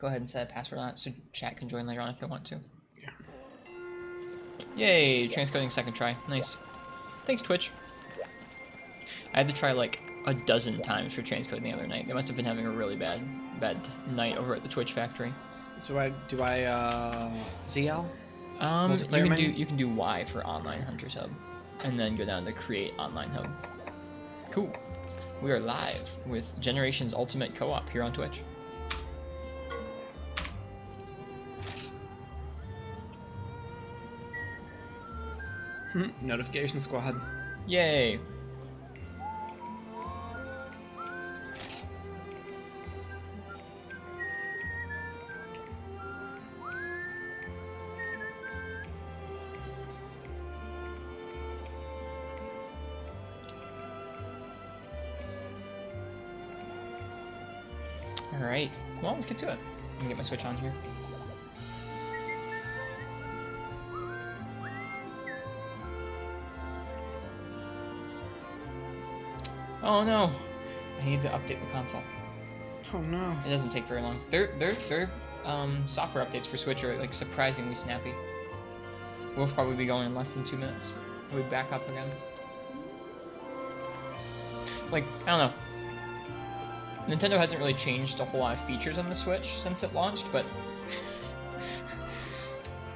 go ahead and set a password on it so chat can join later on if they want to. Yeah. Yay, transcoding second try. Nice. Thanks, Twitch. I had to try like a dozen times for transcoding the other night. They must have been having a really bad night over at the Twitch factory. So do I ZL? You can do Y for Online Hunters Hub, and then go down to Create Online Hub. Cool. We are live with Generations Ultimate Co-op here on Twitch. Notification squad. Yay! Alright, well, let's get to it. I'm gonna get my Switch on here. Oh no! I need to update the console. Oh no. It doesn't take very long. Their software updates for Switch are like surprisingly snappy. We'll probably be going in less than 2 minutes. We'll be back up again. Like, I don't know. Nintendo hasn't really changed a whole lot of features on the Switch since it launched, but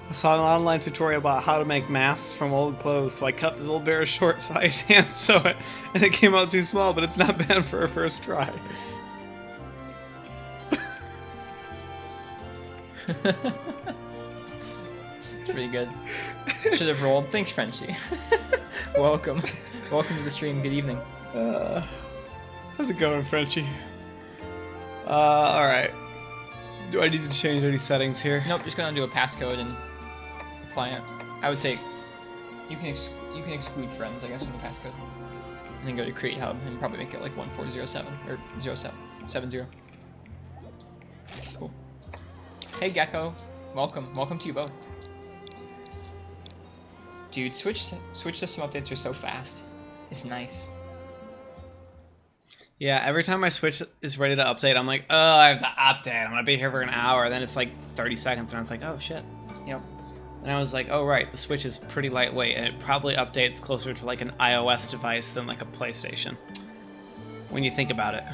I saw an online tutorial about how to make masks from old clothes, so I cut this old bear short so I hand sew it, and it came out too small, but it's not bad for a first try. It's pretty good. Should have rolled. Thanks, Frenchie. Welcome. Welcome to the stream. Good evening. How's it going, Frenchie? Alright. Do I need to change any settings here? Nope, just go down to a passcode and apply it. I would say you can exclude friends, I guess, from the passcode. And then go to Create Hub and probably make it like 1407 or 0770. Cool. Hey, Gecko. Welcome. Welcome to you both. Dude, Switch system updates are so fast. It's nice. Yeah, every time my Switch is ready to update, I'm like, oh, I have to update. I'm going to be here for an hour. And then it's like 30 seconds, and I was like, oh, shit. Yep. And I was like, oh, right, the Switch is pretty lightweight, and it probably updates closer to like an iOS device than like a PlayStation, when you think about it.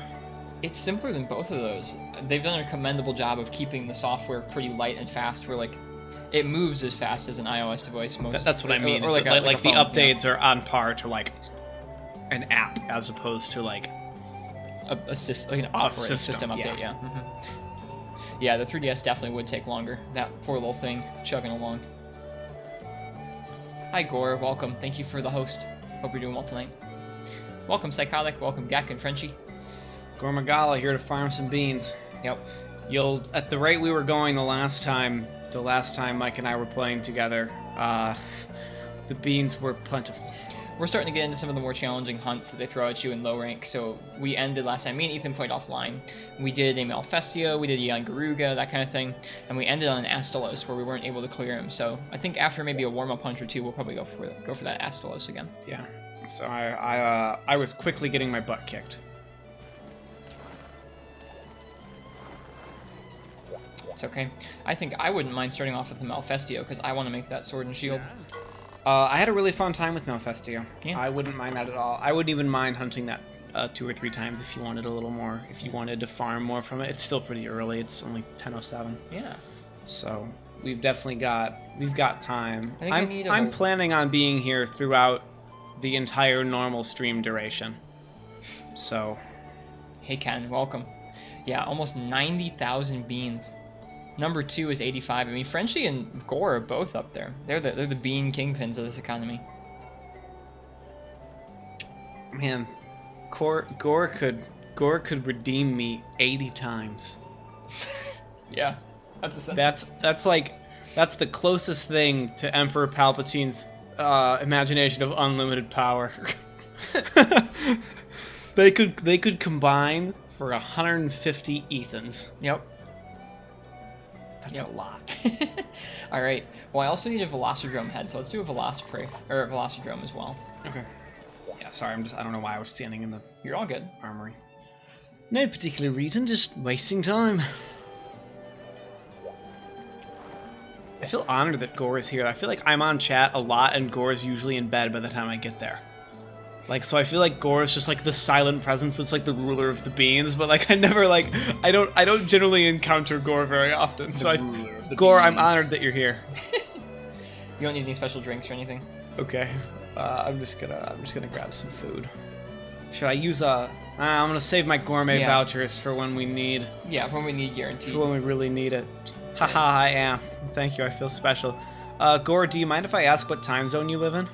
It's simpler than both of those. They've done a commendable job of keeping the software pretty light and fast, where like it moves as fast as an iOS device most. That's what I mean. Or like the phone, updates are on par to like an app as opposed to like an operating system update. Yeah. Yeah, the 3DS definitely would take longer. That poor little thing chugging along. Hi Gore, welcome. Thank you for the host. Hope you're doing well tonight. Welcome Psychotic. Welcome Gak and Frenchie. Gormagala here to farm some beans. Yep. At the rate we were going the last time Mike and I were playing together, the beans were plentiful. We're starting to get into some of the more challenging hunts that they throw at you in low rank. So we ended last time. Me and Ethan played offline. We did a Malfestio, we did a young Garuga, that kind of thing, and we ended on an Astalos where we weren't able to clear him. So I think after maybe a warm-up hunt or two, we'll probably go for that Astalos again. Yeah. So I was quickly getting my butt kicked. It's okay. I think I wouldn't mind starting off with the Malfestio because I want to make that sword and shield. I had a really fun time with Malfestio. Yeah. I wouldn't mind that at all. I wouldn't even mind hunting that 2 or 3 times if you wanted a little more. If you wanted to farm more from it, it's still pretty early. It's only 10:07. Yeah. So we've got time. I'm planning on being here throughout the entire normal stream duration. So. Hey Ken, welcome. Yeah, almost 90,000 beans. Number 2 is 85. I mean, Frenchie and Gore are both up there. They're the bean kingpins of this economy. Man, Gore could redeem me 80 times. Yeah, that's a sentence. That's the closest thing to Emperor Palpatine's imagination of unlimited power. They could combine for 150 Ethans. Yep. That's a lot. All right. Well, I also need a Velocidrome head, so let's do a Velospray or a Velocidrome as well. Okay. Yeah. Sorry, I don't know why I was standing in the. You're all good. Armory. No particular reason, just wasting time. I feel honored that Gore is here. I feel like I'm on chat a lot, and Gore is usually in bed by the time I get there. Like, so I feel like Gore is just like the silent presence that's like the ruler of the beans, but like I never like I don't generally encounter Gore very often. So Gore, I'm honored that you're here. You don't need any special drinks or anything. Okay, I'm just gonna grab some food. Should I use I'm gonna save my gourmet vouchers for when we need. Yeah, when we need, guaranteed. For when we really need it. Haha, I am. Thank you. I feel special. Gore, do you mind if I ask what time zone you live in?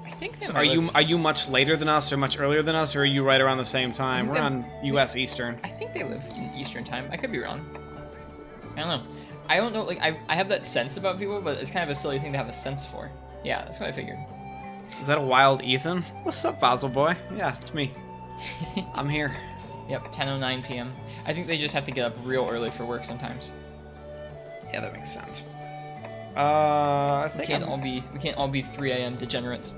I think. So are you much later than us, or much earlier than us, or are you right around the same time? We're on U.S. Eastern. I think they live in Eastern time. I could be wrong. I don't know. I don't know. Like I have that sense about people, but it's kind of a silly thing to have a sense for. Yeah, that's what I figured. Is that a wild Ethan? What's up, Basil boy? Yeah, it's me. I'm here. Yep, 10:09 p.m. I think they just have to get up real early for work sometimes. Yeah, that makes sense. I think we can't all be 3 a.m. degenerates.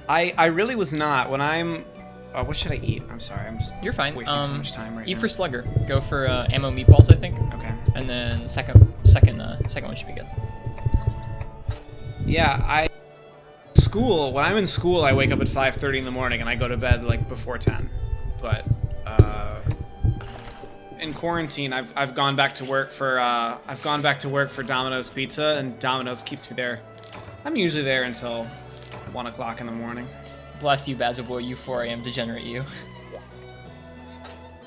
I really was not. When I'm what should I eat? I'm sorry, I'm just You're fine. wasting so much time right now. Eat for Slugger. Go for ammo meatballs, I think. Okay. And then second one should be good. Yeah, when I'm in school, I wake up at 5:30 in the morning and I go to bed like before 10. But in quarantine, I've gone back to work for Domino's Pizza, and Domino's keeps me there. I'm usually there until 1 o'clock in the morning. Bless you, Basil boy, you 4 a.m. degenerate you.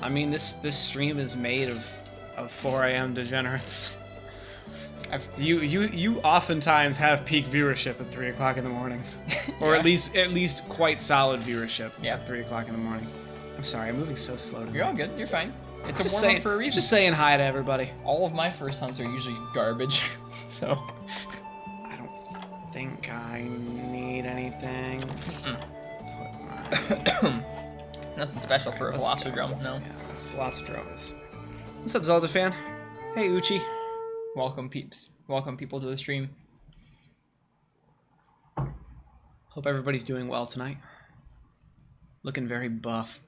I mean, this stream is made of 4 a.m. degenerates. You oftentimes have peak viewership at 3 o'clock in the morning, or at least quite solid viewership. Yeah, at 3 o'clock in the morning. I'm sorry, I'm moving so slow. You're all good. You're fine. It's a warm up for a reason. Just saying hi to everybody. All of my first hunts are usually garbage, so I don't think I need anything. Nothing special for a Velociraptor, no. Yeah, Velociraptor is. What's up, Zelda fan? Hey, Uchi. Welcome, peeps. Welcome, people, to the stream. Hope everybody's doing well tonight. Looking very buff.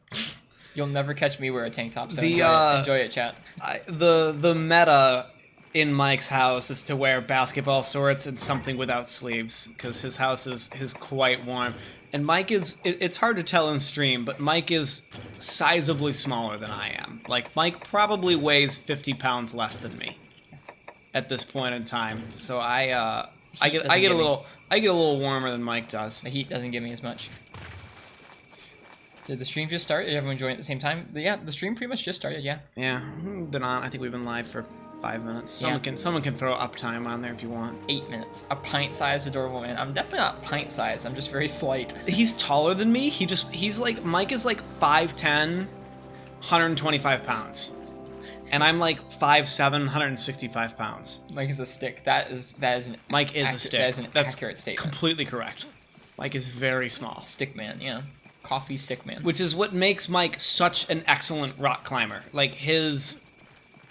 You'll never catch me wear a tank top, so enjoy it, chat. The meta in Mike's house is to wear basketball shorts and something without sleeves, because his house is quite warm. And Mike is, it's hard to tell in stream, but Mike is sizably smaller than I am. Like, Mike probably weighs 50 pounds less than me at this point in time. So I get a little warmer than Mike does. The heat doesn't give me as much. Did the stream just start? Did everyone join at the same time? Yeah, the stream pretty much just started, yeah. Yeah, been on. I think we've been live for 5 minutes. Someone can throw uptime on there if you want. 8 minutes. A pint-sized adorable man. I'm definitely not pint-sized. I'm just very slight. He's taller than me. He's like, Mike is like 5'10", 125 pounds. And I'm like 5'7", 165 pounds. Mike is a stick. That is an Mike is a stick. That is an accurate statement. Completely correct. Mike is very small. Stick man, yeah. Coffee stick man. Which is what makes Mike such an excellent rock climber. Like,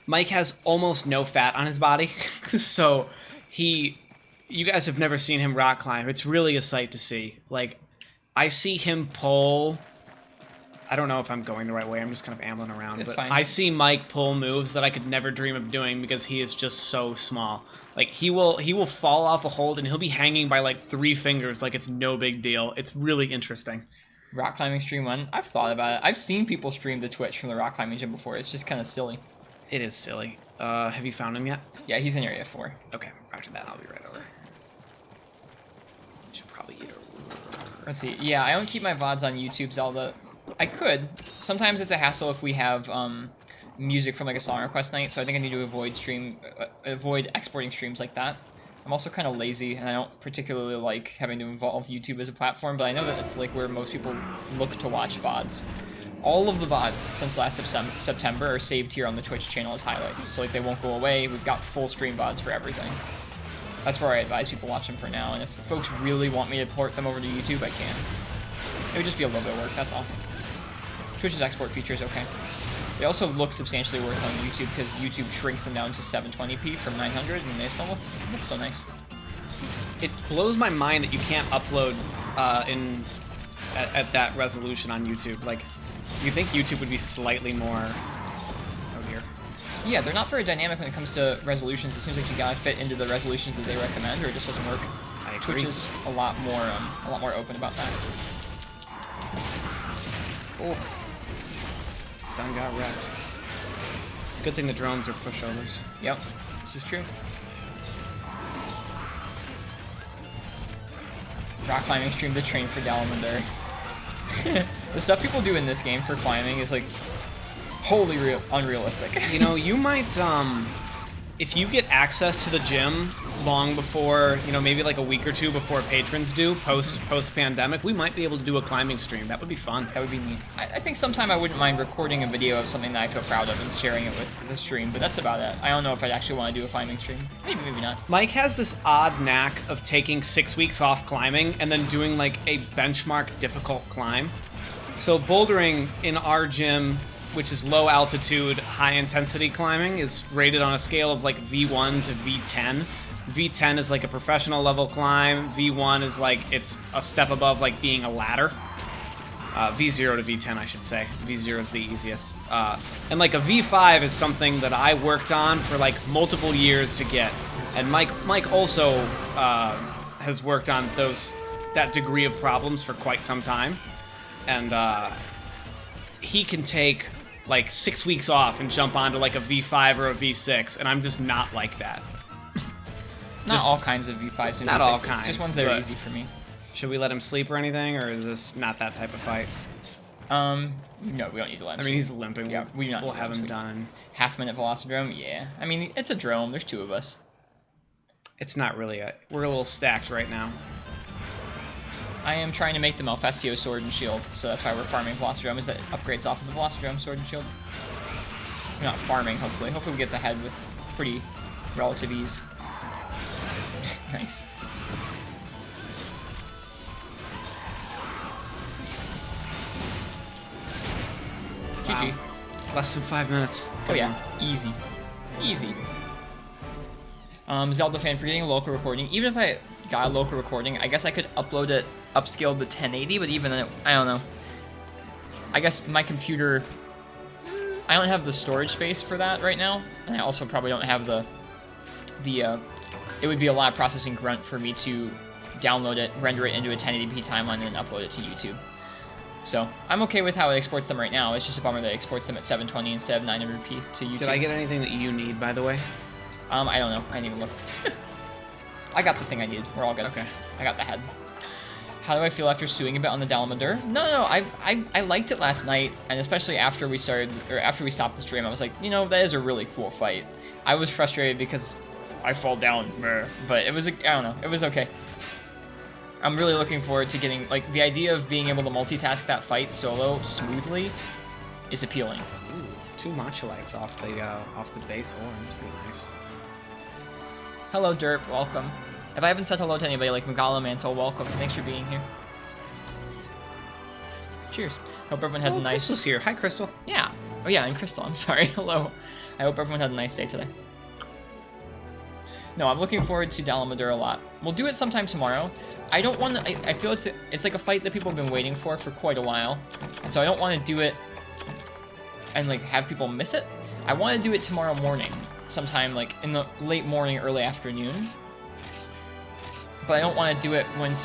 Mike has almost no fat on his body. So you guys have never seen him rock climb. It's really a sight to see. Like, I see him pull, I don't know if I'm going the right way. I'm just kind of ambling around. It's but fine. I see Mike pull moves that I could never dream of doing because he is just so small. Like, he will fall off a hold and he'll be hanging by like 3 fingers like it's no big deal. It's really interesting. Rock climbing stream 1? I've thought about it. I've seen people stream to Twitch from the rock climbing gym before. It's just kind of silly. It is silly. Have you found him yet? Yeah, he's in area 4. Okay, after that I'll be right over. Should probably eat a... Let's see. Yeah, I don't keep my VODs on YouTube, Zelda. I could. Sometimes it's a hassle if we have music from like a song request night, so I think I need to avoid exporting streams like that. I'm also kind of lazy, and I don't particularly like having to involve YouTube as a platform, but I know that it's like where most people look to watch VODs. All of the VODs since last September are saved here on the Twitch channel as highlights, so like they won't go away. We've got full stream VODs for everything. That's where I advise people watch them for now, and if folks really want me to port them over to YouTube, I can. It would just be a little bit of work, that's all. Twitch's export feature is okay. They also look substantially worse on YouTube because YouTube shrinks them down to 720p from 900, and they still look so nice. It blows my mind that you can't upload at that resolution on YouTube. Like, you think YouTube would be slightly more... Oh dear. Yeah, they're not very dynamic when it comes to resolutions. It seems like you gotta fit into the resolutions that they recommend, or it just doesn't work. I Twitch agree. is a lot more open about that. Oh, Done got wrecked. It's a good thing the drones are pushovers. yep, this is true. Rock climbing stream to train for Dalamadur. The stuff people do in this game for climbing is like wholly unrealistic. You know, you might, if you get access to the gym long before, you know, maybe like a week or two before patrons do, post-pandemic, we might be able to do a climbing stream. That would be fun. That would be neat. I think sometime I wouldn't mind recording a video of something that I feel proud of and sharing it with the stream, but that's about it. I don't know if I'd actually want to do a climbing stream. Maybe, maybe not. Mike has this odd knack of taking 6 weeks off climbing and then doing like a benchmark difficult climb. So bouldering in our gym, which is low altitude, high intensity climbing, is rated on a scale of like V1 to V10. V10 is like a professional level climb. V1 is like, it's a step above like being a ladder. V0 to V10, I should say. V0 is the easiest. And like a V5 is something that I worked on for like multiple years to get. And Mike also has worked on that degree of problems for quite some time. And he can take like 6 weeks off and jump onto like a V5 or a V6, and I'm just not like that. Not all kinds of V5s and Not V6s. all kinds, Just ones that are but- easy for me. Should we let him sleep or anything, or is this not that type of fight? No, we don't need to let him I mean, sleep. he's limping. Yeah, we'll have him sleep. done. Half-minute Velocidrome? Yeah. I mean, it's a drone. There's two of us. It's not really we're a little stacked right now. I am trying to make the Malfestio Sword and Shield, so that's why we're farming Velocidrome, is that it upgrades off of the Velocidrome Sword and Shield. We're not farming, hopefully. Hopefully we get the head with pretty relative ease. Nice. GG. Wow. Less than 5 minutes. Oh yeah, easy. Easy. Zelda fan for getting a local recording. Even if I got a local recording, I guess I could upload it upscaled to 1080, but even then, I don't know. I guess my computer, I don't have the storage space for that right now, and I also probably don't have the it would be a lot of processing grunt for me to download it, render it into a 1080p timeline, and then upload it to YouTube. So I'm okay with how it exports them right now. It's just a bummer that it exports them at 720 instead of 900p to YouTube. Did I get anything that you need, by the way? I don't know. I didn't even look. I got the thing I needed. We're all good. Okay. I got the head. How do I feel after suing a bit on the Dalamadur? No. I liked it last night, and especially after we stopped the stream, I was like, you know, that is a really cool fight. I was frustrated because I fall down, but it was, I don't know, it was okay. I'm really looking forward to getting, like, the idea of being able to multitask that fight solo smoothly is appealing. Ooh, 2 Macholites off the base horn. That's pretty nice. Hello, Derp. Welcome. If I haven't said hello to anybody like Megala Mantle, welcome. Thanks for being here. Cheers. Hope everyone had a nice... Crystal's here. Hi, Crystal. Yeah. Oh, yeah, I'm Crystal. I'm sorry. Hello. I hope everyone had a nice day today. No, I'm looking forward to Dalamadur a lot. We'll do it sometime tomorrow. I don't want to... I feel it's like a fight that people have been waiting for quite a while. And so I don't want to do it and, like, have people miss it. I want to do it tomorrow morning. Sometime, like, in the late morning, early afternoon. But I don't want to do it when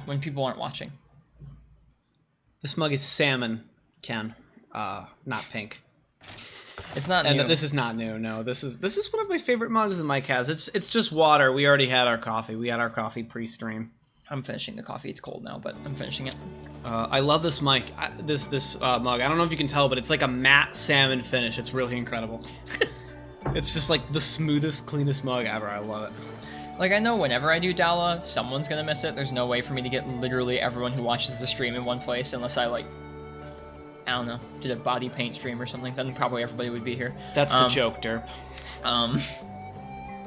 when people aren't watching. This mug is salmon, Ken. Not pink. It's not And new. this is not new. No, this is one of my favorite mugs that Mike has. It's just water. We already had our coffee. We had our coffee pre-stream. I'm finishing the coffee. It's cold now, but I'm finishing it. I love this mic. This mug. I don't know if you can tell, but it's like a matte salmon finish. It's really incredible. It's just like the smoothest, cleanest mug ever. I love it. Like, I know whenever I do Dala, someone's gonna miss it. There's no way for me to get literally everyone who watches the stream in one place unless I, like, I don't know, did a body paint stream or something. Then probably everybody would be here. That's the joke, Derp.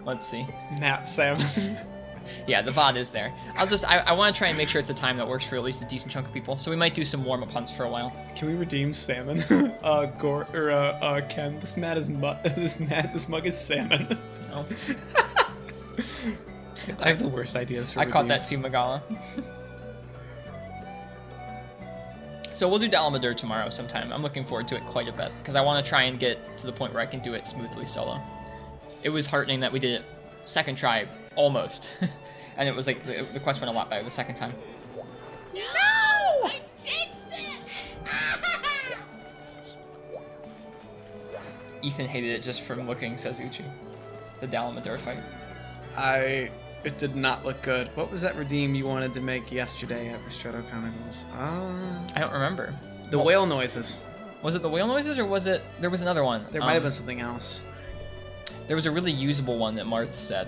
Let's see. Matte salmon. Yeah, the VOD is there. I want to try and make sure it's a time that works for at least a decent chunk of people. So we might do some warm-up hunts for a while. Can we redeem salmon? Ken, this mug is salmon. No. I have the worst ideas for I caught that redeems. too, Magala. So we'll do Dalamadur tomorrow sometime. I'm looking forward to it quite a bit because I want to try and get to the point where I can do it smoothly solo. It was heartening that we did it second try, almost. And it was like, the quest went a lot better the second time. No! I jinxed it! Ethan hated it just from looking, says Uchi. The Dalamadur fight. It did not look good. What was that redeem you wanted to make yesterday at Ristretto Chronicles? I don't remember. The whale noises. Was it the whale noises or was it... There was another one. There might have been something else. There was a really usable one that Marth said.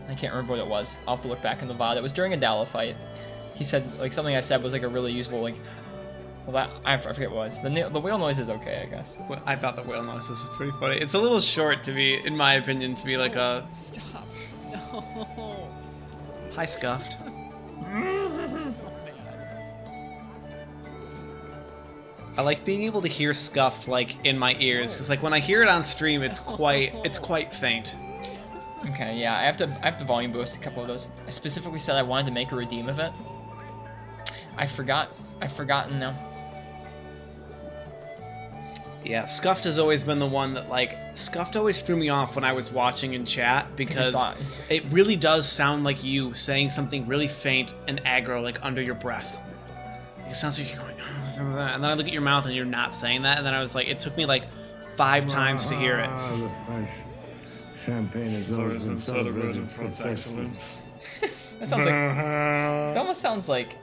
I can't remember what it was. I'll have to look back in the VOD. It was during a Dala fight. He said, like, something I said was like a really usable, like... Well, that... I forget what it was. The whale noise is okay, I guess. Well, I thought the whale noises was pretty funny. It's a little short to be, in my opinion, to be like a... Stop. No. Hi, Scuffed. I like being able to hear Scuffed, like, in my ears, because, like, when I hear it on stream, it's quite faint. Okay, yeah, I have to volume boost a couple of those. I specifically said I wanted to make a redeem event. I've forgotten now. Yeah, Scuffed has always been the one that, like, Scuffed always threw me off when I was watching in chat, because it really does sound like you saying something really faint and aggro, like, under your breath. It sounds like you're going, and then I look at your mouth and you're not saying that, and then I was like, it took me, like, 5 times to hear it. The French champagne has always been celebrated for its excellence. That sounds like... It almost sounds like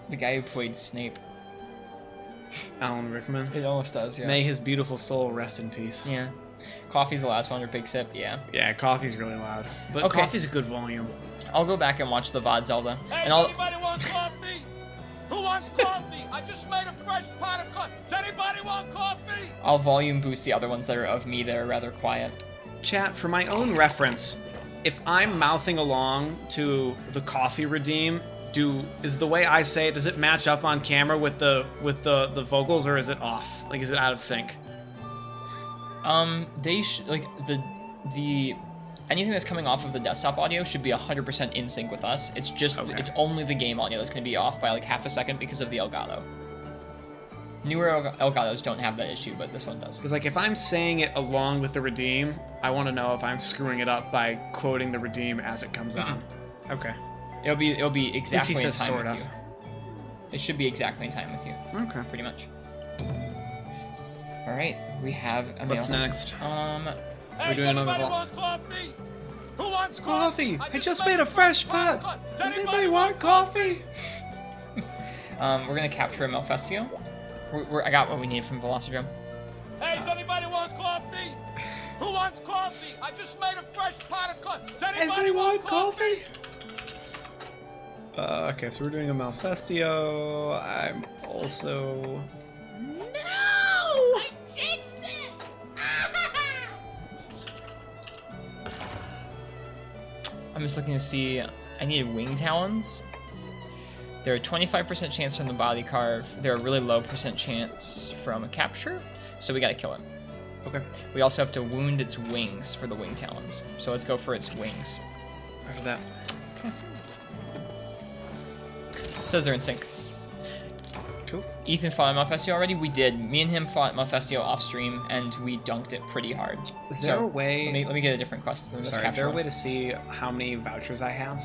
the guy who played Snape. Alan Rickman. It almost does, yeah. May his beautiful soul rest in peace. Yeah. Coffee's the last one, or Big Sip, yeah. Yeah, coffee's really loud. But Okay. coffee's a good volume. I'll go back and watch the VOD Zelda. Hey, And I'll... anybody want coffee? Who wants coffee? I just made a fresh pot of coffee. Does anybody want coffee? I'll volume boost the other ones that are of me that are rather quiet. Chat, for my own reference, if I'm mouthing along to the coffee redeem, is the way I say it, does it match up on camera with the vocals, or is it off? Like, is it out of sync? They like the anything that's coming off of the desktop audio should be 100% in sync with us. It's just Okay. it's only the game audio that's going to be off by like half a second because of the Elgato. Newer Elgatos don't have that issue, but this one does. Because, like, if I'm saying it along with the redeem, I want to know if I'm screwing it up by quoting the redeem as it comes on. Okay. It'll be exactly in time says sort with of. you. It should be exactly in time with you, Okay. pretty much. All right, we have a What's mail. next? Hey, We're doing another anybody vlog. want coffee? Who wants Coffee! coffee? I just made a fresh pot! Does anybody want coffee? We're gonna capture a Malfestio. I got what we need from Velocidrome. Hey, does anybody want coffee? Who wants coffee? I just made a fresh pot of coffee. Does anybody want coffee? Okay, so we're doing a Malfestio. I'm also... No! I jinxed it! I'm just looking to see. I needed wing talons. There are 25% chance from the body carve. There are really low percent chance from a capture, so we gotta kill it. Okay. We also have to wound its wings for the wing talons. So let's go for its wings. After that. Says they're in sync. Cool. Ethan fought Malfestio already? We did. Me and him fought Malfestio off stream, and we dunked it pretty hard. Is there a way... Let me get a different quest. Let me just Sorry, is there a capture way to see how many vouchers I have?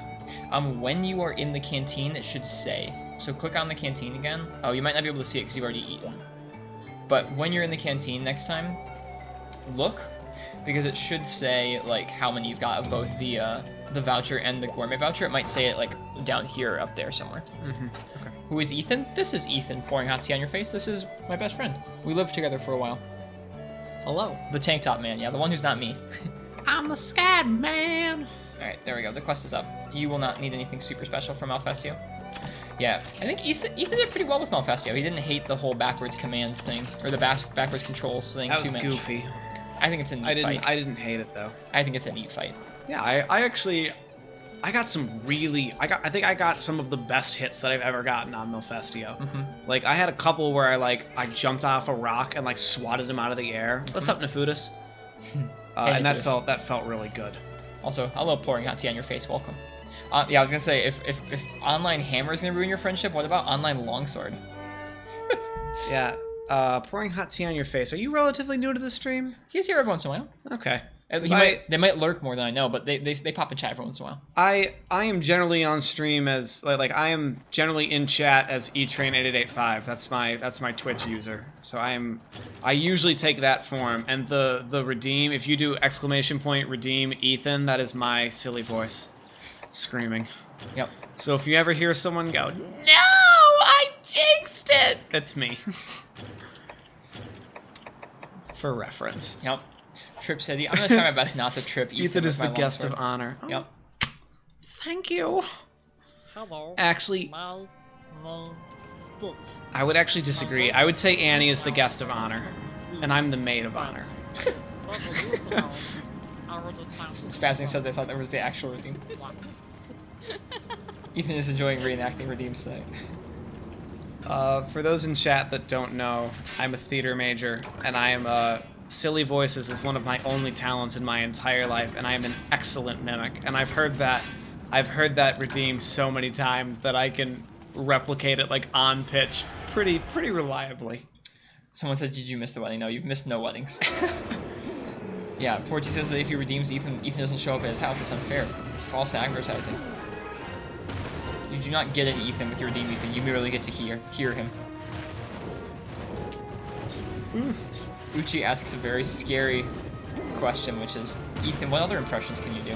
one. When you are in the canteen, it should say. So click on the canteen again. Oh, you might not be able to see it because you've already eaten. But when you're in the canteen next time, look, because it should say like how many you've got of both the voucher and the gourmet voucher. It might say it like down here, up there somewhere. Mm-hmm. Okay. Who is Ethan? This is Ethan pouring hot tea on your face. This is my best friend. We lived together for a while. Hello. The tank top man, yeah, the one who's not me. I'm the Scad Man. All right, there we go. The quest is up. You will not need anything super special from Malfestio. Yeah, I think Ethan did pretty well with Malfestio. He didn't hate the whole backwards command thing, or the backwards controls thing That too was much. goofy. I think it's a neat fight. I didn't hate it though. I think it's a neat fight. Yeah, I got some really... I think I got some of the best hits that I've ever gotten on Malfestio. Mm-hmm. Like, I had a couple where I jumped off a rock and, like, swatted him out of the air. What's up, Nefudis? And that Nefudis. felt really good. Also, hello, pouring hot tea on your face. Welcome. Yeah, I was gonna say, if online hammer is gonna ruin your friendship, what about online longsword? Yeah. Pouring hot tea on your face. Are you relatively new to the stream? He's here every once in a while. Okay. They might lurk more than I know, but they pop in chat every once in a while. I am generally on stream as like I am generally in chat as eTrain8885. That's my Twitch user. So I usually take that form, and the redeem, if you do !redeem Ethan, that is my silly voice screaming. Yep. So if you ever hear someone go, No, I jinxed it. it's me. For reference. Yep. Trip said, I'm gonna try my best not to trip Ethan. Ethan is with the my guest of longsword. honor. Oh, Yep. thank you. Hello. Actually, My name Stitch. I would actually disagree. I would say Annie is the guest of honor, and I'm the maid of honor. It's fascinating said they thought that was the actual redeem. Ethan is enjoying reenacting redeems tonight. For those in chat that don't know, I'm a theater major, and I am silly voices is one of my only talents in my entire life, and I am an excellent mimic. And I've heard that redeemed so many times that I can replicate it like on pitch pretty reliably. Someone said, did you miss the wedding? No, you've missed no weddings. Yeah, Porty says that if he redeems Ethan, Ethan doesn't show up at his house. It's unfair. False advertising. You do not get an Ethan with your redeem Ethan. You merely get to hear him. Uchi asks a very scary question, which is, Ethan, what other impressions can you do?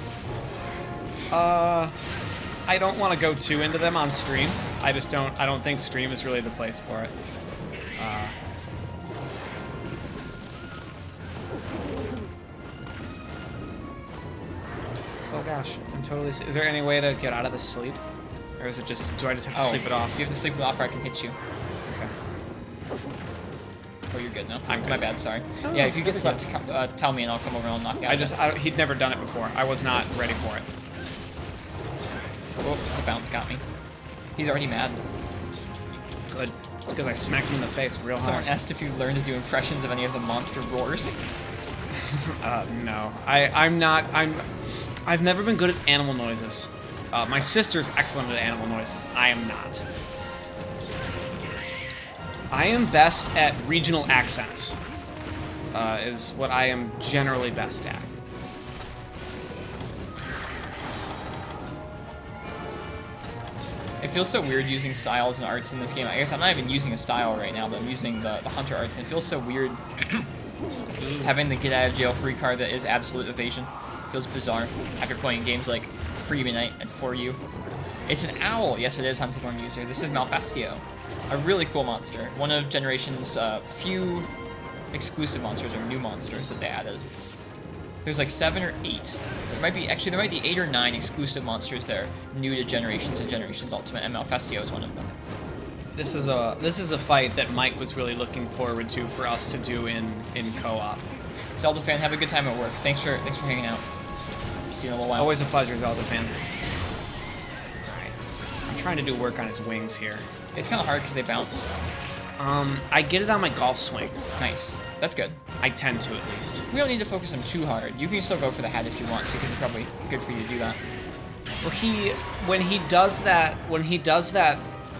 I don't want to go too into them on stream. I don't think stream is really the place for it. Oh gosh, I'm totally. Is there any way to get out of this sleep, or is it just? Do I just have to sleep it off? You have to sleep it off, or I can hit you. Okay. Oh, you're good now. I'm good. My bad. Sorry. Oh, Yeah, if you get very good. slept, tell me and I'll come over and I'll knock you out. He'd never done it before. I was not ready for it. Oh, the bounce got me. He's already mad. Good. It's because I smacked him in the face real Someone hard. asked if you learned to do impressions of any of the monster roars. No. I've never been good at animal noises. My sister's excellent at animal noises. I am not. I am best at regional accents. Is what I am generally best at. It feels so weird using styles and arts in this game. I guess I'm not even using a style right now, but I'm using the hunter arts, and it feels so weird having the get out of jail free card that is absolute evasion. Feels bizarre after playing games like Freebie Night and For You. It's an owl. Yes, it is, Hunting Horn User. This is Malfastio, a really cool monster. One of Generation's few exclusive monsters or new monsters that they added. There's like 7 or 8. There might be 8 or 9 exclusive monsters there, new to Generations and Generations Ultimate, and Malfastio is one of them. This is a fight that Mike was really looking forward to for us to do in co-op. Zelda fan, have a good time at work. Thanks for hanging out. See you in a little while. Always a pleasure, Zelda fan. Alright. I'm trying to do work on his wings here. It's kind of hard because they bounce. I get it on my golf swing. Nice. That's good. I tend to, at least. We don't need to focus him too hard. You can still go for the head if you want to, because it's probably good for you to do that. Well, when he does that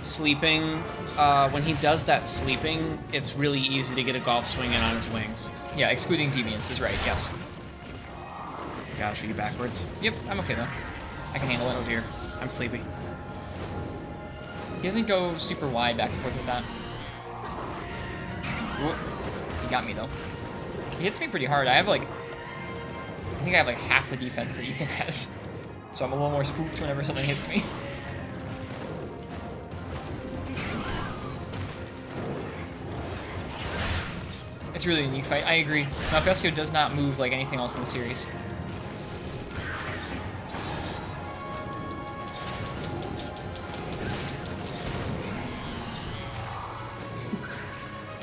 sleeping, it's really easy to get a golf swing in on his wings. Yeah, excluding deviance is right, yes. Gotta shoot you backwards. Yep, I'm okay though. I can handle Oh it. dear, I'm sleepy. He doesn't go super wide back and forth with that. Whoop. He got me though. He hits me pretty hard. I think I have like half the defense that Ethan has. So I'm a little more spooked whenever something hits me. It's really a unique fight. I agree. Malfastio does not move like anything else in the series.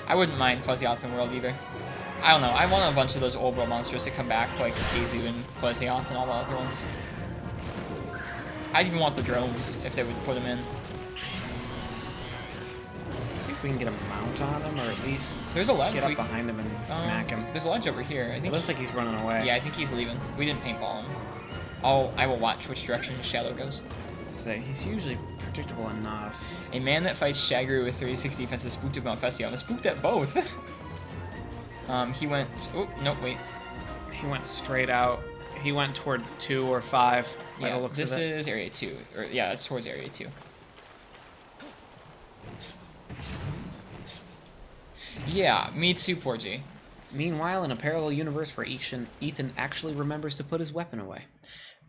I wouldn't mind Fuzzy Othman World either. I don't know. I want a bunch of those old world monsters to come back, like Kazu and Fuzzy Oth and all the other ones. I'd even want the drones if they would put them in. Let's see if we can get a mount on him, or at least There's a ledge. get up behind him and smack him. There's a ledge over here. I It think. looks like he's running away. Yeah, I think he's leaving. We didn't paintball him. I will watch which direction his shadow goes. Say, he's usually predictable enough. A man that fights Shagru with 36 defense is spooked at Malfestio. I'm spooked at both. He went... Oh, no, wait. He went straight out. He went toward 2 or 5. By Yeah, the looks this of it. is Area 2. Or, yeah, it's towards Area 2. Yeah, me too, poor G. Meanwhile, in a parallel universe where Ethan actually remembers to put his weapon away.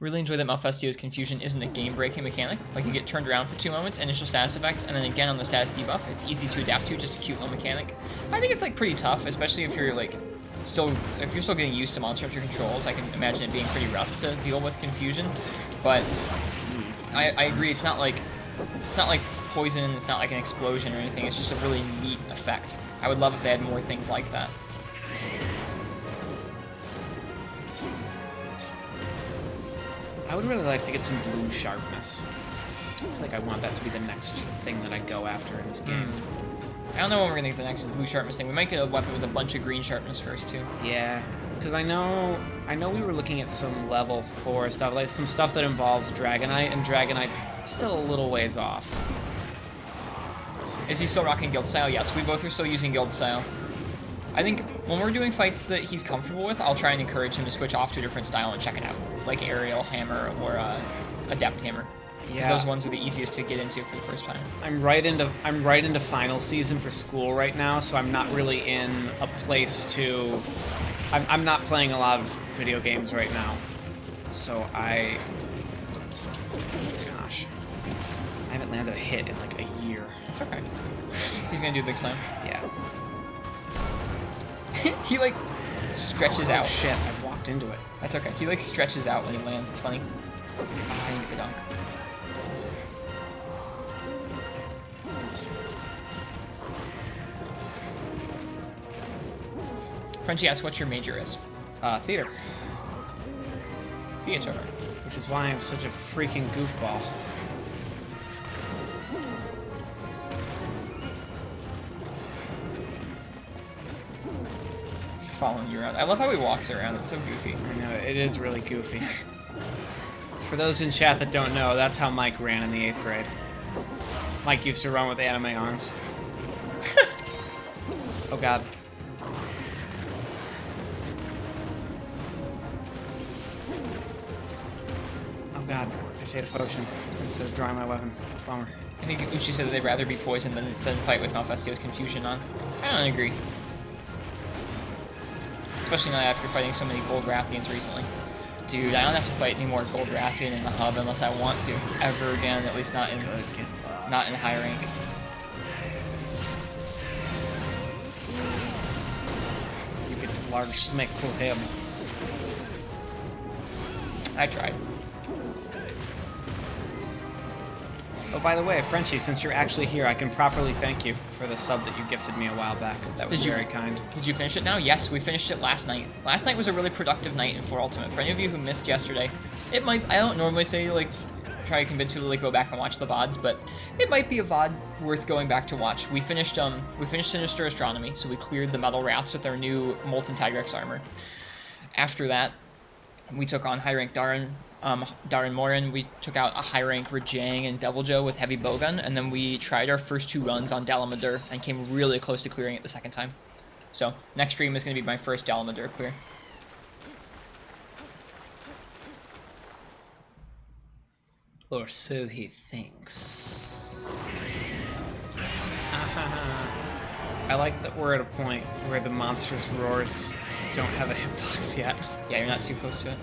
Really enjoy that Malfestio's confusion isn't a game-breaking mechanic. Like, you get turned around for 2 moments, initial status effect, and then again on the status debuff. It's easy to adapt to, just a cute little mechanic. I think it's, like, pretty tough, especially if you're, like, still getting used to Monster Hunter controls. I can imagine it being pretty rough to deal with confusion. But I agree, it's not like poison, it's not like an explosion or anything, it's just a really neat effect. I would love if they had more things like that. I would really like to get some blue sharpness. I feel like I want that to be the next thing that I go after in this game. I don't know when we're gonna get the next blue sharpness thing. We might get a weapon with a bunch of green sharpness first too. Yeah, because I know we were looking at some level 4 stuff, like some stuff that involves Dragonite, and Dragonite's still a little ways off. Is he still rocking guild style? Yes, we both are still using guild style. I think when we're doing fights that he's comfortable with, I'll try and encourage him to switch off to a different style and check it out, like aerial hammer or adept hammer. Because Yeah. those ones are the easiest to get into for the first time. I'm right into final season for school right now, so I'm not really in a place to. I'm not playing a lot of video games right now, so gosh, I haven't landed a hit in like a year. It's okay. He's gonna do a big slam. Yeah. He like stretches out. Oh shit! I walked into it. That's okay. He like stretches out when he lands. It's funny. I didn't get the dunk. Frenchie asks what your major is. Theater, Theater. which is why I'm such a freaking goofball. He's following you around. I love how he walks around. It's so goofy. I know, it is really goofy. For those in chat that don't know, that's how Mike ran in the 8th grade. Mike used to run with anime arms. Oh god. Oh god, I saved a potion instead of drawing my weapon. Bummer. I think Uchi said that they'd rather be poisoned than fight with Malfestio's confusion on. I don't agree. Especially not after fighting so many Gold Rathians recently. Dude, I don't have to fight any more Gold Rathian in the hub unless I want to, ever again, at least not in high rank. You get a large smack for him. I tried. Oh, by the way, Frenchie, since you're actually here, I can properly thank you for the sub that you gifted me a while back. That was Did you- very kind. Did you finish it now? Yes, we finished it last night. Last night was a really productive night in 4 Ultimate. For any of you who missed yesterday, it might, I don't normally say, like, try to convince people to, like, go back and watch the VODs, but it might be a VOD worth going back to watch. We finished Sinister Astronomy, so we cleared the Metal Rats with our new Molten Tigrex armor. After that, we took on high rank Darren Morin. We took out a high rank Rajang and Deviljho with heavy bowgun, and then we tried our first 2 runs on Dalamadur and came really close to clearing it the second time. So next stream is going to be my first Dalamadur clear. Or so he thinks. I like that we're at a point where the monstrous roars don't have a hitbox yet. Yeah, you're not too close to it.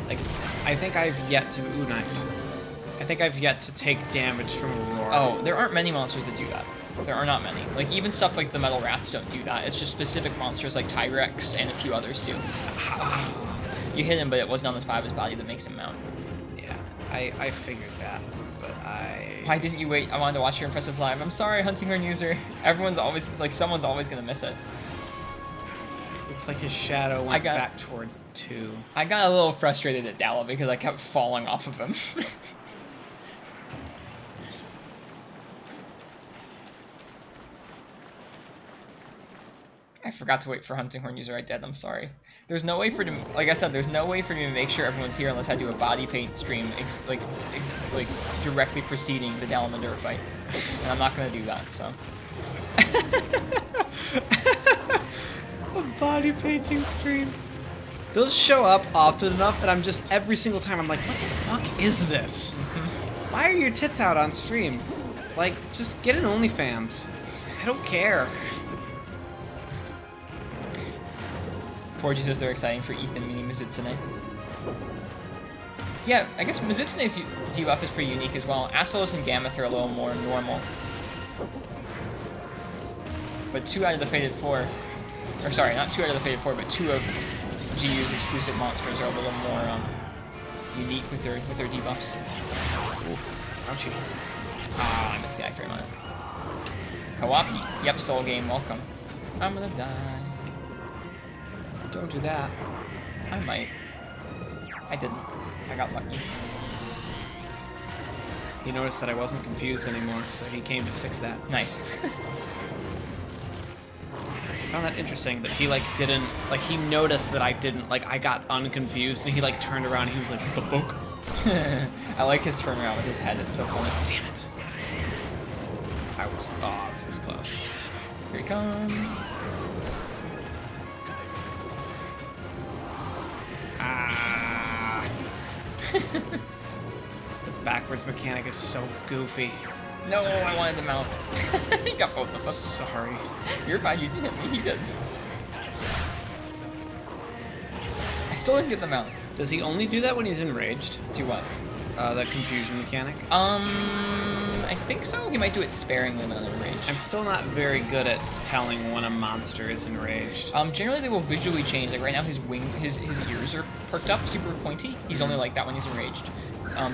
Like, I think I've yet to... Ooh, nice. I think I've yet to take damage from a roar. Oh, there aren't many monsters that do that. There are not many. Like, even stuff like the Metal Rats don't do that. It's just specific monsters like Tigrex and a few others do. You hit him, but it wasn't on the spot of his body that makes him mount. Yeah, I figured that, but I... Why didn't you wait? I wanted to watch your impressive live. I'm sorry, Hunting Horn user. Everyone's always, like, someone's always gonna miss it. Looks like his shadow went back toward 2. I got a little frustrated at Dalla because I kept falling off of him. I forgot to wait for Hunting Horn user. I did. I'm sorry. There's no way for me, like I said, there's no way for me to make sure everyone's here unless I do a body paint stream, like directly preceding the Dalamadur fight. And I'm not gonna do that, so. A body painting stream. Those show up often enough that I'm just, every single time I'm like, what the fuck is this? Why are your tits out on stream? Like, just get an OnlyFans. I don't care. Porgy says they're exciting for Ethan meeting Mizutsune. Yeah, I guess Mizutsune's debuff is pretty unique as well. Astalos and Gammoth are a little more normal. But 2 out of the Fated 4, or sorry, not 2 out of the Fated 4, but 2 of GU's exclusive monsters are a little more unique with their debuffs. Ouchie. Ah, I missed the iframe on it. Co-op? Yep, Soul Game, welcome. I'm gonna die. Don't do that. I might. I didn't. I got lucky. He noticed that I wasn't confused anymore, so he came to fix that. Nice. I found that interesting that he like didn't, like he noticed that I didn't, like I got unconfused and he like turned around and he was like, what the fuck? I like his turnaround with his head, it's so funny. Damn it. I was this close. Here he comes. Ah. The backwards mechanic is so goofy. No, I wanted to mount. He got both of us. Sorry. You're fine, you didn't hit me, he did. I still didn't get the mount. Does he only do that when he's enraged? Do what? The confusion mechanic? I think so. He might do it sparingly when I'm enraged. I'm still not very good at telling when a monster is enraged. Generally they will visually change. Like right now, his ears are perked up, super pointy. He's only like that when he's enraged.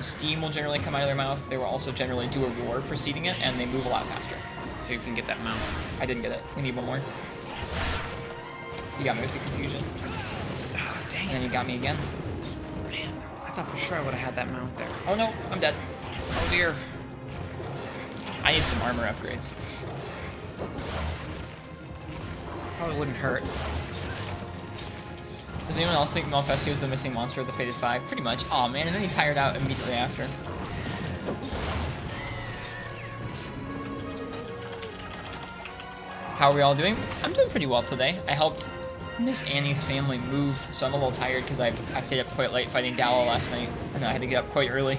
Steam will generally come out of their mouth. They will also generally do a roar preceding it, and they move a lot faster. Let's see if we can get that mount. I didn't get it. We need one more. You got me with the confusion. Oh, dang And then you got me again. Man, I thought for sure I would have had that mount there. Oh no, I'm dead. Oh dear. I need some armor upgrades. Probably wouldn't hurt. Does anyone else think Malfestio is the missing monster of the Fated 5? Pretty much. Aw man, and then he tired out immediately after. How are we all doing? I'm doing pretty well today. I helped Miss Annie's family move, so I'm a little tired because I stayed up quite late fighting Dalo last night, and I had to get up quite early,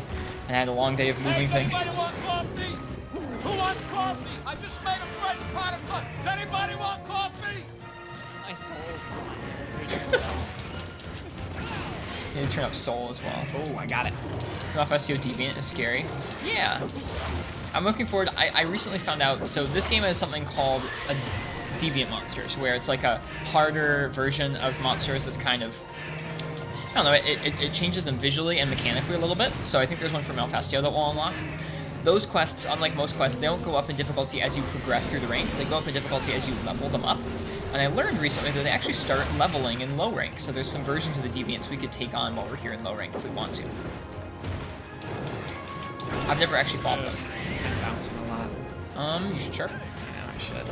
and I had a long day of moving Hey, things. anybody want coffee? Who wants coffee? I just made a fresh pot of coffee. Does anybody want coffee? My soul's You need to turn up Soul as well. Oh, I got it. Malfestio Deviant is scary. Yeah. I'm looking forward. I recently found out, so this game has something called a Deviant Monsters, where it's like a harder version of monsters that's kind of, I don't know, it changes them visually and mechanically a little bit, so I think there's one for Malfestio that will unlock. Those quests, unlike most quests, they don't go up in difficulty as you progress through the ranks, they go up in difficulty as you level them up. And I learned recently that they actually start leveling in low rank, so there's some versions of the Deviants we could take on while we're here in low rank if we want to. I've never actually fought them. I'm bouncing a lot. You should chirp. Yeah, I should.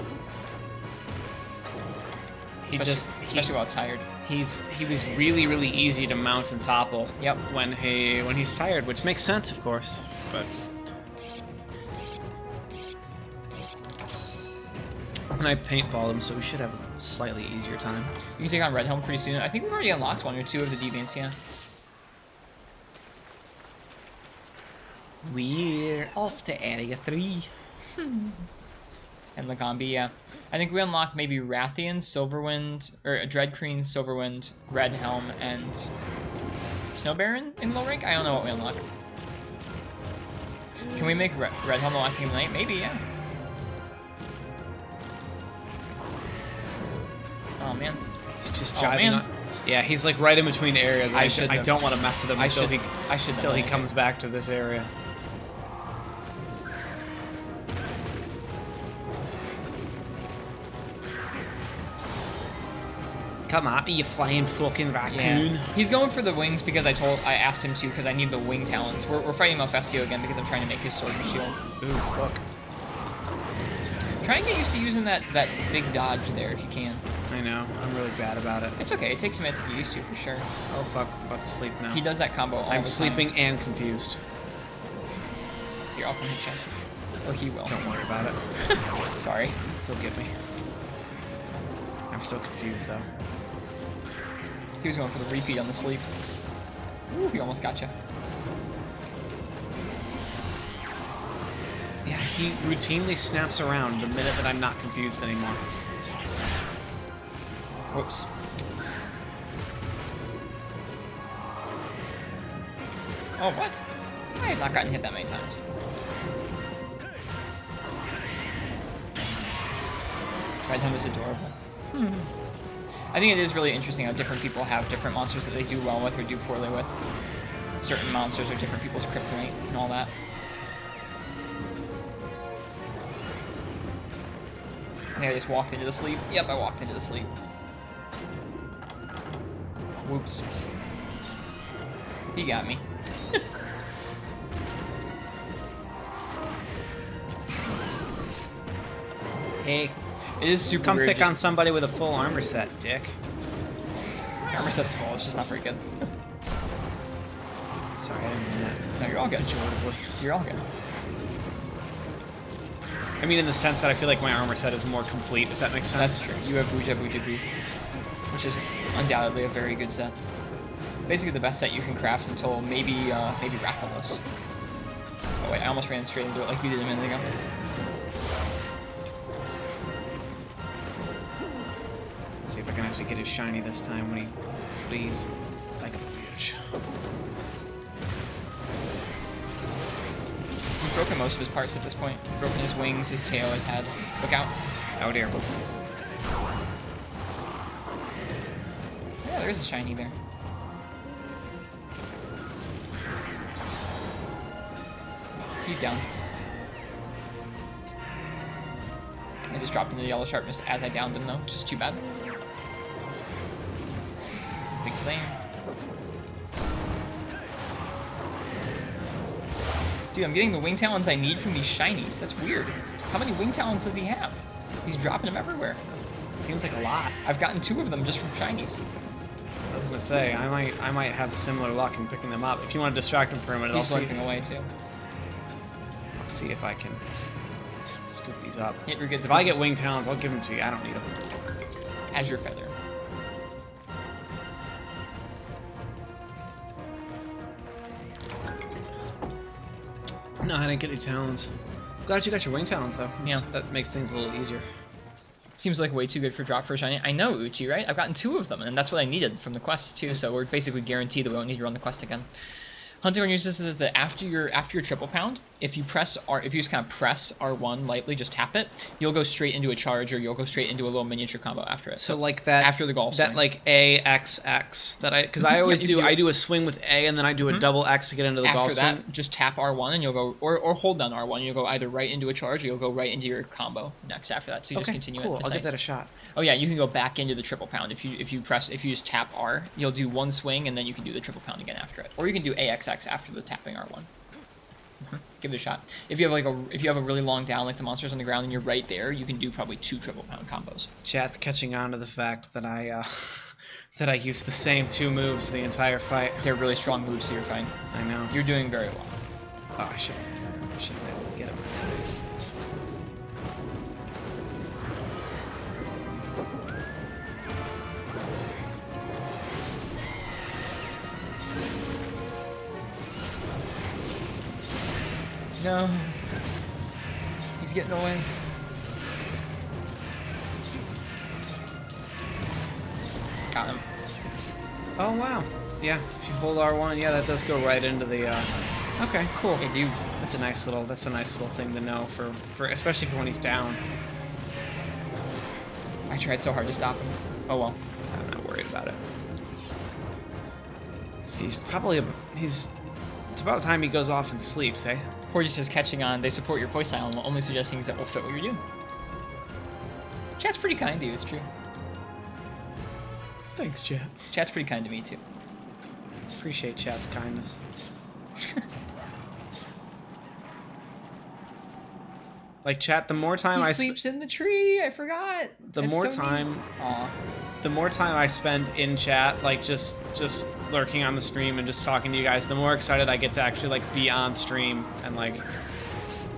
Especially while it's tired. He was really, really easy to mount and topple. Yep. When he's tired, which makes sense, of course. But and I paintball him, so we should have a slightly easier time. You can take on Red Helm pretty soon. I think we've already unlocked 1 or 2 of the Deviants, yeah. We're off to Area 3. And Lagambi, yeah. I think we unlock maybe Rathian, Silverwind, or Dreadcreen, Silverwind, Red Helm, and Snow Baron in low rank? I don't know what we unlock. Can we make Red Helm the last thing of the night? Maybe, yeah. Oh man. He's just Oh, jiving man. on. Yeah, he's like right in between areas. I I shouldn't have. don't want to mess with him until he know. comes back to this area. Come at me, you flying fucking raccoon. Yeah. He's going for the wings because I asked him to because I need the wing talents. We're fighting Malfestio again because I'm trying to make his sword and shield. Ooh, fuck. Try and get used to using that big dodge there if you can. I know. I'm really bad about it. It's okay. It takes a minute to get used to, for sure. Oh fuck, I'm about to sleep now. He does that combo all I'm the sleeping time. and confused. Here, I'll come hit you. Or he will. Don't worry about it. Sorry. He'll get me. I'm still confused though. He was going for the repeat on the sleep. Ooh, he almost got you. Yeah, he routinely snaps around the minute that I'm not confused anymore. Whoops. Oh, what? I have not gotten hit that many times. Red Home is adorable. I think it is really interesting how different people have different monsters that they do well with or do poorly with. Certain monsters are different people's kryptonite and all that. I think I just walked into the sleep. Yep, I walked into the sleep. Whoops. He got me. Hey, It is super come weird. pick on somebody with a full armor set, dick. Armor set's full, it's just not very good. Sorry, I didn't mean that. No, you're all good. Pejoratively. You're all good. I mean in the sense that I feel like my armor set is more complete, if that makes sense. That's true. You have Buja Buja Boo, which is undoubtedly a very good set. Basically the best set you can craft until maybe Rathalos. Oh wait, I almost ran straight into it like you did a minute ago. Let's see if I can actually get his shiny this time when he flees like a bitch. He's broken most of his parts at this point. He's broken his wings, his tail, his head. Look out. Oh dear. Yeah, there's a shiny there. He's down. I just dropped into the yellow sharpness as I downed him though, which is too bad. Big slam. Dude, I'm getting the wing talons I need from these shinies. That's weird. How many wing talons does he have? He's dropping them everywhere. Seems like a lot. I've gotten 2 of them just from shinies. I was gonna say, I might have similar luck in picking them up. If you want to distract him for a minute, He's I'll slipping away too. see if I can scoop these up. Hit your good If I scoop. get wing talons, I'll give them to you. I don't need them. Azure Feather. No, I didn't get any talons. Glad you got your wing talons though. Yeah. That makes things a little easier. Seems like way too good for drop for a shiny. I know, Uchi, right? I've gotten 2 of them, and that's what I needed from the quest too. So we're basically guaranteed that we won't need to run the quest again. Hunting Horn uses is that after your triple pound, if you press R, if you just kind of press R1 lightly, just tap it, you'll go straight into a charge, or you'll go straight into a little miniature combo after it. So like that after the golf that swing. like AXX that because I always Yeah, you do can do I it. do a swing with A and then I do a double X to get into the golf After that, swing. just tap R1 and you'll go, or hold down R1, you'll go either right into a charge, or you'll go right into your combo next after that. So you just Okay, continue cool. it. It's I'll give nice. that a shot. Oh yeah, you can go back into the triple pound if you just tap R. You'll do 1 swing and then you can do the triple pound again after it, or you can do AXX after the tapping R1. Give it a shot. If you have a really long down like the monsters on the ground and you're right there, you can do probably 2 triple pound combos. Chat's catching on to the fact that I that I used the same 2 moves the entire fight. They're really strong moves, so you're fine. I know. You're doing very well. Oh, I should have been able to get him. No. He's getting away. Got him. Oh wow. Yeah, if you hold R1, yeah, that does go right into the. Okay, cool. Hey, dude. That's a nice little thing to know for especially for when he's down. I tried so hard to stop him. Oh well. I'm not worried about it. He's it's about time he goes off and sleeps, eh? Or just catching on. They support your playstyle and will only suggest things that will fit what you're doing. Chat's pretty kind to you, it's true. Thanks, chat. Chat's pretty kind to me too. Appreciate chat's kindness. Like, chat, the more time He I sleeps in the tree. I forgot. the That's more so neat. time Aw. the more time I spend in chat, like just lurking on the stream and just talking to you guys, the more excited I get to actually like be on stream and like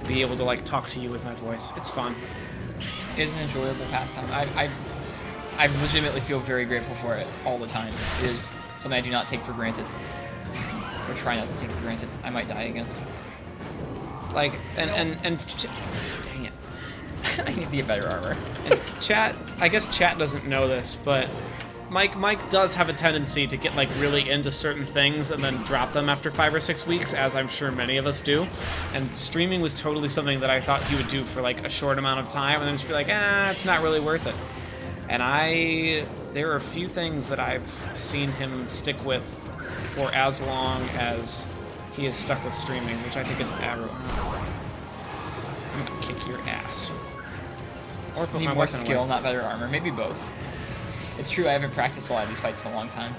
be able to like talk to you with my voice. It's fun. It is an enjoyable pastime. I legitimately feel very grateful for it all the time. It is something I do not take for granted. Or try not to take for granted. I might die again. Like and dang it. I need to get better armor. And chat, I guess chat doesn't know this, but Mike does have a tendency to get like really into certain things and then drop them after 5 or 6 weeks, as I'm sure many of us do. And streaming was totally something that I thought he would do for like a short amount of time and then just be like, it's not really worth it. And there are a few things that I've seen him stick with for as long as he is stuck with streaming, which I think is arrow. I'm gonna kick your ass. Or put Need my more weapon skill, away. not better armor. Maybe both. It's true, I haven't practiced a lot of these fights in a long time.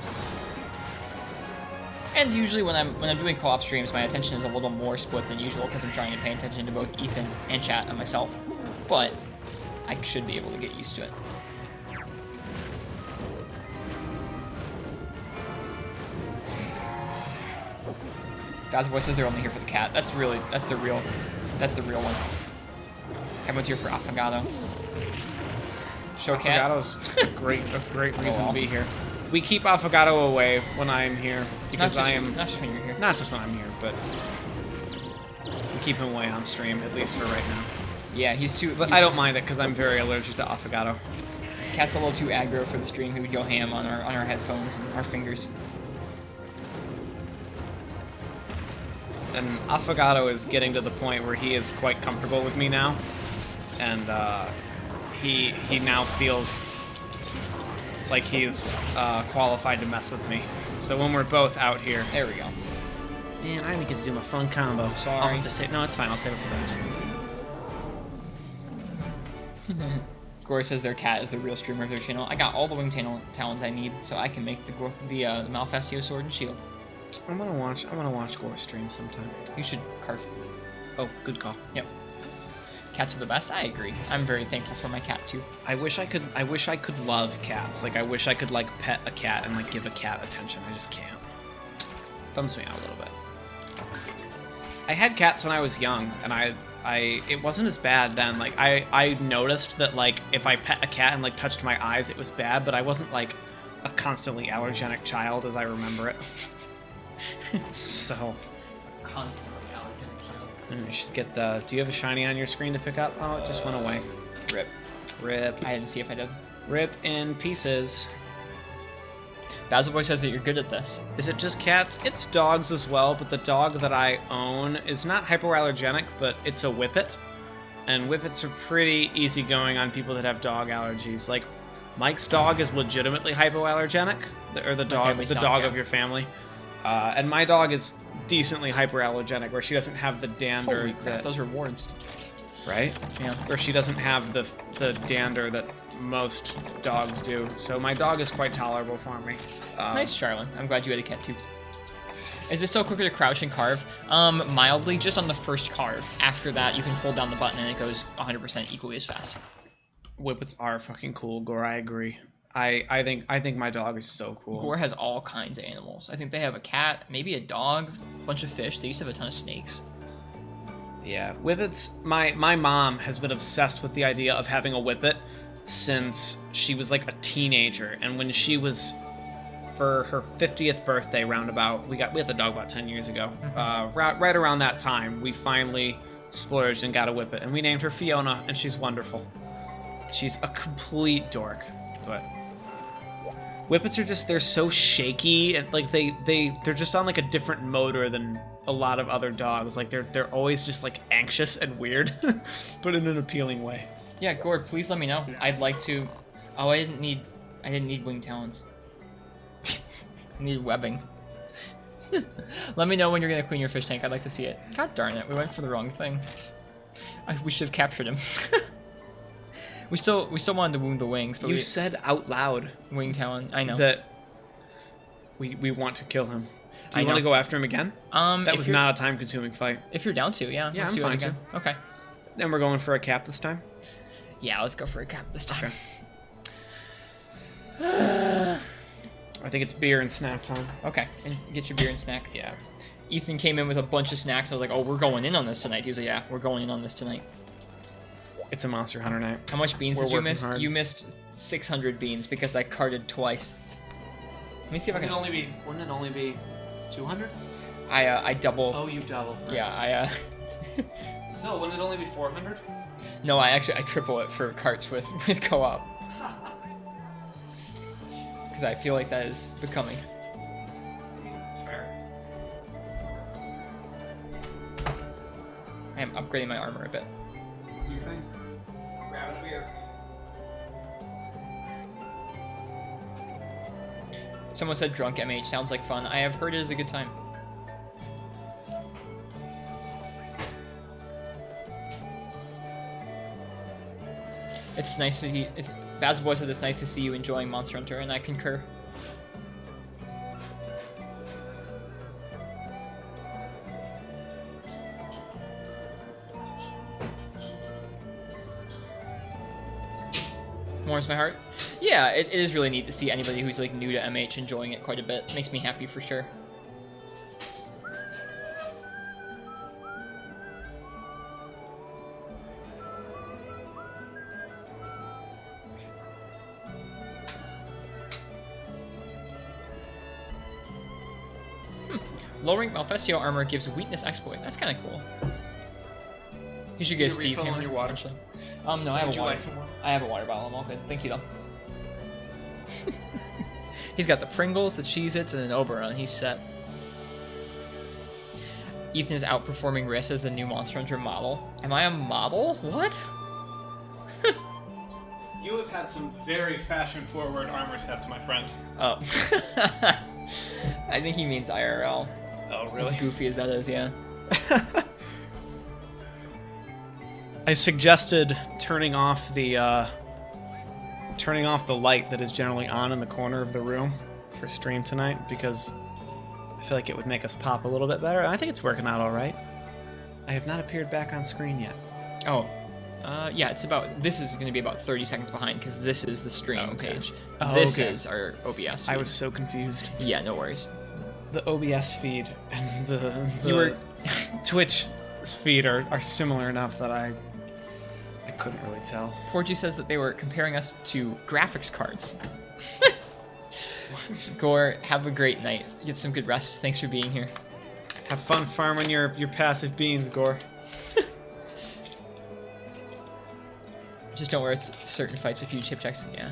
And usually when I'm doing co-op streams, my attention is a little more split than usual because I'm trying to pay attention to both Ethan and chat and myself. But I should be able to get used to it. God's voice says they're only here for the cat. That's the real one. Everyone's here for Affogato. Show cat. Affogato's a great reason well. to be here. We keep Affogato away when I'm here because Not I am not just when you're here. not just when I'm here, but we keep him away on stream at least for right now. Yeah, he's too. But he's- I don't mind it because I'm very allergic to Affogato. Cat's a little too aggro for the stream. He would go ham on our headphones and our fingers. And Affogato is getting to the point where he is quite comfortable with me now, and he now feels like he's qualified to mess with me. So when we're both out here, There we go. man, I didn't get to do my fun combo. Sorry. I'll have to say no. It's fine. I'll save it for that. Gore says their cat is the real streamer of their channel. I got all the wing talons I need, so I can make the Malfestio sword and shield. I'm gonna watch Gore stream sometime. You should carve. Oh, good call. Yep. Cats are the best. I agree. I'm very thankful for my cat too. I wish I could love cats. Like I wish I could like pet a cat and like give a cat attention. I just can't. Bums me out a little bit. I had cats when I was young, and it wasn't as bad then. Like I noticed that like if I pet a cat and like touched my eyes, it was bad, but I wasn't like a constantly allergenic child as I remember it. So Constantly allergic. you should get the. Do you have a shiny on your screen to pick up? Oh, it just went away. Rip. Rip. I didn't see if I did. Rip in pieces. Basil Boy says that you're good at this. Is it just cats? It's dogs as well, but the dog that I own is not hypoallergenic, but it's a Whippet. And Whippets are pretty easygoing on people that have dog allergies. Like, Mike's dog is legitimately hypoallergenic, or the dog family's dog, yeah. of your family. And my dog is decently hyperallergenic, where she doesn't have the dander Holy crap, that, those rewards. right? Yeah. Where she doesn't have the dander that most dogs do. So my dog is quite tolerable for me. Nice, Charlene. I'm glad you had a cat too. Is it still quicker to crouch and carve? Mildly, just on the first carve. After that, you can hold down the button and it goes 100% equally as fast. Whippets are fucking cool, Gore. I agree. I think my dog is so cool. Gore has all kinds of animals. I think they have a cat, maybe a dog, a bunch of fish. They used to have a ton of snakes. Yeah, Whippets. My mom has been obsessed with the idea of having a Whippet since she was like a teenager, and when she was for her 50th birthday roundabout, we had the dog about 10 years ago. Right around that time, we finally splurged and got a Whippet, and we named her Fiona, and she's wonderful. She's a complete dork, but Whippets are they're so shaky, and like they're just on like a different motor than a lot of other dogs. Like they're always just like anxious and weird, but in an appealing way. Yeah, Gore, please let me know. I'd like to. Oh, I didn't need wing talons. I needed webbing. Let me know when you're gonna clean your fish tank. I'd like to see it. God darn it, we went for the wrong thing. We should have captured him. we still wanted to wound the wings, but You we said out loud wing talon. I know. that we want to kill him. Do I you want to know. go after him again? That if was you're- not a time-consuming fight. If you're down to, yeah. Yeah, let's I'm do it fine again. Okay. And we're going for a cap this time? Yeah, let's go for a cap this time. I think it's beer and snack time. Okay, and get your beer and snack. Yeah. Ethan came in with a bunch of snacks. I was like, oh, we're going in on this tonight. He was like, yeah, we're going in on this tonight. It's a Monster Hunter night. How much beans We're did you working miss? hard. You missed 600 beans because I carted twice. Let me see if I can. Wouldn't it only be 200? I double. Oh, you double. Yeah, So, wouldn't it only be 400? No, I triple it for carts with co-op. Because I feel like that is becoming. Fair. I am upgrading my armor a bit. Do your thing. Grab a beer. Someone said drunk MH sounds like fun. I have heard it is a good time. It's nice to see. Basil Boy says it's nice to see you enjoying Monster Hunter, and I concur. Warms my heart. Yeah, it is really neat to see anybody who's like new to MH enjoying it quite a bit. Makes me happy for sure. Low rank Malfestio armor gives weakness exploit. That's kind of cool. You should get a Need a Steve refill on hammer your water? eventually. No, I have Would a you water. like some more? I have a water bottle. I'm all good. Thank you though. He's got the Pringles, the Cheez-Its, and an Oberon. He's set. Ethan is outperforming Riss as the new Monster Hunter model. Am I a model? What? You have had some very fashion-forward armor sets, my friend. Oh. I think he means IRL. Oh, As goofy as that is, yeah. I suggested turning off the light that is generally on in the corner of the room for stream tonight because I feel like it would make us pop a little bit better. And I think it's working out all right. I have not appeared back on screen yet. Oh. Yeah, it's about. This is going to be about 30 seconds behind because this is the stream page. Oh, This okay. is our OBS. I feed. was so confused. Yeah, no worries. The OBS feed and the You were. Twitch feed are similar enough that I couldn't really tell. Porgy says that they were comparing us to graphics cards. Gore, have a great night. Get some good rest. Thanks for being here. Have fun farming your passive beans, Gore. Just don't wear certain fights with you, Chip checks. Yeah.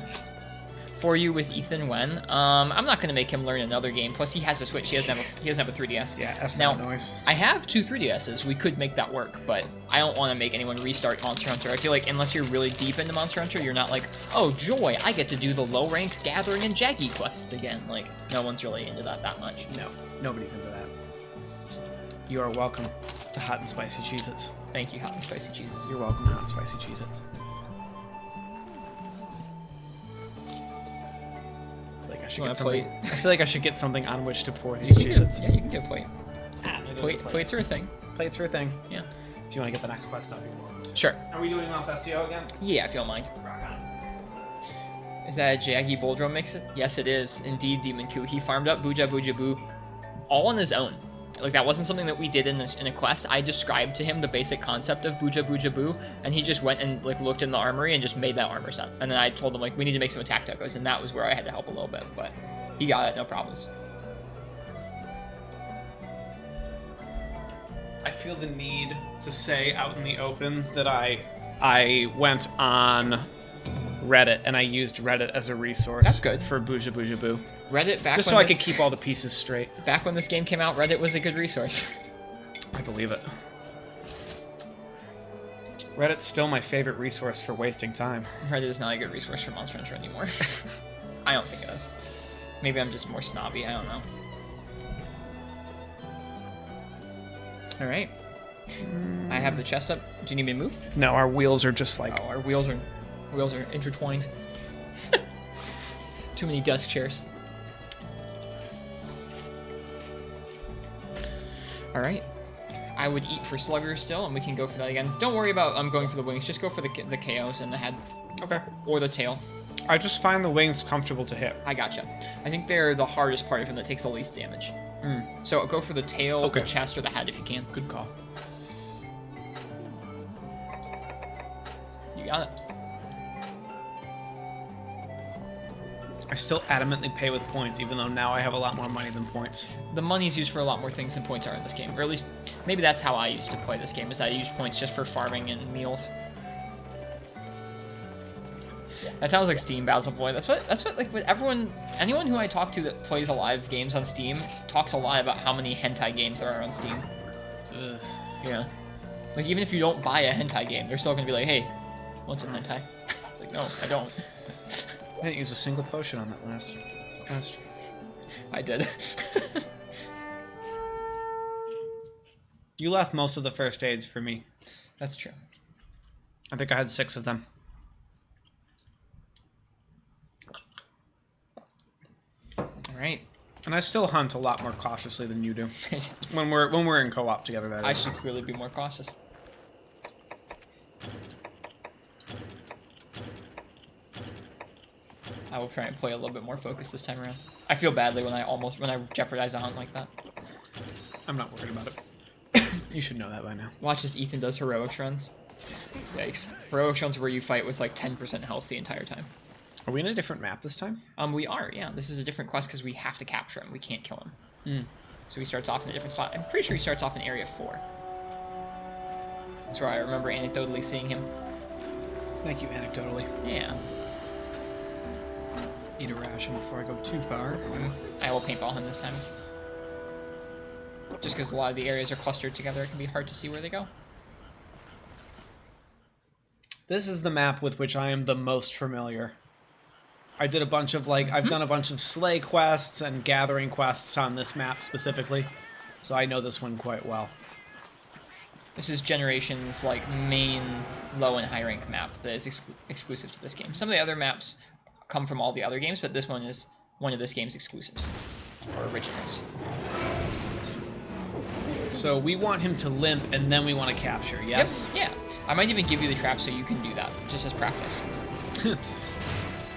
For you with Ethan when? I'm not gonna make him learn another game. Plus he has a Switch. He doesn't have a 3DS. Yeah, F Now, that noise. I have two 3DSs. We could make that work, but I don't want to make anyone restart Monster Hunter. I feel like unless you're really deep into Monster Hunter, you're not like, oh joy, I get to do the low rank gathering and Jaggy quests again. Like no one's really into that much. No, nobody's into that. You are welcome to Hot and Spicy Cheez-Its. Thank you, Hot and Spicy Jesus. You're welcome to Hot and Spicy Cheez-Its. I should You get want a something. I feel like I should get something on which to pour these Cheez-Its. Yeah, you can do a plate. Plates are a thing. Plates are a thing. Yeah. Do you want to get the next quest up? Sure. Are we doing Malfestio again? Yeah, if you don't mind. Rock on. Is that a Jaggy Boldrum mix? Yes, it is. Indeed, Demon Coup. He farmed up Booja Booja Boo all on his own. Like, that wasn't something that we did in a quest. I described to him the basic concept of Booja Booja Boo, and he just went and, like, looked in the armory and just made that armor set. And then I told him, like, we need to make some attack tokens, and that was where I had to help a little bit, but he got it, no problems. I feel the need to say out in the open that I went on Reddit and I used Reddit as a resource. That's good. For Booja Booja Boo. Reddit, back Just when so I this, could keep all the pieces straight. back when this game came out, Reddit was a good resource. I believe it. Reddit's still my favorite resource for wasting time. Reddit is not a good resource for Monster Hunter anymore. I don't think it is. Maybe I'm just more snobby, I don't know. Alright. I have the chest up. Do you need me to move? No, our wheels are just like... Oh, our wheels are intertwined. Too many desk chairs. Alright. I would eat for Slugger still, and we can go for that again. Don't worry about going for the wings. Just go for the KOs in the head. Okay. Or the tail. I just find the wings comfortable to hit. I gotcha. I think they're the hardest part of him that takes the least damage. So go for the tail, Okay. the chest, or the head if you can. Good call. You got it. I still adamantly pay with points, even though now I have a lot more money than points. The money's used for a lot more things than points are in this game. Or at least, maybe that's how I used to play this game, is that I used points just for farming and meals. That sounds like Steam Basil Boy. That's what like anyone who I talk to that plays live games on Steam talks a lot about how many hentai games there are on Steam. Ugh. Yeah. Like, even if you don't buy a hentai game, they're still gonna be like, hey, what's a hentai? It's like, no, I don't. I didn't use a single potion on that last quest. I did. You left most of the first aids for me. That's true. I think I had 6 of them. Alright. And I still hunt a lot more cautiously than you do. when we're in co-op together, that I is. should clearly be more cautious. I will try and play a little bit more focused this time around. I feel badly when I jeopardize a hunt like that. I'm not worried about it. You should know that by now. Watch as Ethan does heroics runs. Yikes. Heroics runs where you fight with like 10% health the entire time. Are we in a different map this time? We are, yeah. This is a different quest because we have to capture him. We can't kill him. So he starts off in a different spot. I'm pretty sure he starts off in Area 4. That's where I remember anecdotally seeing him. Thank you, anecdotally. Yeah. Eat a ration before I go too far. I will paintball him this time. Just because a lot of the areas are clustered together, it can be hard to see where they go. This is the map with which I am the most familiar. I did a bunch of, like, I've done a bunch of slay quests and gathering quests on this map specifically, so I know this one quite well. This is Generation's like main low and high rank map that is exclusive to this game. Some of the other maps come from all the other games, but this one is one of this game's exclusives, or originals. So we want him to limp, and then we want to capture, yes? Yep, yeah. I might even give you the trap so you can do that, just as practice.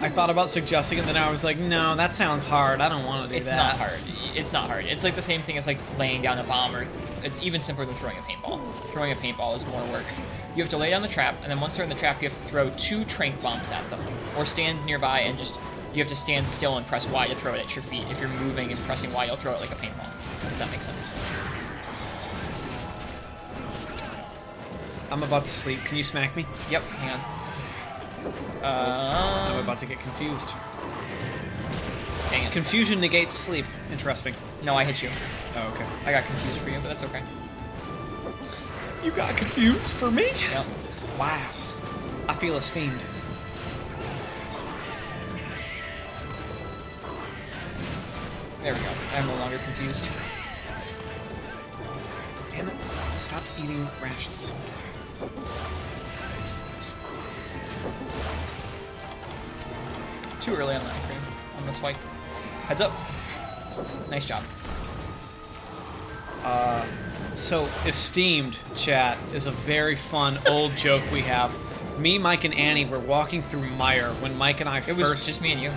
I thought about suggesting it, then I was like, no, that sounds hard. I don't want to do It's that. not hard. It's not hard. It's like the same thing as like laying down a bomb, or it's even simpler than throwing a paintball. Throwing a paintball is more work. You have to lay down the trap, and then once they're in the trap, you have to throw 2 trank bombs at them, or stand nearby and just you have to stand still and press Y to throw it at your feet. If you're moving and pressing Y, you'll throw it like a paintball. If that makes sense. I'm about to sleep. Can you smack me? Yep. Hang on. I'm about to get confused. Dang it. Confusion negates sleep. Interesting. No, I hit you. Oh, okay. I got confused for you, but that's okay. You got confused for me? Yep. Wow. I feel esteemed. There we go. I'm no longer confused. Damn it. Stop eating rations. Too early on that frame. On this fight. Heads up. Nice job. So, esteemed, chat, is a very fun old joke we have. Me, Mike, and Annie were walking through Mire when Mike and I It was first... just me and you.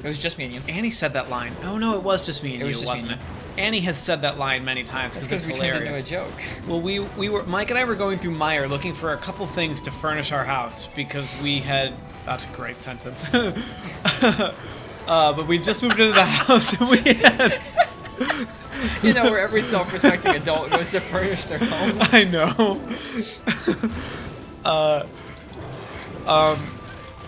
It was just me and you. Annie said that line. Oh, no, it was just me and It you, was just me wasn't and it? Annie has said that line many times That's because because it's we couldn't hilarious. do a joke. Well, we were Mike and I were going through Mire looking for a couple things to furnish our house because we had. That's a great sentence. But we just moved into the house and we had. You know, where every self-respecting adult goes to furnish their home. I know.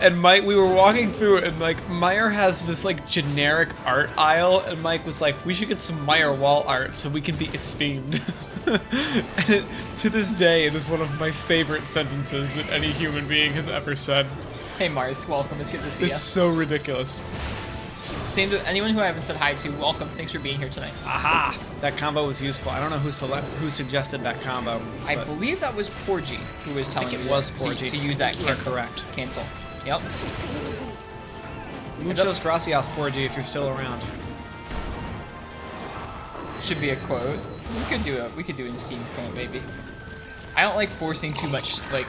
And Mike, we were walking through it, and like Mire has this like generic art aisle, and Mike was like, "We should get some Mire wall art so we can be esteemed." And to this day, it is one of my favorite sentences that any human being has ever said. Hey Mars, welcome. It's good to see It's you. so ridiculous. Same to anyone who I haven't said hi to. Welcome. Thanks for being here tonight. Aha! That combo was useful. I don't know who suggested that combo. I but believe that was Porgy who was telling it you was to Porgy. use that You are cancel. correct. Cancel. Yep. Muchos gracias, Porgy, if you're still around. Should be a quote. We could do it in Steam quote maybe. I don't like forcing too much like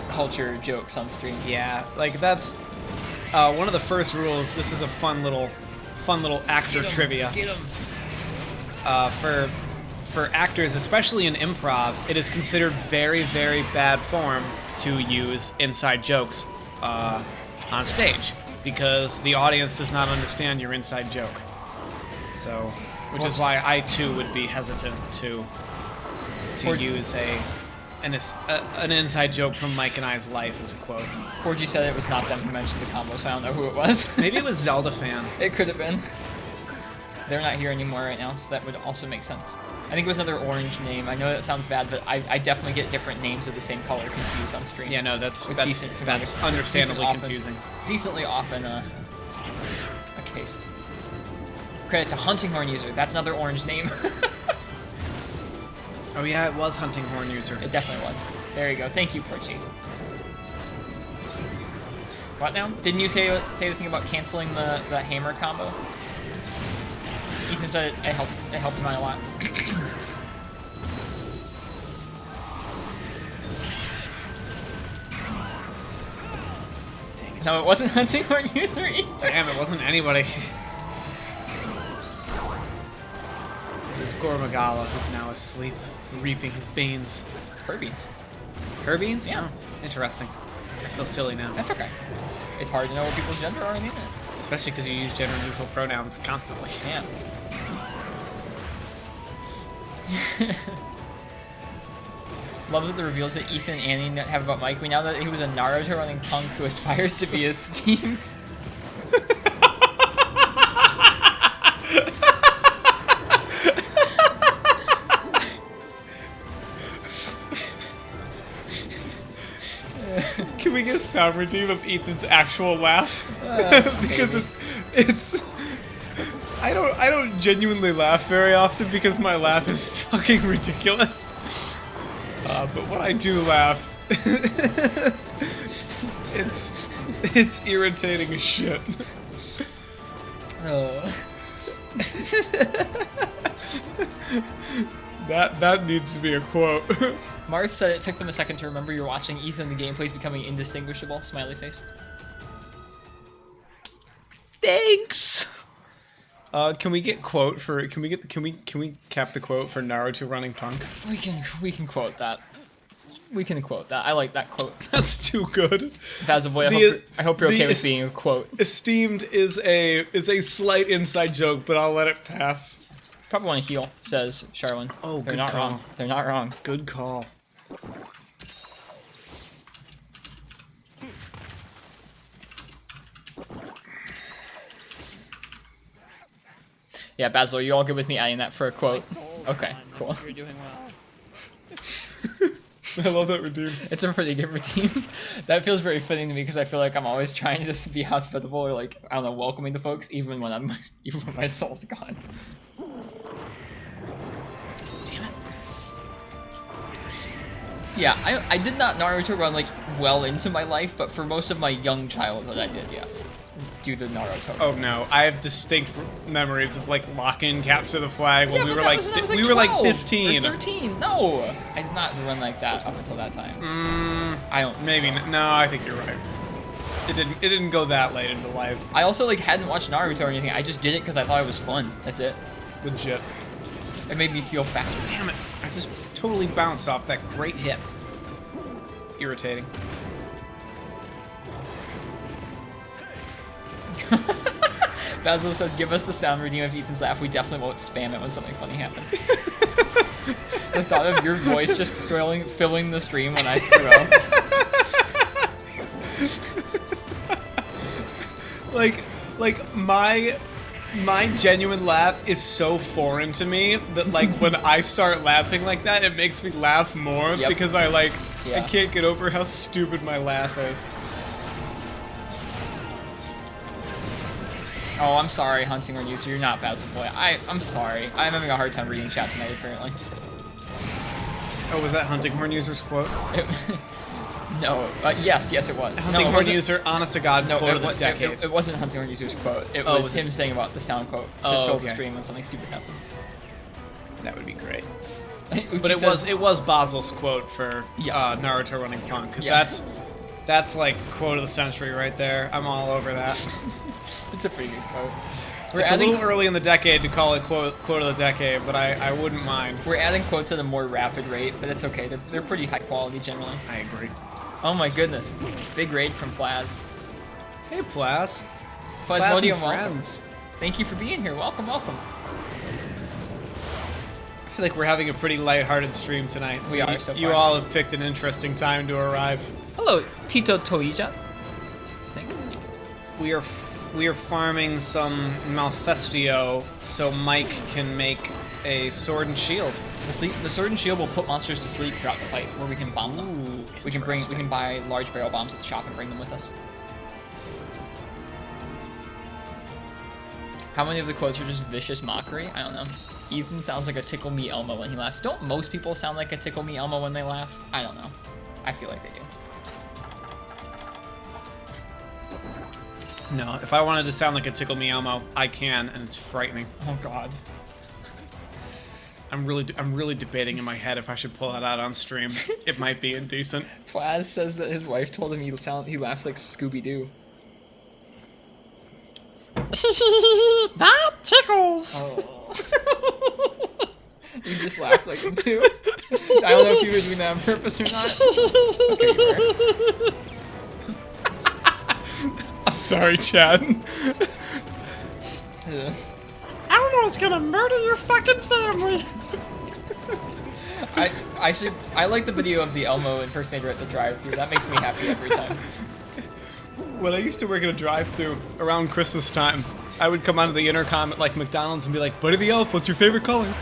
culture jokes on stream. Yeah, like that's one of the first rules. This is a fun little actor trivia. Get 'em. For actors, especially in improv, it is considered very, very bad form to use inside jokes on stage because the audience does not understand your inside joke. So, which is why I too would be hesitant to use an inside joke from Mike and I's life as a quote. Corgi said it was not them who mentioned the combo, so I don't know who it was. Maybe it was Zelda fan. It could have been. They're not here anymore right now, so that would also make sense. I think it was another orange name. I know that sounds bad, but I definitely get different names of the same color confused on stream. Yeah, no, that's decent familiar- understandably decent often- confusing. Decently often a case. Credit to Hunting Horn User. That's another orange name. Oh yeah, it was Hunting Horn User. It definitely was. There you go. Thank you, Porchi. What now? Didn't you say the thing about canceling the hammer combo? Ethan said it helped him out a lot. No, it wasn't Hunting Horn User either. Damn, it wasn't anybody. It was Gormagala, who's now asleep, reaping his beans. Herbeans. Her beans? Yeah. Oh, interesting. I feel silly now. That's okay. It's hard to know what people's gender are on the internet. Especially because you use gender-neutral pronouns constantly. Yeah. Love that the reveals that Ethan and Annie have about Mike. We know that he was a Naruto running punk who aspires to be esteemed. Can we get a sound redeem of Ethan's actual laugh? Because maybe. it's I don't genuinely laugh very often because my laugh is fucking ridiculous. But when I do laugh, it's irritating as shit. Oh. That needs to be a quote. Marth said it took them a second to remember you're watching Ethan. The gameplay's becoming indistinguishable. Smiley face. Thanks. Can we get quote for? Can we cap the quote for Naruto running punk? We can quote that. We can quote that. I like that quote. That's too good. Bazaboy, I hope you're okay the- with being a quote. Esteemed is a slight inside joke, but I'll let it pass. Probably want to heal, says Charlene. Oh, They're good not call. wrong. They're not wrong. Good call. Yeah, Basil, you all good with me adding that for a quote? Soul's Okay, gone. cool. You're doing well. I love that redeem. It's a pretty good routine. That feels very fitting to me because I feel like I'm always trying to just be hospitable or like, I don't know, welcoming the folks even when my soul's gone. Damn it. Yeah, I did not Naruto run like well into my life, but for most of my young childhood I did, yes. Do the Naruto. Oh no, I have distinct memories of like lock-in caps to the flag when Yeah, we but were that like was when I was, we were like 12 15. or 13. No, I did not run like that up until that time. I don't. think Maybe so. no, I think you're right. It didn't go that late into life. I also like hadn't watched Naruto or anything. I just did it because I thought it was fun. That's it. Legit. It made me feel faster. Damn it! I just totally bounced off that great hit. Irritating. Basil says, "Give us the sound redeem of Ethan's laugh. We definitely won't spam it when something funny happens." The thought of your voice just filling the stream when I screw up. like my genuine laugh is so foreign to me that like when I start laughing like that, it makes me laugh more Yep. because I Yeah. can't get over how stupid my laugh is. Oh, I'm sorry, Hunting or User. You're not Basil Boy. I'm sorry. I'm having a hard time reading chat tonight, apparently. Oh, was that Hunting Horn User's quote? No. Yes, it was. Hunting no, it Horn wasn't. User, honest to God, No, quote of the it decade. wasn't Hunting Horn User's quote. It Oh, was was it? him saying about the sound quote to Oh, fill the okay. stream when something stupid happens. That would be great. Uchi But says- it was Basil's quote for Yes. Naruto running punk, because Yes. that's like quote of the century right there. I'm all over that. It's a pretty good quote. We're It's a adding, little early in the decade to call it quote of the decade, but I wouldn't mind. we're adding quotes at a more rapid rate, but it's okay. They're pretty high quality generally. I agree. Oh my goodness. Big raid from Plaz. Hey, Plas. Plasmodium, welcome. friends. Thank you for being here. Welcome, welcome. I feel like we're having a pretty lighthearted stream tonight. We are so You far. all have picked an interesting time to arrive. Hello, Tito Toija. I think. We are farming some Malfestio so Mike can make a sword and shield. The sword and shield will put monsters to sleep throughout the fight, where we can bomb them. Ooh, We can buy large barrel bombs at the shop and bring them with us. How many of the quotes are just vicious mockery? I don't know. Ethan sounds like a Tickle Me Elmo when he laughs. Don't most people sound like a Tickle Me Elmo when they laugh? I don't know. I feel like they do. No, if I wanted to sound like a Tickle Me Elmo, I can, and it's frightening. Oh god. I'm really debating in my head if I should pull that out on stream. It might be indecent. Plaz says that his wife told him he laughs like Scooby-Doo. That tickles. Oh. You just laughed like him too. I don't know if you were doing that on purpose or not. Okay, you were. I'm sorry, Chad. Yeah. Elmo's gonna murder your fucking family. I like the video of the Elmo impersonator at the drive-thru. That makes me happy every time. When I used to work at a drive-thru around Christmas time, I would come onto the intercom at like McDonald's and be like, "Buddy the Elf, what's your favorite color?"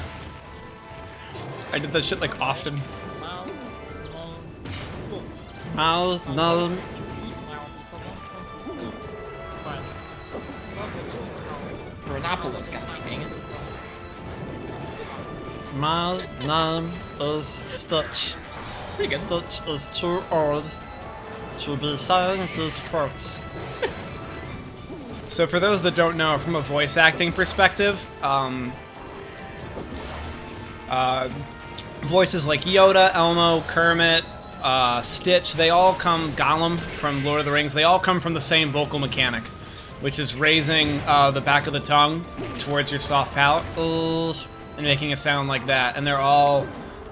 I did that shit like often. No. Renopoulos got me, dang it. My name is Stitch. Pretty good. Stitch is too old to be saying these quotes. So for those that don't know, from a voice acting perspective, voices like Yoda, Elmo, Kermit, Stitch, they all come, Gollum from Lord of the Rings, they all come from the same vocal mechanic, which is raising the back of the tongue towards your soft palate and making a sound like that. And they're all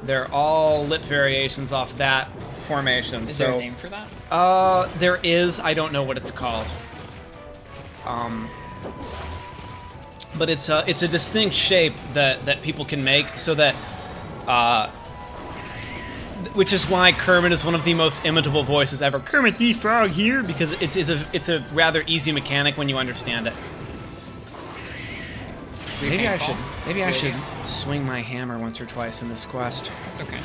lip variations off that formation. Is so, there a name for that? there is. I don't know what it's called. But it's a distinct shape that people can make, so that, which is why Kermit is one of the most imitable voices ever. Kermit the Frog here, because it's a rather easy mechanic when you understand it. Maybe I should swing my hammer once or twice in this quest. It's okay.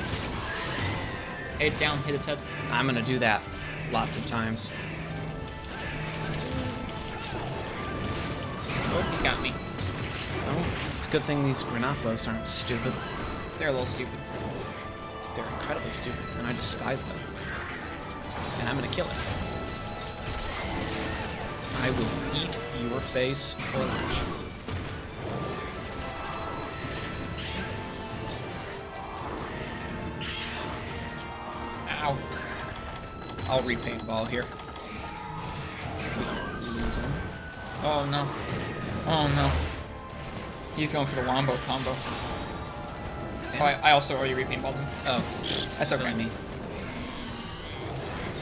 Hey, it's down. Hit its head. I'm gonna do that lots of times. Oh, he got me. Oh, it's a good thing these Renopoulos aren't stupid. They're a little stupid. They're incredibly stupid, and I despise them. And I'm gonna kill it. I will eat your face for lunch. Ow. I'll repaint ball here. Oh no. Oh no. He's going for the wombo combo. Oh, I also already repaintballed him. Oh, That's okay. silly me.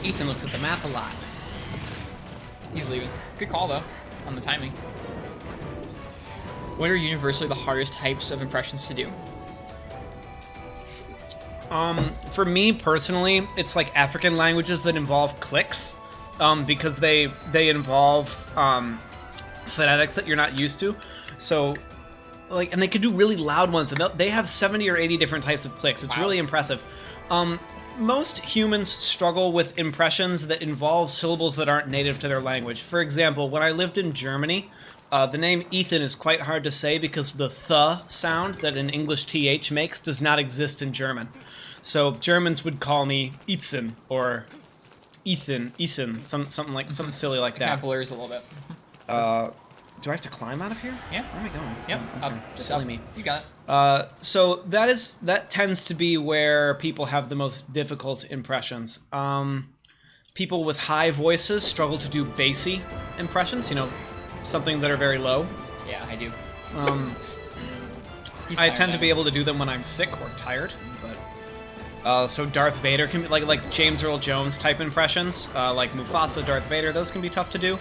Ethan looks at the map a lot. He's leaving. Good call though, on the timing. What are universally the hardest types of impressions to do? For me personally, it's like African languages that involve clicks, because they involve phonetics that you're not used to. So, like, and they can do really loud ones, and they have 70 or 80 different types of clicks. It's Wow. really impressive. Most humans struggle with impressions that involve syllables that aren't native to their language. For example, when I lived in Germany, the name Ethan is quite hard to say because the th sound that an English th makes does not exist in German. So Germans would call me Ethan or Ethan, something silly like It kind that. of blurs a little bit. Do I have to climb out of here? Yeah. Where am I going? Yep. Oh, Up. okay. Just Silly up. me. You got it. So that tends to be where people have the most difficult impressions. People with high voices struggle to do bassy impressions. You know, something that are very low. Yeah, I do. He's I tired tend to now. be able to do them when I'm sick or tired. But so Darth Vader can be like James Earl Jones type impressions, like Mufasa, Darth Vader. Those can be tough to do.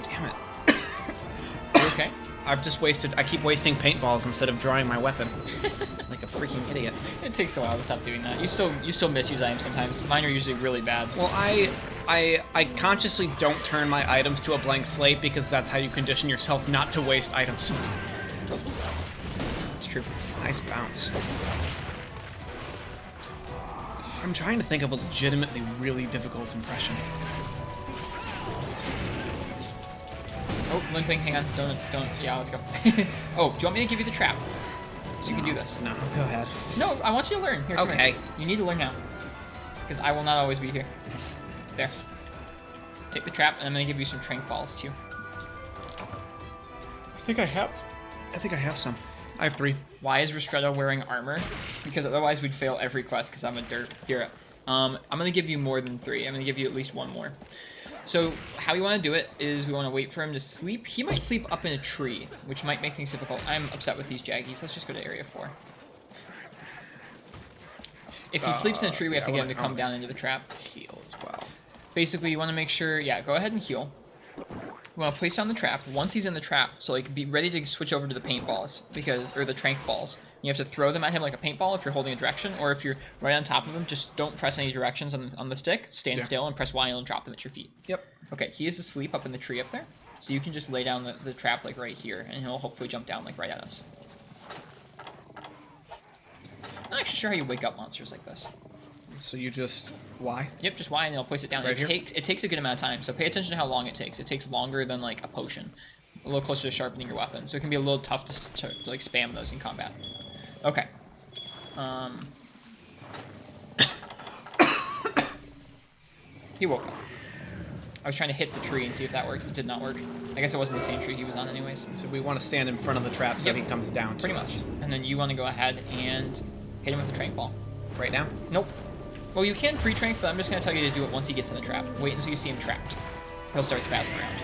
Damn it. You okay? I keep wasting paintballs instead of drawing my weapon. Like a freaking idiot. It takes a while to stop doing that. You still misuse items sometimes. Mine are usually really bad. Well, I consciously don't turn my items to a blank slate because that's how you condition yourself not to waste items. It's true. Nice bounce. I'm trying to think of a legitimately really difficult impression. Oh, limping. Hang on. Don't. Yeah, let's go. Oh, do you want me to give you the trap? So you can do this. No, go ahead. No, I want you to learn. Here, come Okay. here. You need to learn now. Because I will not always be here. There. Take the trap, and I'm going to give you some trank balls, too. I think I have some. I have 3. Why is Ristretto wearing armor? Because otherwise we'd fail every quest because I'm a dirt hero. I'm going to give you more than 3. I'm going to give you at least 1 more. So how we want to do it is we want to wait for him to sleep. He might sleep up in a tree, which might make things difficult. I'm upset with these Jaggies. Let's just go to area 4. If he sleeps in a tree, we have to get him to come down into the trap. Heal as well. Basically, you want to make sure, yeah, go ahead and heal. We want to place down the trap. Once he's in the trap, so like be ready to switch over to the paintballs, or the trank balls. You have to throw them at him like a paintball if you're holding a direction, or if you're right on top of him, just don't press any directions on the stick. Stand still and press Y and drop them at your feet. Yep. Okay, he is asleep up in the tree up there, so you can just lay down the trap like right here, and he'll hopefully jump down like right at us. Not actually sure how you wake up monsters like this. So you just why? Yep, just Y and they'll place it down. Right here? It takes a good amount of time, so pay attention to how long it takes. It takes longer than like a potion, a little closer to sharpening your weapon, so it can be a little tough to like spam those in combat. Okay. He woke up. I was trying to hit the tree and see if that worked. It did not work. I guess it wasn't the same tree he was on anyways. So we want to stand in front of the trap so Yep. he comes down to Pretty much. us. And then you want to go ahead and hit him with a trank ball. Right now? Nope. Well, you can pre-trank, but I'm just going to tell you to do it once he gets in the trap. Wait until you see him trapped. He'll start spazzing around.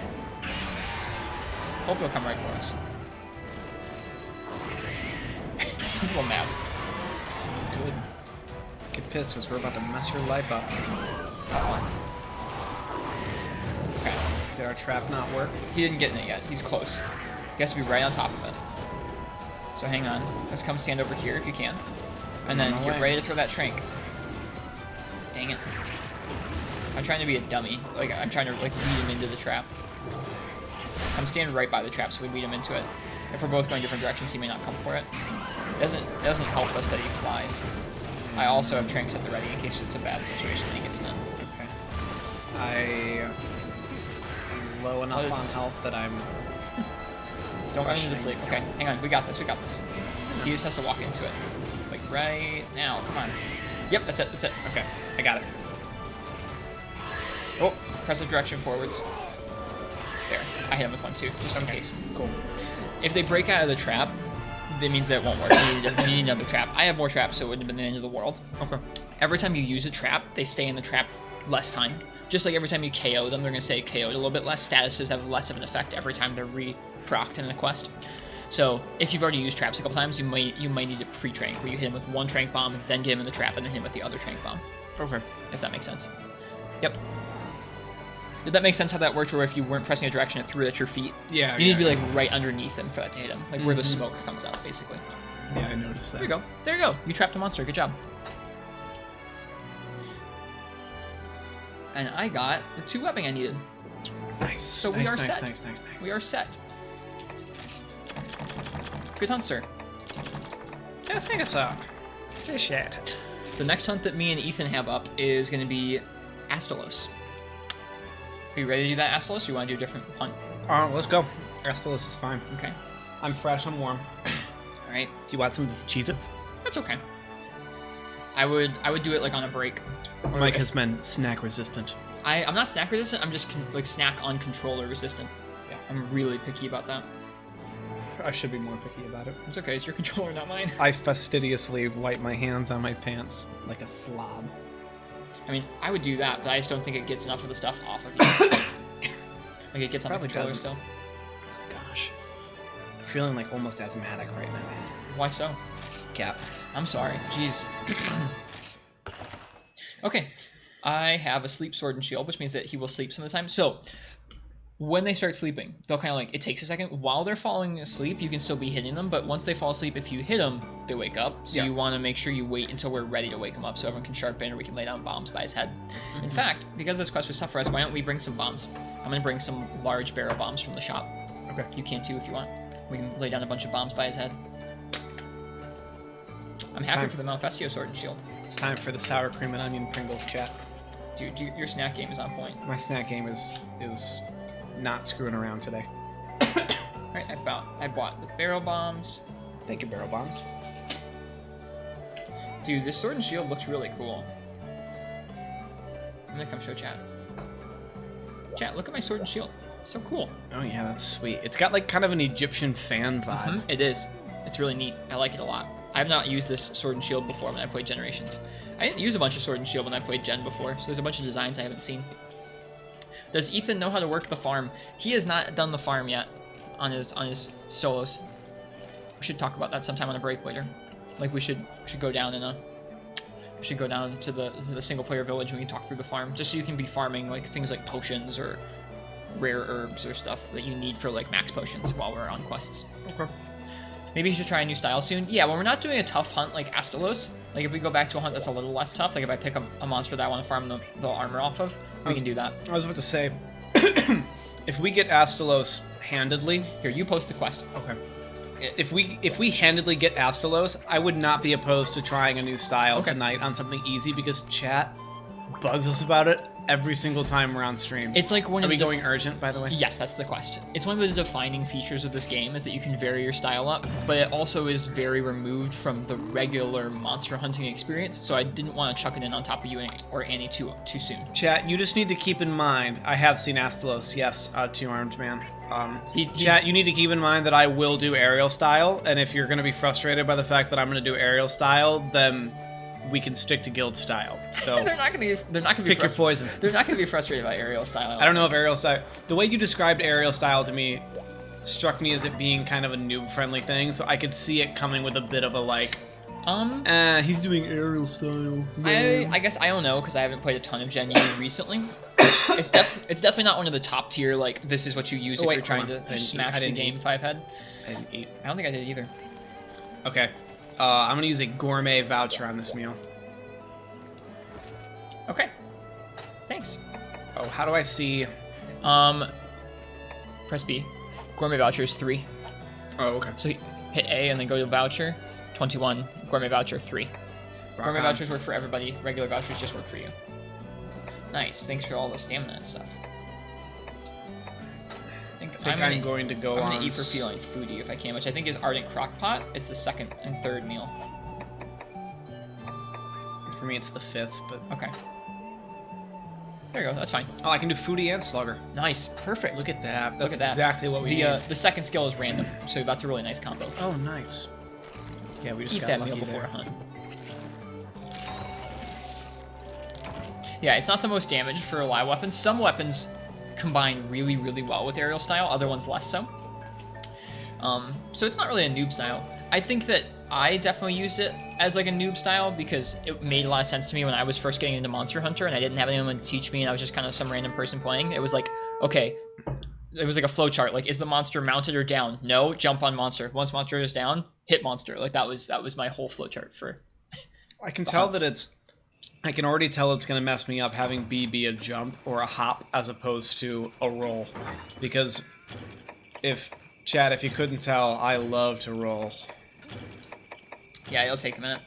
Hopefully he'll come right for us. He's a little mad. Good. Get pissed because we're about to mess your life up. Okay. Did our trap not work? He didn't get in it yet. He's close. He has to be right on top of it. So hang on. Let's come stand over here if you can. And then On my get way. ready to throw that trank. Dang it. I'm trying to be a dummy. Like, I'm trying to, like, lead him into the trap. I'm standing right by the trap so we lead him into it. If we're both going different directions, he may not come for it. It doesn't help us that he flies. I also have tranks at the ready in case it's a bad situation and he gets in it. Okay. I am low enough on health that I'm... Don't run into Rushing. the sleep. Okay, hang on. We got this. We got this. He just has to walk into it. Like, right now. Come on. Yep, that's it. That's it. Okay, I got it. Oh, press the direction forwards. There. I hit him with one too, just in case. Cool. If they break out of the trap, that means that it won't work. We need another trap. I have more traps, so it wouldn't have been the end of the world. Okay. Every time you use a trap, they stay in the trap less time. Just like every time you KO them, they're going to stay KO'd a little bit less. Statuses have less of an effect every time they're re-procced in a quest. So if you've already used traps a couple times, you might need a pre-trank, where you hit him with one trank bomb, then get him in the trap, and then hit him with the other trank bomb. Okay. If that makes sense. Yep. Did that make sense how that worked, where if you weren't pressing a direction, it threw it at your feet? Yeah, You need to be like right underneath him for that to hit him. Like where the smoke comes out, basically. Yeah, I noticed that. There you go. There you go. You trapped a monster. Good job. And I got the 2 webbing I needed. Nice. So we nice, are nice, set. Nice, nice, nice. We are set. Good hunt, sir. Yeah, thank us up. Appreciate it. The next hunt that me and Ethan have up is going to be Astalos. Are you ready to do that, Astalos, or you want to do a different hunt? Let's go. Astalos is fine. Okay. I'm fresh, I'm warm. All right. Do you want some of these Cheez-Its? That's okay. I would do it like on a break. Or Mike if- has been snack resistant. I'm not snack resistant. I'm just like snack on controller resistant. Yeah. I'm really picky about that. I should be more picky about it. It's okay, it's your controller, not mine. I fastidiously wipe my hands on my pants like a slob. I mean, I would do that, but I just don't think it gets enough of the stuff off of you. Like, it gets on the Probably controller doesn't. still. Gosh. I'm feeling like almost asthmatic right now. Why so? Cap. I'm sorry. Jeez. Okay. I have a sleep sword and shield, which means that he will sleep some of the time. So, when they start sleeping, they'll kind of like, it takes a second. While they're falling asleep, you can still be hitting them, but once they fall asleep, if you hit them, they wake up. So Yeah. you want to make sure you wait until we're ready to wake him up so everyone can sharpen or we can lay down bombs by his head. In fact, because this quest was tough for us, why don't we bring some bombs? I'm going to bring some large barrel bombs from the shop. Okay. You can too if you want. We can lay down a bunch of bombs by his head. I'm happy time. for the Malfestio sword and shield. It's time for the sour cream and onion Pringles chat. Dude, your snack game is on point. My snack game is not screwing around today. Alright, I bought the barrel bombs. Thank you, barrel bombs. Dude, this sword and shield looks really cool. I'm gonna come show chat. Chat, look at my sword and shield. It's so cool. Oh yeah, that's sweet. It's got like kind of an Egyptian fan vibe. It is. It's really neat. I like it a lot. I have not used this sword and shield before when I played Generations. I didn't use a bunch of sword and shield when I played Gen before, so there's a bunch of designs I haven't seen. Does Ethan know how to work the farm? He has not done the farm yet on his solos. We should talk about that sometime on a break later. Like we should go down to the single player village and we can talk through the farm, just so you can be farming like things like potions or rare herbs or stuff that you need for like max potions while we're on quests. Okay. Maybe you should try a new style soon. Yeah, when we're not doing a tough hunt like Astalos, like if we go back to a hunt that's a little less tough, like if I pick a monster that I want to farm the armor off of, we can do that. I was about to say, if we get Astalos handedly, Here, you post the quest. okay. If we handedly get Astalos, I would not be opposed to trying a new style Okay. tonight on something easy because chat bugs us about it every single time we're on stream. It's like one Are of we the going urgent, by the way? Yes, that's the quest. It's one of the defining features of this game is that you can vary your style up, but it also is very removed from the regular monster hunting experience, so I didn't want to chuck it in on top of you or Annie too soon. Chat, you just need to keep in mind, I have seen Astalos, yes, two-armed man. Chat, you need to keep in mind that I will do aerial style, and if you're going to be frustrated by the fact that I'm going to do aerial style, then we can stick to guild style. So They're not gonna be pick your frust- poison. They're not gonna be frustrated by aerial style. I don't know if aerial style... The way you described aerial style to me struck me as it being kind of a noob-friendly thing, so I could see it coming with a bit of a, like, he's doing aerial style. I guess I don't know because I haven't played a ton of Gen U recently. It's definitely not one of the top tier, like, this is what you use if wait, you're trying hold on. I to didn't smash eat. I the didn't game eat. 5-head. I didn't eat. I don't think I did either. Okay. I'm going to use a gourmet voucher on this meal. Okay. Thanks. Oh, how do I see... Press B. Gourmet voucher is 3. Oh, okay. So hit A and then go to voucher. 21. Gourmet voucher 3. Gourmet on. vouchers work for everybody. Regular vouchers just work for you. Nice. Thanks for all the stamina and stuff. I think I'm going to go I'm on... gonna eat for feeling foodie if I can, which I think is Ardent Crockpot. It's the second and third meal. For me, it's the 5th, but... Okay. There you go. That's fine. Oh, I can do foodie and slugger. Nice. Perfect. Look at that. That's Look at that. exactly what we need. The second skill is random, so that's a really nice combo. Oh, nice. Yeah, we just Eat got that lucky meal before there. a hunt. Yeah, it's not the most damage for a live weapon. Some weapons combine really, really well with aerial style. Other ones less so. So it's not really a noob style. I think that I definitely used it as like a noob style because it made a lot of sense to me when I was first getting into Monster Hunter and I didn't have anyone to teach me and I was just kind of some random person playing. It was like, okay, it was like a flow chart. Like, is the monster mounted or down? No, jump on monster. Once monster is down, hit monster. Like that was my whole flow chart for. I can tell hunts. that it's... I can already tell it's going to mess me up having B be a jump or a hop as opposed to a roll. Because if... Chad, if you couldn't tell, I love to roll. Yeah, it'll take a minute.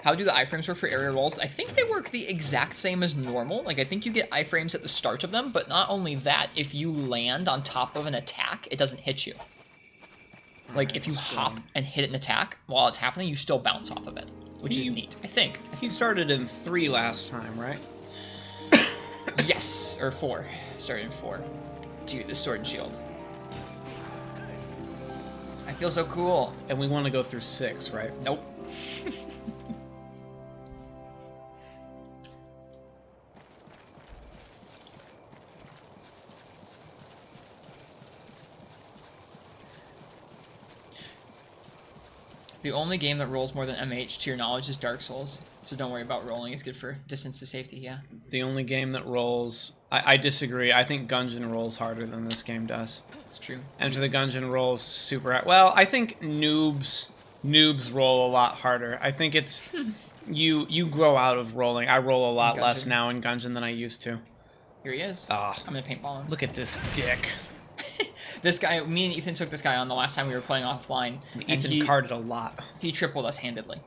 How do the iframes work for area rolls? I think they work the exact same as normal. Like, I think you get iframes at the start of them, but not only that, if you land on top of an attack, it doesn't hit you. Like, if you hop and hit an attack while it's happening, you still bounce off of it, which is neat, I think. He started in 3 last time, right? Yes, or 4. Started in 4. Dude, this sword and shield. I feel so cool. And we want to go through 6, right? Nope. The only game that rolls more than MH to your knowledge is Dark Souls, so don't worry about rolling. It's good for distance to safety, yeah. The only game that rolls... I disagree. I think Gungeon rolls harder than this game does. It's true. Enter the Gungeon rolls super... Well, I think noobs roll a lot harder. I think it's... you grow out of rolling. I roll a lot less Gungeon. now in Gungeon than I used to. Here he is. Ah, I'm gonna paintball him. look at this dick. This guy, me and Ethan took this guy on the last time we were playing offline, and Ethan carded a lot. he tripled us handedly.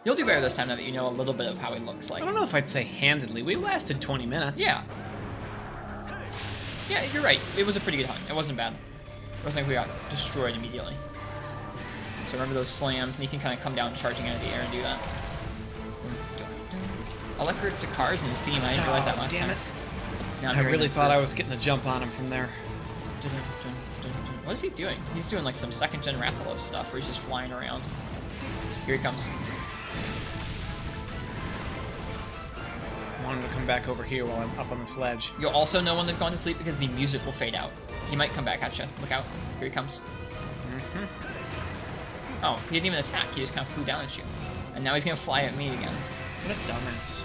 You'll do better this time now that you know a little bit of how he looks like. I don't know if I'd say handedly. We lasted 20 minutes. Yeah. Yeah, you're right. It was a pretty good hunt. It wasn't bad. It wasn't like we got destroyed immediately. So remember those slams, and you can kind of come down charging out of the air and do that. Electric cars in his theme. I didn't realize that last damn time. it. Now I'm I hearing really them thought for- I was getting a jump on him from there. What is he doing? He's doing like some second-gen Rathalos stuff where he's just flying around. Here he comes. I wanted to come back over here while I'm up on this ledge. You'll also know when they've gone to sleep because the music will fade out. He might come back at you. Look out. Here he comes. Oh, he didn't even attack. He just kind of flew down at you. And now he's going to fly at me again. What a dumbass.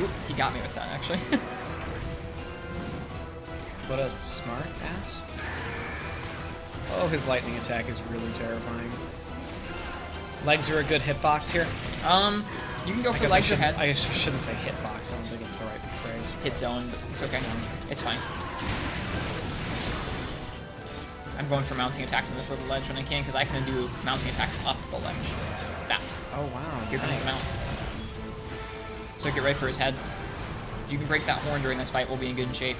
Oop, he got me with that, actually. What a smart ass. Oh, his lightning attack is really terrifying. Legs are a good hitbox here. You can go I for guess legs or head. I shouldn't say hitbox. I don't think it's the right phrase. Hit zone, but it's okay. Hit zone. It's fine. I'm going for mounting attacks on this little ledge when I can, because I can do mounting attacks up the ledge. That. Oh wow. Here comes the mount. So get ready for his head. If you can break that horn during this fight, we'll be in good shape.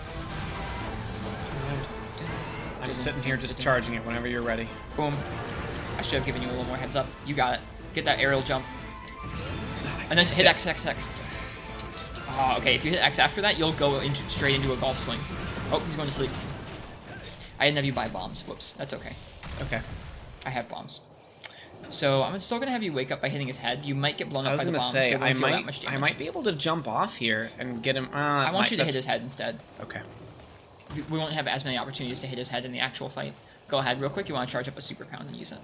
I'm sitting here just charging it whenever you're ready. Boom. I should have given you a little more heads up. You got it. Get that aerial jump. And then hit X, X, X. Oh, okay, if you hit X after that, you'll go straight into a golf swing. Oh, he's going to sleep. I didn't have you buy bombs. Whoops, that's okay. Okay. I have bombs. So I'm still going to have you wake up by hitting his head. You might get blown I up was by the gonna bombs. say They I won't deal that might much I damage. might be able to jump off here and get him. I want you to hit his head instead. Okay. We won't have as many opportunities to hit his head in the actual fight. Go ahead, real quick. You want to charge up a super pound and use it.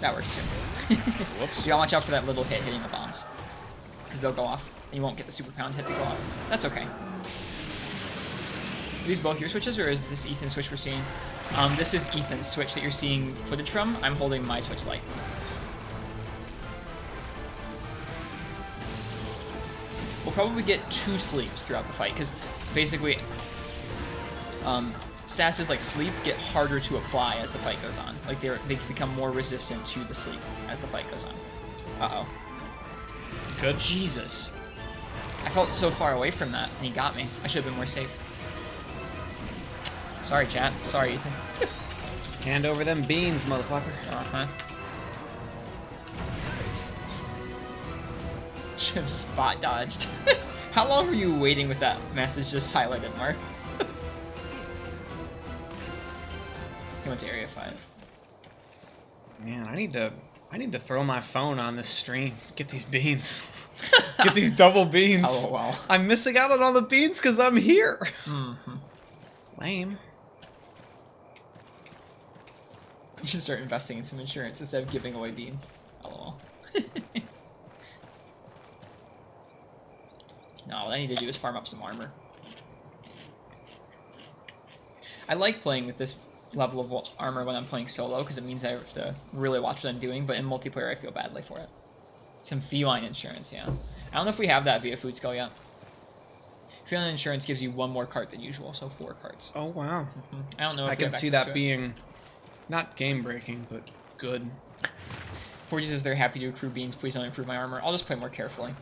That works too. Whoops. You gotta watch out for that little hit hitting the bombs, because they'll go off, and you won't get the super pound hit to go off. That's okay. Are these both your switches, or is this Ethan's switch we're seeing? This is Ethan's switch that you're seeing footage from. I'm holding my switch light. We'll probably get 2 sleeps throughout the fight, because basically, statuses like sleep get harder to apply as the fight goes on. Like they become more resistant to the sleep as the fight goes on. Uh-oh. Good. Jesus. I felt so far away from that, and he got me. I should have been more safe. Sorry, chat. Sorry, Ethan. Hand over them beans, motherfucker. Uh-huh. Should have spot dodged. How long were you waiting with that message just highlighted, Marks? He went to Area 5. Man, I need to throw my phone on this stream. Get these beans. Get these double beans. Oh, wow. I'm missing out on all the beans because I'm here. Mm-hmm. Lame. You should start investing in some insurance instead of giving away beans. LOL. No, what I need to do is farm up some armor. I like playing with this level of armor when I'm playing solo, because it means I have to really watch what I'm doing, but in multiplayer I feel badly for it. Some feline insurance, yeah. I don't know if we have that via Food Skull yet. Feline insurance gives you 1 more cart than usual, so 4 carts. Oh wow. I don't know if I we can have see access that to it. being not game breaking, but good. Forgy says they're happy to accrue beans. Please don't improve my armor. I'll just play more carefully.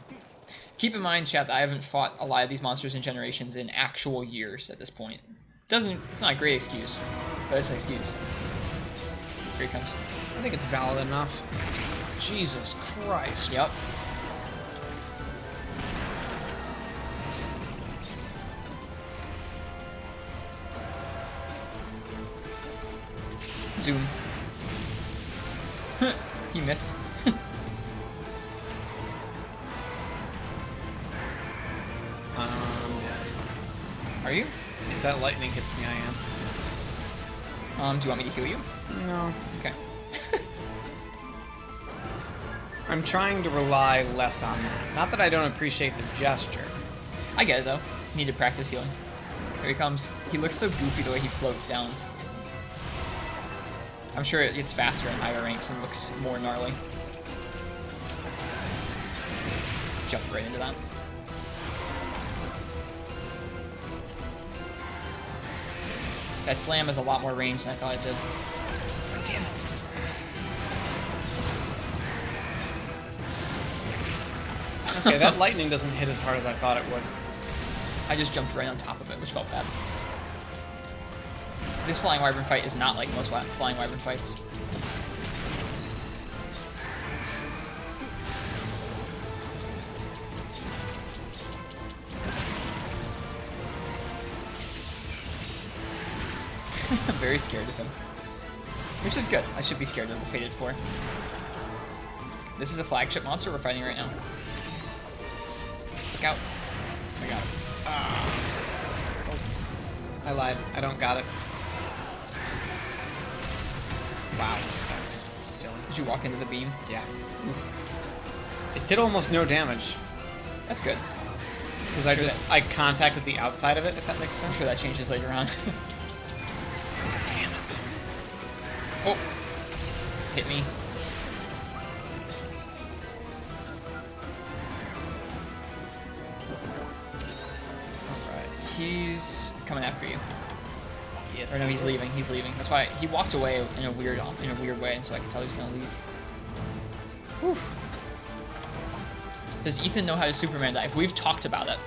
Keep in mind, chat, that I haven't fought a lot of these monsters in Generations in actual years at this point. It's not a great excuse, but it's an excuse. Here he comes. I think it's valid enough. Jesus Christ. Yep. Zoom. He missed. Are you? If that lightning hits me, I am. Do you want me to heal you? No. Okay. I'm trying to rely less on that. Not that I don't appreciate the gesture. I get it though. Need to practice healing. Here he comes. He looks so goofy the way he floats down. I'm sure it gets faster in higher ranks and looks more gnarly. Jumped right into that. That slam has a lot more range than I thought it did. Damn it. Okay, that lightning doesn't hit as hard as I thought it would. I just jumped right on top of it, which felt bad. This flying wyvern fight is not like most flying wyvern fights. I'm very scared of him. Which is good. I should be scared of the Fated 4. This is a flagship monster we're fighting right now. Look out. I got it. I lied. I don't got it. Wow, that was silly. Did you walk into the beam? Yeah. It did almost no damage. That's good. Because I contacted the outside of it, if that makes sense. I'm sure that changes later on. Damn it. Oh! Hit me. Alright. He's coming after you. Yes. Or no, he's leaving. He's leaving. That's why he walked away in a weird way, and so I could tell he was gonna leave. Whew. Does Ethan know how to Superman dive? We've talked about it.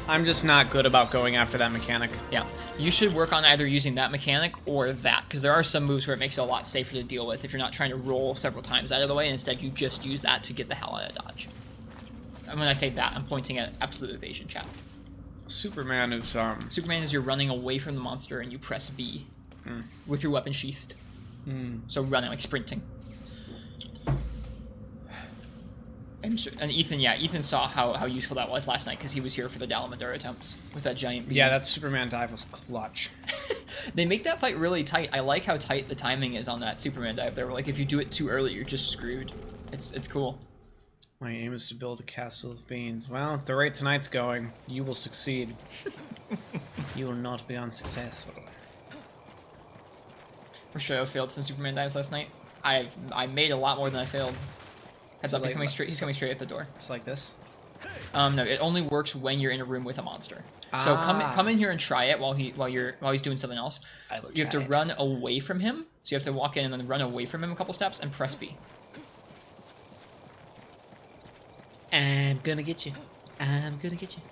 I'm just not good about going after that mechanic. Yeah. You should work on either using that mechanic or that, because there are some moves where it makes it a lot safer to deal with if you're not trying to roll several times out of the way, and instead you just use that to get the hell out of dodge. And when I say that, I'm pointing at absolute evasion, chat. Superman is, Superman is you're running away from the monster and you press B with your weapon sheathed. So running, like sprinting. And Ethan saw how useful that was last night because he was here for the Dalamadur attempts with that giant beam. yeah, that Superman dive was clutch. They make that fight really tight. I like how tight the timing is on that Superman dive. They were like, if you do it too early, you're just screwed. It's cool. My aim is to build a castle of beans. Well, at the rate tonight's going, you will succeed. You will not be unsuccessful. Rashayo failed some Superman dives last night. I made a lot more than I failed. Heads up, he's coming straight. He's coming straight at the door. It's like this. No, it only works when you're in a room with a monster. So come in here and try it while he's doing something else. You have to run away from him. So you have to walk in and then run away from him a couple steps and press B. I'm gonna get you. I'm gonna get you.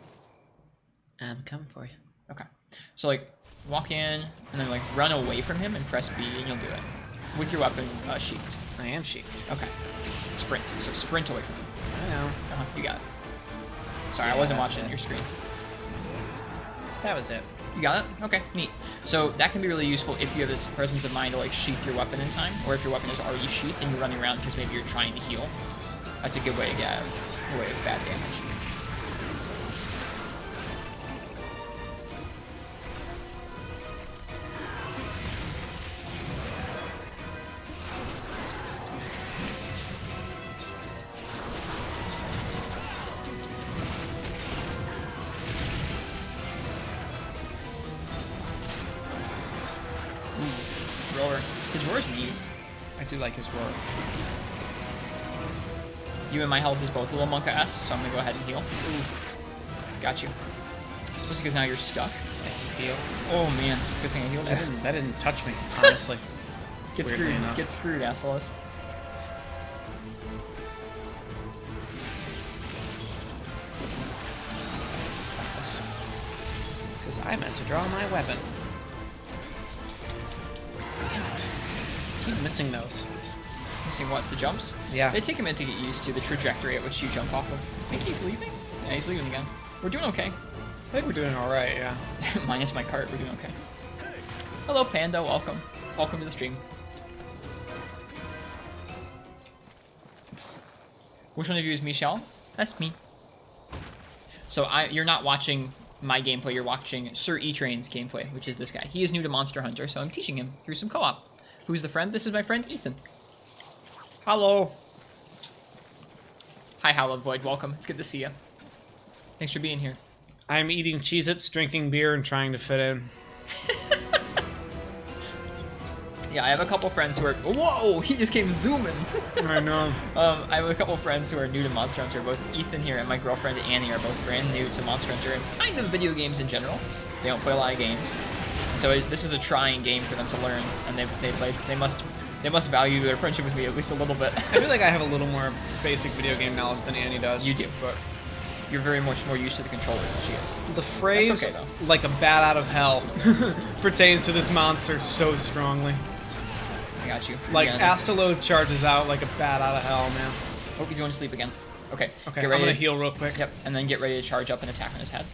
I'm coming for you. Okay. So like walk in and then like run away from him and press B and you'll do it with your weapon sheathed. I am sheathed. Okay. Sprint. So sprint away from him. I know. You got it. Sorry, Yeah, I wasn't that's watching it. your screen. That was it. You got it? Okay, neat. So that can be really useful if you have the presence of mind to like sheath your weapon in time, or if your weapon is already sheathed and you're running around because maybe you're trying to heal. That's a good way to get away with bad damage. Roar. His roar's neat. I do like his roar. You and my health is both a little monka S, so I'm gonna go ahead and heal. Got you. Especially because now you're stuck. Heal. Oh man, good thing I healed you. That didn't touch me, honestly. Get Weirdly screwed. enough. Get screwed, assholes. Because I meant to draw my weapon. Damn it. Keep missing those. Missing what's the jumps? Yeah. They take a minute to get used to the trajectory at which you jump off of. I think he's leaving? Yeah, he's leaving again. We're doing okay. I think we're doing alright, yeah. Minus my cart, we're doing okay. Hello, Panda. Welcome. Welcome to the stream. Which one of you is Michelle? That's me. So you're not watching my gameplay, you're watching Sir E-Train's gameplay, which is this guy. He is new to Monster Hunter, so I'm teaching him through some co-op. Who's the friend? This is my friend, Ethan. Hello. Hi, Hallowed Void. Welcome. It's good to see you. Thanks for being here. I'm eating Cheez-Its, drinking beer, and trying to fit in. Yeah, I have a couple friends who are... Whoa! He just came zooming! I know. I have a couple friends who are new to Monster Hunter. Both Ethan here and my girlfriend Annie are both brand new to Monster Hunter and kind of video games in general. They don't play a lot of games. So this is a trying game for them to learn, and they must value their friendship with me at least a little bit. I feel like I have a little more basic video game knowledge than Annie does. You do, but you're very much more used to the controller than she is. The phrase, okay, though. like a bat out of hell, pertains to this monster so strongly. I got you. Like, Yeah, this- Astalo charges out like a bat out of hell, man. Oh, he's going to sleep again. Okay. Okay, get I'm ready gonna to- heal real quick. Yep, and then get ready to charge up and attack on his head.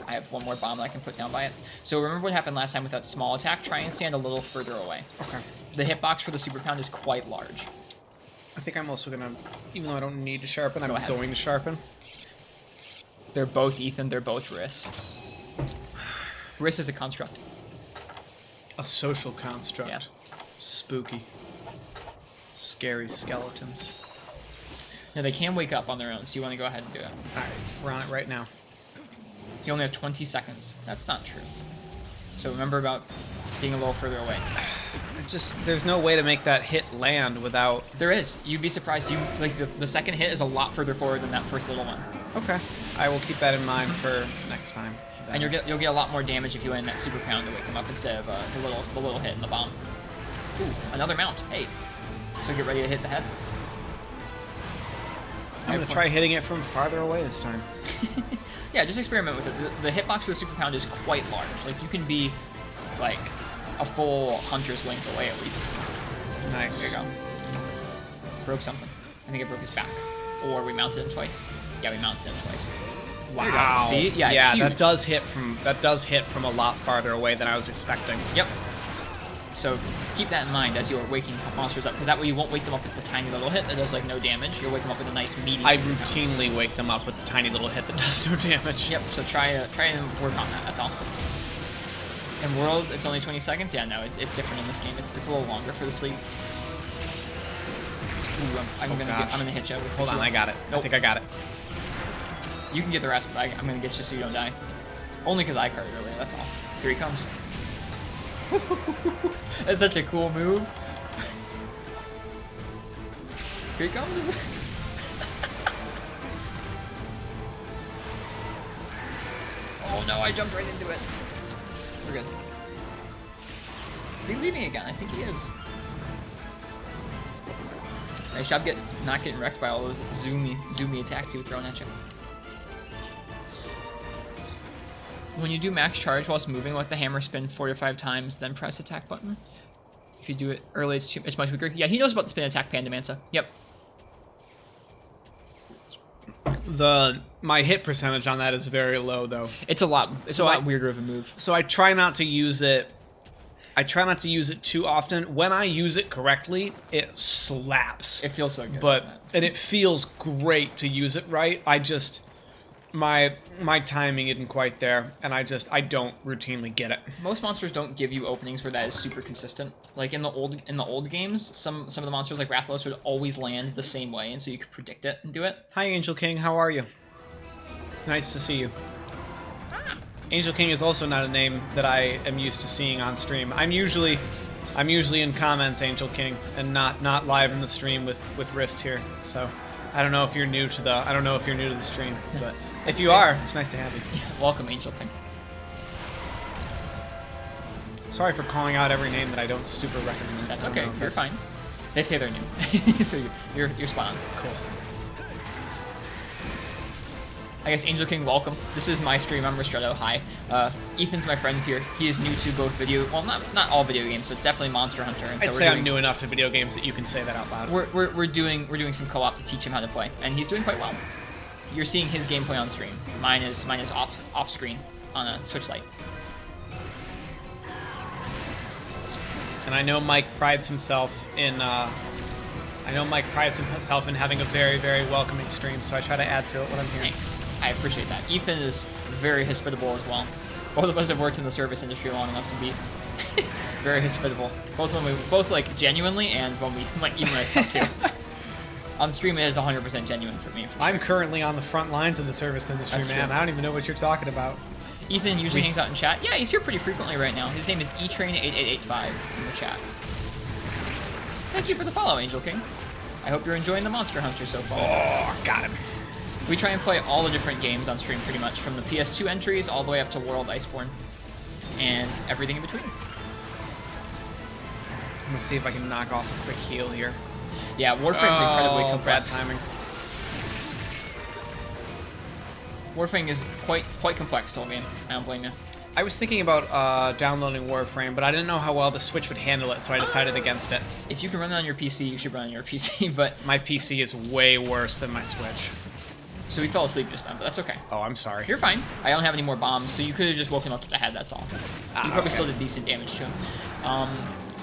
I have one more bomb that I can put down by it. So remember what happened last time with that small attack? Try and stand a little further away. Okay. The hitbox for the Super Pound is quite large. I think I'm also gonna, even though I don't need to sharpen, I'm Go ahead. going to sharpen. They're both Ethan, they're both Riss. Riss is a construct. A social construct. Yeah. Spooky. Scary skeletons. Now they can wake up on their own, so you want to go ahead and do it. Alright, we're on it right now. You only have 20 seconds. That's not true. So remember about being a little further away. There's no way to make that hit land without... There is. You'd be surprised. The second hit is a lot further forward than that first little one. Okay. I will keep that in mind for next time. And you'll get a lot more damage if you land that Super Pound to wake them up instead of the little hit in the bomb. Ooh, another mount. Hey. So get ready to hit the head. I'm gonna try hitting it from farther away this time. Yeah, just experiment with it. The hitbox for the Super Pound is quite large. Like, you can be, like, a full hunter's length away at least. Nice. There you go. Broke something. I think it broke his back. Or we mounted him twice. Yeah, we mounted him twice. There you go. Wow. See? Yeah, it's yeah, huge. that does hit from a lot farther away than I was expecting. Yep. So keep that in mind as you're waking monsters up, because that way you won't wake them up with the tiny little hit that does like no damage. You'll wake them up with a nice meaty. I Super Pound. routinely wake them up with a tiny little hit that does no damage. Yep. So try and work on that. That's all. In World, it's only 20 seconds. Yeah, no, it's different in this game. It's a little longer for the sleep. Ooh, I'm gonna hit you. With Hold on, heal. I got it. Nope. I think I got it. You can get the rest, but I'm gonna get you so you don't die. Only because I carded earlier. That's all. Here he comes. That's such a cool move. Here he comes. Oh no, I jumped right into it. We're good. Is he leaving again? I think he is. Nice job not getting wrecked by all those zoomy attacks he was throwing at you. When you do max charge whilst moving, let the hammer spin 4 to 5 times, then press attack button. If you do it early, it's much weaker. Yeah, he knows about the spin attack, Pandamansa. Yep. My hit percentage on that is very low though. It's a lot I- weirder of a move. So I try not to use it. I try not to use it too often. When I use it correctly, it slaps. It feels so good. But doesn't it? and it feels great to use it right. I just my timing isn't quite there, and I don't routinely get it. Most monsters don't give you openings where that is super consistent. Like in the old games, some of the monsters like Rathalos would always land the same way, and so you could predict it and do it. Hi, Angel King. How are you? Nice to see you. Angel King is also not a name that I am used to seeing on stream. I'm usually in comments, Angel King, and not live in the stream with Wrist here. So I don't know if you're new to the stream, but if you are, it's nice to have you. Welcome, Angel King. Sorry for calling out every name that I don't super recognize. That's I don't okay. know if You're that's- fine. They say they're new, so you're spot on. Cool. I guess Angel King, welcome. This is my stream. I'm Ristretto. Hi. Ethan's my friend here. He is new to both not all video games, but definitely Monster Hunter. And so I'd say I'm new enough to video games that you can say that out loud. We're doing some co-op to teach him how to play, and he's doing quite well. You're seeing his gameplay on stream. Mine is off screen on a Switch Lite. And I know Mike prides himself in I know Mike prides himself in having a very, very welcoming stream, so I try to add to it what I'm hearing. Thanks. I appreciate that. Ethan is very hospitable as well. Both of us have worked in the service industry long enough to be very hospitable. Both like genuinely and when we like even when it's tough too. On stream, it is 100% genuine for me. For I'm sure. currently on the front lines of the service industry, That's man. true. I don't even know what you're talking about. Ethan usually hangs out in chat. Yeah, he's here pretty frequently right now. His name is etrain8885 in the chat. Thank you for the follow, Angel King. I hope you're enjoying the Monster Hunter so far. Oh, got him. We try and play all the different games on stream pretty much, from the PS2 entries all the way up to World Iceborne. And everything in between. I'm gonna see if I can knock off a quick heal here. Yeah, Warframe's incredibly Bad complex. timing. Warframe is quite complex soul game. I don't blame you. I was thinking about downloading Warframe, but I didn't know how well the Switch would handle it, so I decided against it. If you can run it on your PC, you should run it on your PC, but... My PC is way worse than my Switch. So we fell asleep just then, but that's okay. Oh, I'm sorry. You're fine. I don't have any more bombs, so you could have just woken up to the head, that's all. You probably still did decent damage to him.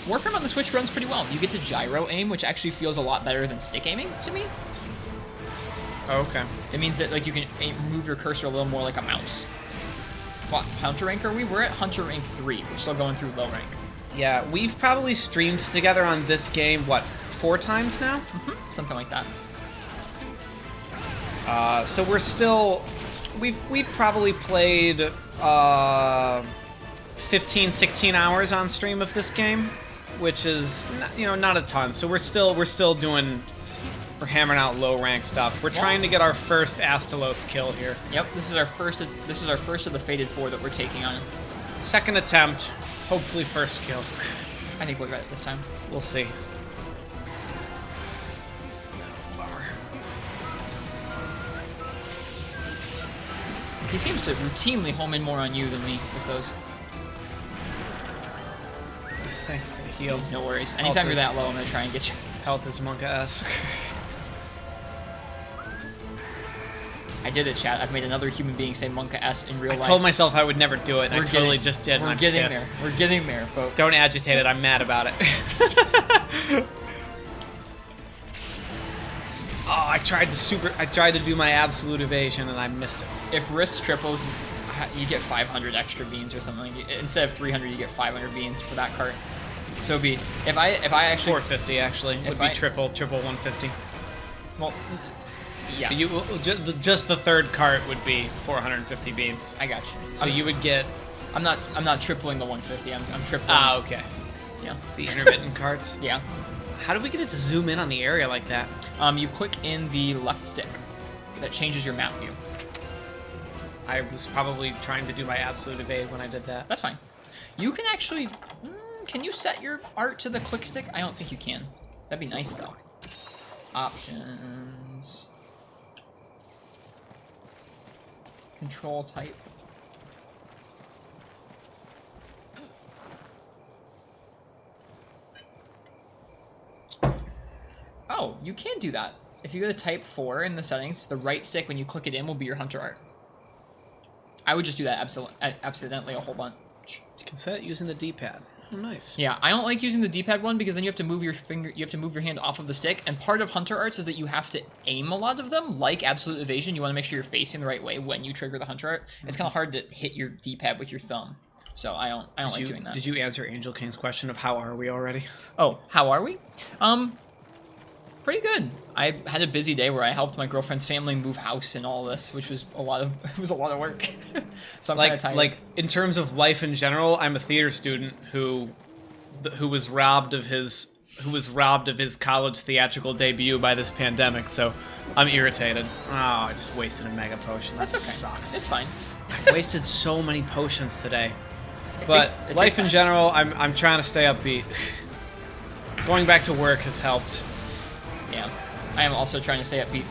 Warframe on the Switch runs pretty well. You get to gyro aim, which actually feels a lot better than stick aiming to me. Oh, okay. It means that like you can move your cursor a little more like a mouse. What hunter rank are we? We're at hunter rank 3. We're still going through low rank. Yeah, we've probably streamed together on this game, what, 4 times now? Something like that. So we're still... We've probably played 15, 16 hours on stream of this game, which is, not a ton. So we're still doing... We're hammering out low rank stuff. We're trying to get our first Astalos kill here. Yep, this is our first of the Fated 4 that we're taking on. Second attempt, hopefully first kill. I think we'll get it this time. We'll see. He seems to routinely home in more on you than me with those. Thank you for the heal. No worries. Anytime you're is- that low, I'm gonna try and get you. Health is Monka-esque. I did it, chat. I've made another human being say Monka S in real I life. told myself I would never do it, and I We're totally getting- just did. and We're I'm getting pissed. there. We're getting there, folks. Don't agitate it. I'm mad about it. Oh, I tried to do my absolute evasion and I missed it. If wrist triples, you get 500 extra beans or something. Instead of 300, you get 500 beans for that cart. So it'd be if I actually 450 actually would be triple 150. well, yeah, Just the third cart would be 450 beans. I got you. So you would get. I'm not tripling the 150. I'm tripling. Ah, okay. Yeah. The intermittent carts. Yeah. How did we get it to zoom in on the area like that? You click in the left stick. That changes your map view. I was probably trying to do my absolute evade when I did that. That's fine. You can actually. Can you set your art to the click stick? I don't think you can. That'd be nice though. Options. Control type. Oh, you can do that. If you go to type 4 in the settings, the right stick when you click it in will be your hunter art. I would just do that accidentally a whole bunch. You can set it using the D-pad. Oh, nice. Yeah, I don't like using the D-pad one because then you have to move your finger, you have to move your hand off of the stick, and part of hunter arts is that you have to aim a lot of them, like absolute evasion. You want to make sure you're facing the right way when you trigger the hunter art. It's kind of hard to hit your D-pad with your thumb, so I don't like doing that. Did you answer Angel King's question of how are we already? Oh, how are we? Pretty good. I had a busy day where I helped my girlfriend's family move house and all this, which was a lot of work. So I'm kind of tired. Like in terms of life in general, I'm a theater student who was robbed of his college theatrical debut by this pandemic. So I'm irritated. Oh, I just wasted a mega potion. That That's okay. sucks. It's fine. I wasted so many potions today. It But takes life in time. general, I'm trying to stay upbeat. Going back to work has helped. Yeah, I am also trying to stay upbeat.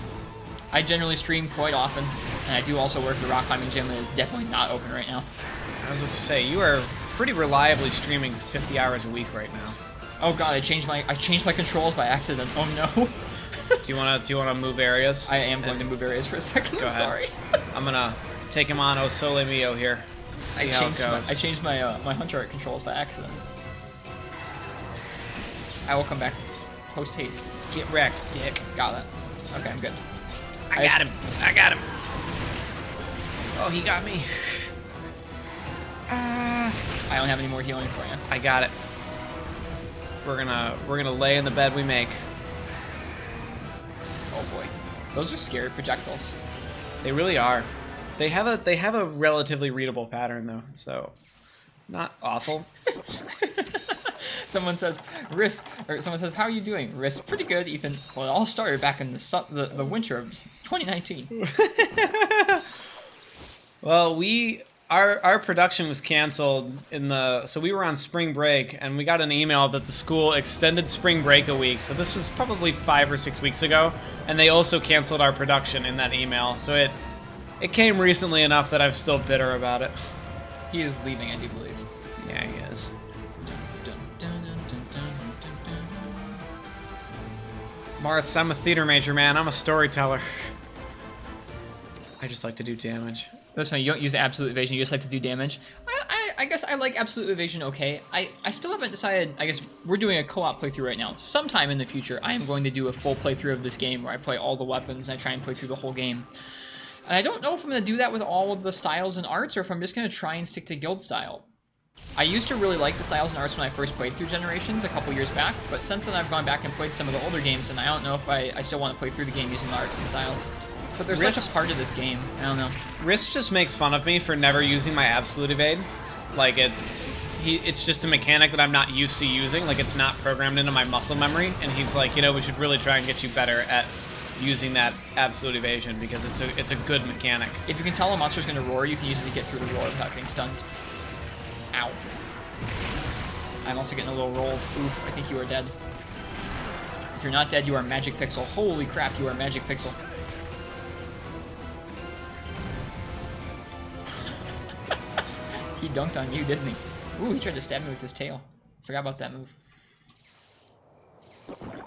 I generally stream quite often, and I do also work at the rock climbing gym that is definitely not open right now. I was about to say, you are pretty reliably streaming 50 hours a week right now. Oh god, I changed my controls by accident. Oh no. Do you wanna move areas? I am going to move areas for a second. Go I'm ahead. sorry. I'm gonna take him on O Sole Mio here. See how it goes. I changed my my hunter art controls by accident. I will come back. Post haste. Get wrecked, dick. Got it. Okay, I'm good. I got him. I got him. Oh, he got me. I don't have any more healing for you. I got it. We're gonna lay in the bed we make. Oh boy. Those are scary projectiles. They really are. They have a relatively readable pattern though, so not awful. Someone says, someone says, how are you doing? Risk, pretty good, Ethan. Well, it all started back in the winter of 2019. Well, our production was canceled so we were on spring break, and we got an email that the school extended spring break a week. So this was probably 5 or 6 weeks ago, and they also canceled our production in that email. So it came recently enough that I'm still bitter about it. He is leaving, I do believe. Yeah, he is. Marths, I'm a theater major, man. I'm a storyteller. I just like to do damage. That's fine. You don't use absolute evasion. You just like to do damage. I guess I like absolute evasion. Okay. I still haven't decided. I guess we're doing a co-op playthrough right now. Sometime in the future, I am going to do a full playthrough of this game where I play all the weapons and I try and play through the whole game. And I don't know if I'm going to do that with all of the styles and arts or if I'm just going to try and stick to guild style. I used to really like the styles and arts when I first played through Generations a couple years back, but since then I've gone back and played some of the older games, and I don't know if I still want to play through the game using the arts and styles. But they're such a part of this game. I don't know. Risk just makes fun of me for never using my absolute evade. Like it's just a mechanic that I'm not used to using. Like it's not programmed into my muscle memory. And he's like, we should really try and get you better at using that absolute evasion because it's a good mechanic. If you can tell a monster's going to roar, you can use it to get through the roar without getting stunned. Ow. I'm also getting a little rolled. Oof, I think you are dead. If you're not dead, you are Magic Pixel. Holy crap, you are Magic Pixel. He dunked on you, didn't he? Ooh, he tried to stab me with his tail. Forgot about that move.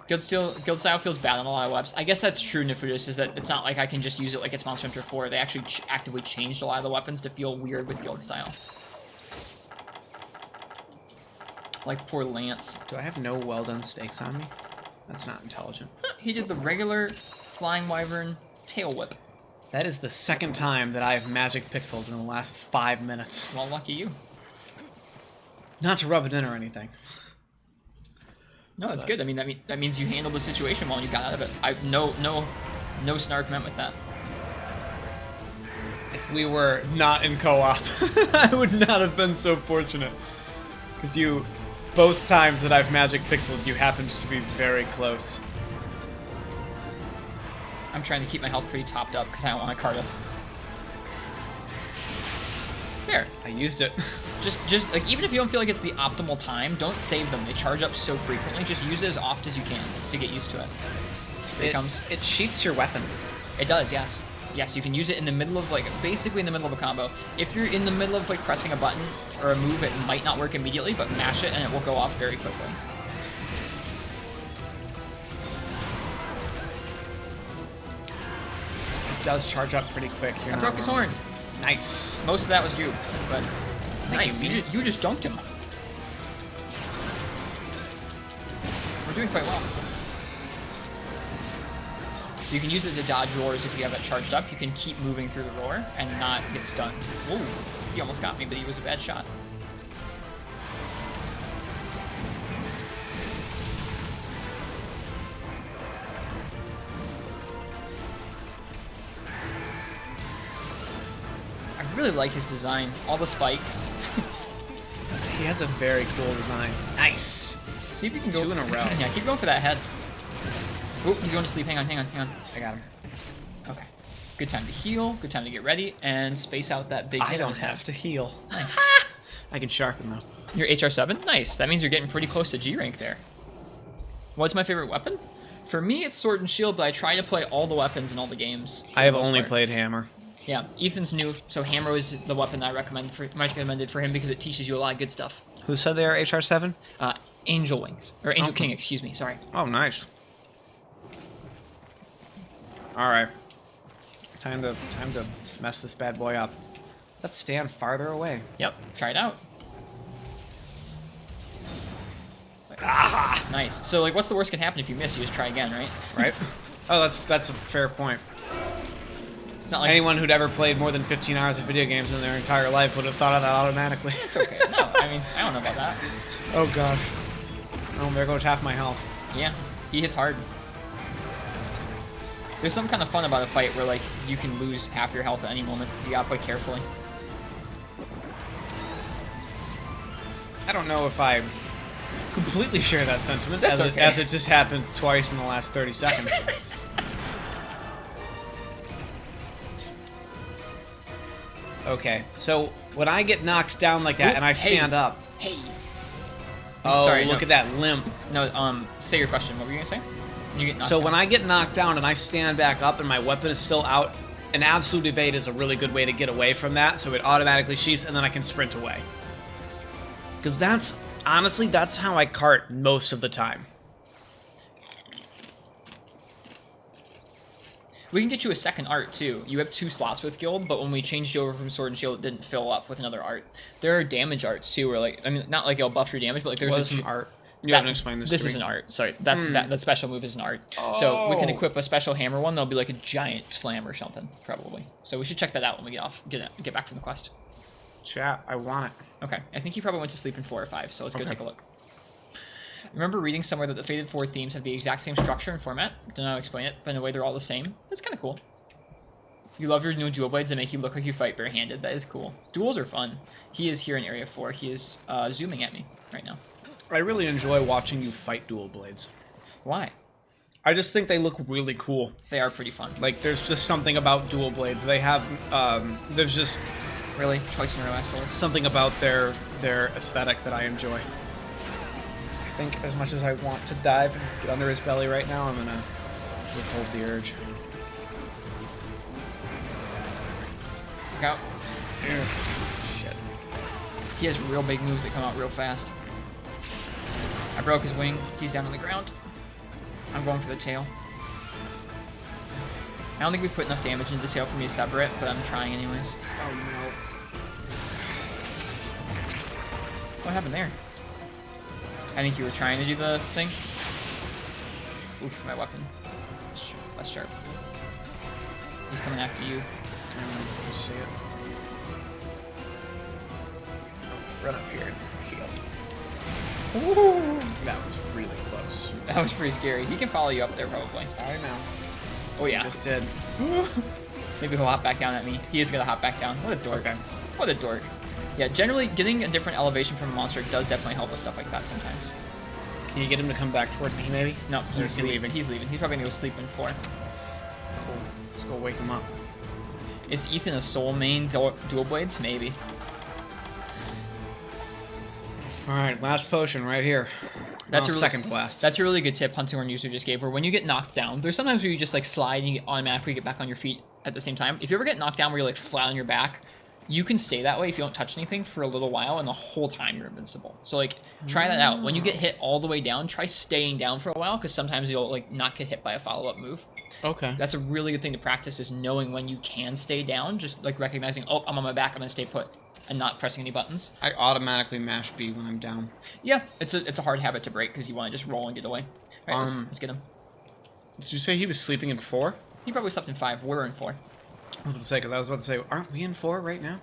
Guild style feels bad on a lot of weapons. I guess that's true, Nifudus, is that it's not like I can just use it like it's Monster Hunter 4. They actually actively changed a lot of the weapons to feel weird with guild style. Like poor Lance. Do I have no well-done stakes on me? That's not intelligent. He did the regular Flying Wyvern tail whip. That is the second time that I have magic pixeled in the last 5 minutes. Well, lucky you. Not to rub it in or anything. No, that's good. I mean, that means you handled the situation well and you got out of it. I've no snark meant with that. If we were not in co-op, I would not have been so fortunate. Because both times that I've magic pixeled, you happened to be very close. I'm trying to keep my health pretty topped up because I don't want to card us. There. I used it. Just like, even if you don't feel like it's the optimal time, don't save them. They charge up so frequently. Just use it as oft as you can to get used to it. Here it comes. It sheaths your weapon. It does, yes. Yes, you can use it in the middle of, basically in the middle of a combo. If you're in the middle of, pressing a button or a move, it might not work immediately, but mash it and it will go off very quickly. It does charge up pretty quick. I broke his horn. Nice. Most of that was you, but nice. you. You just dunked him. We're doing quite well. So you can use it to dodge roars if you have it charged up. You can keep moving through the roar and not get stunned. Ooh, he almost got me, but he was a bad shot. I really like his design. All the spikes. He has a very cool design. Nice. See if you can go 2 in a row. Yeah, keep going for that head. Oh, he's going to sleep. Hang on. I got him. Okay. Good time to heal. Good time to get ready and space out that big hit. I on don't his head. have to heal. Nice. I can sharpen though. You're HR7? Nice. That means you're getting pretty close to G rank there. What's my favorite weapon? For me, it's Sword and Shield, but I try to play all the weapons in all the games. I have only played hammer. Yeah, Ethan's new, so hammer is the weapon I recommended for him because it teaches you a lot of good stuff. Who said they are HR7? Angel Wings. Or Angel King, excuse me, sorry. Oh, nice. Alright. Time to mess this bad boy up. Let's stand farther away. Yep, try it out. Nice. So, like, what's the worst can happen if you miss? You just try again, right? Right? Oh, that's a fair point. It's not like Anyone who'd ever played more than 15 hours of video games in their entire life would have thought of that automatically. it's okay. No, I mean, I don't know about that. Oh gosh. Oh, there goes half my health. Yeah, he hits hard. There's some kind of fun about a fight where, like, you can lose half your health at any moment. You gotta play carefully. I don't know if I completely share that sentiment, That's as, okay. as it just happened twice in the last 30 seconds. Okay, so when I get knocked down like that Ooh, and I hey. stand up, Hey. oh, Sorry, look no. at that limp. No, say your question. What were you gonna say? You get knocked So down. when I get knocked down and I stand back up and my weapon is still out, an absolute evade is a really good way to get away from that, so it automatically sheaths and then I can sprint away. Because honestly, that's how I cart most of the time. We can get you a second art too. You have 2 slots with guild, but when we changed you over from sword and shield, it didn't fill up with another art. There are damage arts too, where like, I mean, not like it'll buff your damage, but like there's What's a an art? You haven't explained this to This me. is an art. Sorry, that's that special move is an art. So we can equip a special hammer one. That'll be like a giant slam or something, probably. So we should check that out when we get back from the quest. Chat, I want it. Okay, I think he probably went to sleep in 4 or 5. So let's go Okay. take a look. I remember reading somewhere that the Fated 4 themes have the exact same structure and format. Don't know how to explain it, but in a way they're all the same. That's kind of cool. You love your new dual blades that make you look like you fight barehanded. That is cool. Duels are fun. He is here in Area 4. He is zooming at me right now. I really enjoy watching you fight dual blades. Why? I just think they look really cool. They are pretty fun. Like, there's just something about dual blades. They have, there's just Really? Twice in a row, Astoris? something about their aesthetic that I enjoy. I think as much as I want to dive and get under his belly right now, I'm gonna withhold the urge. Look out. Shit. He has real big moves that come out real fast. I broke his wing. He's down on the ground. I'm going for the tail. I don't think we've put enough damage into the tail for me to sever it, but I'm trying anyways. Oh no. What happened there? I think you were trying to do the thing. Oof, my weapon. Less sharp. He's coming after you. I see it. Run up here and heal. Ooh, that was really close. That was pretty scary. He can follow you up there probably. I know. Oh yeah. Just did. Maybe he'll hop back down at me. He is gonna hop back down. What a dork. Okay. What a dork. Yeah, generally getting a different elevation from a monster does definitely help with stuff like that sometimes. Can you get him to come back toward me, maybe? No, Or he's is he leaving. He's leaving. He's probably gonna go sleep in 4. Cool. Let's go wake him up. Is Ethan a soul main dual blades? Maybe. All right, last potion right here. That's Oh, a really, second blast. That's a really good tip Hunting Horn user just gave, where when you get knocked down, there's sometimes where you just like slide and you automatically get back on your feet at the same time. If you ever get knocked down where you're like flat on your back, you can stay that way if you don't touch anything for a little while, and the whole time you're invincible. So like, try that out. When you get hit all the way down, try staying down for a while, because sometimes you'll like not get hit by a follow-up move. Okay. That's a really good thing to practice, is knowing when you can stay down, just like recognizing, oh, I'm on my back, I'm gonna stay put, and not pressing any buttons. I automatically mash B when I'm down. Yeah, it's a hard habit to break, because you want to just roll and get away. All right, let's get him. Did you say he was sleeping in 4? He probably slept in 5. We're in 4. I was about to say, because I was about to say, aren't we in 4 right now?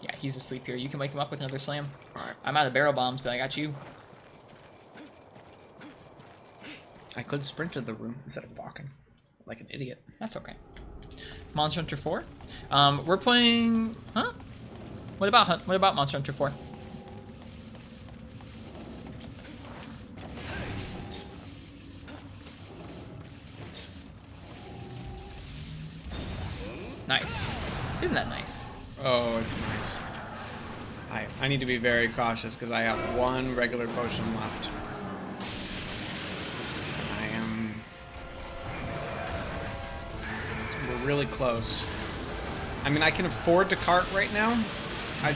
Yeah, he's asleep here. You can wake him up with another slam. Alright. I'm out of barrel bombs, but I got you. I could sprint to the room instead of walking. Like an idiot. That's okay. Monster Hunter 4. We're playing... Huh? What about Monster Hunter 4? Nice. Isn't that nice? Oh, it's nice. I need to be very cautious because I have 1 regular potion left. We're really close. I mean, I can afford to cart right now. I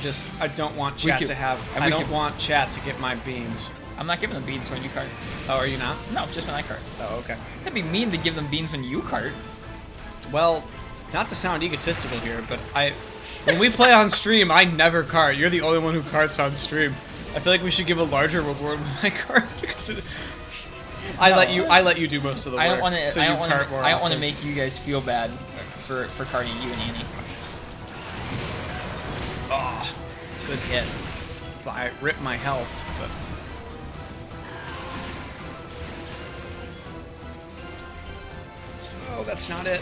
don't want chat could- to have. and I we don't could- want chat to get my beans. I'm not giving them beans when you cart. Oh, are you not? No, just when I cart. Oh, okay. That'd be mean to give them beans when you cart. Well, not to sound egotistical here, but when we play on stream, I never cart. You're the only one who carts on stream. I feel like we should give a larger reward when I cart, because I let you do most of the work. I don't want to. so I you don't want cart to. more I don't want to often. make you guys feel bad for carting you and Annie. Oh, good hit. I ripped my health, but oh, that's not it.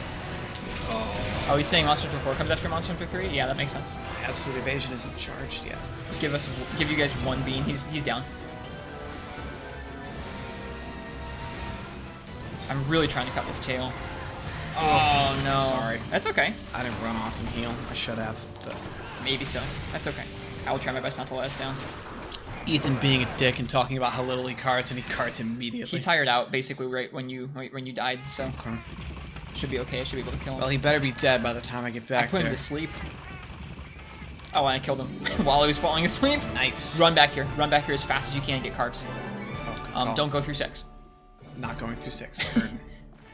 Oh, Are we saying Monster Hunter 4 comes after Monster Hunter 3? Yeah, that makes sense. absolute evasion isn't charged yet. Just give you guys one bean. He's down. I'm really trying to cut this tail. Oh no. Sorry. That's okay. I didn't run off and heal. I should have. But Maybe so. That's okay. I will try my best not to let us down. Ethan being a dick and talking about how little he carts, and he carts immediately. He tired out basically right when you died, so Okay. should be okay. I should be able to kill him. Well, he better be dead by the time I get I back put him there. to sleep. Oh, and I killed him while he was falling asleep. Nice. Run back here. Run back here as fast as you can. Get carves. Oh. Don't go through 6. Not going through 6.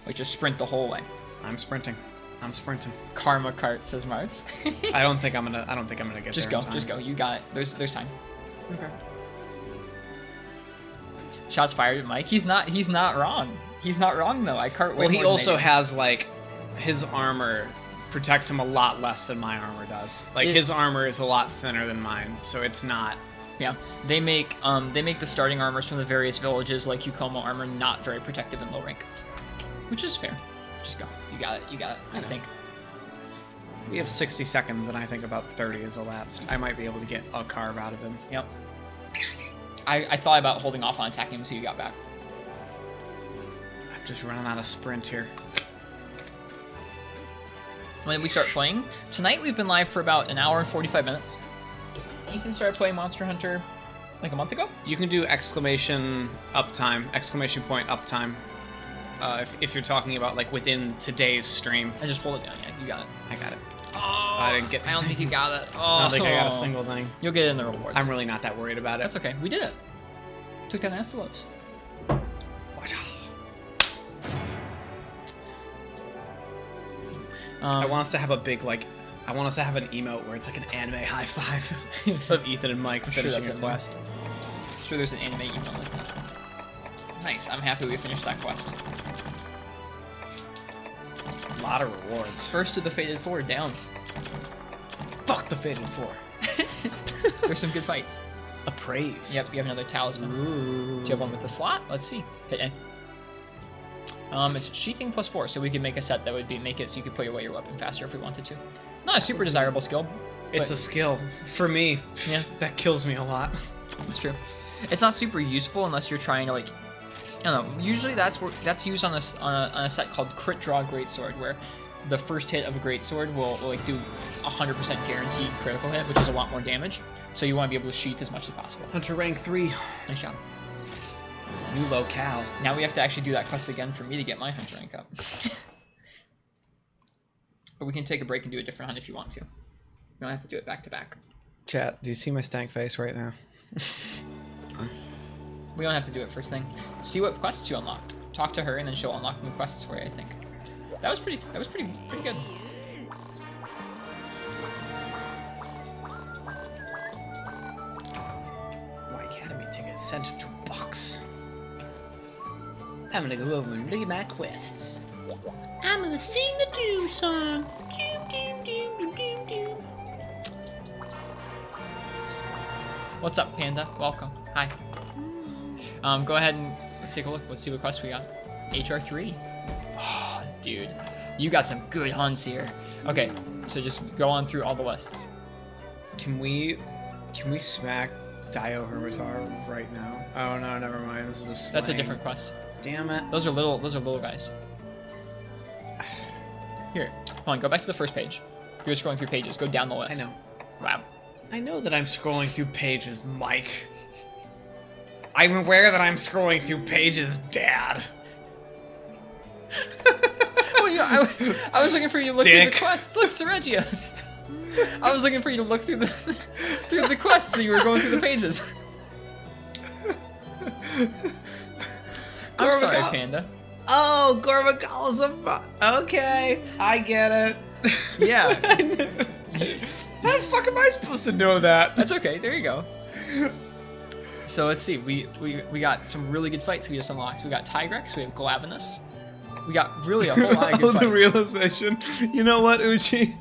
Like just sprint the whole way. I'm sprinting. I'm sprinting. Karma cart says Marts. I don't think I'm gonna get Just there. go. in Just time. go. You got it. There's time. Okay. Shots fired at Mike. He's not wrong. He's not wrong though. I cart way Well, he more than also they do. has like his armor protects him a lot less than my armor does. Like It- his armor is a lot thinner than mine, so it's not. Yeah, they make the starting armors from the various villages like Yukoma armor not very protective in low rank, which is fair. Just go. You got it. You got it. I think. We have 60 seconds, and I think about 30 is elapsed. I might be able to get a carve out of him. Yep. I thought about holding off on attacking him so you got back. I'm just running out of sprint here. When we start playing tonight, we've been live for about an hour and 45 minutes. Ethan started playing Monster Hunter like a month ago. You can do exclamation uptime, exclamation point uptime. If you're talking about like within today's stream. I just hold it down. Yeah, you got it. I got it. Oh, I didn't get. I don't think you got it. Oh, I don't think I got a single thing. You'll get it in the rewards. I'm really not that worried about it. That's okay. We did it. Took down Astalos. I want us to have a big like. I want us to have an emote where it's like an anime high five of Ethan and Mike sure finishing that's a in quest. Sure, there's an anime email like that. Nice. I'm happy we finished that quest. A lot of rewards. First to the Fated 4 down. Fuck the Fated 4. There's some good fights. Appraise. Yep, you have another talisman. Ooh. Do you have one with the slot? Let's see. Hit A. It's sheathing +4, so we could make a set that would make it so you could put away your weapon faster if we wanted to. Not a super desirable skill. It's but a skill for me. Yeah. That kills me a lot. It's true. It's not super useful unless you're trying to like. I don't know. Usually that's used on a set called Crit Draw Greatsword, where the first hit of a greatsword will like do 100% guaranteed critical hit, which is a lot more damage. So you want to be able to sheath as much as possible. Hunter rank 3. Nice job. New locale. Now we have to actually do that quest again for me to get my hunter rank up. But we can take a break and do a different hunt if you want to. You don't have to do it back to back. Chat, do you see my stank face right now? We don't have to do it first thing. See what quests you unlocked. Talk to her and then she'll unlock new quests for you, I think. That was pretty good. My academy ticket sent to box. I'm gonna go over and look at my quests. I'm gonna sing the Doom song. Doom, doom, doom, doom, doom, doom. What's up, Panda? Welcome. Hi. Go ahead and let's take a look. Let's see what quests we got. HR3. Oh, dude. You got some good hunts here. Okay, so just go on through all the lists. Can we smack Dio Hermitar right now? Oh no, never mind. This is a slang. That's a different quest. Damn it. Those are little guys. Here, hold on, go back to the first page. You're scrolling through pages. Go down the I list. know. Wow. I know that I'm scrolling through pages, Mike. I'm aware that I'm scrolling through pages, Dad. Well, I was looking for you to look through the Dick. quests. Look, Seregios. I was looking for you to look through the quests, so you were going through the pages. I'm sorry, Gorbagal- Panda. Oh, Gorbagal is a okay, I get it. Yeah, How the fuck am I supposed to know that? that's okay. There you go. So let's see. We got some really good fights we just unlocked. We got Tigrex. We have Glavenus. We got really a whole lot of good The fights. realization. You know what, Uchi?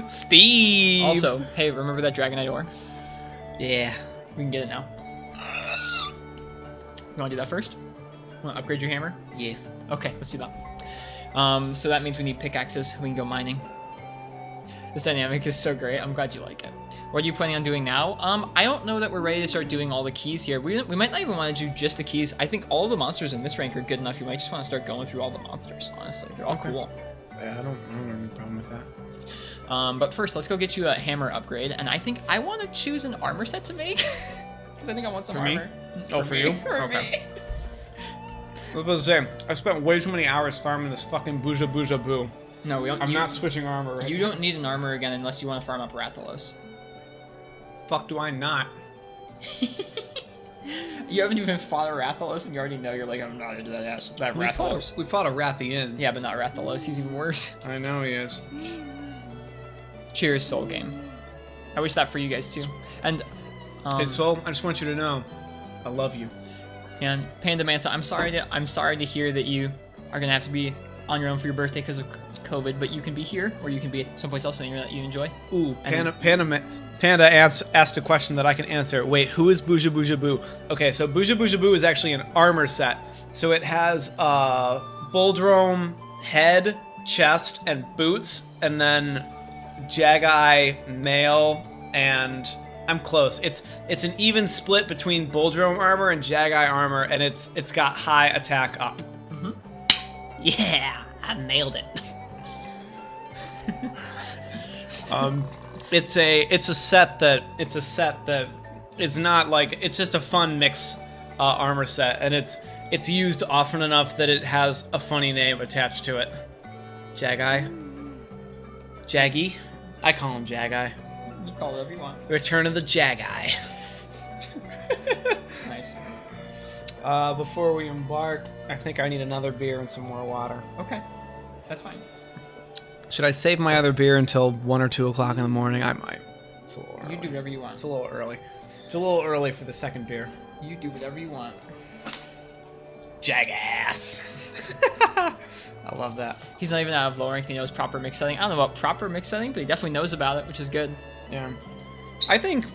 Steve. Also, hey, remember that Dragonite ore? Yeah. We can get it now. You want to do that first? Want to upgrade your hammer? Yes. Okay, let's do that. So that means we need pickaxes. We can go mining. This dynamic is so great. I'm glad you like it. What are you planning on doing now? I don't know that we're ready to start doing all the keys here. We might not even want to do just the keys. I think all the monsters in this rank are good enough. You might just want to start going through all the monsters, honestly. They're all cool. Yeah, I don't have any problem with that. But first, let's go get you a hammer upgrade. And I think I want to choose an armor set to make. Because I think I want some For me? armor. Oh, for you? For Okay. me. I was about to say, I spent way too many hours farming this fucking Booja Booja Boo. No, we don't. I'm not switching armor right You now. don't need an armor again unless you want to farm up Rathalos. Fuck do I not? You haven't even fought a Rathalos and you already know you're like, I'm not into that Rathalos. We fought a Rathian. Yeah, but not Rathalos. He's even worse. I know he is. Cheers, Soul Game. I wish that for you guys too. And Hey, Soul, I just want you to know, I love you. and Panda Manta, I'm sorry to hear that you are gonna have to be on your own for your birthday because of COVID, but you can be here or you can be someplace else that you enjoy. Ooh, And- Panda asked a question that I can answer. Wait, who is Booja Booja Boo? Okay, so Booja Booja Boo is actually an armor set. So it has Boldrome head, chest, and boots, and then Jagai mail, and I'm close. It's an even split between Boldrome armor and Jagai armor, and it's got high attack up. Yeah, I nailed it. It's a set that is not like, it's just a fun mix armor set, and it's used often enough that it has a funny name attached to it. Jagai, Jaggy, I call him Jagai. You call it whatever you want. Return of the Jagai. Nice. Before we embark, I think I need another beer and some more water. Okay, that's fine. Should I save my other beer until 1 or 2 o'clock in the morning? I might. It's a little early. You do whatever you want. It's a little early. It's a little early for the second beer. You do whatever you want. Jagass. I love that. He's not even out of low rank. He knows proper mix setting. I don't know about proper mix setting, but he definitely knows about it, which is good. Yeah. I think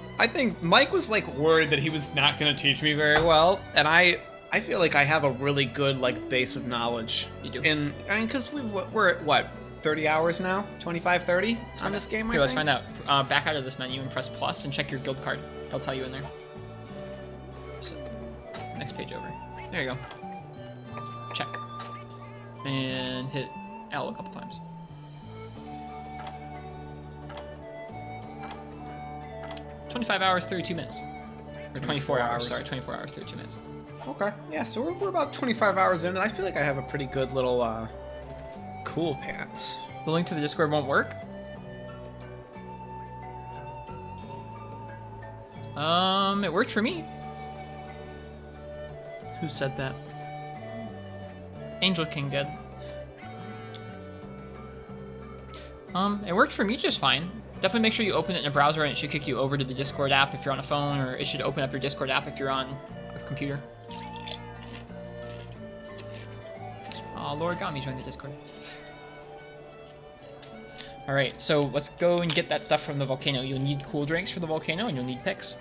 Mike was like worried that he was not going to teach me very well, and I feel like I have a really good like base of knowledge. You do. Because we're at what, 30 hours now? 25, 30 on this game, Here, let's find out. Back out of this menu and press plus and check your guild card. It'll tell you in there. So, next page over. There you go. Check. And hit L a couple times. $25 hours, 32 minutes. Or 24 hours, sorry, 24 hours, 32 minutes. Okay. Yeah, so we're about 25 hours in, and I feel like I have a pretty good little cool pants. The link to the Discord won't work. It worked for me. Who said that? Angel King did. It worked for me just fine. Definitely make sure you open it in a browser and it should kick you over to the Discord app if you're on a phone, or it should open up your Discord app if you're on a computer. Lord Gami joined the Discord. Alright, so let's go and get that stuff from the volcano. You'll need cool drinks for the volcano and you'll need picks.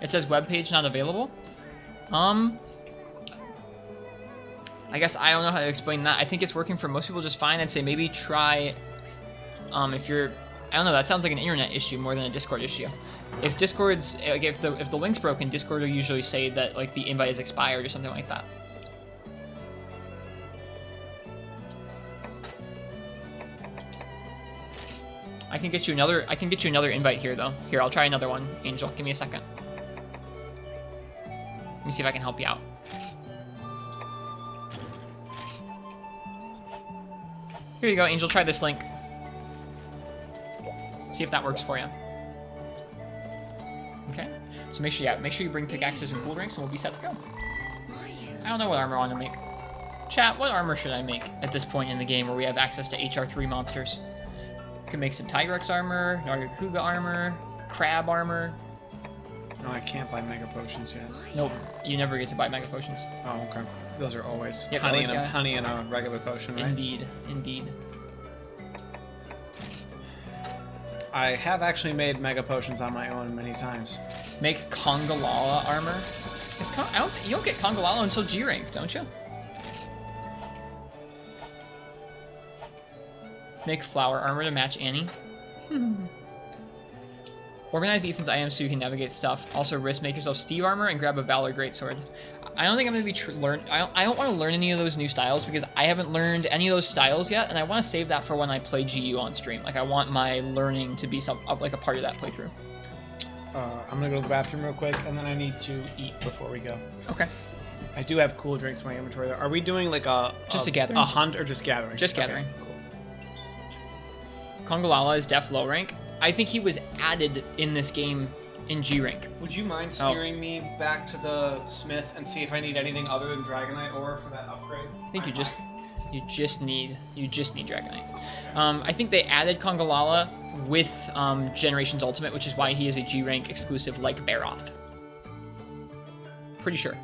It says webpage not available. I guess I don't know how to explain that. I think it's working for most people just fine. I'd say maybe try, if you're, I don't know, that sounds like an internet issue more than a Discord issue. If Discord's, like if the link's broken, Discord will usually say that like the invite is expired or something like that. I can get you another invite here though. Here, I'll try another one, Angel. Give me a second. Let me see if I can help you out. Here you go, Angel. Try this link. See if that works for you. Okay. So make sure you bring pickaxes and cool drinks, and we'll be set to go. I don't know what armor I want to make. Chat, what armor should I make at this point in the game where we have access to HR3 monsters? I can make some Tigrex armor, Nargacuga armor, Crab armor. No, I can't buy Mega Potions yet. Nope, you never get to buy Mega Potions. Oh, okay. Those are always Yep, honey, always and a, got it. honey and a regular potion, right? Indeed, indeed. I have actually made Mega Potions on my own many times. Make Kongalala armor. You don't get Kongalala until G rank, don't you? Make flower armor to match Annie. Organize Ethan's items so you can navigate stuff. Also, risk make yourself Steve armor and grab a Valor Greatsword. I don't think I'm gonna be I don't want to learn any of those new styles because I haven't learned any of those styles yet, and I want to save that for when I play GU on stream. Like I want my learning to be like a part of that playthrough. I'm gonna go to the bathroom real quick, and then I need to eat before we go. Okay. I do have cool drinks in my inventory. Though. Are we doing like a gathering? a hunt, or just gathering? Just gathering. Cool. Kongalala is def low rank. I think he was added in this game in G rank. Would you mind steering me back to the smith and see if I need anything other than Dragonite ore for that upgrade? I think you just need Dragonite. I think they added Kongalala with Generations Ultimate, which is why he is a G rank exclusive like Baroth. Pretty sure.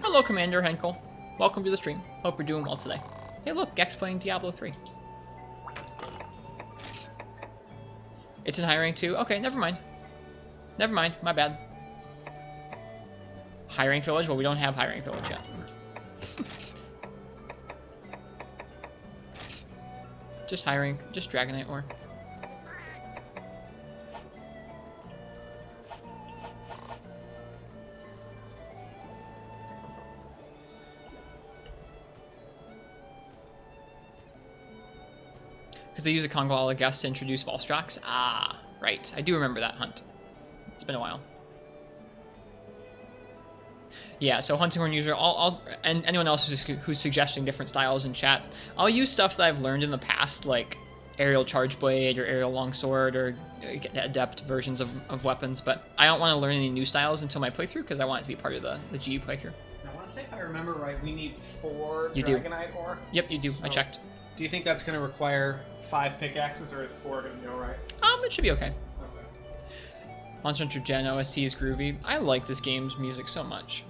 Hello, Commander Henkel. Welcome to the stream. Hope you're doing well today. Hey, look, Gex playing Diablo 3. It's in high rank too? Okay, never mind. Never mind, my bad. High rank village? Well, we don't have high rank village yet. Just high rank, just Dragonite ore. Because they use a Kongalala guest to introduce Volstrax. Ah, right. I do remember that hunt. It's been a while. Yeah, so Hunting Horn user, and anyone else who's suggesting different styles in chat, I'll use stuff that I've learned in the past, like Aerial Charge Blade or Aerial Longsword or Adept versions of weapons, but I don't want to learn any new styles until my playthrough because I want it to be part of the GU playthrough. I want to say if I remember right, we need 4 You do. Dragonite ore. Yep, you do. I So- checked. Do you think that's going to require 5 pickaxes, or is 4 going to be alright? It should be okay. Okay. Monster Hunter Gen OST is groovy. I like this game's music so much.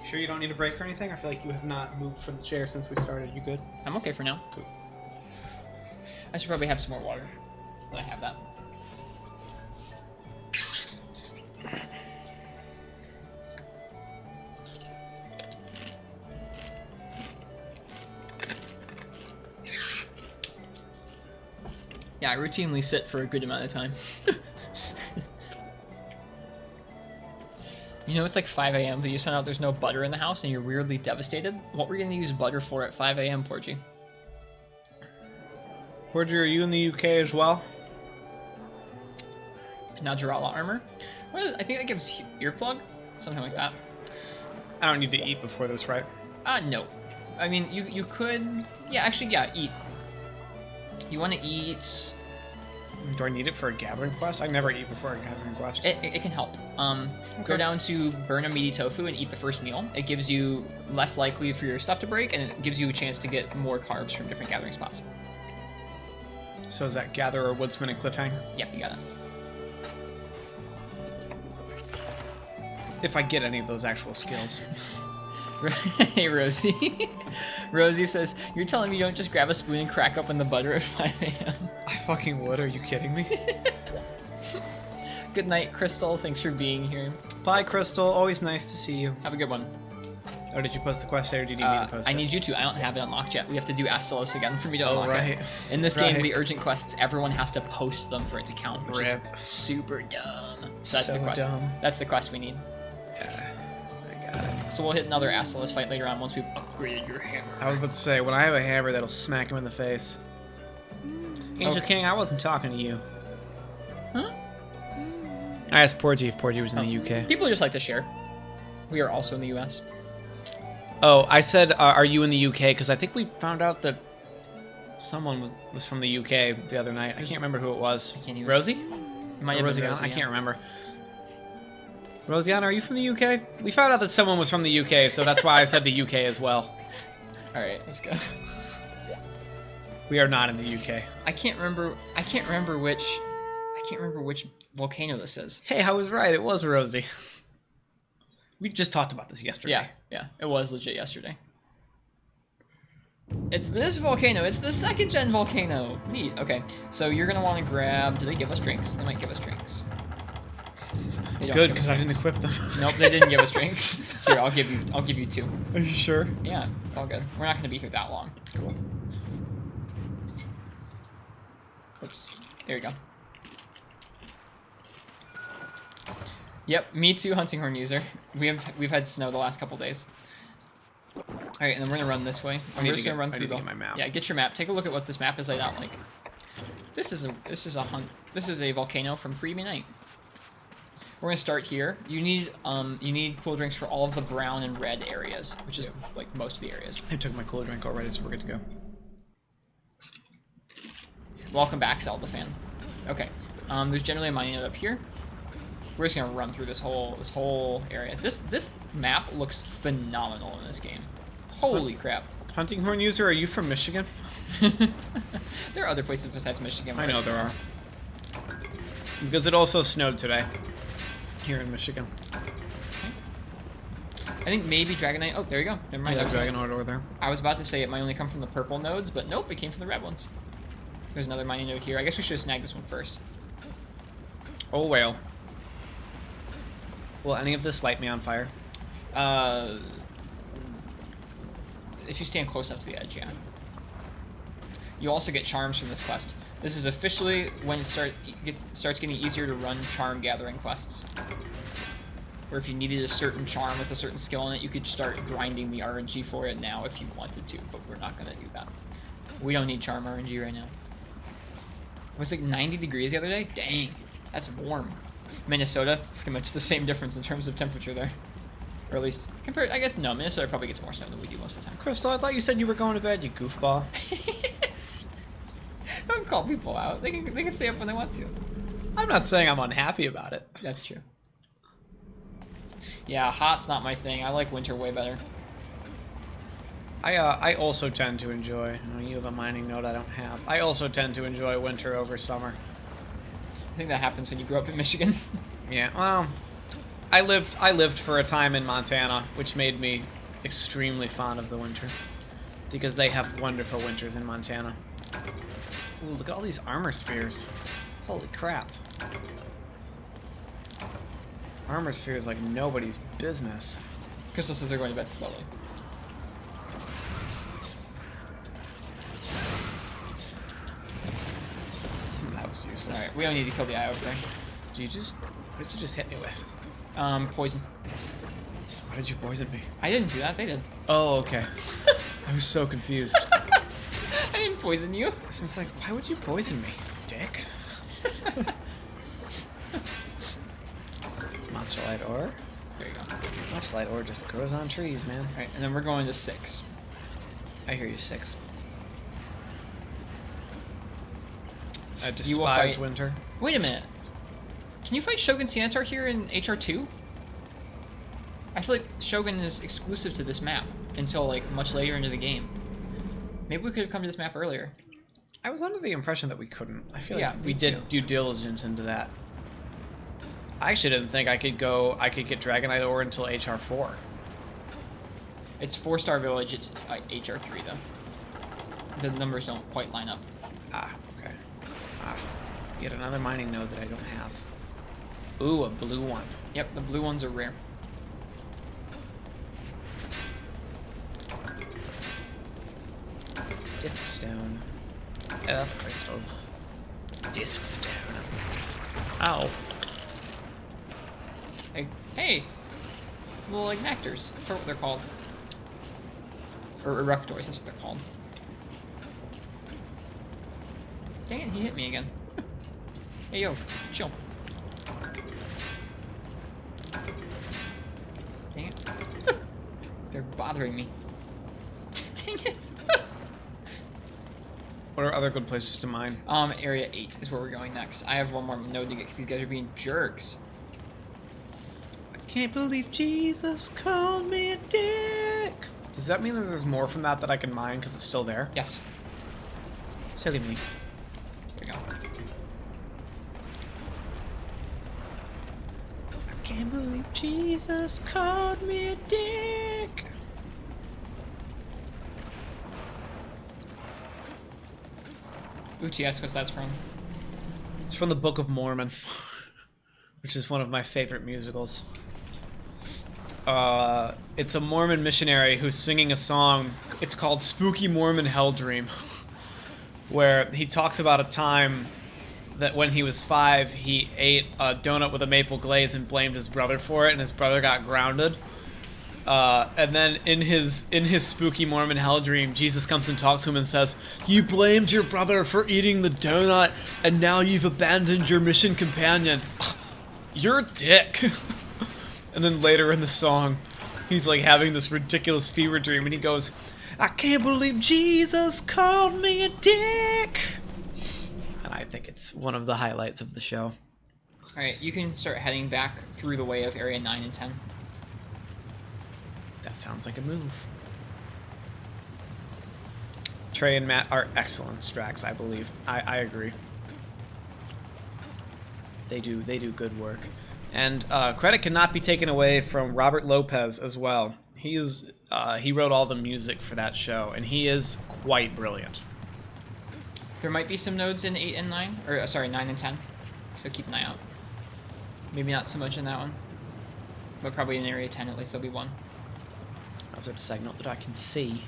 Sure you don't need a break or anything? I feel like you have not moved from the chair since we started. You good? I'm okay for now. Cool. I should probably have some more water. But I have that. Yeah, I routinely sit for a good amount of time. You know, it's like 5 a.m., but you just found out there's no butter in the house and you're weirdly devastated. What were you going to use butter for at 5 a.m., Porgy? Porgy, are you in the UK as well? Najarala armor? I think that gives earplug? Something like that. I don't need to eat before this, right? No. I mean, you could... Yeah, actually, yeah, eat. You want to eat... Do I need it for a gathering quest? I never eat before a gathering quest. It can help. Go Okay. down to burn a meaty tofu and eat the first meal. It gives you less likely for your stuff to break, and it gives you a chance to get more carbs from different gathering spots. So is that Gatherer, Woodsman, and Cliffhanger? Yep, you got it. If I get any of those actual skills. Hey, Rosie. Rosie says, you're telling me you don't just grab a spoon and crack open the butter at 5 a.m.? I fucking would. Are you kidding me? Good night, Crystal. Thanks for being here. Bye, Crystal. Always nice to see you. Have a good one. Oh, did you post the quest there, or do you need me to post I it? need you to. I don't have it unlocked yet. We have to do Astalos again for me to unlock right. it. In this game, Right. the urgent quests, everyone has to post them for it to count, which Rip. is super dumb. So that's So the quest. dumb. That's the quest we need. Yeah, I got it. So we'll hit another Astalos fight later on once we've upgraded your hammer. I was about to say, when I have a hammer, that'll smack him in the face. Angel Okay. King, I wasn't talking to you. Huh? I asked Porgy if Porgy was in the UK. People just like to share. We are also in the U.S. Oh, I said, are you in the UK? Because I think we found out that someone was from the UK the other night. I can't remember who it was. can't even- Rosie? It might Or have Rosie? been I Rosie, can't yeah. remember. Rosianna, are you from the UK? We found out that someone was from the UK, so that's why I said the UK as well. All right, let's go. We are not in the UK. I can't remember which volcano this is. Hey, I was right. It was Rosie. We just talked about this yesterday. Yeah, it was legit yesterday. It's this volcano. It's the 2nd gen volcano. Neat. Okay, so you're gonna want to grab. Do they give us drinks? They might give us drinks. They don't Good, give us because I didn't drinks. equip them. Nope, they didn't give us drinks. Here, I'll give you 2. Are you sure? Yeah, it's all good. We're not gonna be here that long. Cool. Oops. There you go. Yep, me too, hunting horn user. We've had snow the last couple days. All right, and then we're gonna run this way. I need We're to just gonna get- run I through need to the. get my map. Yeah, get your map. Take a look at what this map is laid out like. This is a volcano from Freebie Night. We're gonna start here. You need cool drinks for all of the brown and red areas, which is like most of the areas. I took my cool drink already, so we're good to go. Welcome back, Zelda fan. Okay, there's generally a mining node up here. We're just gonna run through this whole area. This map looks phenomenal in this game. Holy crap! Hunting horn user, are you from Michigan? There are other places besides Michigan. I where know it's there are. nice. Because it also snowed today. Here in Michigan. I think maybe Dragonite. Oh, there you go. Never mind. Yeah, I was- Dragonite over there. I was about to say it might only come from the purple nodes, but nope, it came from the red ones. There's another mining node here. I guess we should have snagged this one first. Oh, well. Will any of this light me on fire? If you stand close enough to the edge, yeah. You also get charms from this quest. This is officially when it starts getting easier to run charm gathering quests. Where if you needed a certain charm with a certain skill in it, you could start grinding the RNG for it now if you wanted to, but we're not going to do that. We don't need charm RNG right now. It was like 90 degrees the other day? Dang, that's warm. Minnesota, pretty much the same difference in terms of temperature there. Or at least, compared, I guess, no, Minnesota probably gets more snow than we do most of the time. Crystal, I thought you said you were going to bed, you goofball. Don't call people out. They can stay up when they want to. I'm not saying I'm unhappy about it. That's true. Yeah, hot's not my thing. I like winter way better. I also tend to enjoy, you have a mining node I don't have. I also tend to enjoy winter over summer. I think that happens when you grow up in Michigan. Yeah, well, I lived for a time in Montana, which made me extremely fond of the winter. Because they have wonderful winters in Montana. Ooh, look at all these armor spheres. Holy crap. Armor spheres like nobody's business. Crystal says they're going to bed slowly. That was useless. Alright, we don't need to kill the eye over there. What did you just hit me with? Poison. Why did you poison me? I didn't do that, they did. Oh, okay. I was so confused. I didn't poison you. I was like, why would you poison me, dick? Matchalite ore? There you go. Matchalite ore just grows on trees, man. Alright, and then we're going to 6. I hear you, 6. I You will despise fight- winter. Wait a minute. Can you fight Shogun Sanitar here in HR2? I feel like Shogun is exclusive to this map until like much later into the game. Maybe we could have come to this map earlier. I was under the impression that we couldn't. I feel Yeah, like me we did too. due diligence into that. I actually didn't think I could get Dragonite ore until HR4. It's 4-star village, it's HR3 though. The numbers don't quite line up. Ah, okay. Ah, yet another mining node that I don't have. Ooh, a blue one. Yep, the blue ones are rare. Disc stone. Earth crystal. Disc stone. Ow. Hey! Little like nectars. That's what they're called. Or eructors, that's what they're called. Dang it, he hit me again. Hey yo, chill. Dang it. They're bothering me. Dang it. What are other good places to mine? Area 8 is where we're going next. I have one more node to get because these guys are being jerks. Can't believe Jesus called me a dick. Does that mean that there's more from that I can mine because it's still there? Yes. Silly me. There we go. I can't believe Jesus called me a dick. Uchi asks what that's from. It's from the Book of Mormon, which is one of my favorite musicals. It's a Mormon missionary who's singing a song. It's called Spooky Mormon Hell Dream, where he talks about a time that when he was 5, he ate a donut with a maple glaze and blamed his brother for it, and his brother got grounded. And then in his spooky Mormon hell dream, Jesus comes and talks to him and says, "You blamed your brother for eating the donut, and now you've abandoned your mission companion. You're a dick." And then later in the song, he's like having this ridiculous fever dream, and he goes, "I can't believe Jesus called me a dick." And I think it's one of the highlights of the show. Alright, you can start heading back through the way of Area 9 and 10. That sounds like a move. Trey and Matt are excellent Strax, I believe. I agree. They do good work. And credit cannot be taken away from Robert Lopez as well. He wrote all the music for that show, and he is quite brilliant. There might be some nodes in 8 and 9, or sorry, 9 and 10, so keep an eye out. Maybe not so much in that one, but probably in Area 10 at least there'll be one. Those are the side note that I can see.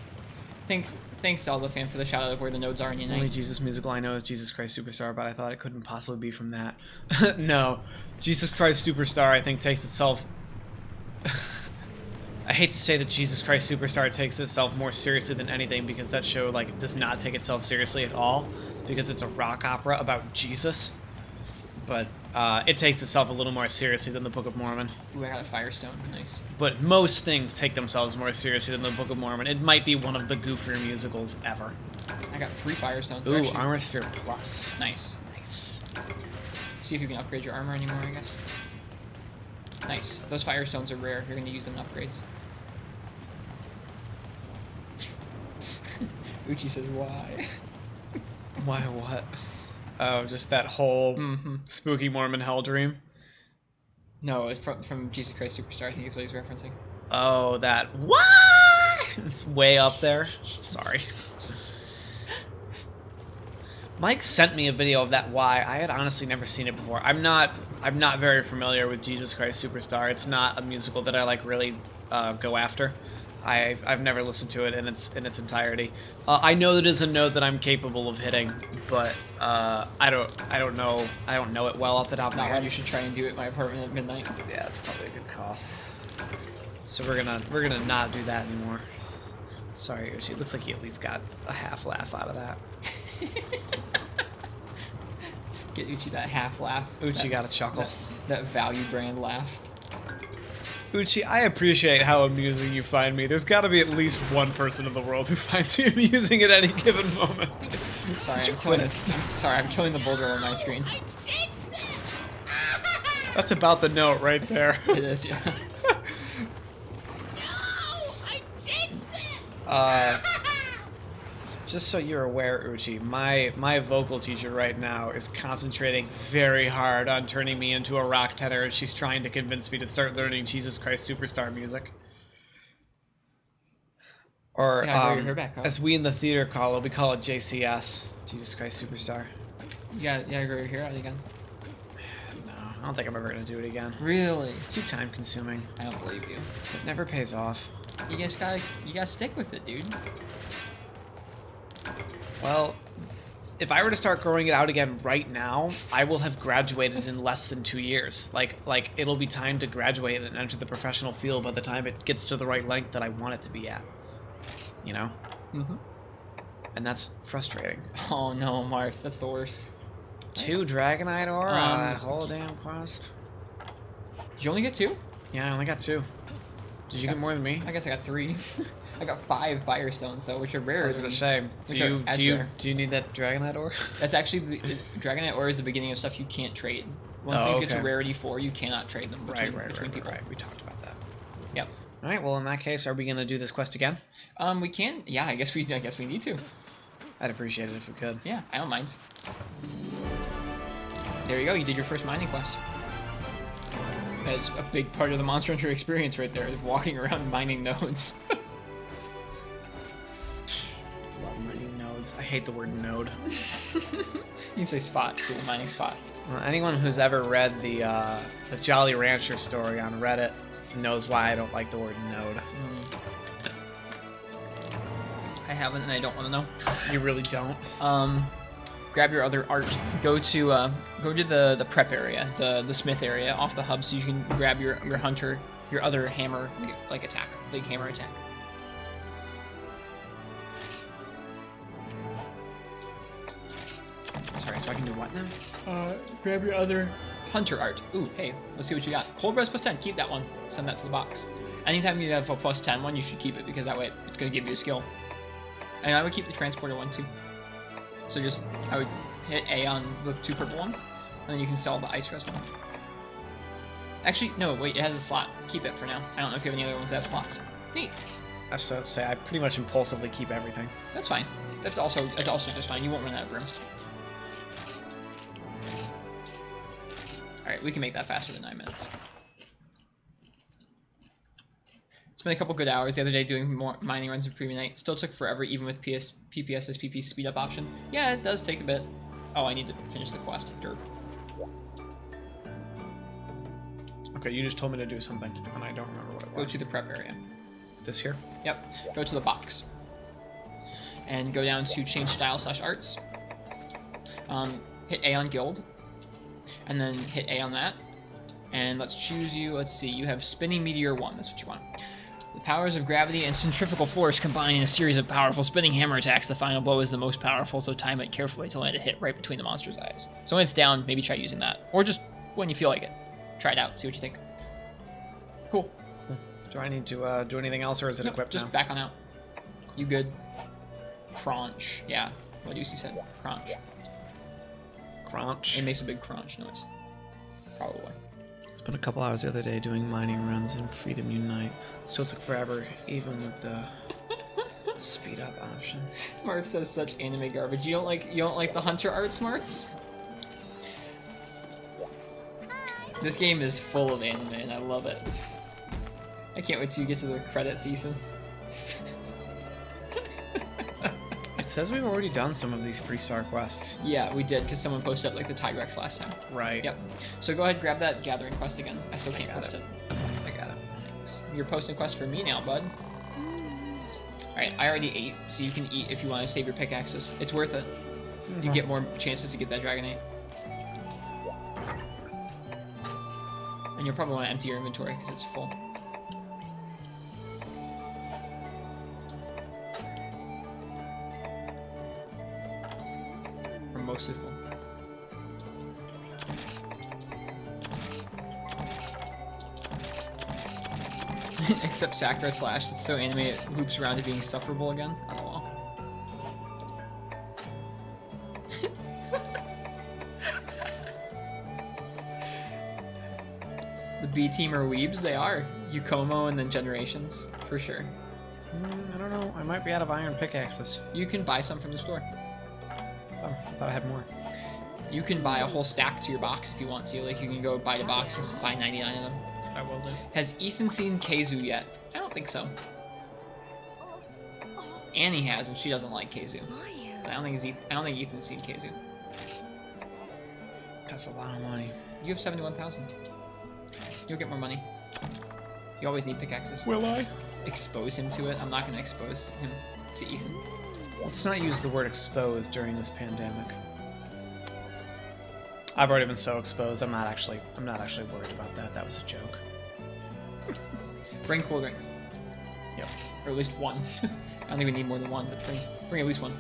Thanks Zelda fan for the shout out of where the nodes are in Only Unite. Jesus musical I know is Jesus Christ Superstar, but I thought it couldn't possibly be from that. No, Jesus Christ Superstar I think takes itself... I hate to say that Jesus Christ Superstar takes itself more seriously than anything, because that show like does not take itself seriously at all, because it's a rock opera about Jesus. But it takes itself a little more seriously than the Book of Mormon. Ooh, I got a Firestone. Nice. But most things take themselves more seriously than the Book of Mormon. It might be one of the goofier musicals ever. I got 3 Firestones. Ooh, They're actually Armor Sphere Plus. nice. Nice. See if you can upgrade your armor anymore, I guess. Nice. Those Firestones are rare. You're going to use them in upgrades. Uchi says, why? Why what? Oh, just that whole Mm-hmm. spooky Mormon hell dream? No, it's from Jesus Christ Superstar, I think is what he's referencing. Oh, that what? It's way up there. Sorry. Mike sent me a video of that why. I had honestly never seen it before. I'm not very familiar with Jesus Christ Superstar. It's not a musical that I like really go after. I've never listened to it in its entirety. I know that is a note that I'm capable of hitting, but I don't know it well off the top of my Not one head. you should try and do at my apartment at midnight. Yeah, it's probably a good call. So we're gonna not do that anymore. Sorry, Uchi. It looks like you at least got a half laugh out of that. Get Uchi that half laugh. Uchi got a chuckle. That value brand laugh. Uchi, I appreciate how amusing you find me. There's got to be at least one person in the world who finds me amusing at any given moment. Sorry, You I'm quit killing the boulder on my screen. That's about the note right there. It is, yeah. Just so you're aware, Uchi, my vocal teacher right now is concentrating very hard on turning me into a rock tenor, and she's trying to convince me to start learning Jesus Christ Superstar music. Or, Yeah, I grow your hair back, huh? as we in the theater call it, we call it JCS, Jesus Christ Superstar. You gotta grow your hair out again. No, I don't think I'm ever going to do it again. Really? It's too time consuming. I don't believe you. It never pays off. You gotta stick with it, dude. Well, if I were to start growing it out again right now, I will have graduated in less than 2 years. Like it'll be time to graduate and enter the professional field by the time it gets to the right length that I want it to be at. You know? Mm-hmm. And that's frustrating. Oh no, Mars, that's the worst. 2 Dragonite ore on that whole damn quest. Did you only get 2? Yeah, I only got 2. Did you get more than me? I guess I got 3. I got 5 Firestones though, which are rarer What than a shame. which are as rare. Do you need that Dragonite ore? That's actually Dragonite ore is the beginning of stuff you can't trade. Once Oh, things get to okay. rarity 4, you cannot trade them between people. We talked about that. Yep. All right. Well, in that case, are we gonna do this quest again? We can. Yeah, I guess we need to. I'd appreciate it if we could. Yeah, I don't mind. There you go. You did your first mining quest. That's a big part of the Monster Hunter experience right there, is walking around mining nodes. Love mining nodes. I hate the word node. You can say spot too, mining spot. Well, anyone who's ever read the Jolly Rancher story on Reddit knows why I don't like the word node. I haven't, and I don't want to know. You really don't. Grab your other art. Go to the prep area, the smith area off the hub, so you can grab your hunter, your other hammer like attack, big hammer attack. Sorry, so I can do what now? Grab your other hunter art. Ooh, hey, let's see what you got. Cold Breast plus 10. Keep that one. Send that to the box. Anytime you have a plus 10 one, you should keep it because that way it's going to give you a skill. And I would keep the transporter one too. So just, I would hit A on the 2 purple ones, and then you can sell the Ice Rest one. Actually, no, wait, it has a slot. Keep it for now. I don't know if you have any other ones that have slots. Neat. I have to say, I pretty much impulsively keep everything. That's fine. That's also just fine. You won't run out of room. Alright, we can make that faster than 9 minutes. Spent a couple good hours the other day doing more mining runs in Freebie Night. Still took forever, even with PPSSPP's speed up option. Yeah, it does take a bit. Oh, I need to finish the quest. Derp. Okay, you just told me to do something, and I don't remember what it Go was. to the prep area. This here? Yep. Go to the box. And go down to change style / arts. Hit A on guild. And then hit A on that. And let's choose you. Let's see. You have Spinning Meteor 1. That's what you want. The powers of gravity and centrifugal force combine in a series of powerful spinning hammer attacks. The final blow is the most powerful, so time it carefully to land a hit right between the monster's eyes. So when it's down, maybe try using that. Or just when you feel like it. Try it out. See what you think. Cool. Do I need to do anything else, or is it Nope, equipped just now? back on out. You good? Crunch. Yeah, what Lucy said. Crunch. Crunch. It makes a big crunch noise. Probably. Spent a couple hours the other day doing mining runs in Freedom Unite. Still took forever, even with the speed up option. Marth says such anime garbage. You don't like the hunter art, Smarts? This game is full of anime and I love it. I can't wait till you get to the credits, Ethan. It says we've already done some of these 3-star quests. Yeah, we did, because someone posted up like the Tigrex last time. Right. Yep. So go ahead, grab that gathering quest again. I still can't post it. I got it. Thanks. You're posting quest for me now, bud. Alright, I already ate, so you can eat if you want to save your pickaxes. It's worth it. You get more chances to get that Dragonite. And you'll probably want to empty your inventory because it's full. Or mostly full. Except Sakura Slash, it's so anime it loops around to being sufferable again. I don't know. The B team are weebs, they are. Yukomo and then Generations, for sure. I don't know. I might be out of iron pickaxes. You can buy some from the store. Oh, I thought I had more. You can buy a whole stack to your box if you want to. Like, you can go buy the box and buy 99 of them. That's what I will do. Has Ethan seen Keizu yet? I don't think so. Annie has, and she doesn't like Keizu. But I don't think Ethan's seen Keizu. That's a lot of money. You have 71,000. You'll get more money. You always need pickaxes. Will I? Expose him to it. I'm not going to expose him to Ethan. Let's not use the word exposed during this pandemic. I've already been so exposed. I'm not actually worried about that. That was a joke. Bring cool drinks. Yep. Or at least one. I don't think we need more than one, but bring at least one.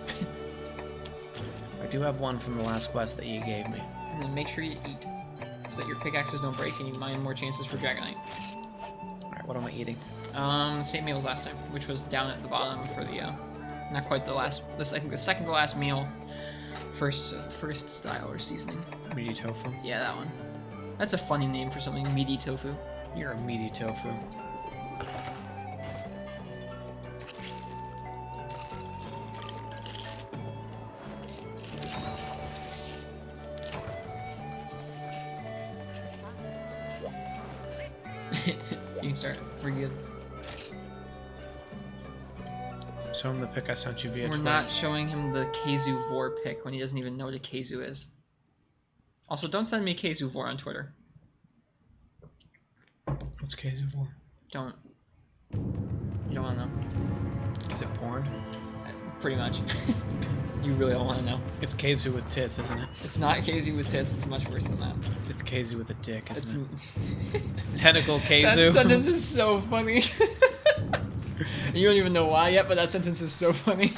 I do have one from the last quest that you gave me. And then make sure you eat, so that your pickaxes don't break and you mine more chances for Dragonite. Alright, what am I eating? Same meal as last time, which was down at the bottom for the, not quite the last, this, I think the second to last meal. First style or seasoning. Meaty tofu. Yeah, that one. That's a funny name for something, meaty tofu. You're a meaty tofu. You can start. We're good. Show him the pic I sent you via We're Twitter. not showing him the Keizu Vor pic when he doesn't even know what a Keizu is. Also, don't send me Keizu Vor on Twitter. What's Keizu for? Don't. You don't want to know. Is it porn? Pretty much. You really don't want to know. It's Keizu with tits, isn't it? It's not Keizu with tits. It's much worse than that. It's Keizu with a dick, It's, isn't it? Tentacle Keizu. that sentence is so funny. You don't even know why yet, but that sentence is so funny.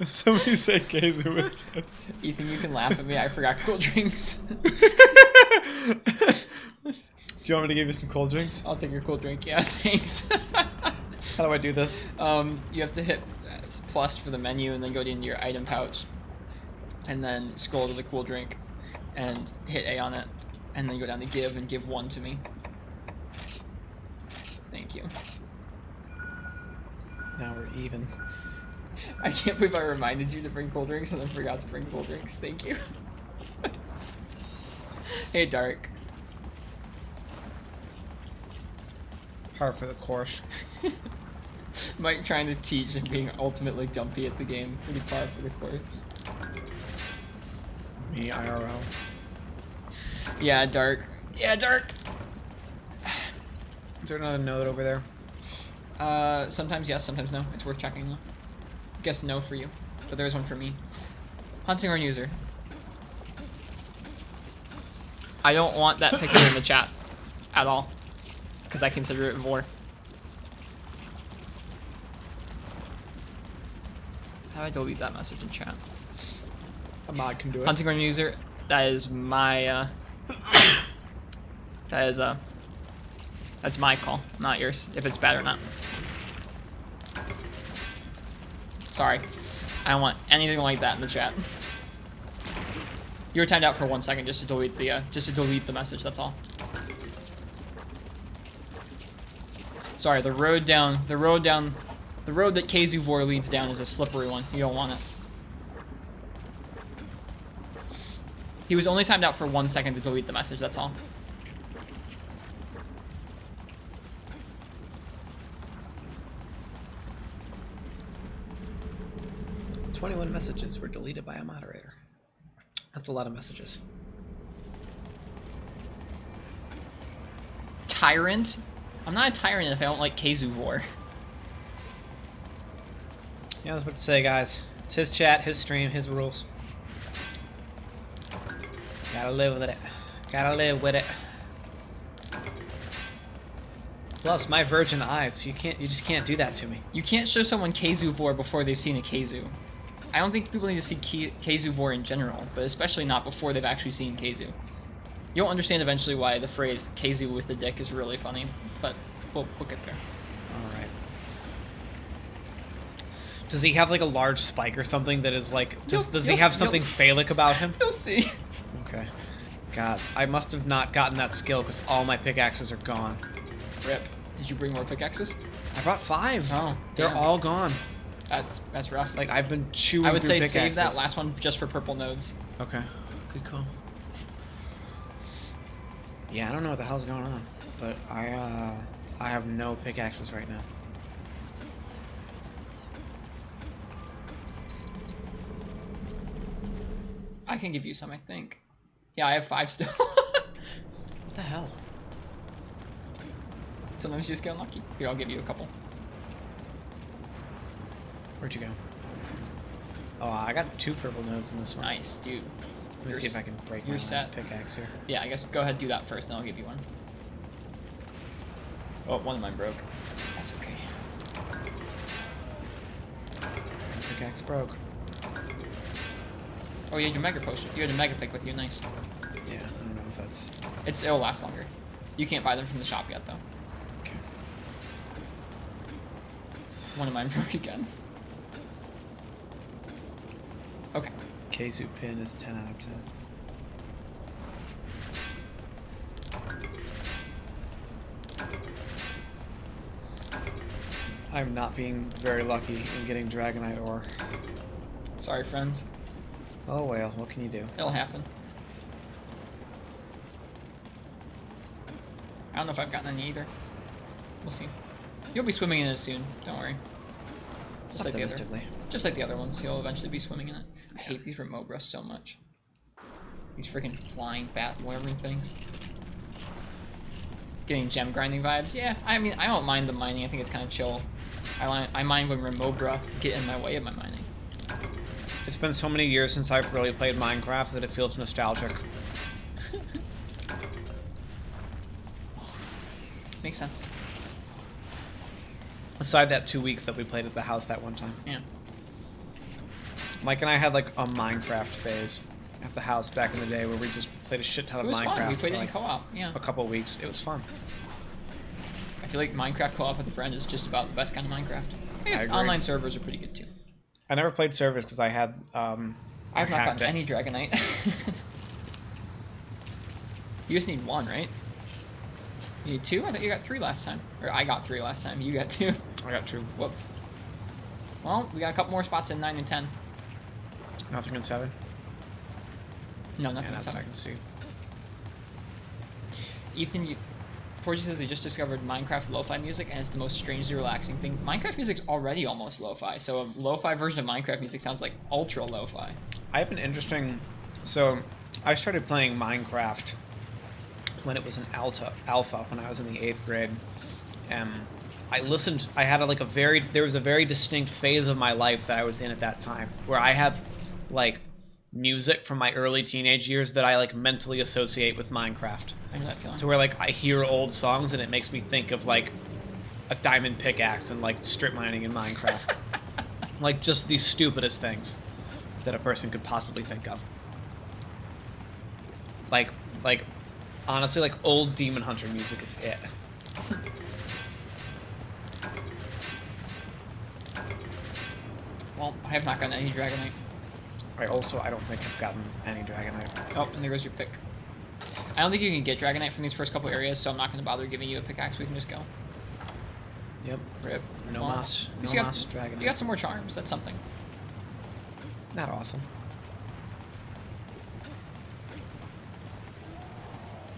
Somebody say Keizu with tits. Ethan, you can laugh at me. I forgot cold drinks. Do you want me to give you some cold drinks? I'll take your cold drink. Yeah, thanks. How do I do this? You have to hit plus for the menu and then go into your item pouch. And then scroll to the cool drink and hit A on it. And then go down to give and give one to me. Thank you. Now we're even. I can't believe I reminded you to bring cold drinks and then forgot to bring cold drinks. Thank you. Hey, Dark. Par for the course. Mike trying to teach and being ultimately dumpy at the game. Pretty par for the course. Me, IRL. Yeah, Dark. Yeah, Dark! Is there another note over there? Sometimes yes, sometimes no. It's worth checking though. Guess no for you, but there's one for me. Hunting Horn user. I don't want that picture in the chat at all, because I consider it vor. How do I delete that message in chat? A mod can do it. Hunting Horn user, that is my, that's my call, not yours, if it's bad or not. Sorry. I don't want anything like that in the chat. You were timed out for 1 second just to delete the message, that's all. Sorry, the road that Keizu Vor leads down is a slippery one. You don't want it. He was only timed out for 1 second to delete the message, that's all. "21 messages were deleted by a moderator." That's a lot of messages. Tyrant? I'm not a tyrant if I don't like Keizu Vor. Yeah, I was about to say, guys. It's his chat, his stream, his rules. Gotta live with it. Gotta live with it. Plus, my virgin eyes. You just can't do that to me. You can't show someone Keizu Vor before they've seen a Keizu. I don't think people need to see Keizu Vor in general, but especially not before they've actually seen Keizu. You'll understand eventually why the phrase Keizu with the dick is really funny, but we'll get there. Alright. Does he have like a large spike or something that is like... Does he have something phallic about him? You'll see. Okay. God, I must have not gotten that skill because all my pickaxes are gone. Rip. Did you bring more pickaxes? I brought 5. Oh, They're damn. all gone. That's rough. Like, I've been chewing I would through say pickaxes. save that last one just for purple nodes. Okay. Good call. Yeah, I don't know what the hell's going on, but I have no pickaxes right now. I can give you some, I think. Yeah, I have 5 still. What the hell? Sometimes you just get unlucky. Here, I'll give you a couple. Where'd you go? Oh, I got 2 purple nodes in this one. Nice, dude. Let me see if I can break my you're last set. pickaxe here. Yeah, I guess go ahead and do that first, and I'll give you one. Oh, one of mine broke. That's okay. Pickaxe broke. Oh, you had your mega potion. You had a mega pick with you. Nice. Yeah, I don't know if that's... It'll last longer. You can't buy them from the shop yet, though. Okay. One of mine broke again. Okay. Keizu pin is 10 out of 10. I'm not being very lucky in getting Dragonite ore. Sorry, friend. Oh well, what can you do? It'll happen. I don't know if I've gotten any either. We'll see. You'll be swimming in it soon. Don't worry. Just like the other ones, you'll eventually be swimming in it. I hate these Remobra so much. These freaking flying bat whatever things. Getting gem grinding vibes. Yeah, I mean, I don't mind the mining. I think it's kind of chill. I mind when Remobra get in my way of my mining. It's been so many years since I've really played Minecraft that it feels nostalgic. Makes sense. Aside that 2 weeks that we played at the house that one time. Yeah. Mike and I had like a Minecraft phase at the house back in the day where we just played a shit ton It of was Minecraft fun. We for played it in like co-op. Yeah. a couple weeks. It was fun. I feel like Minecraft co-op with a friend is just about the best kind of Minecraft. I guess agree. online servers are pretty good too. I never played servers because I had I've not hacked gotten it. any Dragonite. You just need one, right? You need two? I thought you got 3 last time. Or I got 3 last time. You got 2. I got 2. Whoops. Well, we got a couple more spots in 9 and 10. Nothing in 7. No, Yeah, nothing in that's what 7. I can see. Ethan, Porgy says they just discovered Minecraft lo-fi music, and it's the most strangely relaxing thing. Minecraft music's already almost lo-fi, so a lo-fi version of Minecraft music sounds like ultra lo-fi. I have an interesting... So, I started playing Minecraft when it was an alpha when I was in the 8th grade. I listened... I had there was a very distinct phase of my life that I was in at that time, where I have, like, music from my early teenage years that I, like, mentally associate with Minecraft. I know that feeling. To where, like, I hear old songs and it makes me think of, like, a diamond pickaxe and, like, strip mining in Minecraft. Like, just the stupidest things that a person could possibly think of. Like, honestly, like, old Demon Hunter music is it. Well, I have not gotten any Dragonite. I don't think I've gotten any Dragonite. Oh, and there goes your pick. I don't think you can get Dragonite from these first couple areas, so I'm not going to bother giving you a pickaxe. We can just go. Yep. Rip. No Well, moss. at No least you got- moss Dragonite. You got some more charms. That's something. Not awesome.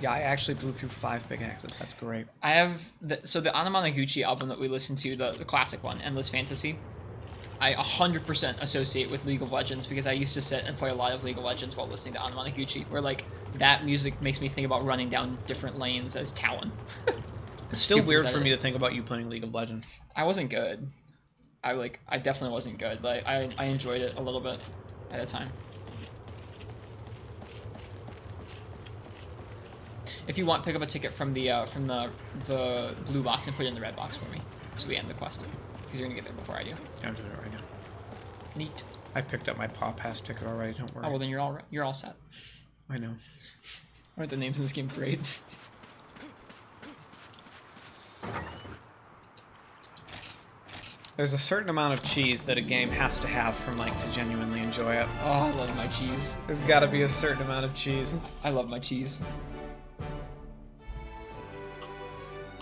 Yeah, I actually blew through 5 pickaxes. That's great. I have the Anamanaguchi album that we listened to, the classic one, Endless Fantasy. I 100% associate with League of Legends because I used to sit and play a lot of League of Legends while listening to Anamanaguchi, where like that music makes me think about running down different lanes as Talon. It's still Stupid weird as for that me is. to think about you playing League of Legends. I wasn't good. I definitely wasn't good, but I enjoyed it a little bit at a time. If you want, pick up a ticket from the blue box and put it in the red box for me, so we end the quest. Because you're gonna get there before I do. I'm doing it right now. Neat. I picked up my Paw Pass ticket already. Don't worry. Oh well, then you're all set. I know. Aren't the names in this game great? There's a certain amount of cheese that a game has to have for Mike to genuinely enjoy it. Oh, I love my cheese. There's got to be a certain amount of cheese. I love my cheese.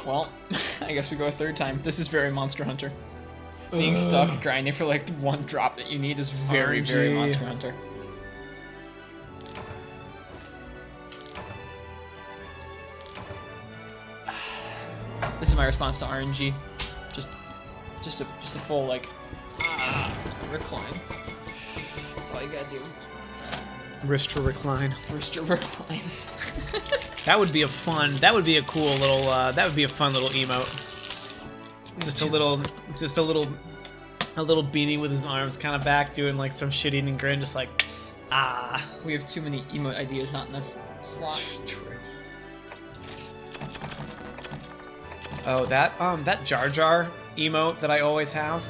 Well, I guess we go a third time. This is very Monster Hunter. Being stuck grinding for like 1 drop that you need is very, very RNG. Monster Hunter. This is my response to RNG. Just a full like recline. That's all you gotta do. Wrist to recline. Wrist to recline. That would be a fun. That would be a cool little. That would be a fun little emote. Just a little beanie with his arms kind of back, doing like some shit-eating grin, just like, ah. We have too many emote ideas, not enough slots. True. Oh, that Jar Jar emote that I always have.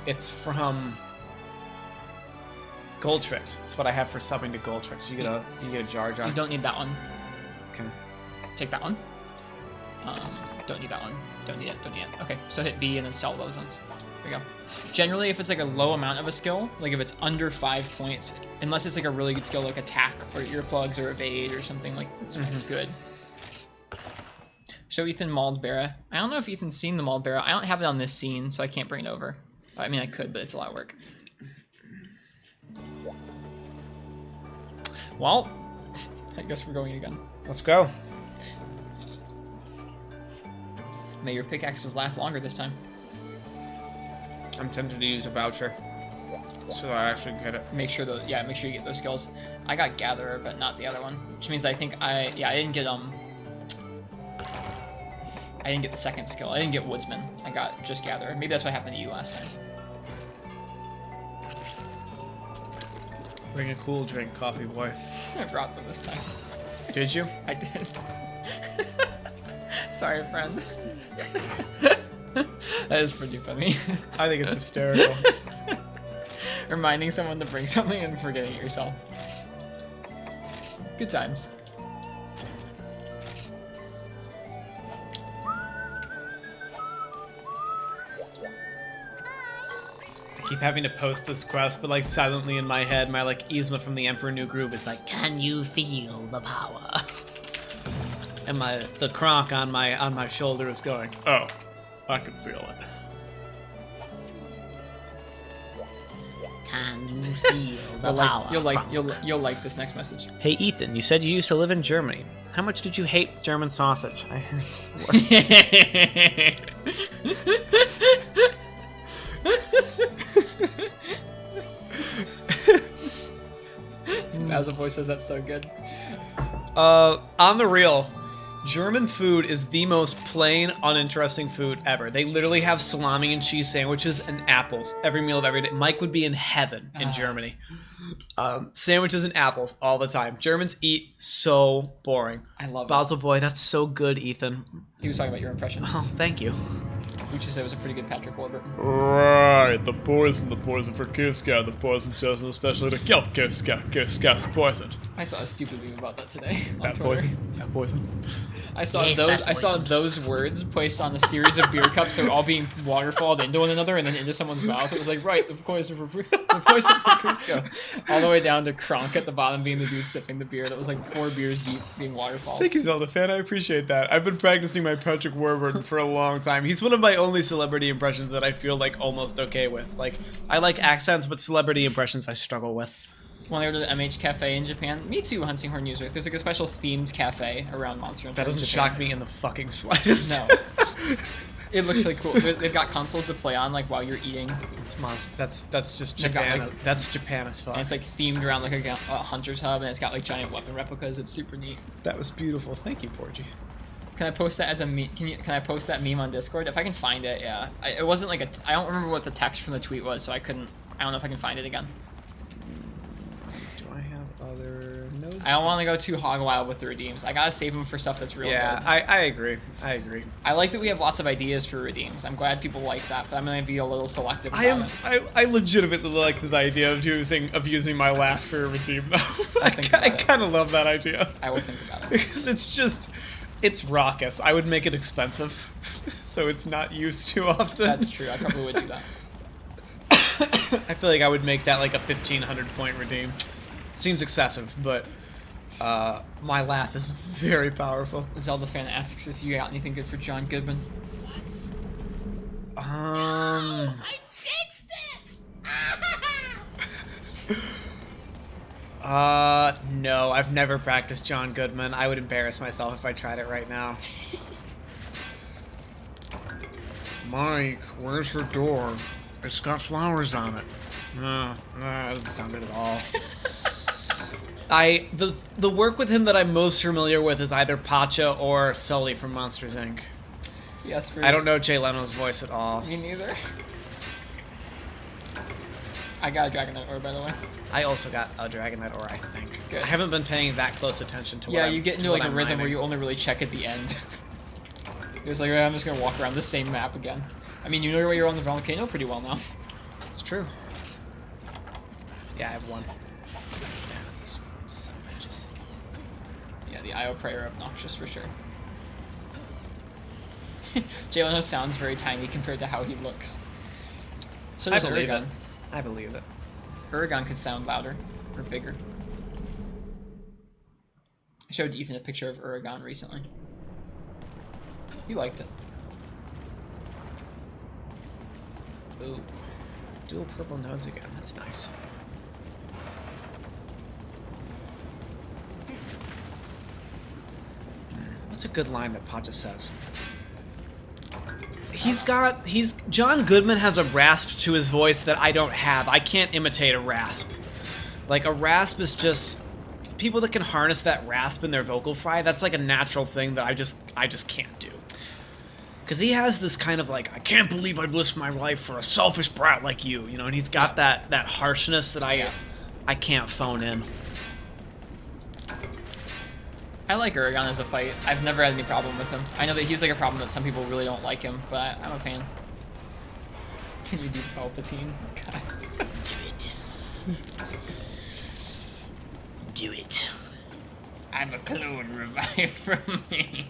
It's from Goldtrix. That's what I have for subbing to Goldtrix. You get a Jar Jar. You don't need that one. Okay. Take that one. Don't need that one. Don't need it. Don't need it. Okay, so hit B and then sell those ones. There you go. Generally, if it's like a low amount of a skill, like if it's under 5 points, unless it's like a really good skill like attack or earplugs or evade or something like it's good. Show Ethan Mauled Barra. I don't know if Ethan's seen the Mauled Barra. I don't have it on this scene, so I can't bring it over. I mean, I could, but it's a lot of work. Well, I guess we're going again. Let's go. May your pickaxes last longer this time. I'm tempted to use a voucher, so I actually get it. Make sure make sure you get those skills. I got Gatherer, but not the other one, which means I think I didn't get the second skill. I didn't get Woodsman. I got just Gatherer. Maybe that's what happened to you last time. Bring a cool drink, coffee boy. I brought them this time. Did you? I did. Sorry, friend. That is pretty funny. I think it's hysterical. Reminding someone to bring something and forgetting it yourself. Good times. I keep having to post this quest, but like silently in my head, my like Yzma from the Emperor New Groove is like, Can you feel the power? and the Kronk on my shoulder is going, oh, I can feel it. Can you feel the power? You'll like this next message. Hey Ethan, you said you used to live in Germany. How much did you hate German sausage? I heard it's the worst. As a voice says that's so good. On the real, German food is the most plain, uninteresting food ever. They literally have salami and cheese sandwiches and apples every meal of every day. Mike would be in heaven in Germany. Sandwiches and apples all the time. Germans eat so boring. I love it. Basel boy, that's so good, Ethan. He was talking about your impression, Oh, thank you. which is it was a pretty good Patrick Warburton. Right, the poison for Kiska, the poison chosen especially to kill Kiska's poison. I saw a stupid meme about that today on That Twitter. poison. I saw Yes, those. that I saw poison. those words placed on a series of beer cups. They were all being waterfalled into one another and then into someone's mouth. It was like, right, the poison for Cusco, all the way down to Kronk at the bottom, being the dude sipping the beer that was like 4 beers deep, being waterfalled. Thank you, Zelda fan. I appreciate that. I've been practicing my Patrick Warburton for a long time. He's one of my only celebrity impressions that I feel like almost okay with. Like, I like accents, but celebrity impressions I struggle with. When I go to the MH Cafe in Japan, me too, Hunting Horn Newsweek. There's like a special themed cafe around Monster Hunter. That doesn't in Japan. shock me in the fucking slightest. No. It looks like cool. They've got consoles to play on like while you're eating, It's that's just They got, Japan. like- That's Japan as fuck. and it's like themed around like a hunter's hub, and it's got like giant weapon replicas. It's super neat. That was beautiful. Thank you, Porgy. Can I post that as a meme? Can I post that meme on Discord if I can find it? Yeah. It wasn't like I don't remember what the text from the tweet was, so I don't know if I can find it again. Do I have other notes? I don't want to go too hog wild with the redeems. I gotta save them for stuff that's real Yeah, good. I agree. I agree. I like that we have lots of ideas for redeems. I'm glad people like that, but I'm gonna be a little selective about it. I legitimately like the idea of using my laugh for a redeem though. I'll think I about it. kind of love that idea. I will think about it. Because it's raucous. I would make it expensive, so it's not used too often. That's true. I probably would do that. I feel like I would make that like a 1,500 point redeem. Seems excessive, but my laugh is very powerful. Zelda fan asks if you got anything good for John Goodman. I fixed it! No, I've never practiced John Goodman. I would embarrass myself if I tried it right now. Mike, where's your door? It's got flowers on it. No, that doesn't sound good at all. The work with him that I'm most familiar with is either Pacha or Sully from Monsters Inc. Yes, for I don't know Jay Leno's voice at all. Me neither. I got a Dragonite ore, by the way. I also got a Dragonite ore, I think. Good. I haven't been paying that close attention to what Yeah, I'm- you get to into what like a I'm rhythm where mining. you only really check at the end. It was like, "Oh, I'm just gonna walk around the same map again. I mean, you know where you're on the volcano pretty well now. It's true. Yeah, I have one. Yeah, these son of bitches. Yeah, the IO Prey are obnoxious for sure. Jalen sounds very tiny compared to how he looks. So I does believe Uragan. it. I believe it. Uragan could sound louder or bigger. I showed Ethan a picture of Uragan recently. He liked it. Ooh. Dual purple nodes again. That's nice. What's a good line that Pacha says? John Goodman has a rasp to his voice that I don't have. I can't imitate a rasp. Like, a rasp is just... People that can harness that rasp in their vocal fry, that's like a natural thing that I just can't do. Because he has this kind of like, I can't believe I'd risk my life for a selfish brat like you, you know, and he's got that harshness that I can't phone in. I like Uragan as a fight. I've never had any problem with him. I know that he's like a problem that some people really don't like him, but I'm a fan. Can you do Palpatine? God. Do it. Do it. I'm a clone revived from me.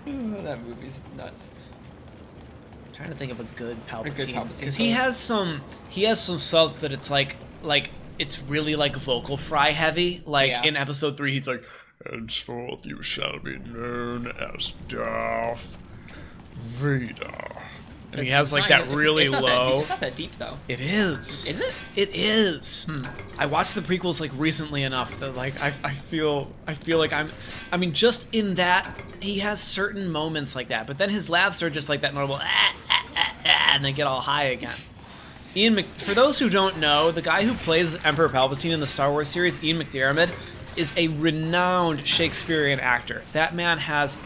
Oh, that movie's nuts. I'm trying to think of a good Palpatine. Palpatine Because he has some stuff that it's like it's really like vocal fry heavy. Like Yeah. in episode 3, he's like, Henceforth you shall be known as Darth Vader. And he has like that really low. It's not that deep though. It is. Is it? It is. I watched the prequels like recently enough that like I feel like I mean just in that he has certain moments like that, but then his laughs are just like that normal and they get all high again. For those who don't know, the guy who plays Emperor Palpatine in the Star Wars series, Ian McDiarmid, is a renowned Shakespearean actor. That man has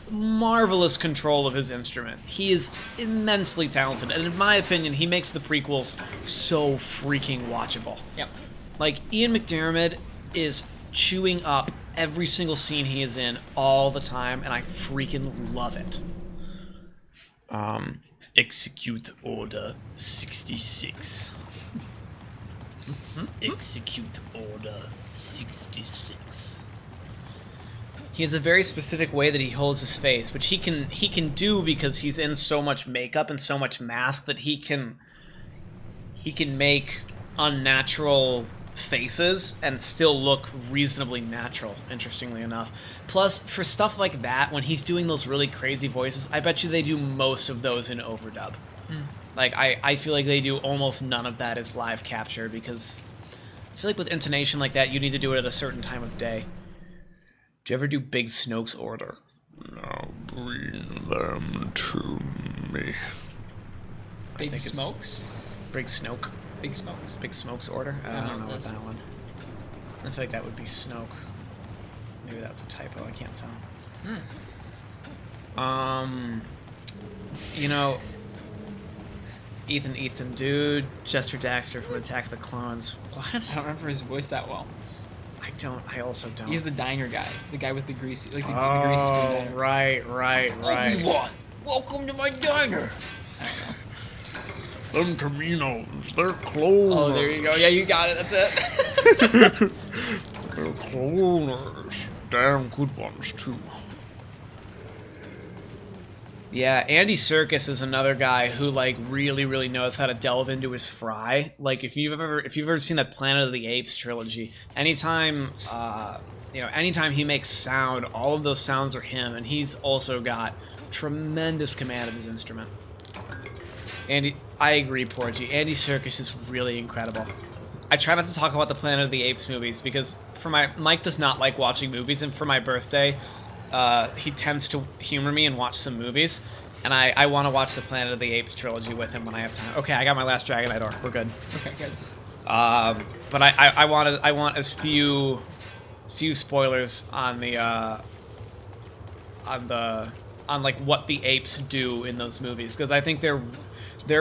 marvelous control of his instrument. He is immensely talented, and in my opinion, he makes the prequels so freaking watchable. Yep. Like, Ian McDiarmid is chewing up every single scene he is in all the time, and I freaking love it. Execute Order 66. Execute Order 66. He has a very specific way that he holds his face, which he can do because he's in so much makeup and so much mask that he can make unnatural faces and still look reasonably natural, interestingly enough. Plus, for stuff like that, when he's doing those really crazy voices, I bet you they do most of those in overdub. Like, I feel like they do almost none of that as live capture, because I feel like with intonation like that, you need to do it at a certain time of day. Do you ever do Big Snoke's order? Now bring them to me. Big Smokes? Big Snoke. Big Smokes. Big Smoke's order? I don't don't know know about this. that one. I feel like that would be Snoke. Maybe that's a typo, I can't tell. You know, Ethan, dude, Jester Daxter from Attack of the Clones. What? I don't remember his voice that well. I also don't. He's the diner guy. The guy with the greasy, like the greasy spoon diner. right. Obi-Wan, welcome to my diner. I don't know. Them Caminos, they're cloners. Oh, there you go. Yeah, you got it. That's it. They're cloners. Damn good ones, too. Yeah, Andy Serkis is another guy who like really knows how to delve into his fry. Like if you've ever seen that Planet of the Apes trilogy, anytime he makes sound, all of those sounds are him, and he's also got tremendous command of his instrument. I agree, Porgy. Andy Serkis is really incredible. I try not to talk about the Planet of the Apes movies because Mike does not like watching movies, and for my birthday, he tends to humor me and watch some movies, and I want to watch the Planet of the Apes trilogy with him when I have time. Okay, I got my last Dragonite ore. We're good. Okay, good. But I want as few spoilers on like what the apes do in those movies, because I think there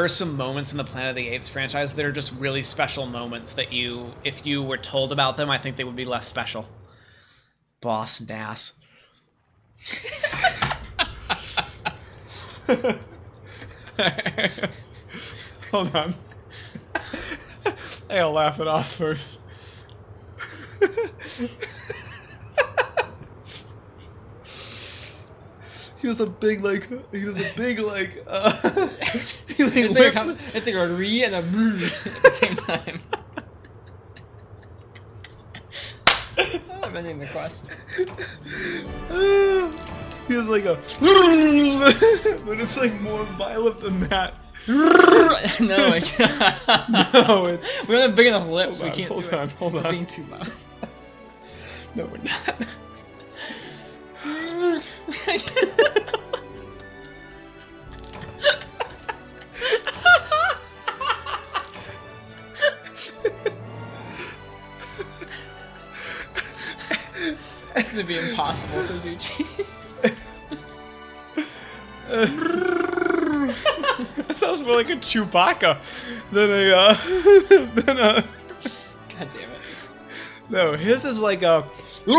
are some moments in the Planet of the Apes franchise that are just really special moments that if you were told about them, I think they would be less special. Boss Nass. Hold on. I'll laugh it off first. He was a big like. He It's like a re and a at the same time. I'm ending the quest. He was like a. But it's like more violent than that. No, I can't. No, We don't have big enough lips. Hold We can't. on, do it. hold on. We're being too loud. No, we're not. It's gonna be impossible, says Uchi. That sounds more like a Chewbacca than a. God damn it. No, his is like a. That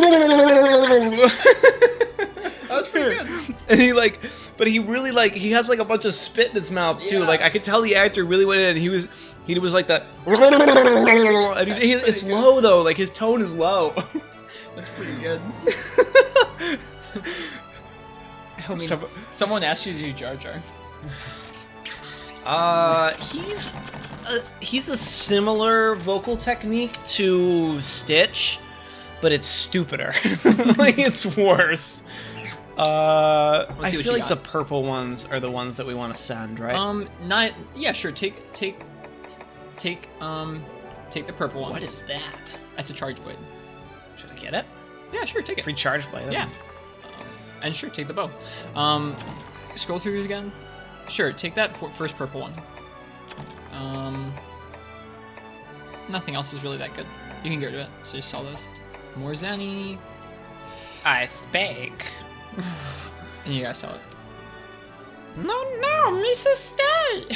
was pretty good. And he like, but he really like, he has like a bunch of spit in his mouth too. Yeah. Like I could tell the actor really went in. And he was like that. And it's low though. Like his tone is low. That's pretty good. I mean, someone asked you to do Jar Jar. He's a similar vocal technique to Stitch, but it's stupider. Like it's worse. I see what feel you like the got. purple ones are the ones that we want to send, right? Yeah, sure. Take the purple ones. What is that? That's a charge blade. Should I get it? Yeah, sure. Take it. Free charge blade. Yeah. And sure, take the bow. Scroll through these again. Sure, take that first purple one. Nothing else is really that good. You can get rid of it, so just sell those. More Zanny. I speak. And you guys sell it. No, Mrs. Stay.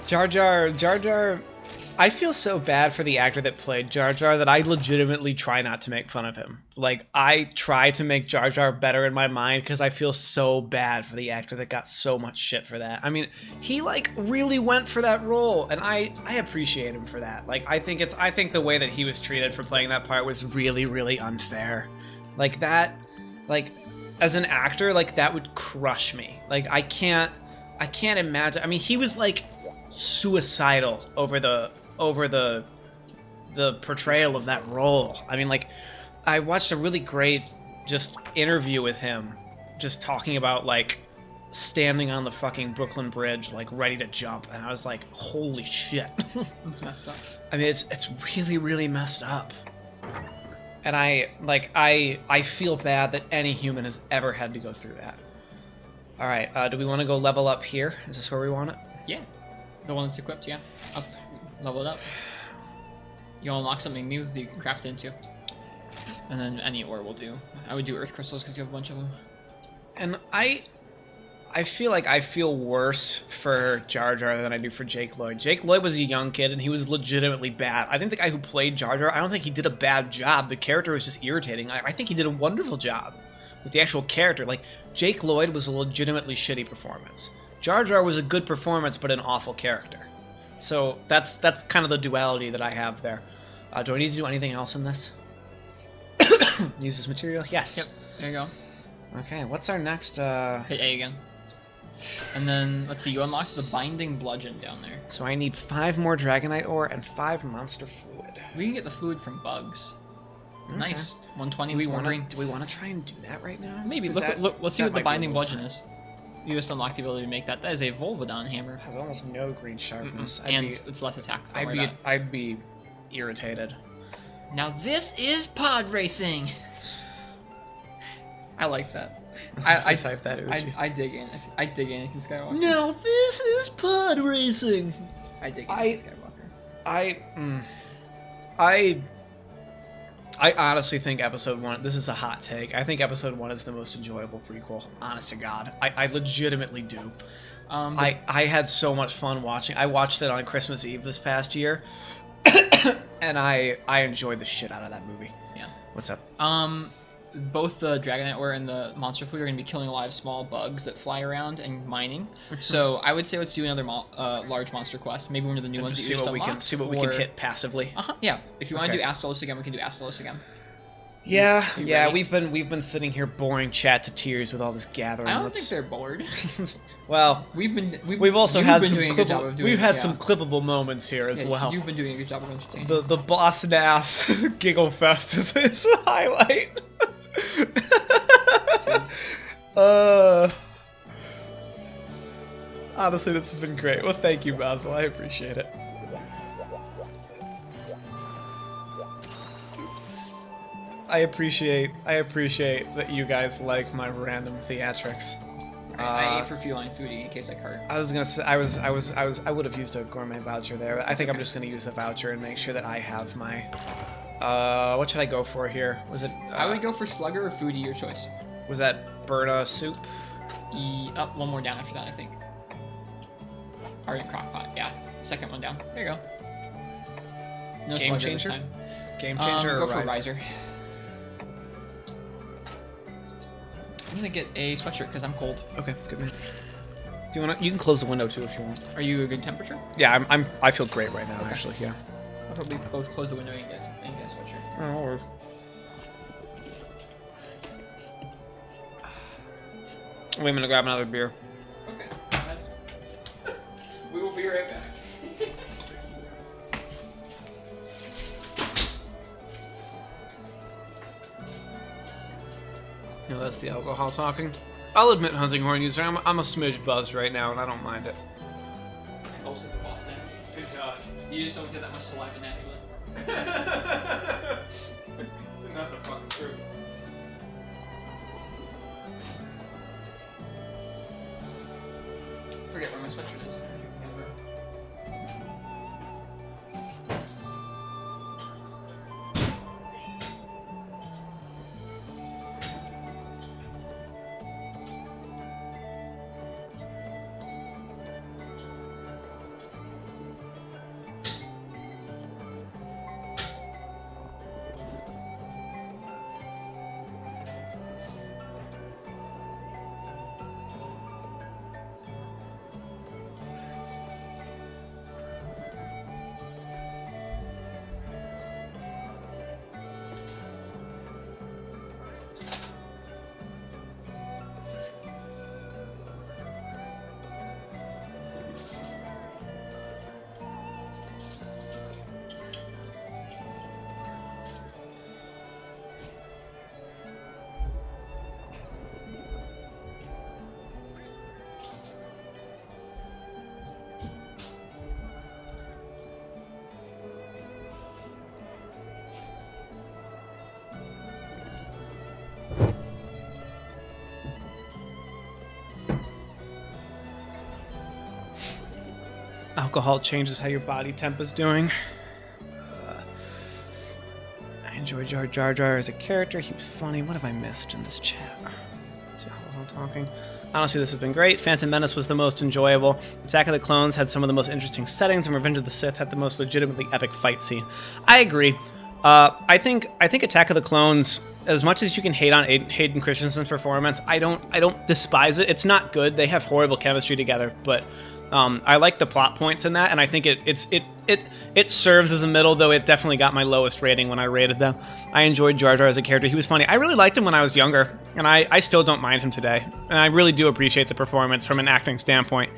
Jar Jar. I feel so bad for the actor that played Jar Jar that I legitimately try not to make fun of him. Like, I try to make Jar Jar better in my mind because I feel so bad for the actor that got so much shit for that. I mean, he, like, really went for that role, and I appreciate him for that. Like, I think the way that he was treated for playing that part was really, really unfair. Like, that, like, as an actor, like, that would crush me. Like, I can't imagine. I mean, he was, like, suicidal over the portrayal of that role. I mean, like, I watched a really great just interview with him just talking about, like, standing on the fucking Brooklyn Bridge, like, ready to jump, and I was like, holy shit. It's messed up. I mean, it's really, really messed up. And I feel bad that any human has ever had to go through that. All right, do we want to go level up here? Is this where we want it? Yeah. The one that's equipped, yeah. Up. Level it up. You'll unlock something new that you can craft into. And then any ore will do. I would do earth crystals because you have a bunch of them. And I feel like I feel worse for Jar Jar than I do for Jake Lloyd. Jake Lloyd was a young kid and he was legitimately bad. I think the guy who played Jar Jar, I don't think he did a bad job. The character was just irritating. I think he did a wonderful job with the actual character. Like, Jake Lloyd was a legitimately shitty performance. Jar Jar was a good performance, but an awful character. So that's kind of the duality that I have there. Do I need to do anything else in this? Use this material? Yes. Yep. There you go. Okay, what's our next... Hit A again. And then, let's see, you unlock the Binding Bludgeon down there. So I need 5 more Dragonite ore and 5 Monster Fluid. We can get the fluid from bugs. Okay. Nice. 120 Do we with more green. want to try and do that right now? Maybe. 'Cause Let's see that what the might be a Binding little Bludgeon time. is. You just unlock the ability to make that. That is a Volvodon hammer. It has almost no green sharpness. And it's less attack. Don't worry about it. I'd be irritated. Now this is pod racing. I like that. I type that. I dig in. I dig Anakin Skywalker. Now this is pod racing. I dig Anakin Skywalker. I honestly think episode 1, this is a hot take, I think episode 1 is the most enjoyable prequel, honest to God. I legitimately do. I had so much fun watching. I watched it on Christmas Eve this past year, and I enjoyed the shit out of that movie. Yeah. What's up? both the Dragonite Ore and the Monster Flute are going to be killing a lot of small bugs that fly around and mining. So I would say let's do another large monster quest. Maybe one of the new ones that Just you just unlocked. see what we can hit passively. Yeah. If you want to Okay. do Astalos again, we can do Astalos again. Yeah, You yeah, ready? we've been sitting here boring chat to tears with all this gathering. I don't think they're bored. Well, We've also you've had been some doing a good job of doing we've had yeah. some clippable moments here as Yeah, well. You've been doing a good job of entertaining. The Boston ass giggle fest is a highlight. Honestly, this has been great. Well, thank you, Basil. I appreciate it. I appreciate that you guys like my random theatrics. I ate for feline foodie in case I cart. I was gonna say I would have used a gourmet voucher there. But I think I'm just gonna use the voucher and make sure that I have my. What should I go for here? Was it? I would go for Slugger or Foodie, your choice. Was that Berta soup? Up one more down after that, I think. Ardent Crockpot, yeah. Second one down. There you go. No Game Slugger changer? this time. Game changer Go or for Riser? Riser. I'm gonna get a sweatshirt because I'm cold. Okay, good man. Do you want to? You can close the window too if you want. Are you a good temperature? Yeah, I feel great right now actually. Yeah. I'll probably both close the window and get a sweatshirt. Oh, or... Wait, I'm gonna grab another beer. Okay. We will be right back. No, that's the alcohol talking. I'll admit, Hunting Horn user, I'm a smidge buzzed right now, and I don't mind it. Also the boss dance. Good God. You just don't get that much saliva naturally. Not the fucking truth. Forget where my sweatshirt is. Alcohol changes how your body temp is doing. I enjoy Jar Jar as a character. He was funny. What have I missed in this chat? Is alcohol talking? Honestly, this has been great. Phantom Menace was the most enjoyable. Attack of the Clones had some of the most interesting settings, and Revenge of the Sith had the most legitimately epic fight scene. I agree. I think Attack of the Clones, as much as you can hate on Hayden Christensen's performance, I don't despise it. It's not good. They have horrible chemistry together, but I like the plot points in that, and I think it serves as a middle, though it definitely got my lowest rating when I rated them. I enjoyed Jar Jar as a character. He was funny. I really liked him when I was younger, and I still don't mind him today. And I really do appreciate the performance from an acting standpoint.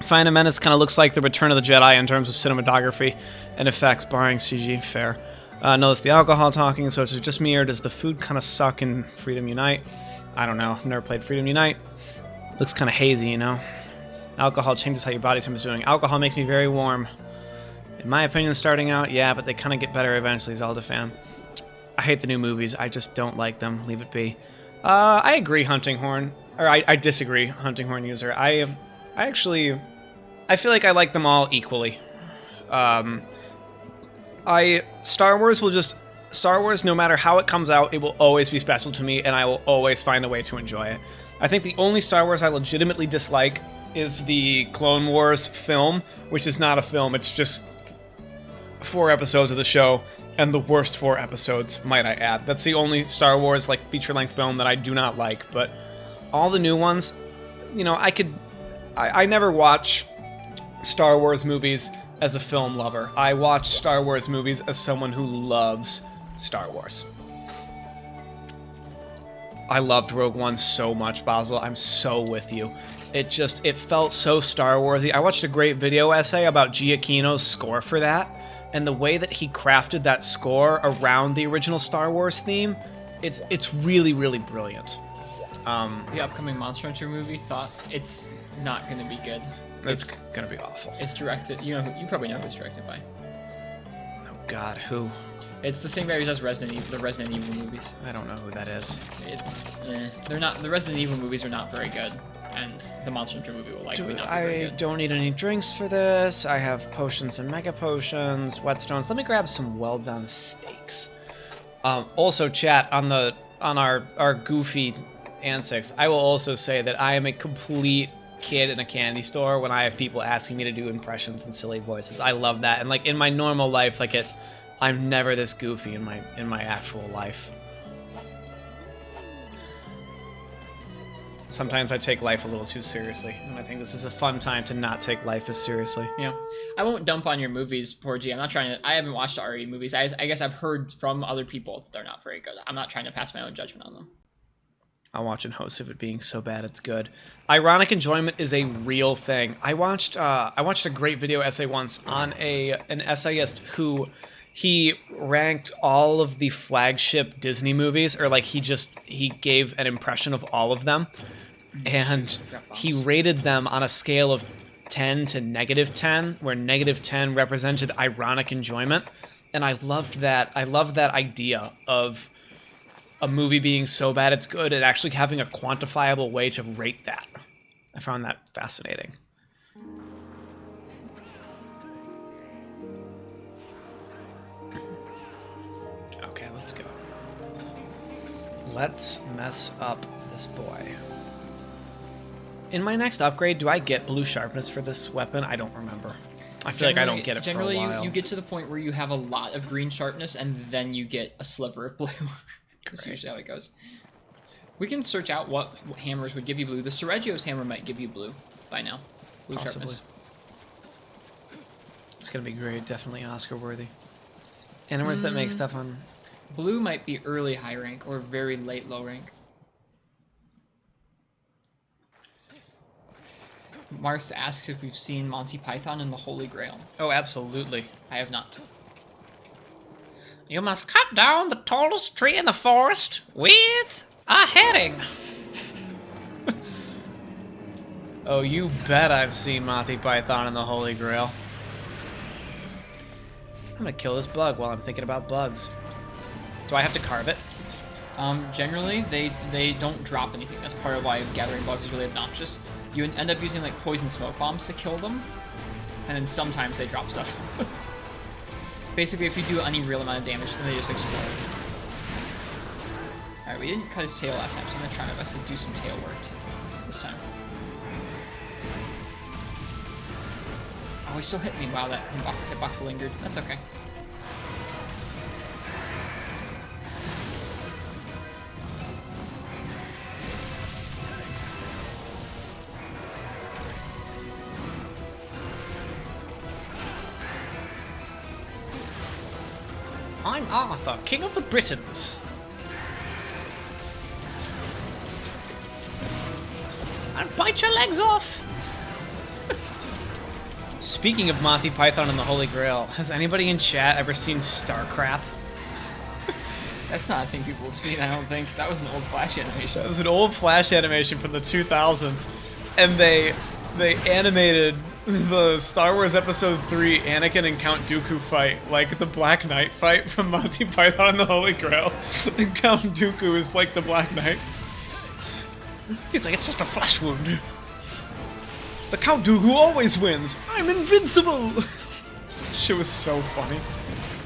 Phantom Menace kind of looks like the Return of the Jedi in terms of cinematography and effects, barring CG. Fair. No, it's the alcohol talking, so it's just me, or does the food kind of suck in Freedom Unite? I don't know. I've never played Freedom Unite. Looks kind of hazy, you know? Alcohol changes how your body temp is doing. Alcohol makes me very warm. In my opinion, starting out, yeah, but they kind of get better eventually, Zelda fan. I hate the new movies. I just don't like them. Leave it be. I agree, Hunting Horn. Or I disagree, Hunting Horn user. I feel like I like them all equally. Star Wars, no matter how it comes out, it will always be special to me, and I will always find a way to enjoy it. I think the only Star Wars I legitimately dislike is the Clone Wars film, which is not a film, it's just 4 episodes of the show and the worst 4 episodes, might I add. That's the only Star Wars like feature-length film that I do not like, but all the new ones, you know, I never watch Star Wars movies as a film lover. I watch Star Wars movies as someone who loves Star Wars. I loved Rogue One so much, Basil. I'm so with you. It felt so Star Warsy. I watched a great video essay about Giacchino's score for that, and the way that he crafted that score around the original Star Wars theme, it's really, really brilliant. The upcoming Monster Hunter movie, thoughts? It's not going to be good. It's gonna be awful. It's directed. You probably know who it's directed by. Oh God, who? It's the same guy who does the Resident Evil movies. I don't know who that is. They're not. The Resident Evil movies are not very good, and the Monster Hunter movie will likely not be very I good. don't need any drinks for this. I have potions and mega potions, whetstones. Let me grab some well done steaks. Also, chat on our goofy antics. I will also say that I am a complete kid in a candy store when I have people asking me to do impressions and silly voices. I love that, and like in my normal life, I'm never this goofy in my actual life. Sometimes I take life a little too seriously, and I think this is a fun time to not take life as seriously. Yeah, I won't dump on your movies, poor G. I'm not trying to. I haven't watched the RE movies. I guess I've heard from other people that they're not very good. I'm not trying to pass my own judgment on them. I'll watch and host of it being so bad it's good. Ironic enjoyment is a real thing. I watched a great video essay once on an essayist who he ranked all of the flagship Disney movies, or like he gave an impression of all of them, and he rated them on a scale of 10 to -10, where -10 represented ironic enjoyment, and I loved that. I loved that idea of a movie being so bad it's good and actually having a quantifiable way to rate that. I found that fascinating. Okay, let's go. Let's mess up this boy. In my next upgrade, do I get blue sharpness for this weapon? I don't remember. I feel like I don't get it generally, for a while. you get to the point where you have a lot of green sharpness, and then you get a sliver of blue. That's usually how it goes. We can search out what hammers would give you blue. The Sergio's hammer might give you blue by now. Blue Possibly. sharpness. It's gonna be great, definitely Oscar worthy. Animers that make stuff on. Blue might be early high rank or very late low rank. Mars asks if we've seen Monty Python and the Holy Grail. Oh, absolutely. I have not. You must cut down the tallest tree in the forest with a herring. Oh, you bet I've seen Monty Python and the Holy Grail. I'm gonna kill this bug while I'm thinking about bugs. Do I have to carve it? Generally, they don't drop anything. That's part of why gathering bugs is really obnoxious. You end up using like poison smoke bombs to kill them, and then sometimes they drop stuff. Basically, if you do any real amount of damage, then they just explode. Alright, we didn't cut his tail last time, so I'm gonna try my best to do some tail work this time. Oh, he still hit me. Wow, that hitbox lingered. That's okay. I'm Arthur, King of the Britons. I'll bite your legs off. Speaking of Monty Python and the Holy Grail, has anybody in chat ever seen Starcrap? That's not a thing people have seen, I don't think. That was an old Flash animation. That was an old Flash animation from the 2000s, and they animated the Star Wars Episode 3 Anakin and Count Dooku fight like the Black Knight fight from Monty Python and the Holy Grail. And Count Dooku is like the Black Knight. He's like, it's just a flesh wound. The Count Dooku always wins. I'm invincible. Shit was so funny.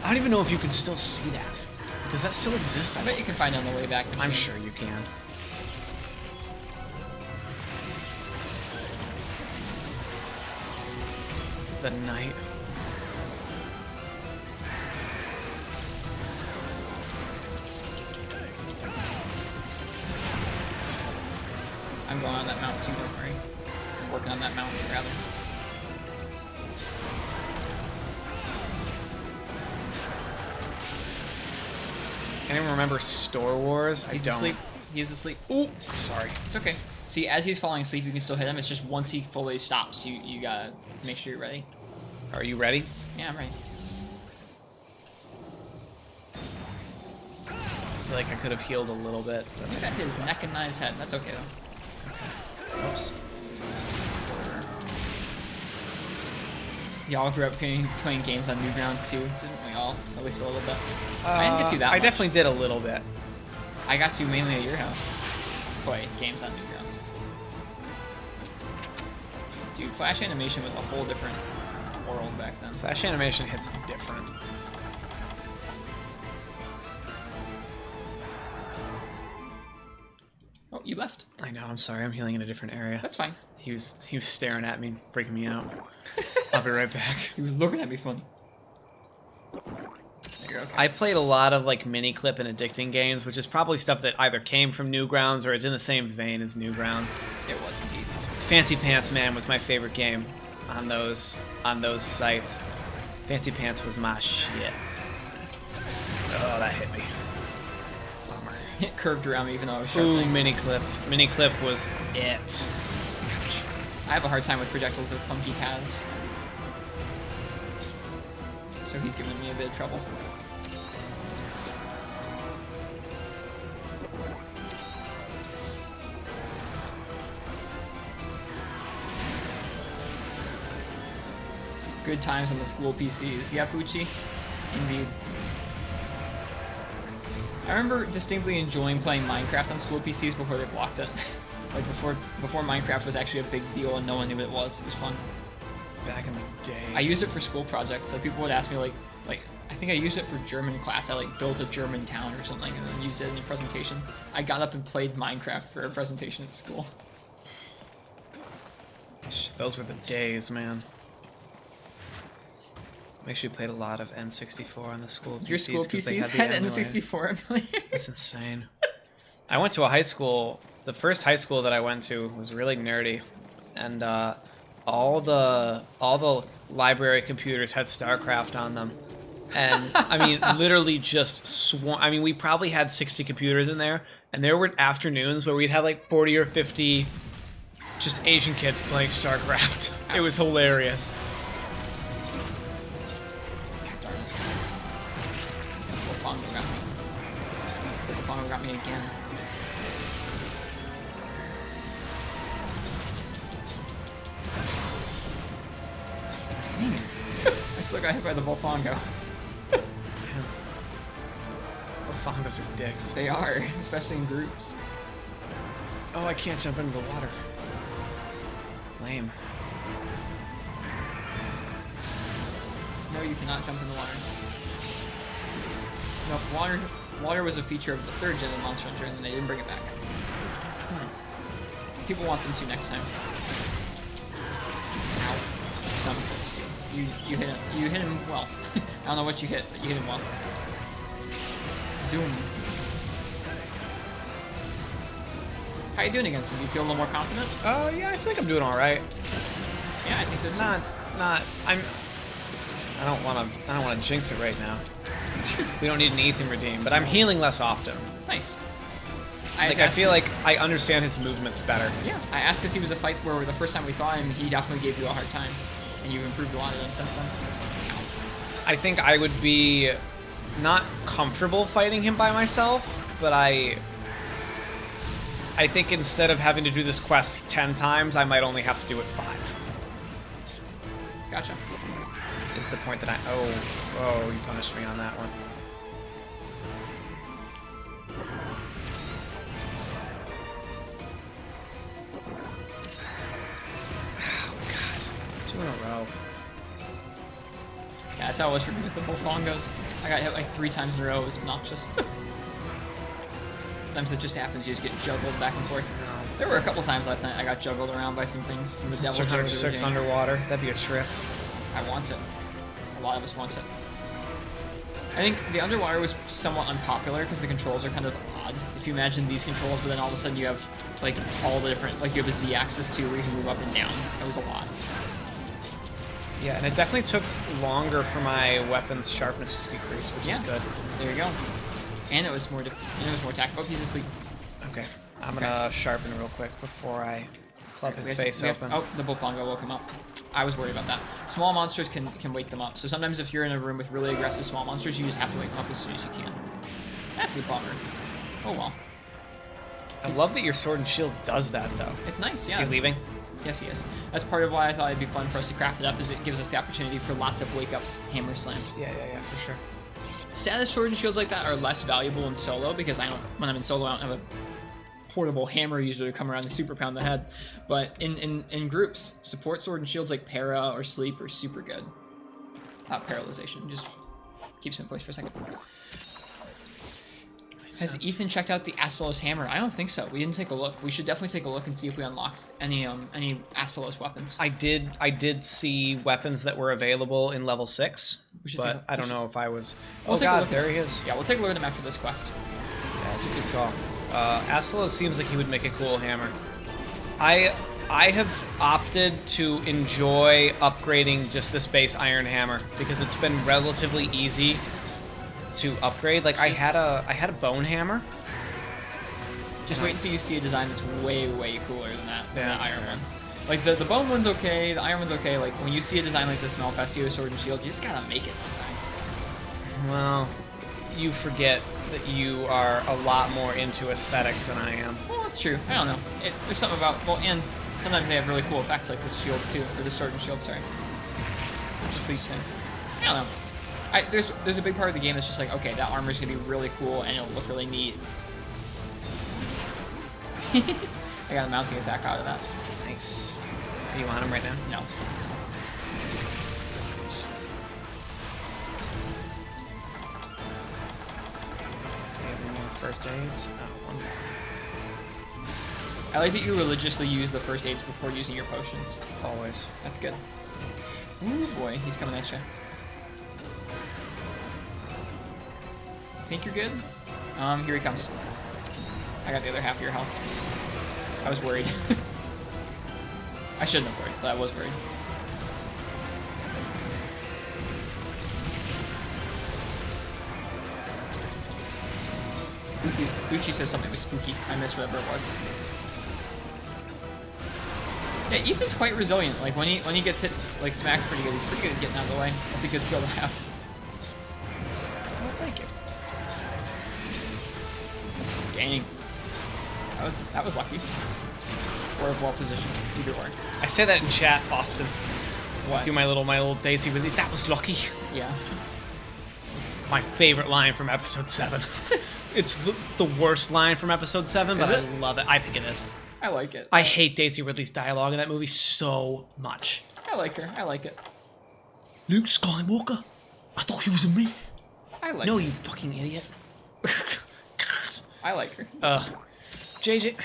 I don't even know if you can still see that. Does that still exist? I bet you can find it on the way back. I'm sure you can. The night. working on that mountain, rather. Anyone remember Store Wars? He's I don't. asleep. He's asleep. Ooh, sorry. It's okay. See, as he's falling asleep, you can still hit him. It's just once he fully stops, you gotta make sure you're ready. Are you ready? Yeah, I'm ready. I feel like I could have healed a little bit. But... Look at his neck and not his head. That's okay though. Oops. Y'all grew up playing games on Newgrounds too, didn't we all? At least a little bit. I didn't get to that I much. definitely did a little bit. I got to mainly at your house play games on Newgrounds. Dude, Flash animation was a whole different world back then. Flash animation hits different. Oh, you left. I know. I'm sorry. I'm healing in a different area. That's fine. He was staring at me, freaking me out. I'll be right back. He was looking at me funny. You're okay. I played a lot of like mini clip and addicting games, which is probably stuff that either came from Newgrounds or is in the same vein as Newgrounds. It was indeed. Fancy Pants Man was my favorite game on those sites. Fancy Pants was my shit. Oh, that hit me. Bummer. It curved around me even though I was Ooh, sharpening. mini clip. Mini clip was it. I have a hard time with projectiles with funky paths. So he's giving me a bit of trouble. Good times on the school PCs. Yeah, Pucci? Indeed. I remember distinctly enjoying playing Minecraft on school PCs before they blocked it. Like before Minecraft was actually a big deal and no one knew what it was. It was fun. Back in the day. I used it for school projects. Like people would ask me like I think I used it for German class. I like built a German town or something and then used it in a presentation. I got up and played Minecraft for a presentation at school. Those were the days, man. I actually played a lot of N64 on the school PCs. Your school 'cause they PCs the had emulator. N64 emulator. That's insane. I went to a high school. The first high school that I went to was really nerdy, and all the library computers had StarCraft on them, and I mean literally just swarm. I mean, we probably had 60 computers in there, and there were afternoons where we'd have like 40 or 50 just Asian kids playing StarCraft. It was hilarious. Darn it. Wolfongo got me. Wolfongo got me again. Dang it. I still got hit by the Volfongo. Fongos are dicks. They are, especially in groups. Oh, I can't jump into the water. Lame. No, you cannot jump in the water. No, water was a feature of the third gen of Monster Hunter, and then they didn't bring it back. People want them to next time. Ow. Some folks do. You hit him. You hit him well. I don't know what you hit, but you hit him well. Zoom. How you doing against him? Do you feel a little more confident? Yeah, I feel like I'm doing all right. Yeah, I think so too. I don't want to jinx it right now. We don't need an Ethan redeem, but I'm healing less often. Nice. I feel like I understand his movements better. Yeah, I asked because he was a fight where the first time we fought him, he definitely gave you a hard time, and you've improved a lot of them since then. I think I would be not comfortable fighting him by myself, but I think instead of having to do this quest 10 times, I might only have to do it 5. Gotcha. Is the point that oh, you punished me on that one. Oh god, 2 in a row. Yeah, that's how it was for me with the Volfongos. I got hit like 3 times in a row. It was obnoxious. Sometimes it just happens. You just get juggled back and forth. There were a couple times last night I got juggled around by some things from the devil. Six underwater. That'd be a trip. I want it. A lot of us want it. I think the underwater was somewhat unpopular because the controls are kind of odd. If you imagine these controls, but then all of a sudden you have like all the different, like you have a Z-axis too, where you can move up and down. That was a lot. Yeah, and it definitely took longer for my weapons sharpness to decrease, which is good. There you go. And it was more tactical. Oh, he's asleep. Okay, I'm gonna sharpen real quick before I club his face open. Oh, the Bullpongo woke him up. I was worried about that. Small monsters can wake them up. So sometimes if you're in a room with really aggressive small monsters, you just have to wake them up as soon as you can. That's a bummer. Oh well. I love that your sword and shield does that though. It's nice, yeah. Is he leaving? Yes, he is. That's part of why I thought it'd be fun for us to craft it up, is it gives us the opportunity for lots of wake-up hammer slams. Yeah, for sure. Status sword and shields like that are less valuable in solo, because when I'm in solo, I don't have a portable hammer usually to come around and super pound the head. But in groups, support sword and shields like Para or Sleep are super good. Paralyzation just keeps him in place for a second. Has Ethan checked out the Astalos hammer? I don't think so. We didn't take a look. We should definitely take a look and see if we unlocked any Astalos weapons. I did see weapons that were available in level 6, but I don't know if I was... We'll take a look there he is. Yeah, we'll take a look at him after this quest. Yeah, that's a good call. Astalos seems like he would make a cool hammer. I have opted to enjoy upgrading just this base iron hammer because it's been relatively easy to upgrade. Like I had a bone hammer. Just wait until you see a design that's way cooler than that, Yeah, iron one. Like the bone one's okay, the iron one's okay. Like when you see a design like this Malfestio sword and shield, you just gotta make it sometimes. Well, you forget that you are a lot more into aesthetics than I am. Well, that's true. I don't know. There's something about, well, and sometimes they have really cool effects like this shield too, or this sword and shield. Sorry. The sleep thing. I don't know. There's a big part of the game that's just like, okay, that armor's gonna be really cool and it'll look really neat. I got a mounting attack out of that. Nice. Are you on him right now? No. First aids? Oh, one. I like that you religiously use the first aids before using your potions. Always. That's good. Ooh boy, he's coming at you. Think you're good? Here he comes. I got the other half of your health. I was worried. I shouldn't have worried, but I was worried. Uchi says something was spooky. I missed whatever it was. Yeah, Ethan's quite resilient. Like when he gets hit, like smacked pretty good. He's pretty good at getting out of the way. That's a good skill to have. Oh, thank you. Dang. That was lucky. Or well positioned. Either or. I say that in chat often. What? Do my little Daisy release. That was lucky. Yeah. My favorite line from episode 7. It's the worst line from episode 7, but I love it. I think it is. I like it. I hate Daisy Ridley's dialogue in that movie so much. I like her. I like it. Luke Skywalker? I thought he was a myth. I like No, her. you fucking idiot. I like her. J.J.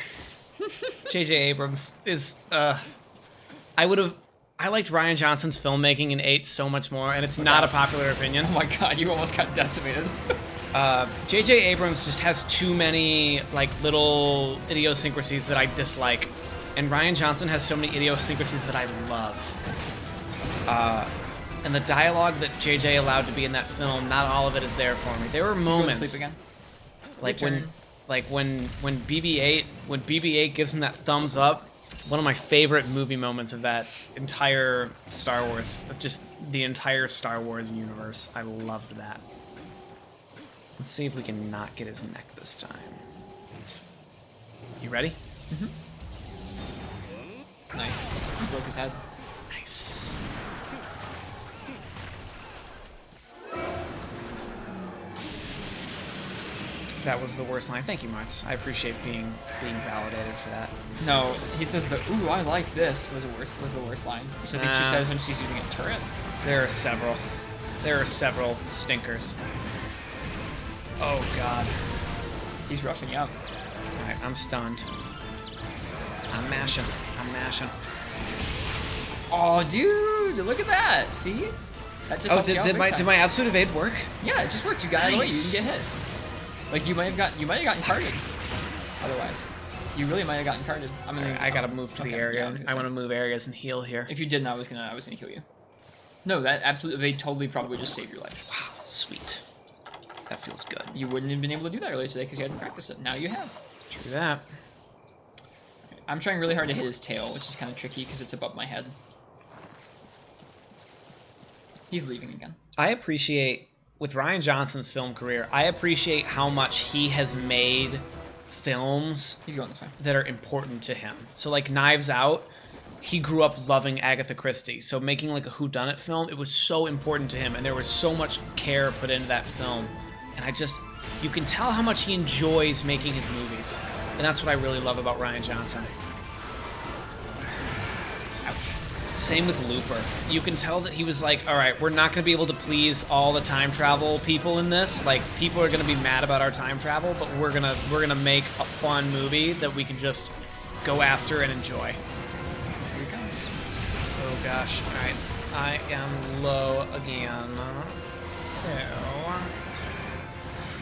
Abrams is, I liked Rian Johnson's filmmaking in 8 so much more, and it's not a popular opinion. Oh my god, you almost got decimated. J.J. Abrams just has too many, like, little idiosyncrasies that I dislike. And Rian Johnson has so many idiosyncrasies that I love. And the dialogue that J.J. allowed to be in that film, not all of it is there for me. There were moments... Sleep again? Like when BB-8 gives him that thumbs up, one of my favorite movie moments of that entire Star Wars, of just the entire Star Wars universe. I loved that. Let's see if we can not get his neck this time. You ready? Mm-hmm. Nice. He broke his head. Nice. That was the worst line. Thank you, Martz. I appreciate being validated for that. No, he says the "ooh, I like this" was the worst line, which I think she says when she's using a turret. There are several. There are several stinkers. Oh god. He's roughing you up. Alright, I'm stunned. I'm mashing. Oh, dude, look at that. See? That just helped you out did big time. my absolute evade work? Yeah, it just worked. You got out of the way. You didn't get hit. Like you might have gotten carded. Otherwise. You really might have gotten carded. I'm gonna. I gotta move to the area. Yeah, I want to move areas and heal here. If you didn't, I was gonna kill you. No, that absolutely. They totally probably just saved your life. Wow, sweet. That feels good. You wouldn't have been able to do that earlier today because you hadn't practiced it. Now you have. True that. I'm trying really hard to hit his tail, which is kind of tricky because it's above my head. He's leaving again. I appreciate, with Rian Johnson's film career, I appreciate how much he has made films He's going this way. that are important to him. So like Knives Out, he grew up loving Agatha Christie. So making like a whodunit film, it was so important to him, and there was so much care put into that film. And you can tell how much he enjoys making his movies. And that's what I really love about Rian Johnson. Same with Looper. You can tell that he was like, all right, we're not going to be able to please all the time travel people in this. Like, people are going to be mad about our time travel, but we're gonna make a fun movie that we can just go after and enjoy. Here he comes. Oh gosh. All right, I am low again. So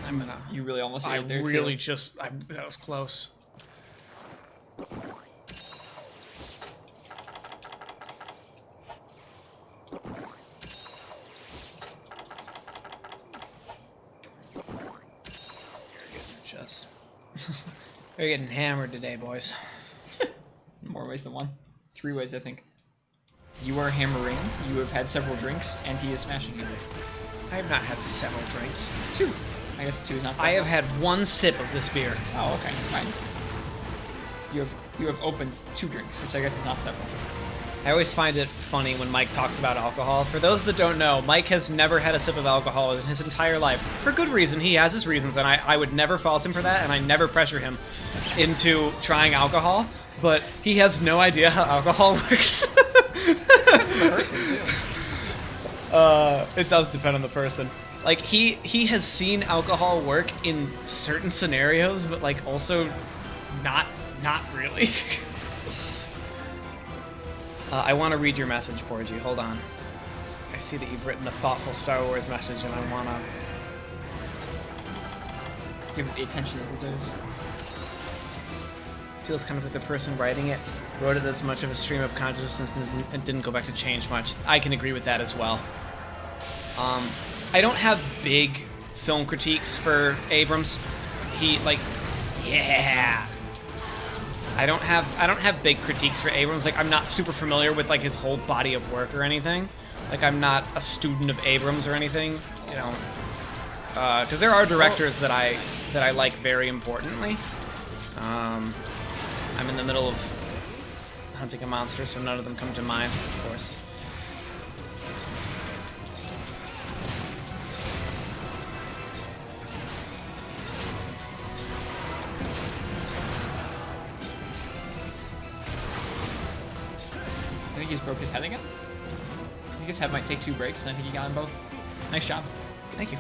I'm gonna. You really almost I ate there really too. that was close. Just they're getting hammered today, boys. More ways than one. 3 ways, I think. You are hammering. You have had several drinks, and he is smashing you. I have not had several drinks. 2. I guess 2 is not. I several. have had 1 sip of this beer. Oh, okay, fine. You have opened 2 drinks, which I guess is not several. I always find it funny when Mike talks about alcohol. For those that don't know, Mike has never had a sip of alcohol in his entire life. For good reason. He has his reasons, and I would never fault him for that, and I never pressure him into trying alcohol. But he has no idea how alcohol works. It does depend on the person. Like, he has seen alcohol work in certain scenarios, but, like, also not really. I want to read your message, Porgy. Hold on. I see that you've written a thoughtful Star Wars message, and I want to... Give it the attention it deserves. Feels kind of like the person writing it wrote it as much of a stream of consciousness and didn't go back to change much. I can agree with that as well. I don't have big film critiques for Abrams. Yeah. I don't have big critiques for Abrams. Like, I'm not super familiar with like his whole body of work or anything. Like, I'm not a student of Abrams or anything, you know. Because there are directors that I like very importantly. I'm in the middle of hunting a monster, so none of them come to mind, of course. I think he just broke his head again. I think his head might take 2 breaks, and I think he got them both. Nice job. Thank you.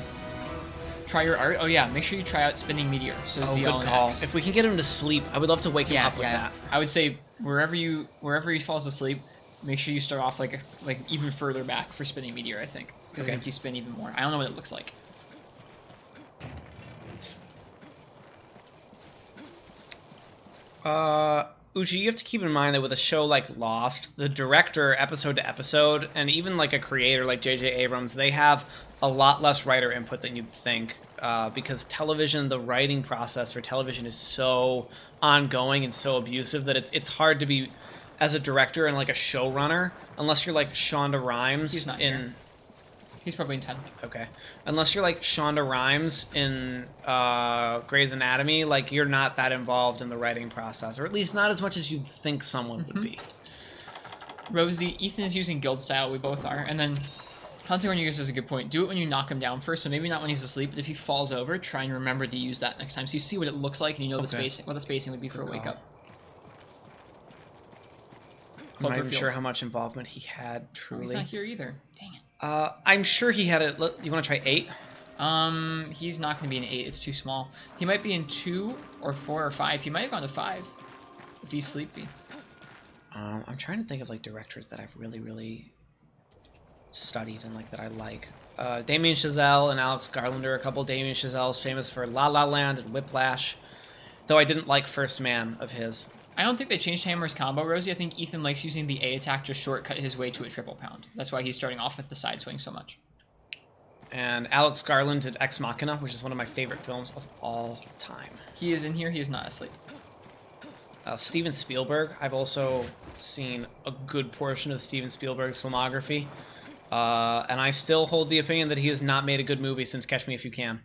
Try your art. Oh yeah, make sure you try out Spinning Meteor. So Oh, ZL good and call. X. If we can get him to sleep, I would love to wake him up with that. I would say wherever he falls asleep, make sure you start off like even further back for Spinning Meteor. I think because Okay. I think you spin even more. I don't know what it looks like. Uchi, you have to keep in mind that with a show like Lost, the director, episode to episode, and even like a creator like J.J. Abrams, they have a lot less writer input than you'd think, because television, the writing process for television is so ongoing and so abusive that it's hard to be, as a director and like a showrunner, unless you're like Shonda Rhimes He's not in... here. He's probably in 10. Okay. Unless you're like Shonda Rhimes in Grey's Anatomy, like you're not that involved in the writing process, or at least not as much as you'd think someone would be. Rosie, Ethan is using guild style. We both are. And then Hunting Renegades is a good point. Do it when you knock him down first. So maybe not when he's asleep, but if he falls over, try and remember to use that next time. So you see what it looks like and you know what the spacing would be for a wake up. I'm not even Cloverfield. sure how much involvement he had, Oh, truly. he's not here either. Dang it. I'm sure he had it. You want to try 8? He's not going to be an 8. It's too small. He might be in 2 or 4 or 5. He might have gone to 5 if he's sleepy. I'm trying to think of like directors that I've really studied and like that I like. Damien Chazelle and Alex Garland are a couple. Damien Chazelle's famous for La La Land and Whiplash. Though I didn't like First Man of his. I don't think they changed Hammer's combo, Rosie. I think Ethan likes using the A attack to shortcut his way to a triple pound. That's why he's starting off with the side swing so much. And Alex Garland did Ex Machina, which is one of my favorite films of all time. He is in here. He is not asleep. Steven Spielberg. I've also seen a good portion of Steven Spielberg's filmography. And I still hold the opinion that he has not made a good movie since Catch Me If You Can.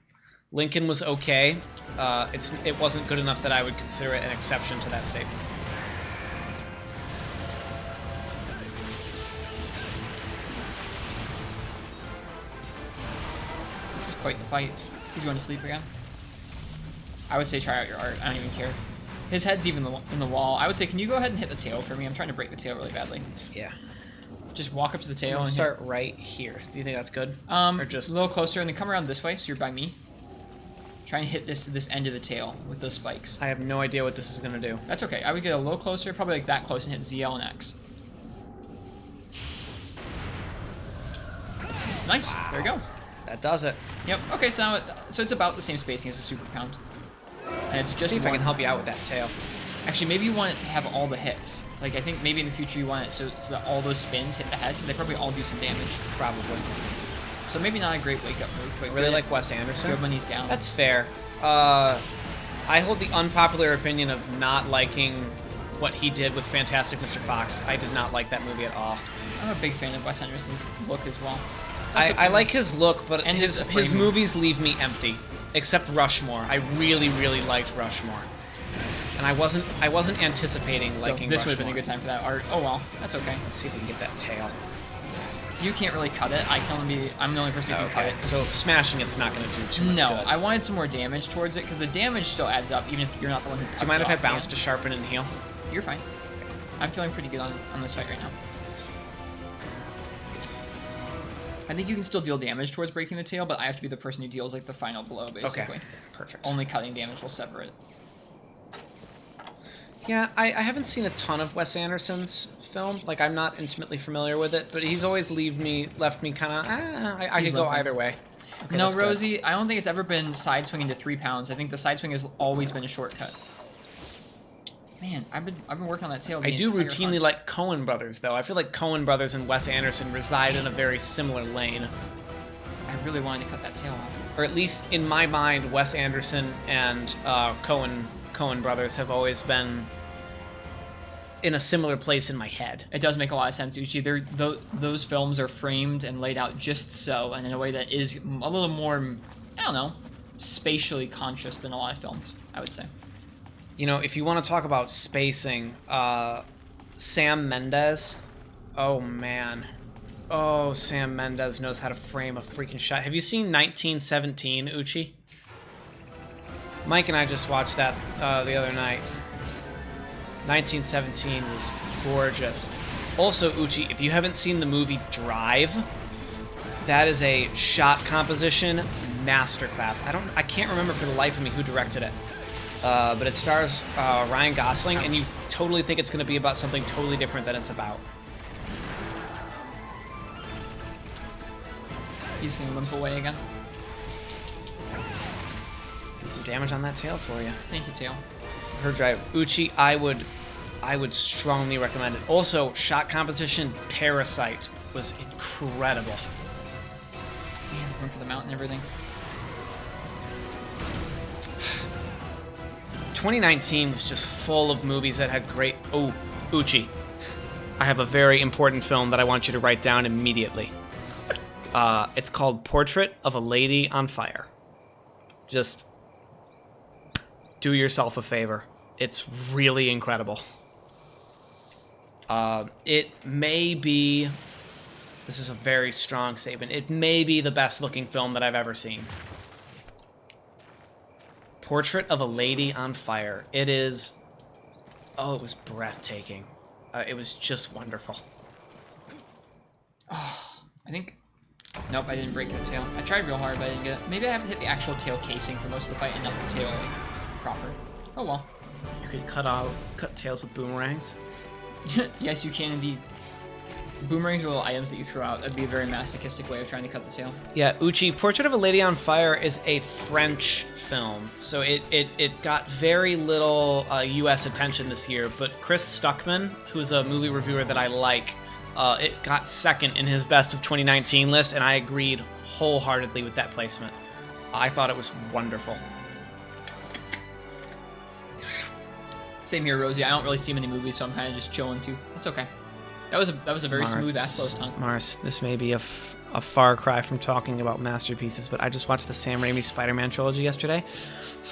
Lincoln was okay. It wasn't good enough that I would consider it an exception to that statement. This is quite the fight. He's going to sleep again. I would say try out your art. I don't even care. His head's even in the wall. I would say, can you go ahead and hit the tail for me? I'm trying to break the tail really badly. Yeah. Just walk up to the tail and start right here. So do you think that's good? Or just a little closer, and then come around this way, so you're by me. Try and hit this end of the tail with those spikes. I have no idea what this is gonna do. That's okay. I would get a little closer, probably like that close, and hit ZL and X. Nice. There we go. That does it. Yep. Okay. So now, so it's about the same spacing as a super pound, and it's just. See if I one. can help you out with that tail. Actually, maybe you want it to have all the hits. Like, I think maybe in the future you want it so that all those spins hit the head, because they probably all do some damage. Probably. So maybe not a great wake-up move, but I really like Wes Anderson. good when he's down. That's fair. I hold the unpopular opinion of not liking what he did with Fantastic Mr. Fox. I did not like that movie at all. I'm a big fan of Wes Anderson's look as well. I like his look, but And his his movies leave me empty. Except Rushmore. I really, really liked Rushmore. And I wasn't anticipating So liking this would have Rushmore. been a good time for that art. Oh well, that's okay. Let's see if we can get that tail. You can't really cut it. I'm the only person who can cut it. So smashing it's not going to do too much No, good. I wanted some more damage towards it, because the damage still adds up, even if you're not the one who cuts Do you mind it if I off bounce the to sharpen and heal? end. You're fine. I'm feeling pretty good on this fight right now. I think you can still deal damage towards breaking the tail, but I have to be the person who deals like the final blow, basically. Okay, perfect. Only cutting damage will sever it. Yeah, I haven't seen a ton of Wes Anderson's film. Like, I'm not intimately familiar with it, but he's always left me kind of, I could go lovely. either way. Okay, No, that's good. Rosie, I don't think it's ever been side swinging to 3 pounds. I think the side swing has always been a shortcut. Man, I've been working on that tail. I do entire routinely hunt. like Coen Brothers, though. I feel like Coen Brothers and Wes Anderson reside in a very similar lane. I really wanted to cut that tail off. Or at least in my mind, Wes Anderson and Coen Brothers have always been in a similar place in my head. It does make a lot of sense, Uchi. Those films are framed and laid out just so, and in a way that is a little more, I don't know, spatially conscious than a lot of films, I would say. You know, if you want to talk about spacing, Sam Mendes, oh man. Oh, Sam Mendes knows how to frame a freaking shot. Have you seen 1917, Uchi? Mike and I just watched that the other night. 1917 was gorgeous. Also, Uchi, if you haven't seen the movie Drive, that is a shot composition masterclass. I can't remember for the life of me who directed it. But it stars Ryan Gosling, and you totally think it's going to be about something totally different than it's about. He's gonna limp away again. Get some damage on that tail for you. Thank you, tail. Her drive. Uchi, I would strongly recommend it. Also, shot composition Parasite was incredible. Man, going for the mount and everything. 2019 was just full of movies that had great... Oh, Uchi. I have a very important film that I want you to write down immediately. It's called Portrait of a Lady on Fire. Just do yourself a favor. It's really incredible. It may be... This is a very strong statement. It may be the best looking film that I've ever seen. Portrait of a Lady on Fire. It is... Oh, it was breathtaking. It was just wonderful. I think... Nope, I didn't break the tail. I tried real hard, but I didn't get it. Maybe I have to hit the actual tail casing for most of the fight and not the tail like, proper. Oh well. You could cut tails with boomerangs. Yes, you can indeed. Boomerangs are little items that you throw out. That'd be a very masochistic way of trying to cut the tail. Yeah, Uchi, Portrait of a Lady on Fire is a French film, so it got very little U.S. attention this year, but Chris Stuckman, who's a movie reviewer that I like, it got second in his Best of 2019 list, and I agreed wholeheartedly with that placement. I thought it was wonderful. Same here, Rosie. I don't really see many movies, so I'm kind of just chilling too. It's okay. That was a very smooth Asplos tongue. Mars, this may be a far cry from talking about masterpieces, but I just watched the Sam Raimi Spider-Man trilogy yesterday.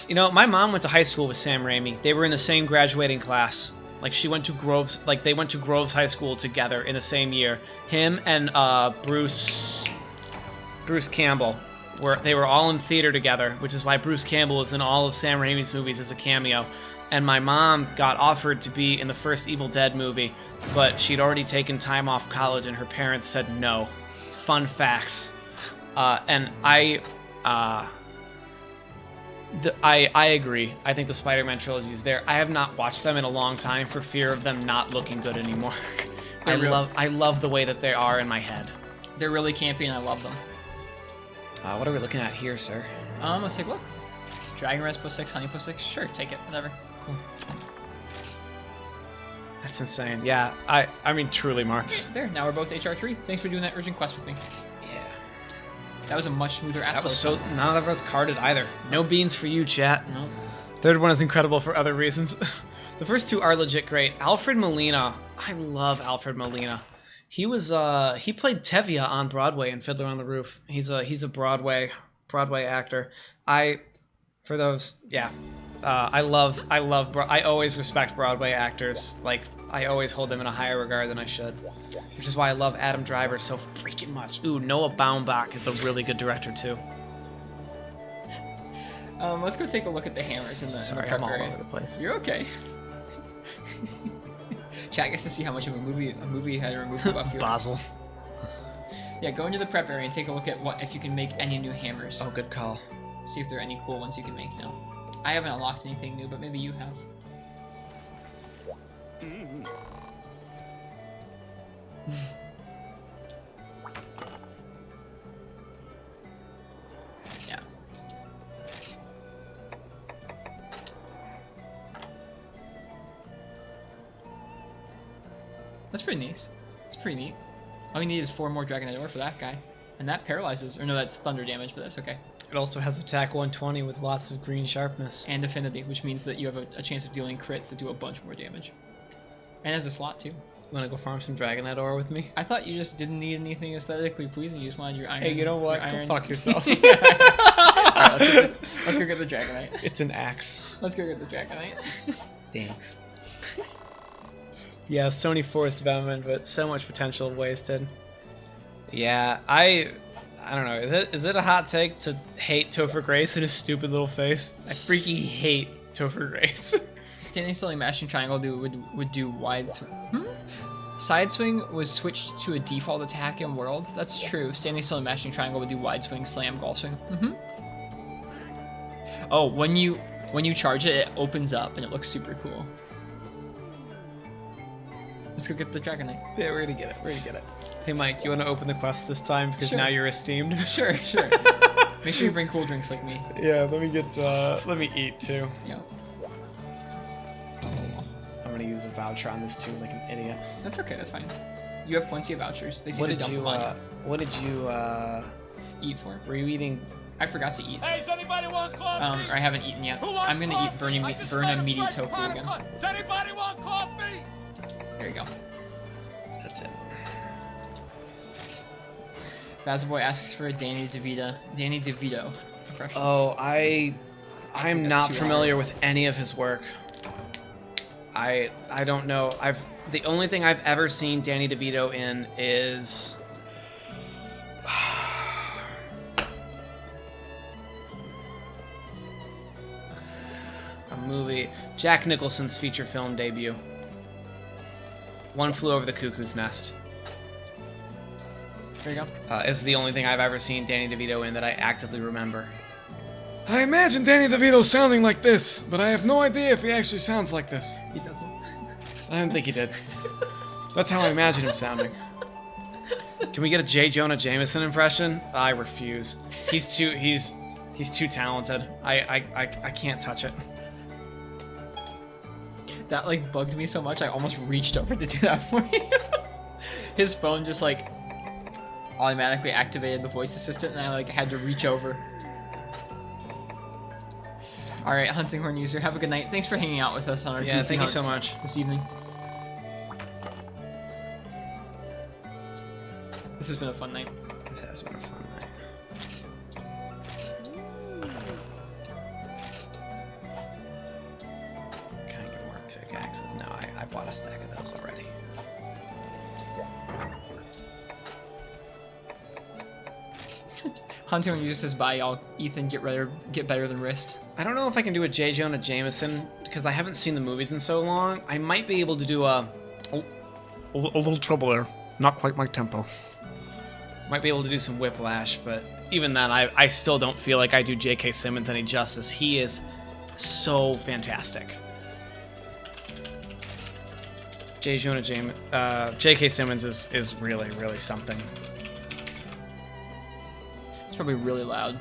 You know, my mom went to high school with Sam Raimi. They were in the same graduating class. Like, she went to Groves, like, they went to Groves High School together in the same year. Him and Bruce Campbell, they were all in theater together, which is why Bruce Campbell is in all of Sam Raimi's movies as a cameo. And my mom got offered to be in the first Evil Dead movie, but she'd already taken time off college, and her parents said no. Fun facts. And I agree. I think the Spider-Man trilogy is there. I have not watched them in a long time for fear of them not looking good anymore. I love the way that they are in my head. They're really campy, and I love them. What are we looking at here, sir? Let's take a look. Dragon Res +6, Honey +6. Sure, take it. Whatever. Cool. That's insane. Yeah, I mean, truly, Martz. There, now we're both HR3. Thanks for doing that urgent quest with me. Yeah. That was a much smoother Asplos. That was so... None of us carded either. No beans for you, chat. Nope. Third one is incredible for other reasons. The first two are legit great. Alfred Molina. I love Alfred Molina. He was he played Tevye on Broadway in Fiddler on the Roof. He's a Broadway actor. I always respect Broadway actors. Like, I always hold them in a higher regard than I should. Which is why I love Adam Driver so freaking much. Ooh, Noah Baumbach is a really good director too. Let's go take a look at the hammers in the Sorry, prep I'm all area. over the place. You're okay. Chat gets to see how much of a movie had removed buff you. Basil. Yeah, go into the prep area and take a look at if you can make any new hammers. Oh, good call. See if there are any cool ones you can make now. I haven't unlocked anything new, but maybe you have. Yeah. That's pretty nice. It's pretty neat. All you need is 4 more Dragonite Ore for that guy. And that paralyzes. Or no, that's thunder damage, but that's okay. It also has attack 120 with lots of green sharpness. And affinity, which means that you have a chance of dealing crits that do a bunch more damage. And has a slot too. You wanna go farm some Dragonite Ore with me? I thought you just didn't need anything aesthetically pleasing. You just wanted your iron. Hey, you know what? Go fuck yourself. Alright, let's go get the Dragonite. It's an axe. Let's go get the Dragonite. Thanks. Yeah, Sony Forest Development, but so much potential wasted. Yeah, I don't know. Is it a hot take to hate Topher Grace and his stupid little face? I freaking hate Topher Grace. Standing still and mashing triangle would do wide Side swing was switched to a default attack in World. That's true. Standing still and mashing triangle would do wide swing, slam, golf swing. Oh, when you charge it, it opens up and it looks super cool. Let's go get the Dragonite. Yeah, we're gonna get it. Hey Mike, you wanna open the quest this time because Sure. now you're esteemed? Sure. Make sure you bring cool drinks like me. Yeah, let me eat too. Yeah. I'm gonna use a voucher on this too, like an idiot. That's okay, that's fine. You have plenty of vouchers. They seem What to did dump you them on what did you Eat for. were you eating? I forgot to eat. Hey, does anybody want coffee? Or I haven't eaten yet. Who wants I'm gonna eat coffee? I just Burna made a meaty fresh tofu pot of again. Does anybody want coffee? There you go. That's it. Basilboy asks for a Danny DeVito impression. Oh, I'm that's not 2 familiar hours. with any of his work. I don't know. The only thing I've ever seen Danny DeVito in is a movie, Jack Nicholson's feature film debut. One Flew Over the Cuckoo's Nest. There you go. Is the only thing I've ever seen Danny DeVito in that I actively remember. I imagine Danny DeVito sounding like this, but I have no idea if he actually sounds like this. He doesn't. I don't think he did. That's how I imagine him sounding. Can we get a J. Jonah Jameson impression? I refuse. He's too talented. I can't touch it. That like bugged me so much I almost reached over to do that for you. His phone just like automatically activated the voice assistant and I like had to reach over. Alright, Hunting Horn user, have a good night. Thanks for hanging out with us on our Yeah, goofy thank you hunts so much. this evening. This has been a fun night. This has been a fun night. Can I get more pickaxes? No, I bought a stack of those already. Hunting Horn user says bye y'all. Ethan, get better than Wrist. I don't know if I can do a J. Jonah Jameson because I haven't seen the movies in so long. I might be able to do a little trouble there. Not quite my tempo. might be able to do some Whiplash, but even then, I still don't feel like I do J.K. Simmons any justice. He is so fantastic. J.K. Simmons is really, really something. It's probably really loud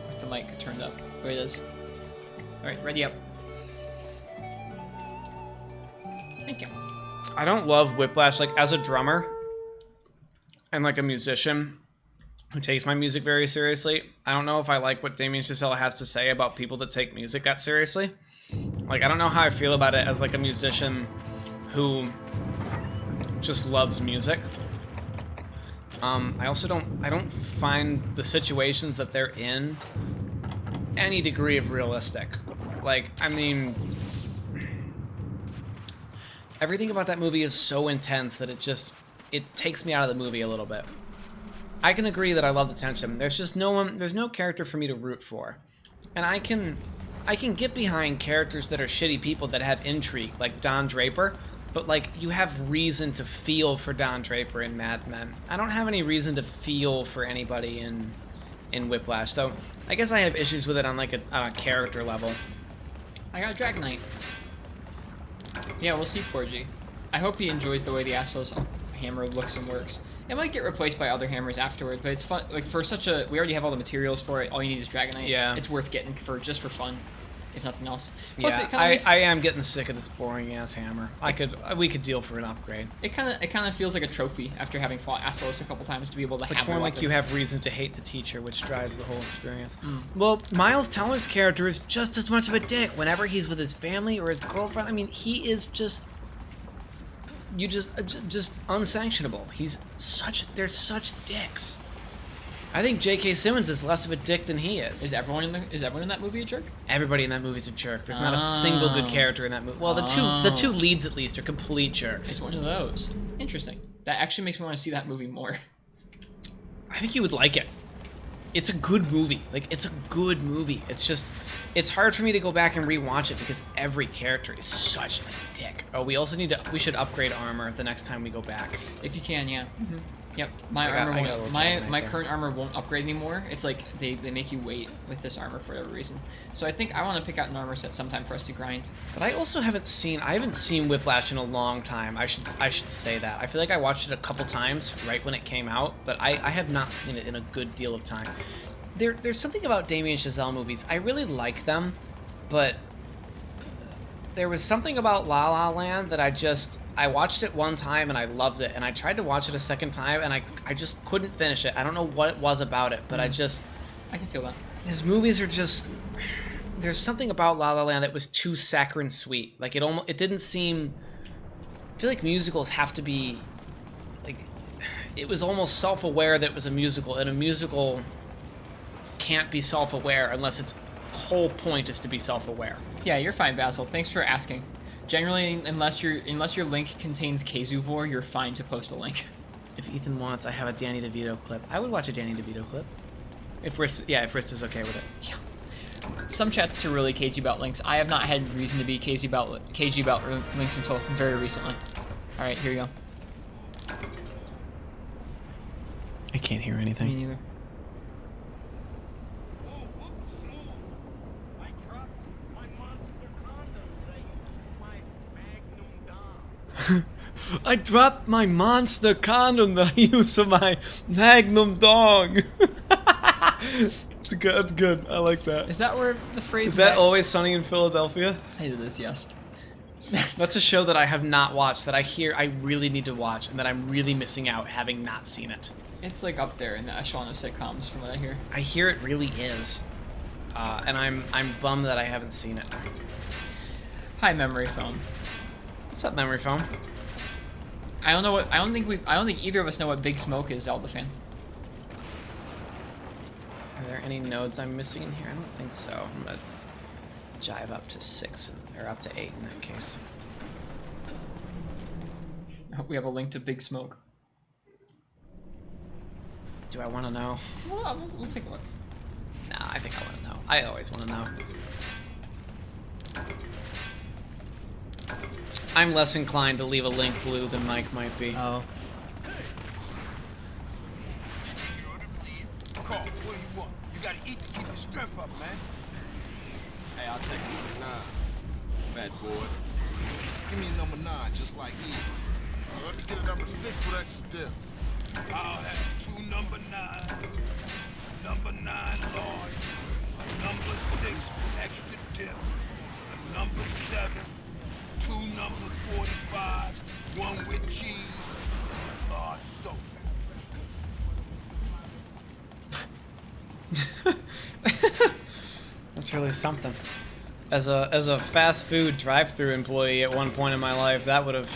with the mic turned up. There it is. Alright, ready up. Thank you. I don't love Whiplash, like, as a drummer and, like, a musician who takes my music very seriously. I don't know if I like what Damien Chazelle has to say about people that take music that seriously. Like, I don't know how I feel about it as, like, a musician who just loves music. I also don't find the situations that they're in any degree of realistic. Like, I mean, everything about that movie is so intense that it takes me out of the movie a little bit. I can agree that I love the tension. There's no character for me to root for. And I can get behind characters that are shitty people that have intrigue, like Don Draper, but like you have reason to feel for Don Draper in Mad Men. I don't have any reason to feel for anybody in Whiplash, so I guess I have issues with it on like a character level. I got Dragonite. Yeah, we'll see, 4G. I hope he enjoys the way the Astros hammer looks and works. It might get replaced by other hammers afterward, but it's fun. Like for we already have all the materials for it. All you need is Dragonite. Yeah. It's worth getting just for fun, if nothing else. Yeah, Plus, it kinda makes, I am getting sick of this boring ass hammer. We could deal for an upgrade. it kind of feels like a trophy after having fought Astalos a couple times to be able to. It's have more a like weapon. you have reason to hate the teacher, which drives the whole experience. Well, Miles Teller's character is just as much of a dick whenever he's with his family or his girlfriend. I mean, he is just unsanctionable. They're such dicks. I think J.K. Simmons is less of a dick than he is. Is everyone in that movie a jerk? Everybody in that movie's a jerk. There's not a single good character in that movie. Well, the two leads at least are complete jerks. It's one of those. Interesting. That actually makes me want to see that movie more. I think you would like it. It's a good movie. Like, it's a good movie. It's just, it's hard for me to go back and rewatch it because every character is such a dick. Oh, we also we should upgrade armor the next time we go back. If you can, yeah. Mm-hmm. Yep. I got a little Dragonite My there. current armor won't upgrade anymore. It's like they make you wait with this armor for whatever reason. So I think I want to pick out an armor set sometime for us to grind. But I also haven't seen Whiplash in a long time. I should say that. I feel like I watched it a couple times right when it came out, but I have not seen it in a good deal of time. There's something about Damien Chazelle movies. I really like them, but there was something about La La Land that I watched it one time and I loved it, and I tried to watch it a second time and I just couldn't finish it. I don't know what it was about it, but I can feel that. his movies are just, there's something about La La Land that was too saccharine sweet. Like it didn't seem, I feel like musicals have to be, like, it was almost self-aware that it was a musical, and a musical can't be self-aware unless its whole point is to be self-aware. Yeah, you're fine, Basil. Thanks for asking. Generally, unless your link contains Kazuvor, you're fine to post a link. If Ethan wants, I have a Danny DeVito clip. I would watch a Danny DeVito clip. If Rist is okay with it. Yeah. Some chats are really cagey about links. I have not had reason to be cagey about links until very recently. All right, here you go. I can't hear anything. Me neither. I dropped my monster condom that I used my Magnum Dom. I dropped my monster condom that I use for my Magnum dong. It's good. That's good. I like that. Is that where the phrase? Is that Always Sunny in Philadelphia? It is, yes. That's a show that I have not watched that I hear I really need to watch and that I'm really missing out having not seen it. It's like up there in the echelon of sitcoms, from what I hear. I hear it really is, and I'm bummed that I haven't seen it. Hi, memory foam. What's up, memory foam? I don't know what. I don't think either of us know what Big Smoke is, Zelda fan. Are there any nodes I'm missing in here? I don't think so. I'm gonna jive up to 6 or up to 8 in that case. I hope we have a link to Big Smoke. Do I want to know? Well, we'll take a look. Nah, I think I want to know. I always want to know. I'm less inclined to leave a link blue than Mike might be. Oh. Carl, what do you want? You gotta eat to keep your strength up, man. Hey, I'll take number 9, fat boy. Give me a number 9, just like he. Let me get a number 6 with extra dip. I'll have 2 number 9s. Number 9 large. A number 6 extra dip. A number 7. 2 number 45s. 1 with cheese. Large soda. That's really something. As a fast food drive-through employee at one point in my life, I would have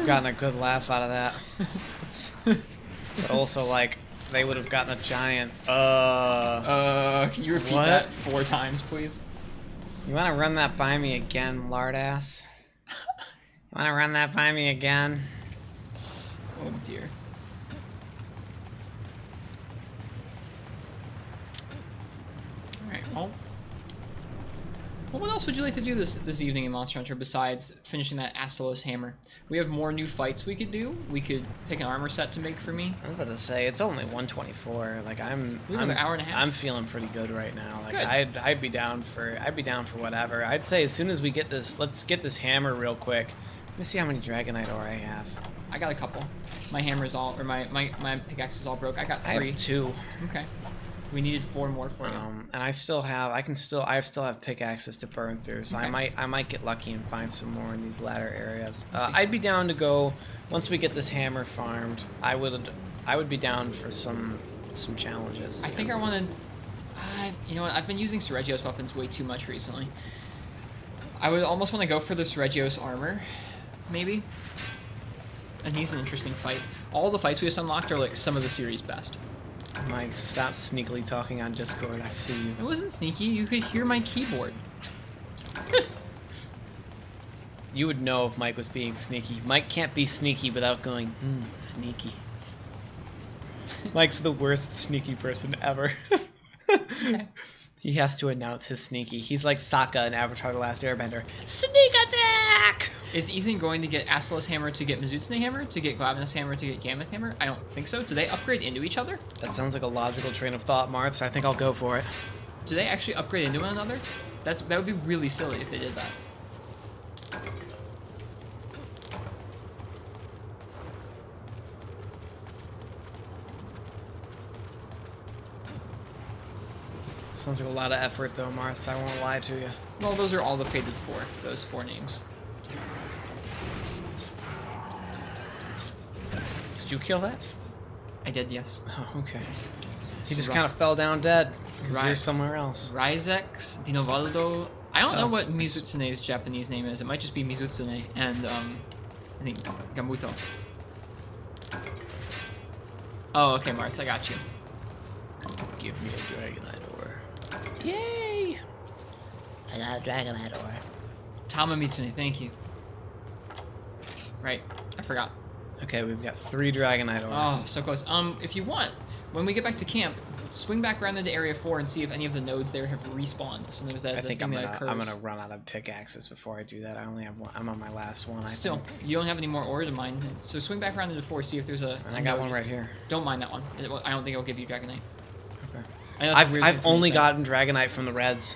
gotten a good laugh out of that. But also, like, they would have gotten a giant Can you repeat What? that 4 times, please? You wanna run that by me again, lardass? You wanna run that by me again? Oh dear. Alright, well, what else would you like to do this evening in Monster Hunter besides finishing that Astalos hammer? We have more new fights we could do. We could pick an armor set to make for me. I was about to say it's only 124. Like We have an hour and a half. I'm feeling pretty good right now. Like Good. I'd be down for whatever. I'd say as soon as we get this, let's get this hammer real quick. Let me see how many Dragonite ore I have. I got a couple. My hammer's all, or my pickaxe is all broke. I got 3. I have 2. Okay. We needed 4 more for you. And I still have pickaxes to burn through, so Okay. I might get lucky and find some more in these latter areas. I see. I'd be down to go once we get this hammer farmed. I would be down for some challenges. I think I wanted. You know what? I've been using Sergio's weapons way too much recently. I would almost want to go for the Sergio's armor, maybe. And he's an interesting fight. All the fights we just unlocked are like some of the series' best. Mike, stop sneakily talking on Discord. I see you. It wasn't sneaky. You could hear my keyboard. You would know if Mike was being sneaky. Mike can't be sneaky without going, sneaky. Mike's the worst sneaky person ever. Okay. He has to announce his sneaky. He's like Sokka in Avatar: The Last Airbender. Sneak attack! Is Ethan going to get Astalos hammer to get Mizutsune hammer to get Glavenus hammer to get Gammoth hammer? I don't think so. Do they upgrade into each other? That sounds like a logical train of thought, Marth, so I think I'll go for it. Do they actually upgrade into one another? That would be really silly if they did that. Sounds like a lot of effort, though, Marth, so I won't lie to you. Well, those are all the Fated 4, those 4 names. Did you kill that? I did, yes. Oh, okay. He just kind of fell down dead, because Right. you're somewhere else. Ryzex, Dinovaldo. I don't know what Mizutsune's Japanese name is. It might just be Mizutsune and I think Gamuto. Oh, okay, Marth, I got you. Give me a Dragonite ore. Yay! I got a Dragonite ore. Tama Mitsune, thank you. Right, I forgot. Okay, we've got 3 Dragonite ore. Oh, so close. If you want, when we get back to camp, swing back around into Area 4 and see if any of the nodes there have respawned. Sometimes that I is a think thing I'm that occurs. gonna run out of pickaxes before I do that. I only have one. I'm on my last one. Still, you don't have any more ore to mine, so swing back around into 4, see if there's a. And I got one right here. Don't mind that one. I don't think it'll give you Dragonite. Okay. I know that's a weird thing I've for me to only say. gotten Dragonite from the reds.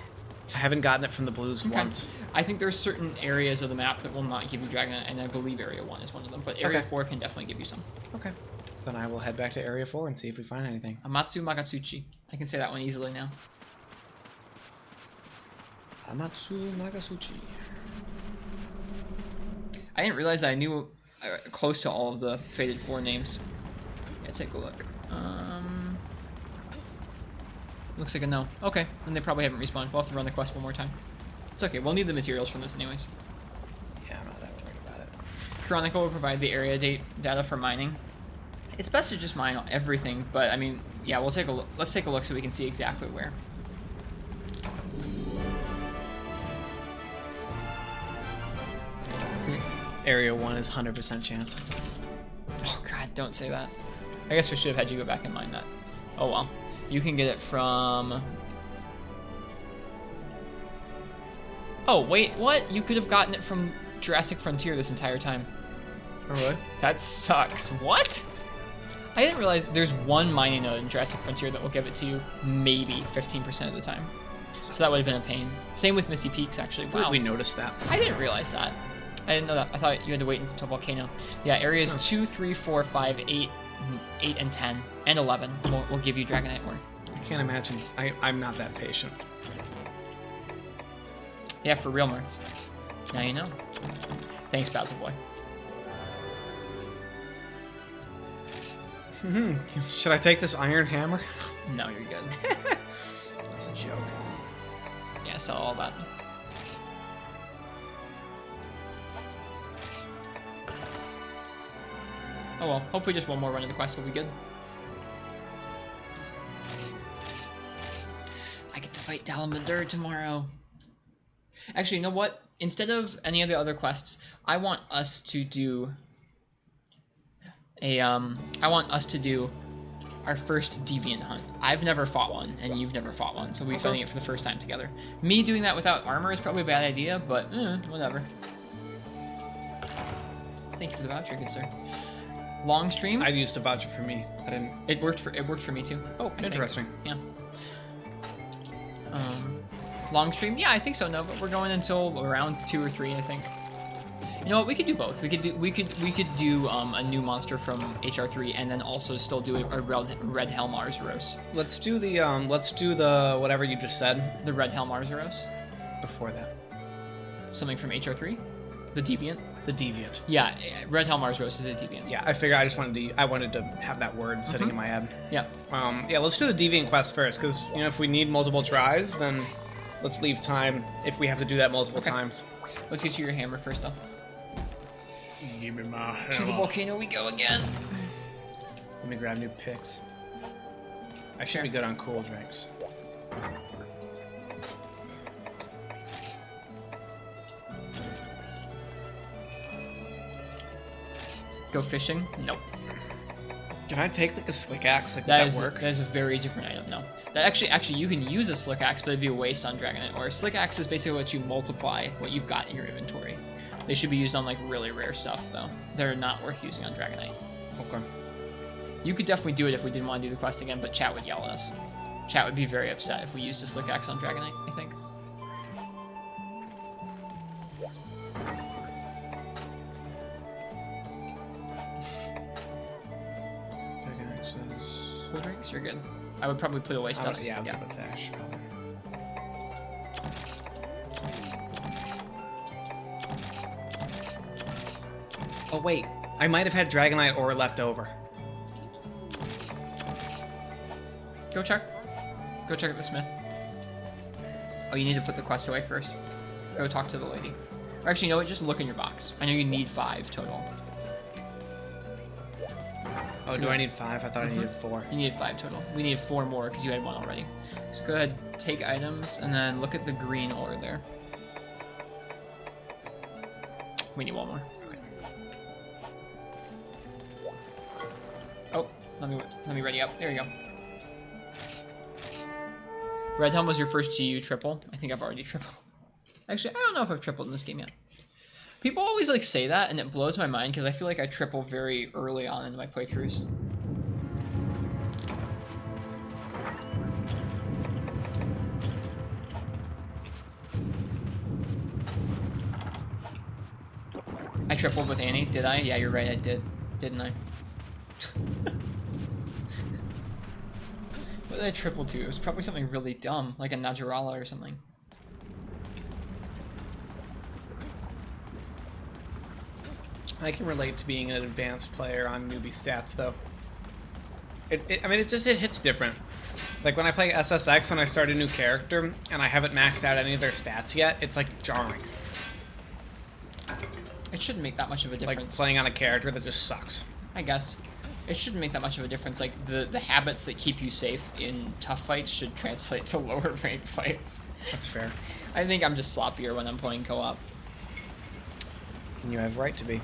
I haven't gotten it from the blues Okay. once. I think there's certain areas of the map that will not give you Dragonite, and I believe Area 1 is one of them. But Area Okay. 4 can definitely give you some. Okay. Then I will head back to Area 4 and see if we find anything. Amatsu Magatsuchi. I can say that one easily now. Amatsu Nagasuchi. I didn't realize that I knew close to all of the Fated 4 names. Yeah, take a look. Looks like a no. Okay, then they probably haven't respawned. We'll have to run the quest one more time. It's okay, we'll need the materials from this anyways. Yeah, I'm not that worried about it. Chronicle will provide the area data for mining. It's best to just mine everything, but I mean, yeah, we'll take a look. Let's take a look so we can see exactly where. Area 1 is 100% chance. Oh god, don't say that. I guess we should have had you go back and mine that. Oh well. You can get it from... Oh, wait, what? You could have gotten it from Jurassic Frontier this entire time. Oh, really? That sucks. What? I didn't realize there's one mining node in Jurassic Frontier that will give it to you maybe 15% of the time. So that would have been a pain. Same with Misty Peaks, actually. Wow. We noticed that. I didn't realize that. I didn't know that. I thought you had to wait until Volcano. Yeah, areas 2, 3, 4, 5, 8, 8, and 10, and 11 will give you Dragonite ore. I can't imagine. I'm not that patient. Yeah, for real, Martz. Now you know. Thanks, Basil Boy. Should I take this iron hammer? No, you're good. That's a joke. Yeah, sell all that. Oh well, hopefully just one more run of the quest will be good. I get to fight Dalamadur tomorrow. Actually, you know what? Instead of any of the other quests, I want us to do our first deviant hunt. I've never fought one, and you've never fought one, so we'll be fighting it for the first time together. Me doing that without armor is probably a bad idea, but whatever. Thank you for the voucher, good sir. Long stream. I used a voucher for me. I didn't. It worked for me too. Oh, I think. interesting. Yeah. Long stream. Yeah, I think so. No, but we're going until around 2 or 3, I think. You know what? We could do both. We could do a new monster from HR3 and then also still do a red Helm Arzuros. Let's do the whatever you just said The red Helm Arzuros. before that. Something from HR3. The deviant. The deviant. Yeah, red Helm Arzuros is a deviant. Yeah, I figured I wanted to have that word sitting in my head. Yeah. Yeah, let's do the deviant quest first, because if we need multiple tries, then let's leave time if we have to do that multiple times. Let's get you your hammer first, though. Give me my To the hammer. volcano we go again. Let me grab new picks. I should be good on cool drinks. Go fishing? Nope. Can I take like a slick axe? Like, would that work? That is a very different item. No, that actually you can use a slick axe, but it'd be a waste on Dragonite. Or slick axe is basically what you multiply what you've got in your inventory. They should be used on like really rare stuff though. They're not worth using on Dragonite. Okay. You could definitely do it if we didn't want to do the quest again, but chat would yell at us. Chat would be very upset if we used a slick axe on Dragonite, I think. Cool drinks, you're good. I would probably put away stuff. Yeah, I was about to say, I should probably. Oh wait, I might have had Dragonite ore left over. Go check. Go check at the smith. Oh, you need to put the quest away first. Go talk to the lady. Or actually, you know what? Just look in your box. I know you need 5 total. Oh, So- do I need 5? I thought I needed 4. You needed 5 total. We needed 4 more because you had 1 already. So go ahead, take items, and then look at the green ore there. We need 1 more. Okay. Oh, let me ready up. There you go. Red Helm was your first GU triple. I think I've already tripled. Actually, I don't know if I've tripled in this game yet. People always like say that, and it blows my mind because I feel like I triple very early on in my playthroughs. tripled with Annie, did I? Yeah, you're right, I did. Didn't I? What did I triple to? It was probably something really dumb, like a Najarala or something. I can relate to being an advanced player on newbie stats, though. I mean, it hits different. Like, when I play SSX and I start a new character, and I haven't maxed out any of their stats yet, it's, like, jarring. It shouldn't make that much of a Like, difference. playing on a character that just sucks. I guess. It shouldn't make that much of a difference. Like, the habits that keep you safe in tough fights should translate to lower ranked fights. That's fair. I think I'm just sloppier when I'm playing co-op. And you have right to be.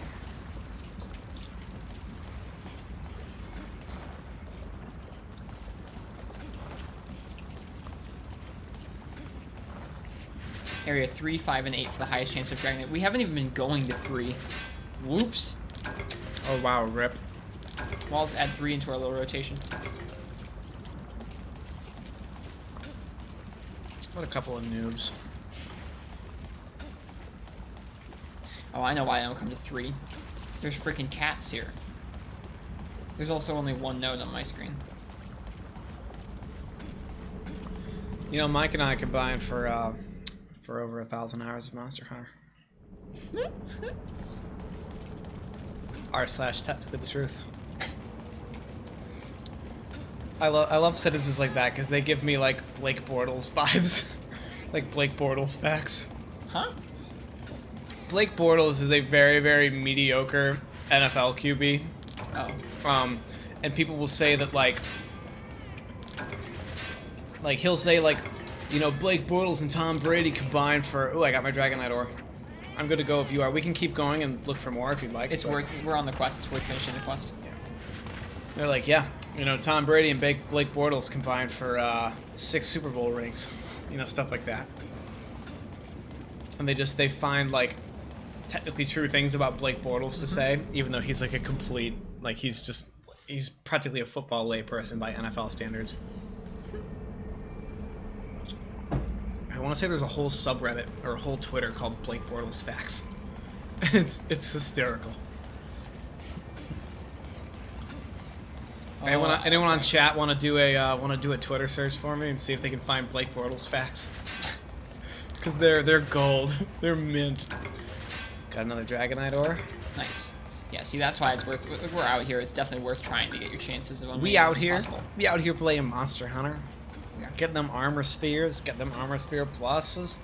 Area 3, 5, and 8 for the highest chance of dragging it. We haven't even been going to 3. Whoops. Oh, wow, rip. Well, let's add 3 into our little rotation. What a couple of noobs. Oh, I know why I don't come to 3. There's freaking cats here. There's also only one node on my screen. You know, Mike and I combined for over 1,000 hours of Monster Hunter. r/technically the truth. I love sentences like that because they give me like Blake Bortles vibes, like Blake Bortles facts. Huh? Blake Bortles is a very, very mediocre NFL QB. Oh. And people will say that like he'll say like, you know, Blake Bortles and Tom Brady combined for. Oh, I got my Dragonite ore. I'm good to go if you are. We can keep going and look for more if you'd like. It's worth. We're on the quest. It's worth finishing the quest. They're like, yeah, you know, Tom Brady and Blake Bortles combined for 6 Super Bowl rings, you know, stuff like that. And they find like technically true things about Blake Bortles to say, even though he's like a complete, like he's practically a football layperson by NFL standards. I want to say there's a whole subreddit or a whole Twitter called Blake Bortles Facts. It's hysterical. Anyone on chat want to do a Twitter search for me and see if they can find Blake Bortles Facts? Because they're gold. They're mint. Got another Dragonite ore. Nice. Yeah. See, that's why it's worth. If we're out here, it's definitely worth trying to get your chances of. We out here playing Monster Hunter. Yeah. Getting them armor spheres, get them armor sphere pluses.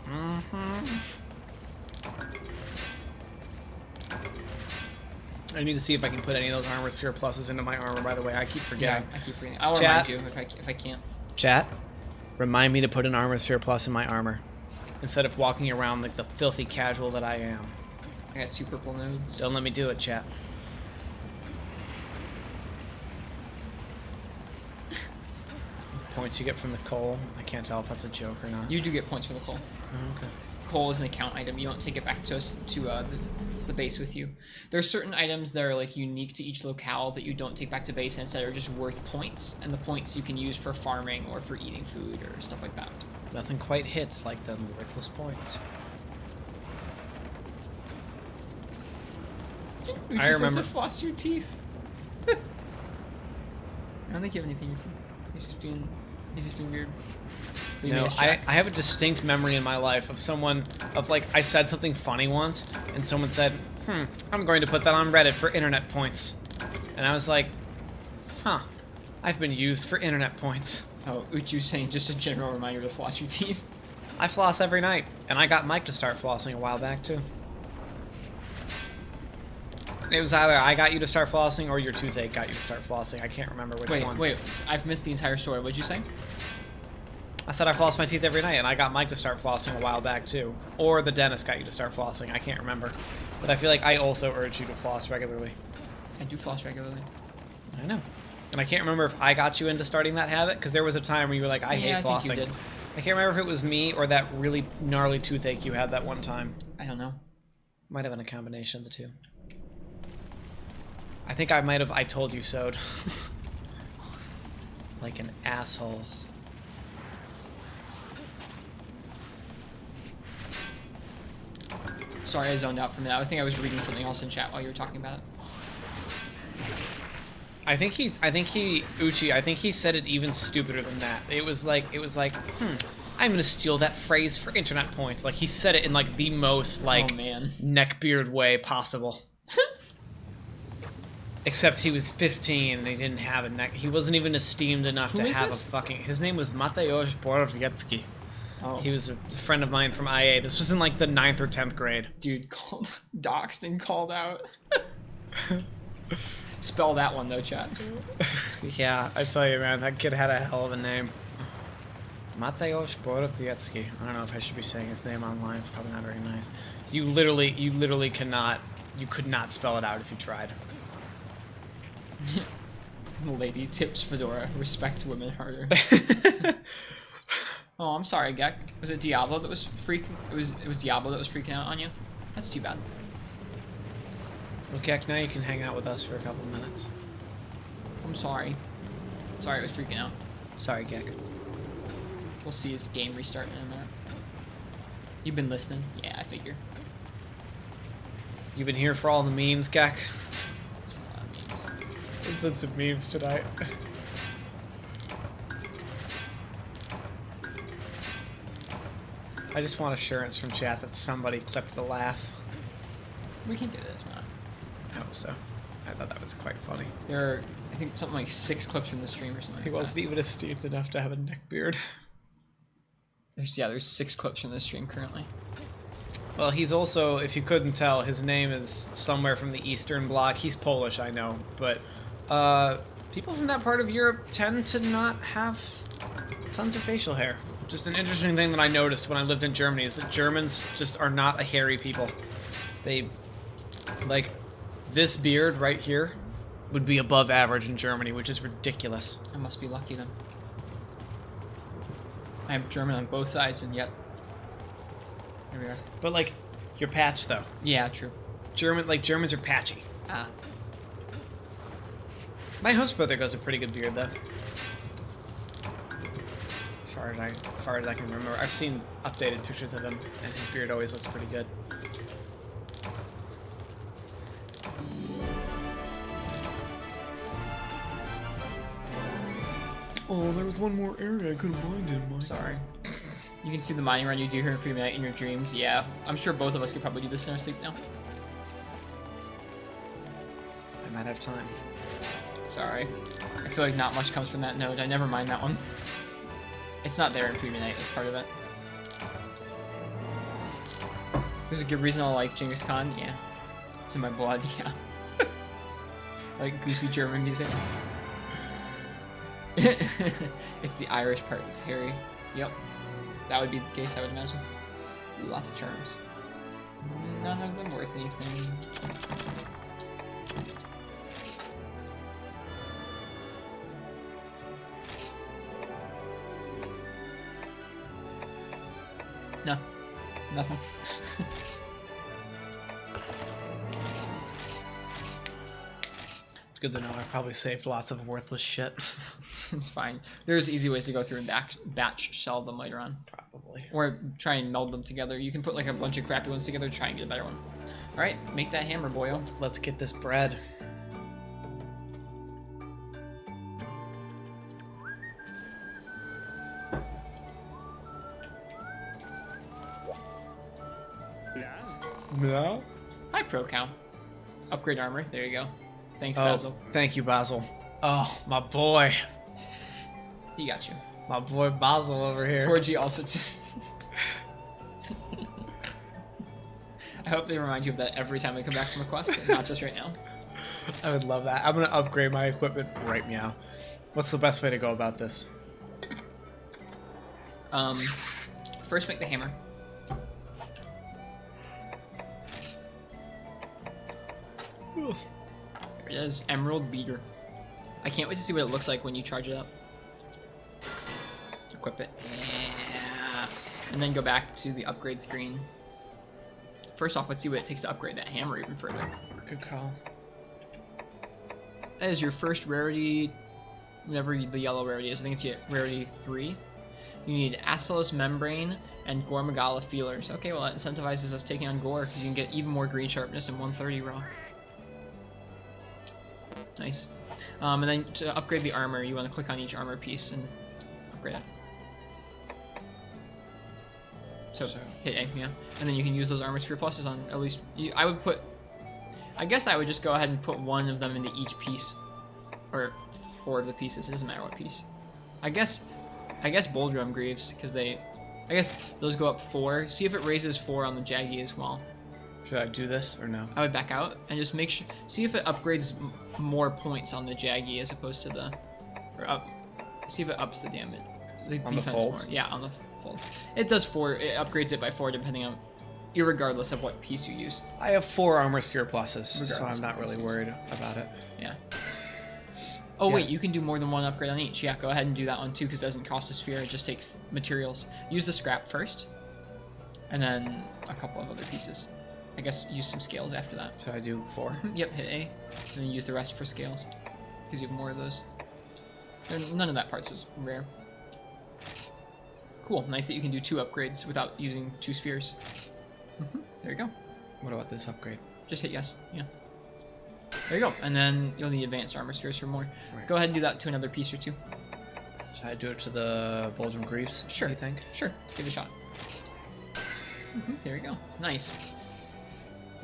I need to see if I can put any of those armor sphere pluses into my armor, by the way. I keep forgetting. Yeah, I keep forgetting. I'll Chat. remind you if I can't. Chat, remind me to put an armor sphere plus in my armor. Instead of walking around like the filthy casual that I am. I got 2 purple nodes. Don't let me do it, chat. Points you get from the coal. I can't tell if that's a joke or not. You do get points for the coal. Oh, okay. Coal is an account item. You don't take it back to the base with you. There are certain items that are like unique to each locale that you don't take back to base and instead are just worth points, and the points you can use for farming or for eating food or stuff like that. Nothing quite hits like them worthless points. I remember- to floss your teeth. I don't think you have anything. He's just being weird. Leave me No, as I chat. have a distinct memory in my life of like I said something funny once and someone said, I'm going to put that on Reddit for internet points. And I was like, huh, I've been used for internet points. Oh, Uchu saying just a general reminder to floss your teeth. I floss every night, and I got Mike to start flossing a while back too. It was either I got you to start flossing or your toothache got you to start flossing. I can't remember which one. Wait, I've missed the entire story. What'd you say? I said I floss my teeth every night, and I got Mike to start flossing a while back too. Or the dentist got you to start flossing. I can't remember. But I feel like I also urge you to floss regularly. I do floss regularly. I know. And I can't remember if I got you into starting that habit, because there was a time where you were like, I hate I flossing. think you did. I can't remember if it was me or that really gnarly toothache you had that one time. I don't know. Might have been a combination of the two. I think I told you so'd. Like an asshole. Sorry, I zoned out for a minute. I think I was reading something else in chat while you were talking about it. I think he said it even stupider than that. It was like, I'm gonna steal that phrase for internet points. Like, he said it in, like, the most, like, Oh, man. neckbeard way possible. Except he was 15 and he didn't have a neck. He wasn't even esteemed enough Who to is have this? a fucking. His name was Mateusz Borawiecki. Oh, He was a friend of mine from IA. This was in like the 9th or 10th grade. dude, called, doxed and called out. Spell that one though, chat. Yeah, I tell you, man, that kid had a hell of a name. Mateusz Borawiecki. I don't know if I should be saying his name online. It's probably not very nice. You literally cannot. You could not spell it out if you tried. Lady tips Fedora. Respect women harder. Oh, I'm sorry, Gek. Was it Diablo that was freaking? It was Diablo that was freaking out on you. That's too bad. Well, Gek, now you can hang out with us for a couple minutes. I'm sorry. Sorry, I was freaking out. Sorry, Gek. We'll see his game restart in a minute. You've been listening? Yeah, I figure. You've been here for all the memes, Gek? That's what that means. There's been some memes tonight. I just want assurance from chat that somebody clipped the laugh. We can do this, man. I hope so. I thought that was quite funny. There are, I think, something like 6 clips from the stream or something. He like wasn't that. even esteemed enough to have a neck beard. There's 6 clips from the stream currently. Well, he's also, if you couldn't tell, his name is somewhere from the Eastern Bloc. He's Polish, I know, but people from that part of Europe tend to not have tons of facial hair. Just an interesting thing that I noticed when I lived in Germany is that Germans just are not a hairy people. They, like, this beard right here would be above average in Germany, which is ridiculous. I must be lucky then. I have German on both sides, and yet here we are. But, like, your patch, though. Yeah, true. Germans are patchy. Ah, My host brother goes a pretty good beard, though. As far as I can remember. I've seen updated pictures of him, and his beard always looks pretty good. Oh, there was one more area I couldn't find in my. sorry. You can see the mining run you do here in Free Night in your dreams. Yeah, I'm sure both of us could probably do this in our sleep now. I might have time. Sorry. I feel like not much comes from that node. I never mind that one. It's not there in Free Night as part of it. There's a good reason I like Genghis Khan. Yeah, it's in my blood. Yeah. I like goofy German music. It's the Irish part that's hairy. Yep. That would be the case, I would imagine. Ooh, lots of charms. None of them worth anything. No. Nothing. It's good to know I've probably saved lots of worthless shit. It's fine. There's easy ways to go through and batch sell them later on. Probably. Or try and meld them together. You can put like a bunch of crappy ones together to try and get a better one. Alright, make that hammer, boyo. Let's get this bread. Yeah. Hi, ProCow. Upgrade armor. There you go. Thanks, Oh, Basil. thank you, Basil. Oh, my boy. He got you. My boy Basil over here. 4G also just... I hope they remind you of that every time I come back from a quest, and not just right now. I would love that. I'm gonna upgrade my equipment right meow. What's the best way to go about this? First make the hammer. There it is. Emerald Beater. I can't wait to see what it looks like when you charge it up. Equip it. Yeah. And then go back to the upgrade screen. First off, let's see what it takes to upgrade that hammer even further. Good call. That is your first rarity, whatever the yellow rarity is. I think it's rarity 3. You need Astalos Membrane and Gore Magala Feelers. Okay, well that incentivizes us taking on Gore because you can get even more green sharpness and 130 raw. Nice. And then to upgrade the armor, you want to click on each armor piece and upgrade it. So hit A, yeah. And then you can use those armor sphere pluses on at least. I guess I would just go ahead and put one of them into each piece, or 4 of the pieces. It doesn't matter what piece. I guess Bull Drum Greaves because I guess those go up 4. See if it raises 4 on the Jaggy as well. Should I do this or no? I would back out and just make sure. See if it upgrades more points on the Jaggy as opposed to the, see if it ups the damage, the On the defense folds? more. Yeah, on the folds. It does 4. It upgrades it by 4 depending on, irregardless of what piece you use. I have 4 armor sphere pluses, so Regardless I'm not of really what worried about it. Yeah. Oh Yeah. wait, you can do more than 1 upgrade on each. Yeah, go ahead and do that one too because it doesn't cost a sphere. It just takes materials. Use the scrap first, and then a couple of other pieces. I guess use some scales after that. Should I do 4? Yep, hit A, and then use the rest for scales, because you have more of those. And none of that part's is rare. Cool, nice that you can do 2 upgrades without using 2 spheres. There you go. What about this upgrade? Just hit yes, yeah. There you go, and then you'll need advanced armor spheres for more. Right. Go ahead and do that to another piece or 2. Should I do it to the Bull Drum Greaves? Sure. You think? Sure, give it a shot. There you go, nice.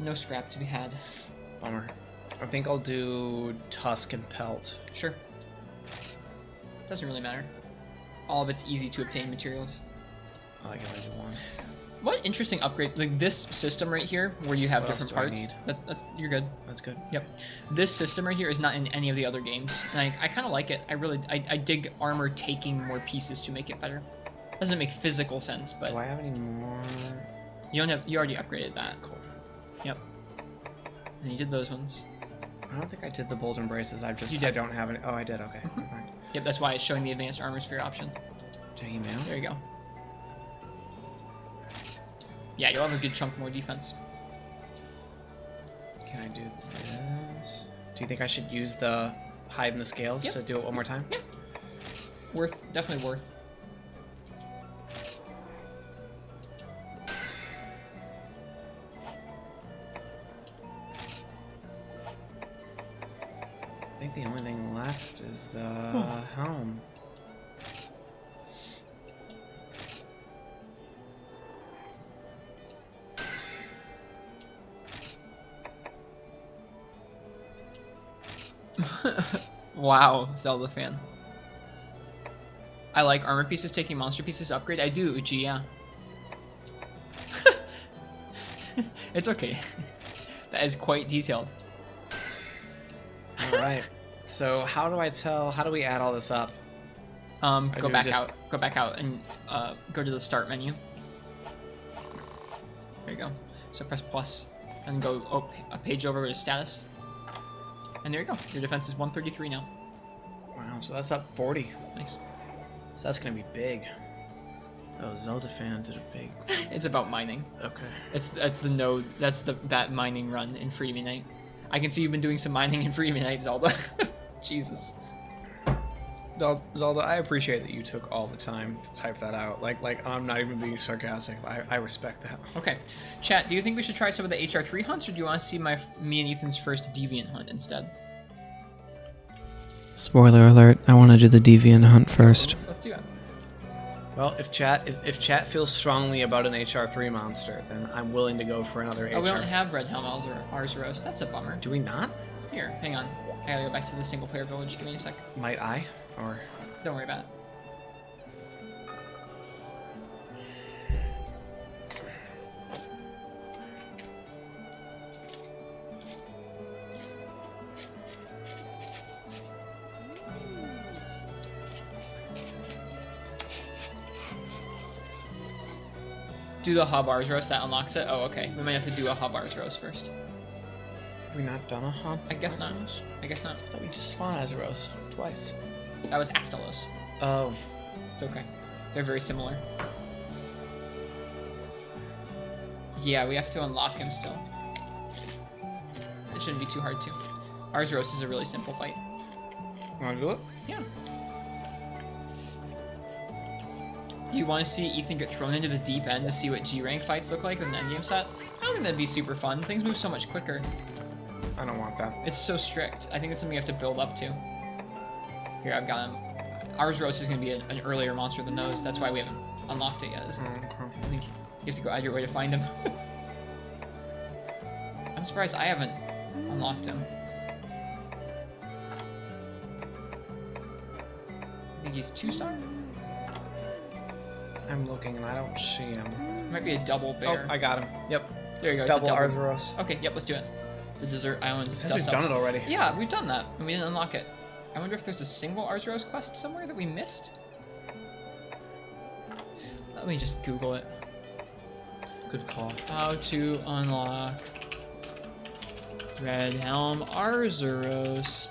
No scrap to be had. Bummer. I think I'll do Tusk and Pelt. Sure. Doesn't really matter. All of it's easy to obtain materials. I can only do 1. What interesting upgrade, like this system right here, where you have What else different do I parts. need? That's you're good. That's good. Yep. This system right here is not in any of the other games, and I kind of like it. I dig armor taking more pieces to make it better. Doesn't make physical sense, but Do I have any more? you already upgraded that. Cool. Yep. And you did those ones. I don't think I did the Bull Drum Braces. I You did. don't have any. Oh, I did. Okay. Never mind. Yep. That's why it's showing the advanced armor sphere option. Did I email? There you go. Yeah, you'll have a good chunk more defense. Can I do this? Do you think I should use the hide in the scales Yep. to do it one more time? Yep. Worth, definitely worth. I think the only thing left is the helm. Wow, Zelda fan. I like armor pieces taking monster pieces to upgrade. I do, Uchi, yeah. It's okay. That is quite detailed. All right. So how do we add all this up? Go do back just- out. Go back out and go to the start menu. There you go. So press plus and go a page over to status. And there you go. Your defense is 133 now. Wow, so that's up 40. Nice. So that's gonna be big. Oh, Zelda fan did a big. It's about mining. Okay. That's the node. That's that mining run in Freedom Unite. I can see you've been doing some mining in Freedom Unite, Zelda. Jesus. Zelda, I appreciate that you took all the time to type that out. Like I'm not even being sarcastic. I respect that. Okay, chat. Do you think we should try some of the HR3 hunts, or do you want to see me and Ethan's first Deviant hunt instead? Spoiler alert, I want to do the Deviant hunt first. Let's do it. Well, if chat feels strongly about an HR3 monster, then I'm willing to go for another HR. Oh, we don't have Red Helm Arzuros. That's a bummer. Do we not? Here, hang on. I gotta go back to the single player village. Give me a sec. Might I? Or Don't worry about it. Do the hub Arzuros, that unlocks it? Oh, okay. We might have to do a hub Arzuros first. have we not done a hub? I guess not. I guess not. I thought we just spawned Azeros twice. That was Astalos. Oh. It's okay. They're very similar. Yeah, we have to unlock him still. It shouldn't be too hard to. Arzuros is a really simple fight. Wanna do it? Yeah. You want to see Ethan get thrown into the deep end to see what G rank fights look like with an endgame set? I don't think that'd be super fun. Things move so much quicker. I don't want that. It's so strict. I think it's something you have to build up to. Here, I've got him. Ours Roast is going to be an earlier monster than those. That's why we haven't unlocked it yet, isn't it? Okay. I think you have to go out of your way to find him. I'm surprised I haven't unlocked him. I think he's 2-star? I'm looking and I don't see him. Might be a double bear. Oh, I got him. Yep. There you go. Double it's a Arzuros. Okay, yep, let's do it. The Desert Island. It says we've done it already. Yeah, we've done that, and we didn't unlock it. I wonder if there's a single Arzuros quest somewhere that we missed? Let me just Google it. Good call. How to unlock Red Helm Arzuros.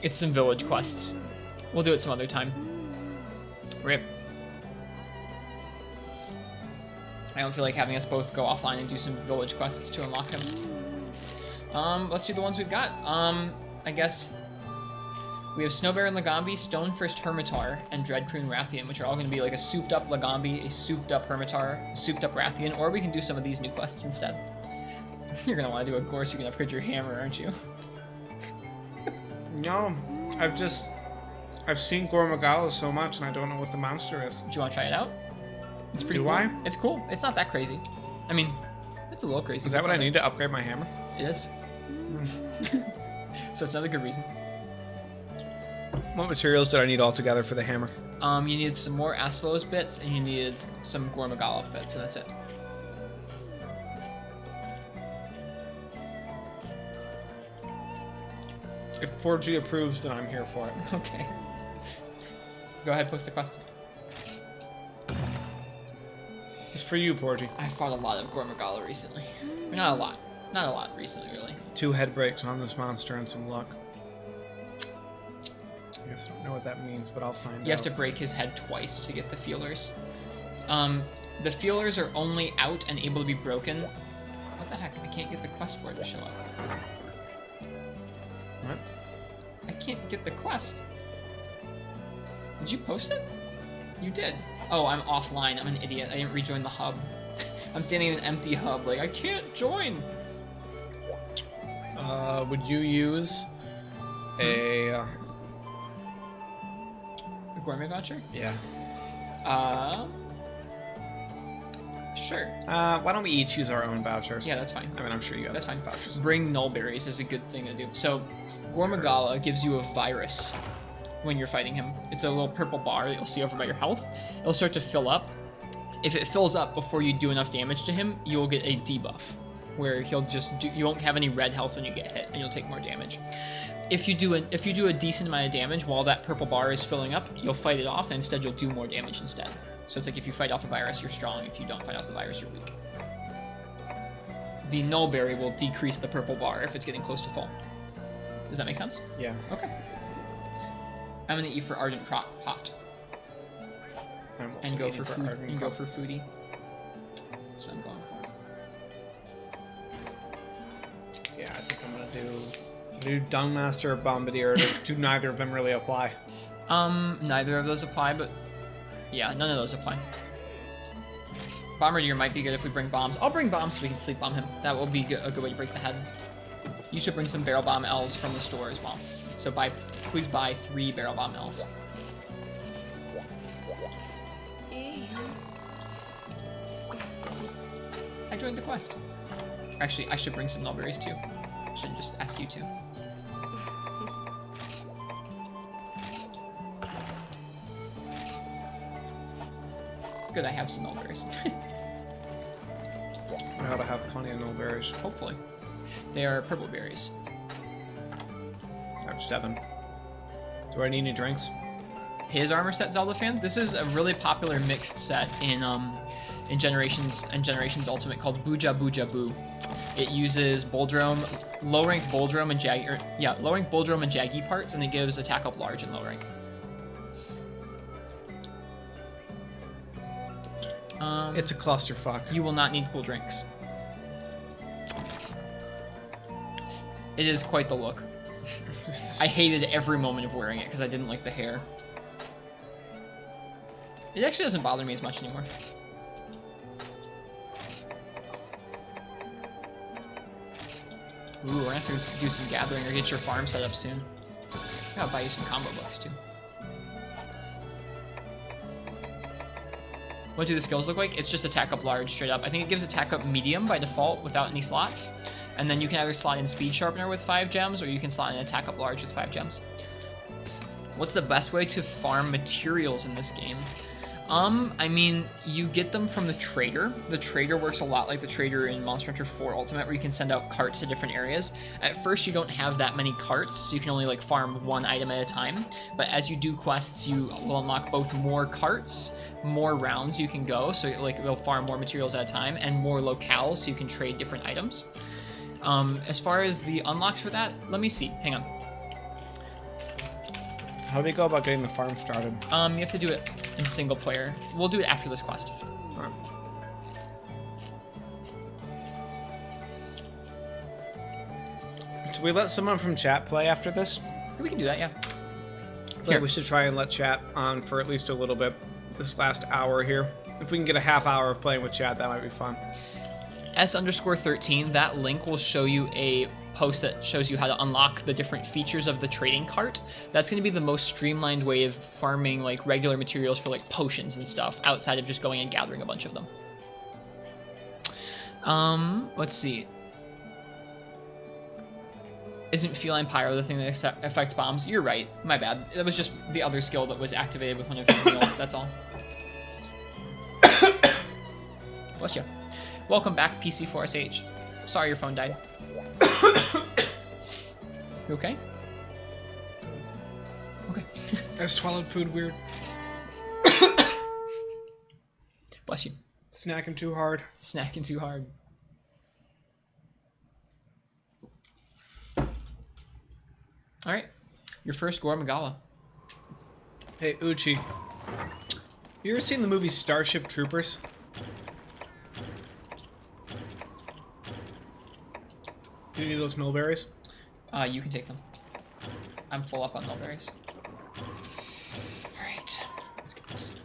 It's some village quests. We'll do it some other time. Rip. I don't feel like having us both go offline and do some village quests to unlock him. Let's do the ones we've got. I guess we have Snowbear and Lagambi, Stonefist Hermitar, and Dreadcroon Rathian, which are all going to be like a souped up Lagambi, a souped up Hermitar, a souped up Rathian, or we can do some of these new quests instead. You're going to want to do a course you can upgrade your hammer, aren't you? No, I've seen Gormagala so much and I don't know what the monster is. Do you want to try it out? It's pretty Do cool. I? It's cool. It's not that crazy. I mean, it's a little crazy. Is that what I need to upgrade my hammer? It is. So it's another good reason. What materials did I need altogether for the hammer? You needed some more Astalos bits, and you needed some Gormagala bits, and that's it. If Porgy approves, then I'm here for it. Okay. Go ahead, post the quest. It's for you, Porgy. I fought a lot of Gormagala recently. Not a lot. Not a lot recently, really. 2 head breaks on this monster and some luck. I guess I don't know what that means, but I'll find out. You have to break his head twice to get the feelers. The feelers are only out and able to be broken. What the heck? I can't get the quest board to show up. What? I can't get the quest. Did you post it? You did. Oh, I'm offline. I'm an idiot. I didn't rejoin the hub. I'm standing in an empty hub. Like, I can't join. Would you use a... A gourmet voucher? Yeah. Sure. Why don't we each use our own vouchers? Yeah, that's fine. I mean, I'm sure you have That's fine. vouchers. Bring nullberries is a good thing to do. So, Gormagala gives you a virus when you're fighting him. It's a little purple bar that you'll see over by your health. It'll start to fill up. If it fills up before you do enough damage to him, you'll get a debuff, where he'll just do, you won't have any red health when you get hit, and you'll take more damage. If you do a decent amount of damage while that purple bar is filling up, you'll fight it off, and instead you'll do more damage instead. So it's like if you fight off a virus, you're strong. If you don't fight off the virus, you're weak. The nullberry will decrease the purple bar if it's getting close to full. Does that make sense? Yeah. Okay. I'm gonna eat for Ardent Pot I'm also and go eating for food. Arden And go Cup. for foodie. That's what I'm going for. Yeah, I think I'm gonna do Dungmaster or Bombardier. Do neither of them really apply? Neither of those apply, but yeah, none of those apply. Bombardier might be good if we bring bombs. I'll bring bombs so we can sleep bomb him. That will be a good way to break the head. You should bring some barrel bomb L's from the store as well. So please buy 3 barrel bomb L's. I joined the quest. Actually, I should bring some nullberries too. I shouldn't just ask you to. Good, I have some nullberries. I ought to have plenty of nullberries. Hopefully. They are purple berries. I have 7. Do I need any drinks? His armor set Zelda fan. This is a really popular mixed set in Generations and Generations Ultimate called Booja Booja Boo. It uses Boldrome, low rank Boldrome and low rank Boldrome and Jaggy parts, and it gives attack up large and low rank. It's a clusterfuck. You will not need cool drinks. It is quite the look. I hated every moment of wearing it because I didn't like the hair. It actually doesn't bother me as much anymore. Ooh, we're gonna have to do some gathering or get your farm set up soon. I'll buy you some combo books too. What do the skills look like? It's just attack up large straight up. I think it gives attack up medium by default without any slots. And then you can either slot in speed sharpener with 5 gems or you can slot in attack up large with 5 gems. What's the best way to farm materials in this game? I mean, you get them from the trader. The trader works a lot like the trader in Monster Hunter 4 Ultimate, where you can send out carts to different areas. At first, you don't have that many carts, so you can only like farm one item at a time. But as you do quests, you will unlock both more carts, more rounds you can go, so like you'll farm more materials at a time, and more locales, so you can trade different items. As far as the unlocks for that, let me see. Hang on. How do we go about getting the farm started? You have to do it in single player. We'll do it after this quest. Alright. Do we let someone from chat play after this? We can do that, yeah. I feel like we should try and let chat on for at least a little bit this last hour here. If we can get a half hour of playing with chat, that might be fun. S_13, that link will show you a post that shows you how to unlock the different features of the trading cart. That's going to be the most streamlined way of farming like regular materials for like potions and stuff outside of just going and gathering a bunch of them. Let's see. Isn't Feline Pyro the thing that affects bombs? You're right. My bad. That was just the other skill that was activated with one of his meals. That's all. Bless you. Welcome back, PC4SH. Sorry your phone died. You okay? Okay. I swallowed food weird. Bless you. Snacking too hard. Snacking too hard. Alright. Your first Gore Magala. Hey, Uchi. You ever seen the movie Starship Troopers? Do you need those mulberries? You can take them. I'm full up on mulberries. Alright. Let's get this.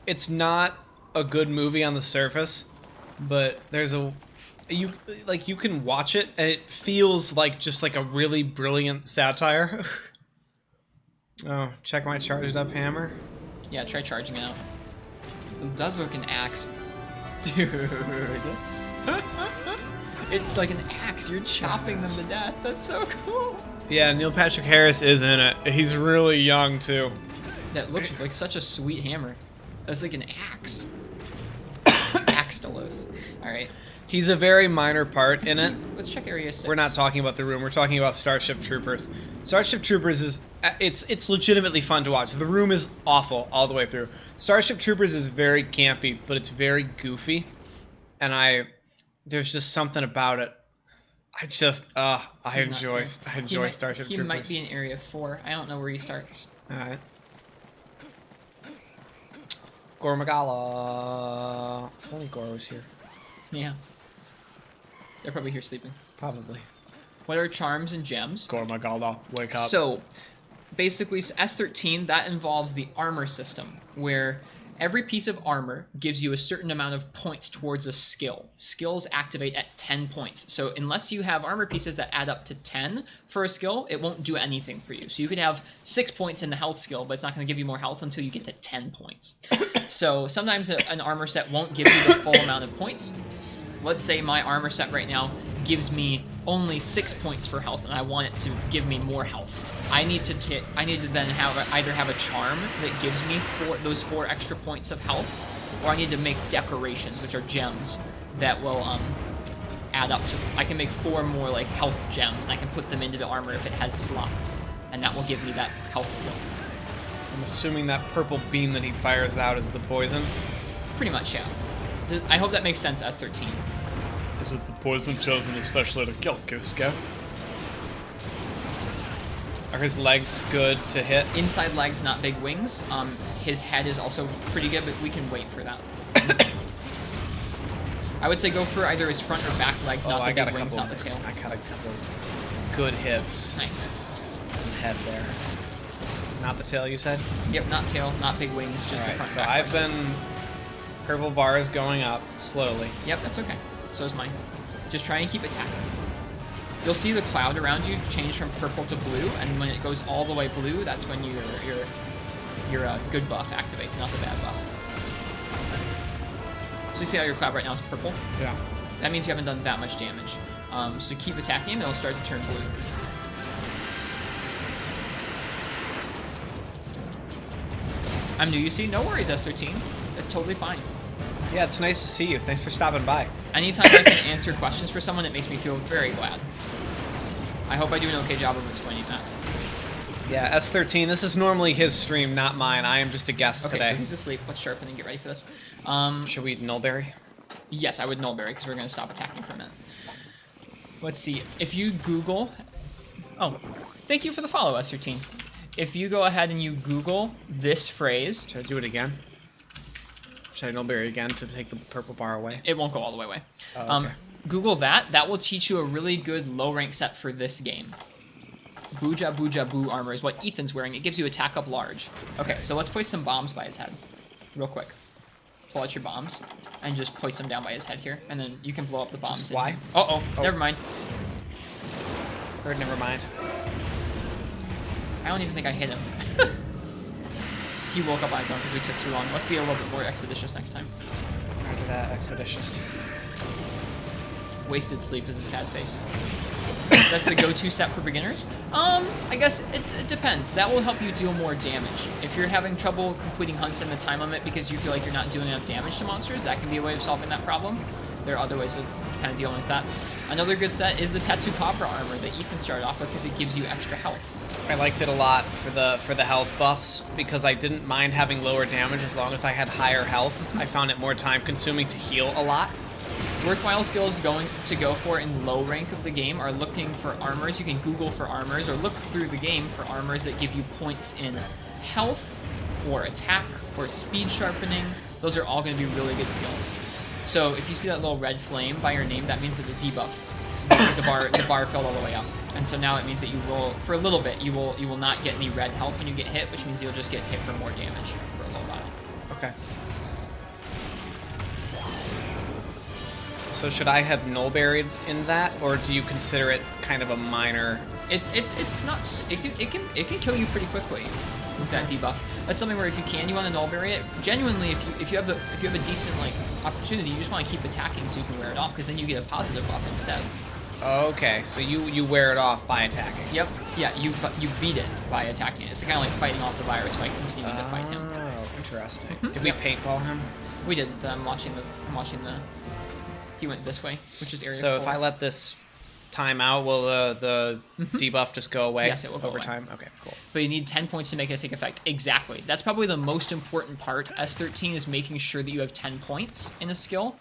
It's not a good movie on the surface, but there's you can watch it and it feels like just like a really brilliant satire. Oh, check my charged up hammer. Yeah, try charging it out. It does look an axe. Dude. It's like an axe. You're chopping them to death. That's so cool. Yeah, Neil Patrick Harris is in it. He's really young too. That looks like such a sweet hammer. That's like an axe. Axtalos. Alright. He's a very minor part in it. Let's check Area 6. We're not talking about the room. We're talking about Starship Troopers. Starship Troopers is it's legitimately fun to watch. The room is awful all the way through. Starship Troopers is very campy, but it's very goofy, and there's just something about it. I enjoy Starship Troopers. He might be in Area 4. I don't know where he starts. All right. Gore Magala. If only Gore was here. Yeah. They're probably here sleeping. Probably. What are charms and gems? Gore Magala, wake up. So, basically, S13, that involves the armor system, where every piece of armor gives you a certain amount of points towards a skill. Skills activate at 10 points. So unless you have armor pieces that add up to 10 for a skill, it won't do anything for you. So you could have 6 points in the health skill, but it's not going to give you more health until you get to 10 points. So sometimes an armor set won't give you the full amount of points. Let's say my armor set right now gives me only 6 points for health, and I want it to give me more health. I need to then either have a charm that gives me those 4 extra points of health, or I need to make decorations, which are gems that will add up to. I can make 4 more like health gems, and I can put them into the armor if it has slots, and that will give me that health skill. I'm assuming that purple beam that he fires out is the poison. Pretty much, yeah. I hope that makes sense, S13. Is it the poison chosen especially to kill Cusco? Are his legs good to hit? Inside legs, not big wings. His head is also pretty good, but we can wait for that. I would say go for either his front or back legs, not the big wings, not the tail. I got a couple good hits. Nice. Head there. Not the tail, you said? Yep, not tail, not big wings, just the Alright, front so back I've legs. been... Purple bar is going up slowly. Yep, that's okay. So is mine. Just try and keep attacking. You'll see the cloud around you change from purple to blue, and when it goes all the way blue, that's when your good buff activates, not the bad buff. So you see how your cloud right now is purple? Yeah. That means you haven't done that much damage. So keep attacking him, and it'll start to turn blue. I'm new, you see? No worries, S13. It's totally fine. Yeah, it's nice to see you. Thanks for stopping by. Anytime I can answer questions for someone, it makes me feel very glad. I hope I do an okay job of explaining that. Yeah, S13, this is normally his stream, not mine. I am just a guest Okay, today. so he's asleep. Let's sharpen and get ready for this. Should we eat Nullberry? Yes, I would Nullberry, because we're going to stop attacking for a minute. Let's see. If you Google... Oh, thank you for the follow, S13. If you go ahead and you Google this phrase... Should I do it again? Should I Nullberry again to take the purple bar away? It won't go all the way away. Oh, okay. Google that. That will teach you a really good low rank set for this game. Booja Booja Boo armor is what Ethan's wearing. It gives you attack up large. Okay, so let's place some bombs by his head. Real quick. Pull out your bombs and just place them down by his head here. And then you can blow up the bombs. Just why? Uh-oh, never mind. Or never mind. I don't even think I hit him. He woke up on his own because we took too long. Let's be a little bit more expeditious next time. After that, expeditious. Wasted sleep is a sad face. That's the go-to set for beginners. I guess it depends. That will help you deal more damage. If you're having trouble completing hunts in the time limit because you feel like you're not doing enough damage to monsters, that can be a way of solving that problem. There are other ways of kind of dealing with that. Another good set is the Tetsukabra armor that Ethan started off with because it gives you extra health. I liked it a lot for the health buffs because I didn't mind having lower damage as long as I had higher health. I found it more time consuming to heal a lot. Worthwhile skills to go for in low rank of the game are looking for armors. You can Google for armors or look through the game for armors that give you points in health or attack or speed sharpening. Those are all going to be really good skills. So if you see that little red flame by your name, that means that the debuff, the bar filled all the way up. And so now it means that you will, for a little bit, you will not get any red health when you get hit, which means you'll just get hit for more damage for a little while. Okay. So should I have Nullberried in that, or do you consider it kind of a minor? It's not. It can kill you pretty quickly with that debuff. That's something where if you can, you want to Nullberry it. Genuinely, if you have a decent like opportunity, you just want to keep attacking so you can wear it off, because then you get a positive buff instead. Okay, so you wear it off by attacking. Yep. Yeah, you beat it by attacking it. It's kind of like fighting off the virus by continuing to fight him. Oh, interesting. Did we paintball him? We did. I'm watching the. He went this way, which is area 4. So if I let this time out, will the debuff just go away? Yes, it will go over away. time. Okay, cool. But you need 10 points to make it take effect. Exactly. That's probably the most important part. S13 is making sure that you have 10 points in a skill.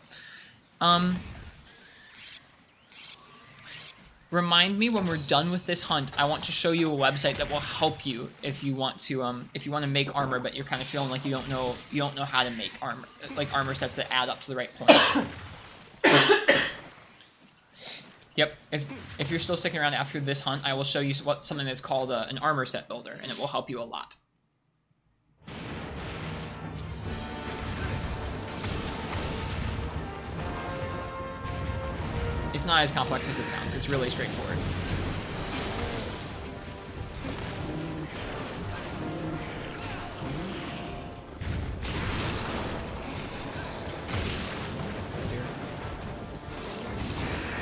Remind me when we're done with this hunt. I want to show you a website that will help you if you want to make armor, but you're kind of feeling like you don't know how to make armor, like armor sets that add up to the right points. Yep. If you're still sticking around after this hunt, I will show you something that's called an armor set builder, and it will help you a lot. It's not as complex as it sounds. It's really straightforward.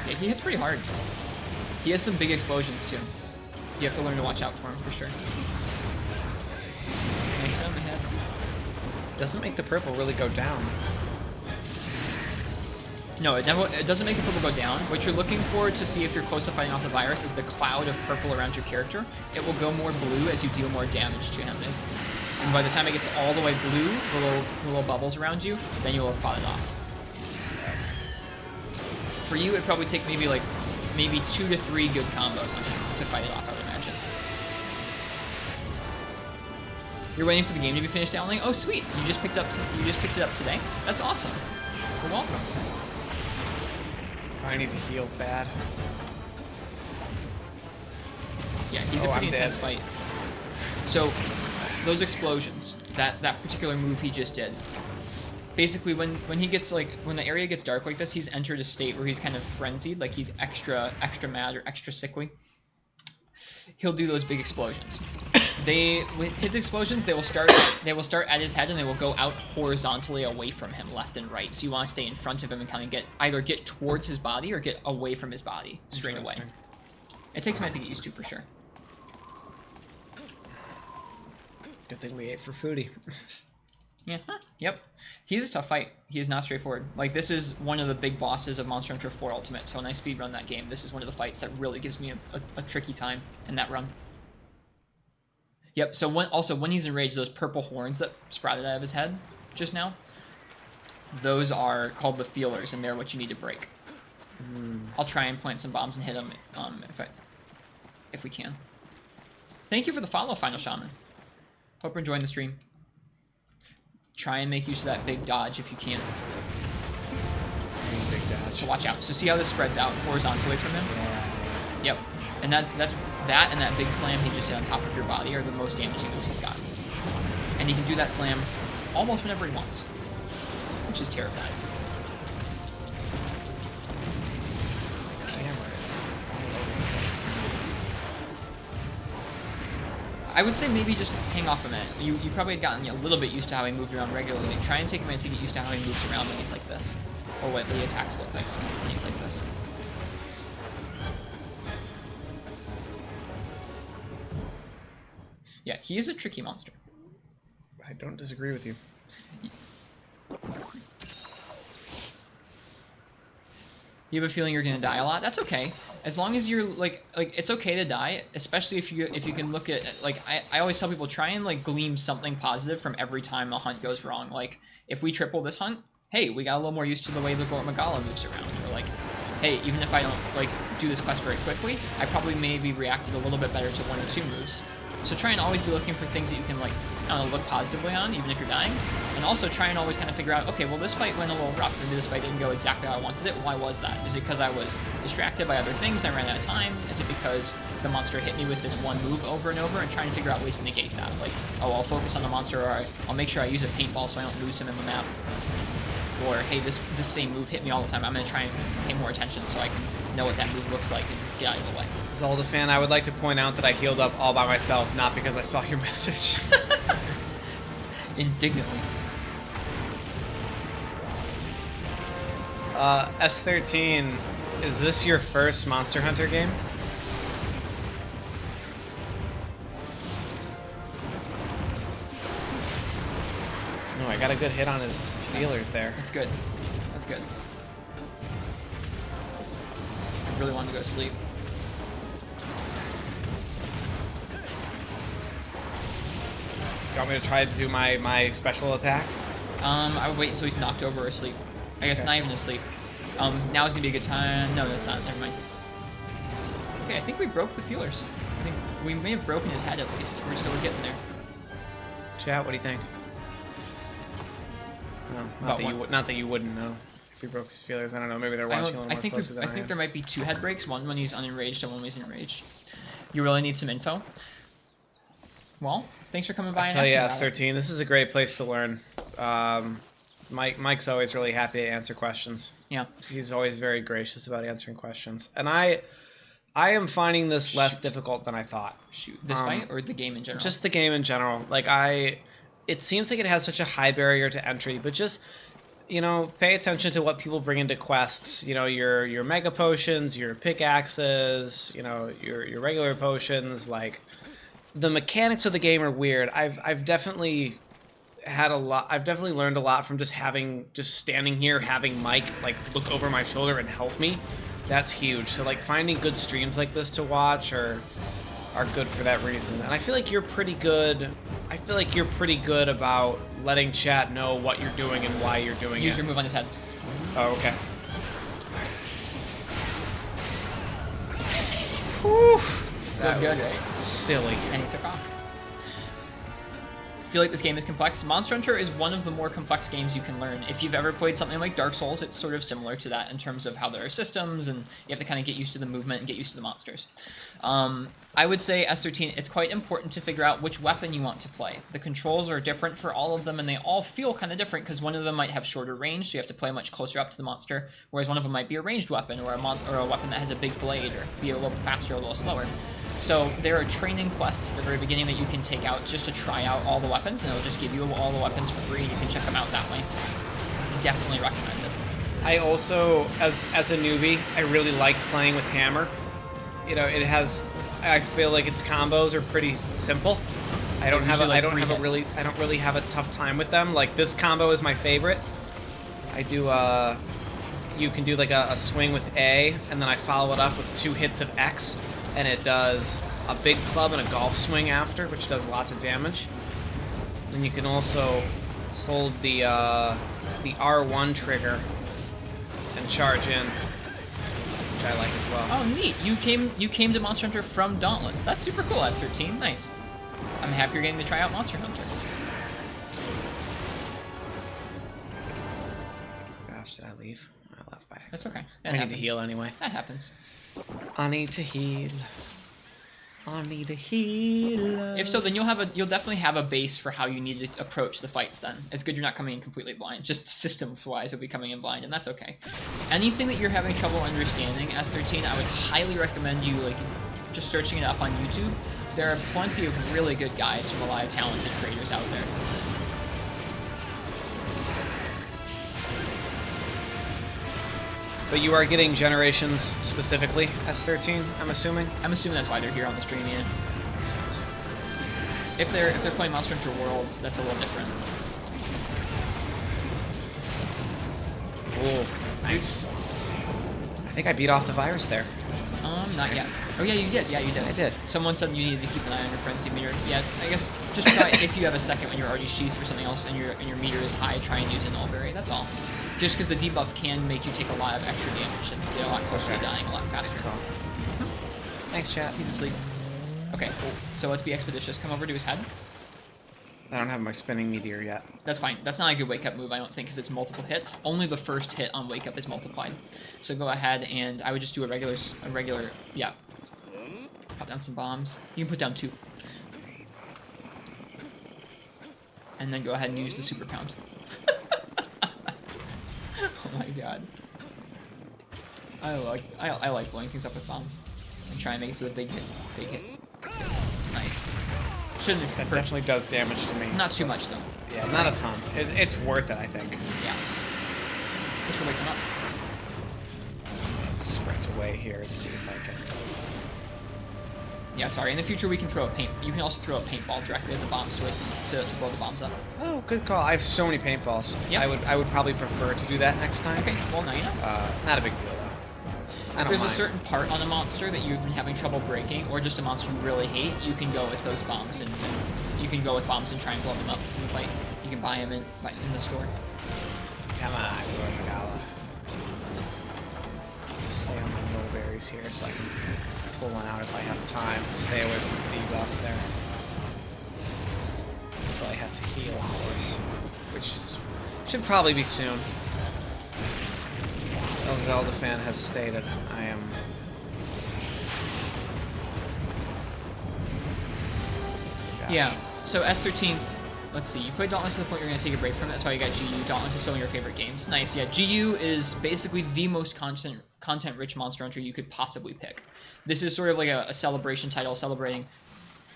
Yeah, he hits pretty hard. He has some big explosions too. You have to learn to watch out for him for sure. Nice hit on the head. Doesn't make the purple really go down. No, it doesn't make the purple go down. What you're looking for to see if you're close to fighting off the virus is the cloud of purple around your character. It will go more blue as you deal more damage to him. And by the time it gets all the way blue, the little bubbles around you, then you'll have fought it off. For you, it'd probably take maybe 2 to 3 good combos on him to fight it off, I would imagine. You're waiting for the game to be finished downloading? Oh, sweet. You just picked it up today? That's awesome. You're welcome. I need to heal bad. Yeah, he's a pretty intense fight. So, those explosions, that particular move he just did. Basically, when he gets when the area gets dark like this, he's entered a state where he's kind of frenzied, like he's extra mad or extra sickly. He'll do those big explosions. With his explosions, they will start at his head and they will go out horizontally away from him, left and right. So you want to stay in front of him and kind of either get towards his body or get away from his body straight away. It takes a minute to get used to, for sure. Good thing we ate for foodie. Yeah. Yep. He's a tough fight. He is not straightforward. Like, this is one of the big bosses of Monster Hunter 4 Ultimate, so when I speedrun that game, this is one of the fights that really gives me a tricky time in that run. Yep, so when he's enraged, those purple horns that sprouted out of his head just now, those are called the feelers, and they're what you need to break. I'll try and plant some bombs and hit him if we can. Thank you for the follow, Final Shaman. Hope you're enjoying the stream. Try and make use of that big dodge if you can. Big dodge. So watch out. So see how this spreads out horizontally from him? Yep. And that and that big slam he just did on top of your body are the most damaging moves he's got. And he can do that slam almost whenever he wants, which is terrifying. I would say maybe just hang off a minute. You probably had gotten a little bit used to how he moved around regularly. Try and take a minute to get used to how he moves around when he's like this. Or what the attacks look like when he's like this. Yeah, he is a tricky monster. I don't disagree with you. You have a feeling you're gonna die a lot? That's okay. As long as you're like it's okay to die, especially if you can look at I always tell people, try and glean something positive from every time a hunt goes wrong. Like, if we triple this hunt, hey, we got a little more used to the way the Gort Magala moves around. Or hey, even if I don't do this quest very quickly, I probably maybe reacted a little bit better to one or two moves. So try and always be looking for things that you can I don't know, look positively on, even if you're dying. And also try and always kind of figure out, okay, well, this fight went a little rough. Maybe this fight didn't go exactly how I wanted it. Why was that? Is it because I was distracted by other things and I ran out of time? Is it because the monster hit me with this one move over and over, and trying to figure out ways to negate that? Oh, I'll focus on the monster, or I'll make sure I use a paintball so I don't lose him in the map. Or, hey, this same move hit me all the time. I'm going to try and pay more attention so I can know what that move looks like and get out of the way. Zelda fan, I would like to point out that I healed up all by myself, not because I saw your message. Indignantly. S13, is this your first Monster Hunter game? No, I got a good hit on his feelers there. That's good. That's good. I really wanted to go to sleep. Do you want me to try to do my special attack? I would wait until he's knocked over or asleep. I guess not even asleep. Now is gonna be a good time. No, that's not. Never mind. Okay, I think we broke the feelers. I think we may have broken his head at least. So we're getting there. Chat, what do you think? No, not that you wouldn't know if he broke his feelers. I don't know. Maybe they're watching a little more closely than I think there might be two head breaks. One when he's unenraged and one when he's enraged. You really need some info. Well, thanks for coming by. I tell you, S13, this is a great place to learn. Mike's always really happy to answer questions. Yeah. He's always very gracious about answering questions. And I am finding this less difficult than I thought. Shoot. This fight or the game in general? Just the game in general. It seems like it has such a high barrier to entry, but just, pay attention to what people bring into quests. Your mega potions, your pickaxes, your regular potions, the mechanics of the game are weird. I've definitely learned a lot from just standing here, having Mike look over my shoulder and help me. That's huge. So finding good streams like this to watch are good for that reason. And I feel like you're pretty good. I feel like you're pretty good about letting chat know what you're doing and why you're doing it. Use your move on his head. Oh, okay. Whew. That was good, right? Silly. And he took off. feel like this game is complex, Monster Hunter is one of the more complex games you can learn. If you've ever played something like Dark Souls, it's sort of similar to that in terms of how there are systems, and you have to kind of get used to the movement and get used to the monsters. I would say S13, it's quite important to figure out which weapon you want to play. The controls are different for all of them, and they all feel kind of different because one of them might have shorter range, so you have to play much closer up to the monster, whereas one of them might be a ranged weapon or a weapon that has a big blade or be a little bit faster or a little slower. So there are training quests at the very beginning that you can take out just to try out all the weapons, and it'll just give you all the weapons for free, and you can check them out that way. It's definitely recommended. I also, as a newbie, I really like playing with Hammer. You know, it has. I feel like its combos are pretty simple. I don't really have a tough time with them. Like this combo is my favorite. I do. You can do like a swing with A, and then I follow it up with 2 hits of X, and it does a big club and a golf swing after, which does lots of damage. Then you can also hold the R1 trigger and charge in, which I like as well. Oh, neat! You came to Monster Hunter from Dauntless. That's super cool, S13. Nice. I'm happy you're getting to try out Monster Hunter. Gosh, did I leave? I left by accident. That's okay. I need to heal anyway. That happens. I need to heal. I need to heal. If so, then you'll definitely have a base for how you need to approach the fights then. It's good you're not coming in completely blind. Just systems-wise, you'll be coming in blind, and that's okay. Anything that you're having trouble understanding, S13, I would highly recommend you just searching it up on YouTube. There are plenty of really good guides from a lot of talented creators out there. But you are getting Generations specifically, S13, I'm assuming? I'm assuming that's why they're here on the stream, yeah. Makes sense. If they're playing Monster Hunter World, that's a little different. Cool. Nice. I think I beat off the virus there. Not yet. Oh yeah, you did. Yeah, you did. I did. Someone said you needed to keep an eye on your frenzy meter. Yeah, I guess just try if you have a second when you're already sheathed for something else and your meter is high, try and use a Nullberry. That's all. Just because the debuff can make you take a lot of extra damage and get a lot closer to dying a lot faster. Thanks, chat. He's asleep. Okay, cool. So let's be expeditious. Come over to his head. I don't have my spinning meteor yet. That's fine. That's not a good wake up move, I don't think, because it's multiple hits. Only the first hit on wake up is multiplied. So go ahead and I would just do a regular, yeah. Pop down some bombs. You can put down 2. And then go ahead and use the super pound. Oh my god. I like blowing things up with bombs. And try and make it so the big hit. Nice. Shouldn't have. That definitely does damage to me. Not too much though. Yeah, not a ton. It's worth it, I think. Yeah. Thanks for waking up. Let's sprint away here and see if I can. Yeah, sorry. In the future, we can throw a paint. You can also throw a paintball directly at the bombs to blow the bombs up. Oh, good call. I have so many paintballs. Yep. I would probably prefer to do that next time. Okay. Well, now you know. Not a big deal though. If there's a certain part on a monster that you've been having trouble breaking, or just a monster you really hate, you can go with those bombs, and you can go with bombs and try and blow them up in the fight. You can buy them in the store. Come on, Gorgala. Stay on my mulberries here so I can pull one out if I have time. Stay away from the debuff there. Until I have to heal, of course. Which should probably be soon. El Zelda fan has stated I am. Gosh. Yeah. So S13. Let's see. You played Dauntless to the point you're gonna take a break from it. That's why you got GU. Dauntless is still one of your favorite games. Nice. Yeah. GU is basically the most content-rich Monster Hunter you could possibly pick. This is sort of like a celebration title, celebrating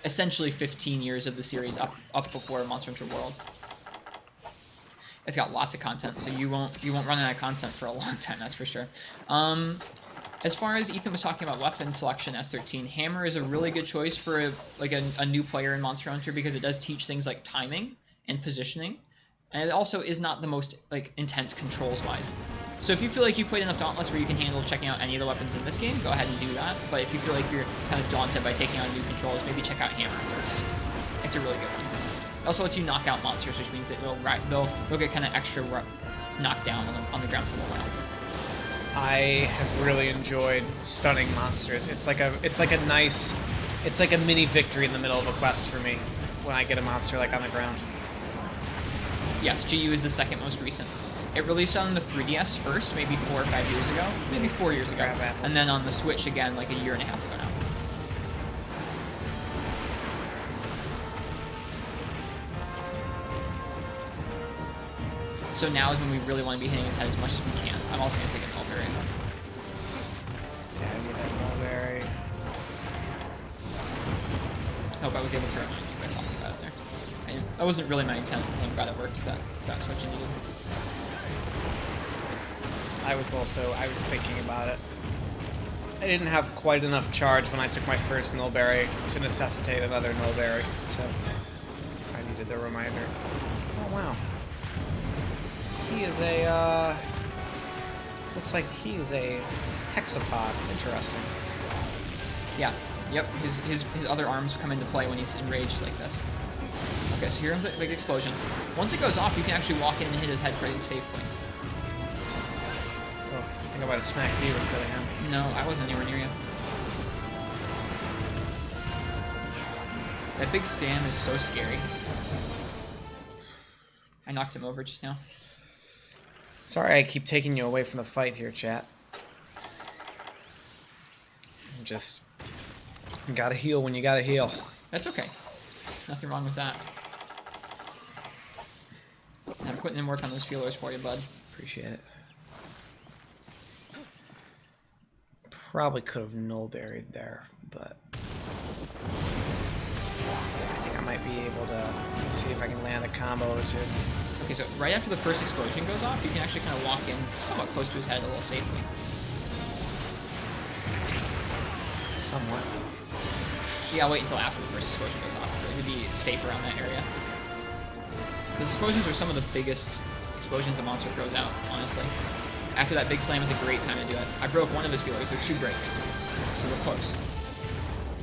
essentially 15 years of the series up before Monster Hunter World. It's got lots of content, so you won't run out of content for a long time, that's for sure. As far as Ethan was talking about weapon selection, S13, Hammer is a really good choice for a new player in Monster Hunter because it does teach things like timing and positioning, and it also is not the most intense controls-wise. So if you feel like you've played enough Dauntless where you can handle checking out any of the weapons in this game, go ahead and do that. But if you feel like you're kind of daunted by taking on new controls, maybe check out Hammer first. It's a really good one. It also lets you knock out monsters, which means that they'll get kind of extra knocked down on the ground for a while. I have really enjoyed stunning monsters. It's like a mini victory in the middle of a quest for me. when I get a monster like on the ground. Yes, GU is the second most recent. It released on the 3DS first, maybe 4 or 5 years ago, maybe 4 years ago, Grab apples. and then on the Switch again, like a year and a half ago now. So now is when we really want to be hitting his head as much as we can. I'm also going to take a Mulberry. Yeah, I need that mulberry. Hope I was able to remind you by talking about it there. That wasn't really my intent. I'm glad it worked. That's what you needed. I was thinking about it. I didn't have quite enough charge when I took my first Nulberry to necessitate another Nulberry, so I needed the reminder. Oh wow. He is a, looks like he is a hexapod. Interesting. Yeah. Yep. His other arms come into play when he's enraged like this. Okay, so here comes a big explosion. Once it goes off, you can actually walk in and hit his head pretty safely. Oh, I think I might have smacked you instead of him. No, I wasn't anywhere near you. That big stam is so scary. I knocked him over just now. Sorry I keep taking you away from the fight here, chat. Just gotta heal when you gotta heal. That's okay. Nothing wrong with that. And I'm putting in work on those feelers for you, bud. Appreciate it. Probably could have null-buried there, but I think I might be able to see if I can land a combo or two. Okay, so right after the first explosion goes off, you can actually kind of walk in somewhat close to his head a little safely. Somewhat. Yeah, I'll wait until after the first explosion goes off for it to be safe around that area. Those explosions are some of the biggest explosions a monster throws out, honestly. After that big slam is a great time to do it. I broke one of his feelers, there are 2 breaks. So we're close.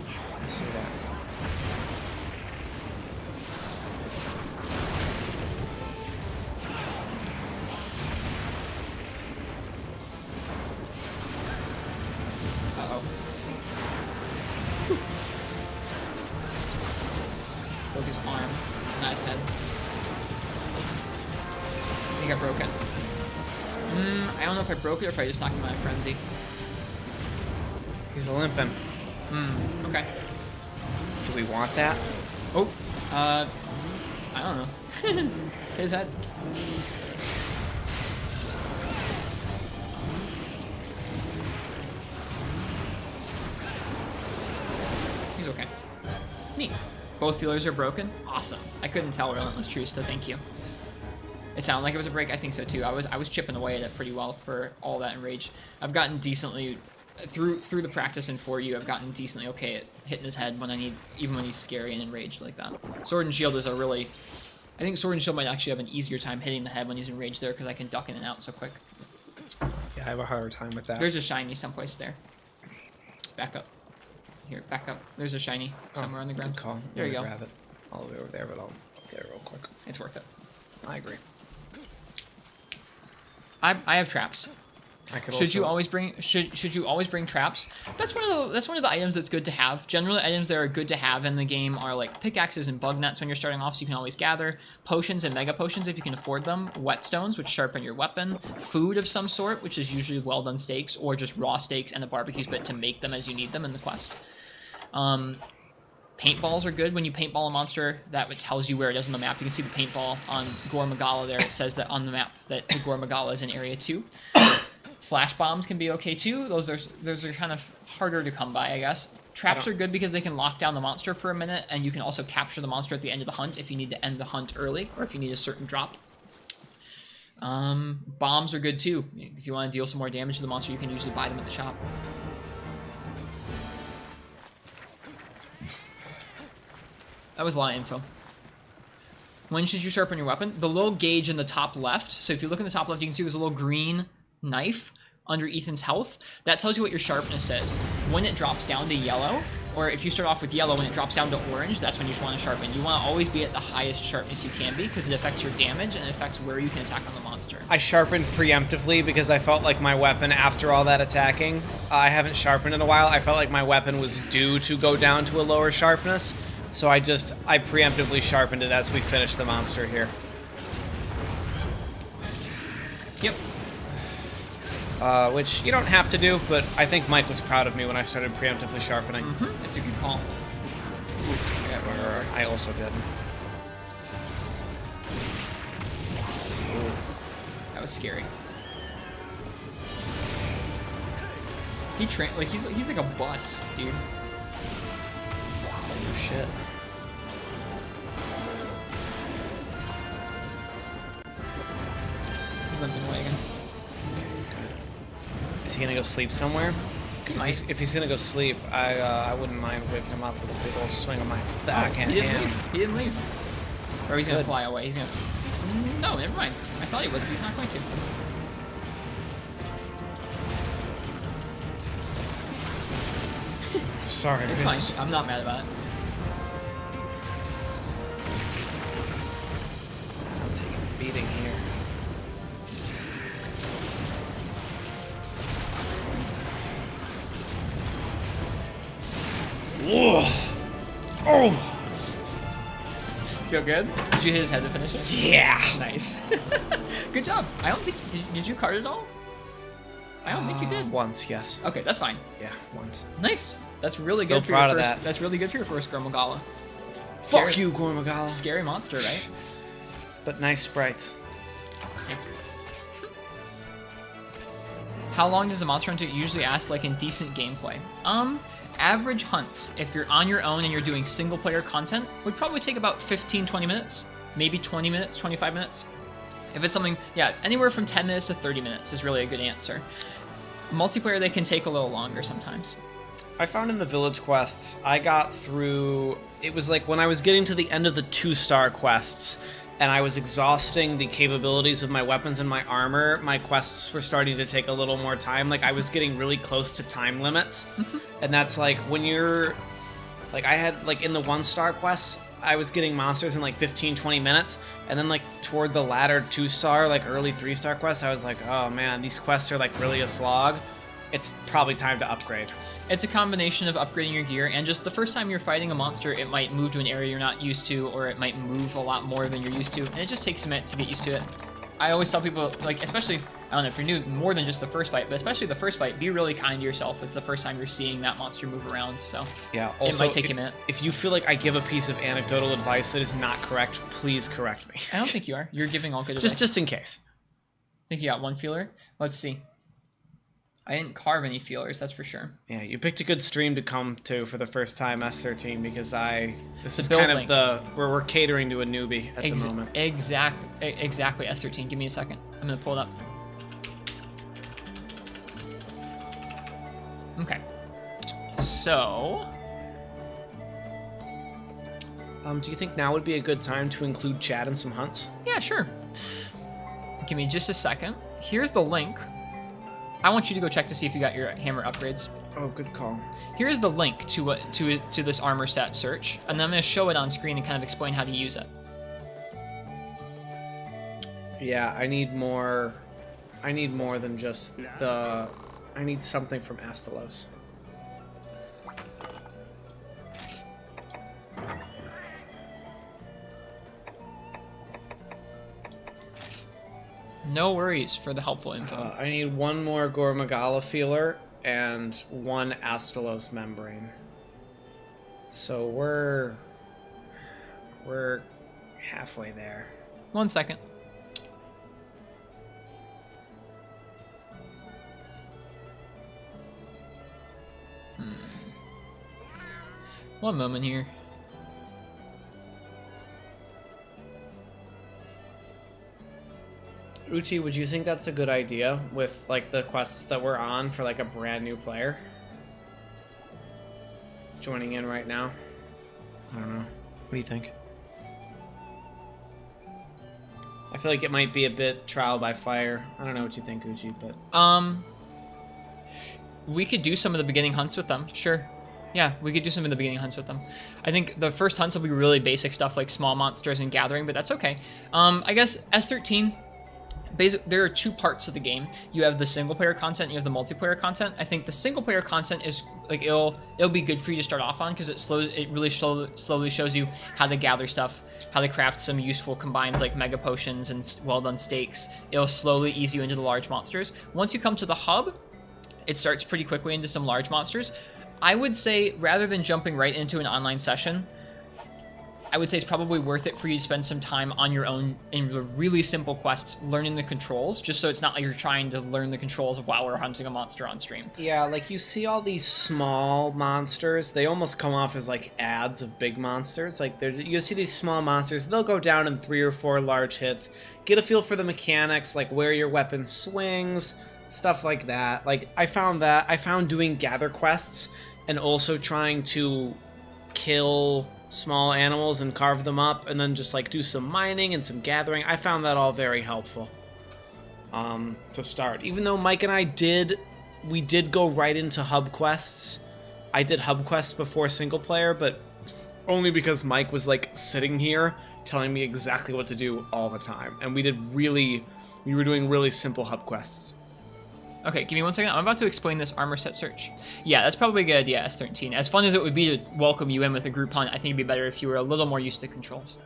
I see that. Uh-oh. Broke his arm, not his head. I think I broke it. I don't know if I broke it or if I just knocked him out of frenzy. He's limping. Okay. Do we want that? Oh, I don't know. His head. He's okay. Neat. Both feelers are broken. Awesome. I couldn't tell Relentless Truce, so thank you. It sounded like it was a break. I think so too. I was chipping away at it pretty well for all that enrage. I've gotten decently through the practice and for you. I've gotten decently okay at hitting his head when I need, even when he's scary and enraged like that. Sword and Shield is a really, I think Sword and Shield might actually have an easier time hitting the head when he's enraged there because I can duck in and out so quick. Yeah, I have a harder time with that. There's a shiny someplace there. Back up. Here, back up. There's a shiny somewhere on the ground. Good call. There you go. Grab it all the way over there, but I'll get it real quick. It's worth it. I agree. I have traps. I could Should also... you always bring traps? That's one of the items that's good to have. Generally, items that are good to have in the game are like pickaxes and bug nets when you're starting off, so you can always gather potions and mega potions if you can afford them. Whetstones, which sharpen your weapon. Food of some sort, which is usually well done steaks or just raw steaks and a barbecue spit to make them as you need them in the quest. Paintballs are good. When you paintball a monster, that tells you where it is on the map. You can see the paintball on Gore Magala there. It says that on the map that the Gore Magala is in Area 2. Flash bombs can be okay too. Those are kind of harder to come by, I guess. Traps are good because they can lock down the monster for a minute, and you can also capture the monster at the end of the hunt if you need to end the hunt early, or if you need a certain drop. Bombs are good too. If you want to deal some more damage to the monster, you can usually buy them at the shop. That was a lot of info. When should you sharpen your weapon? The little gauge in the top left. So if you look in the top left, you can see there's a little green knife under Ethan's health. That tells you what your sharpness is. When it drops down to yellow, or if you start off with yellow, when it drops down to orange, that's when you just want to sharpen. You want to always be at the highest sharpness you can be, because it affects your damage and it affects where you can attack on the monster. I sharpened preemptively because I felt like my weapon, after all that attacking, I haven't sharpened in a while. I felt like my weapon was due to go down to a lower sharpness. So I preemptively sharpened it as we finished the monster here. Yep. Which you don't have to do, but I think Mike was proud of me when I started preemptively sharpening. It's a good call. I also did. That was scary. He's like a bus, dude. Oh shit. He's limping away again. Is he gonna go sleep somewhere? Might. If he's gonna go sleep, I wouldn't mind waking him up with a big old swing of my backhand He didn't hand. leave. He didn't leave. Or he's gonna Good. fly away. He's gonna. No, never mind. I thought he was, but he's not going to. Sorry, It's fine. I'm not mad about it. I'm taking a beating here. Whoa! Oh! Feel good? Did you hit his head to finish it? Yeah! Nice. Good job. I don't think. Did you card it all? I don't think you did. Once, yes. Okay, that's fine. Yeah, once. Nice. That's really Still good for proud your of first. that. That's really good for your first Gormagala. Fuck you, Gormagala. Scary monster, right? But nice sprites. How long does a monster hunter usually last, like in decent gameplay? Average hunts, if you're on your own and you're doing single player content, would probably take about 15-20 minutes, maybe 20 minutes, 25 minutes. If it's something, yeah, anywhere from 10 minutes to 30 minutes is really a good answer. Multiplayer, they can take a little longer sometimes. I found in the village quests, I got through, it was like when I was getting to the end of the 2-star quests and I was exhausting the capabilities of my weapons and my armor, my quests were starting to take a little more time. Like I was getting really close to time limits. And that's like when you're, like I had, like in the 1-star quests, I was getting monsters in like 15-20 minutes. And then like toward the latter 2-star, like early 3-star quests, I was like, oh man, these quests are like really a slog. It's probably time to upgrade. It's a combination of upgrading your gear and just the first time you're fighting a monster, it might move to an area you're not used to, or it might move a lot more than you're used to, and it just takes a minute to get used to it. I always tell people, like, especially, I don't know if you're new, more than just the first fight, but especially the first fight, be really kind to yourself. It's the first time you're seeing that monster move around, so Yeah, it might take you a minute. If you feel like I give a piece of anecdotal advice that is not correct, please correct me. I don't think you are. You're giving all good advice. Just in case. I think you got one feeler. Let's see. I didn't carve any feelers, that's for sure. Yeah, you picked a good stream to come to for the first time, S13, because this is build kind link. of where we're catering to a newbie at the moment. Exactly, S13. Give me a second. I'm gonna pull it up. Okay. So, Do you think now would be a good time to include Chad in some hunts? yeah, sure. Give me just a second. Here's the link. I want you to go check to see if you got your hammer upgrades. Oh, good call. Here's the link to this armor set search, and then I'm going to show it on screen and kind of explain how to use it. Yeah, I need more than just the... I need something from Astalos. No worries for the helpful info. I need one more Gormagala feeler and one Astalos membrane. So we're halfway there. 1 second. One moment here. Uchi, would you think that's a good idea with like the quests that we're on for like a brand new player? Joining in right now? I don't know. What do you think? I feel like it might be a bit trial by fire. I don't know what you think, Uchi, but We could do some of the beginning hunts with them, sure. Yeah, we could do some of the beginning hunts with them. I think the first hunts will be really basic stuff like small monsters and gathering, but that's okay. I guess S13, there are two parts of the game. You have the single player content, and you have the multiplayer content. I think the single player content is like it'll be good for you to start off on because it really slowly shows you how to gather stuff, how to craft some useful combines like mega potions and well done steaks. It'll slowly ease you into the large monsters. Once you come to the hub, it starts pretty quickly into some large monsters. I would say rather than jumping right into an online session, I would say it's probably worth it for you to spend some time on your own in the really simple quests, learning the controls, just so it's not like you're trying to learn the controls while we're hunting a monster on stream. Yeah, like you see all these small monsters, they almost come off as like ads of big monsters. Like you see these small monsters, they'll go down in 3 or 4 large hits. Get a feel for the mechanics, like where your weapon swings, stuff like that. Like I found doing gather quests and also trying to kill small animals and carve them up and then just like do some mining and some gathering. I found that all very helpful to start. Even though Mike and I did go right into hub quests. I did hub quests before single player, but only because Mike was like sitting here telling me exactly what to do all the time. And we were doing really simple hub quests. Okay, give me 1 second. I'm about to explain this armor set search. Yeah, that's probably a good idea, S13. As fun as it would be to welcome you in with a group hunt, I think it'd be better if you were a little more used to controls.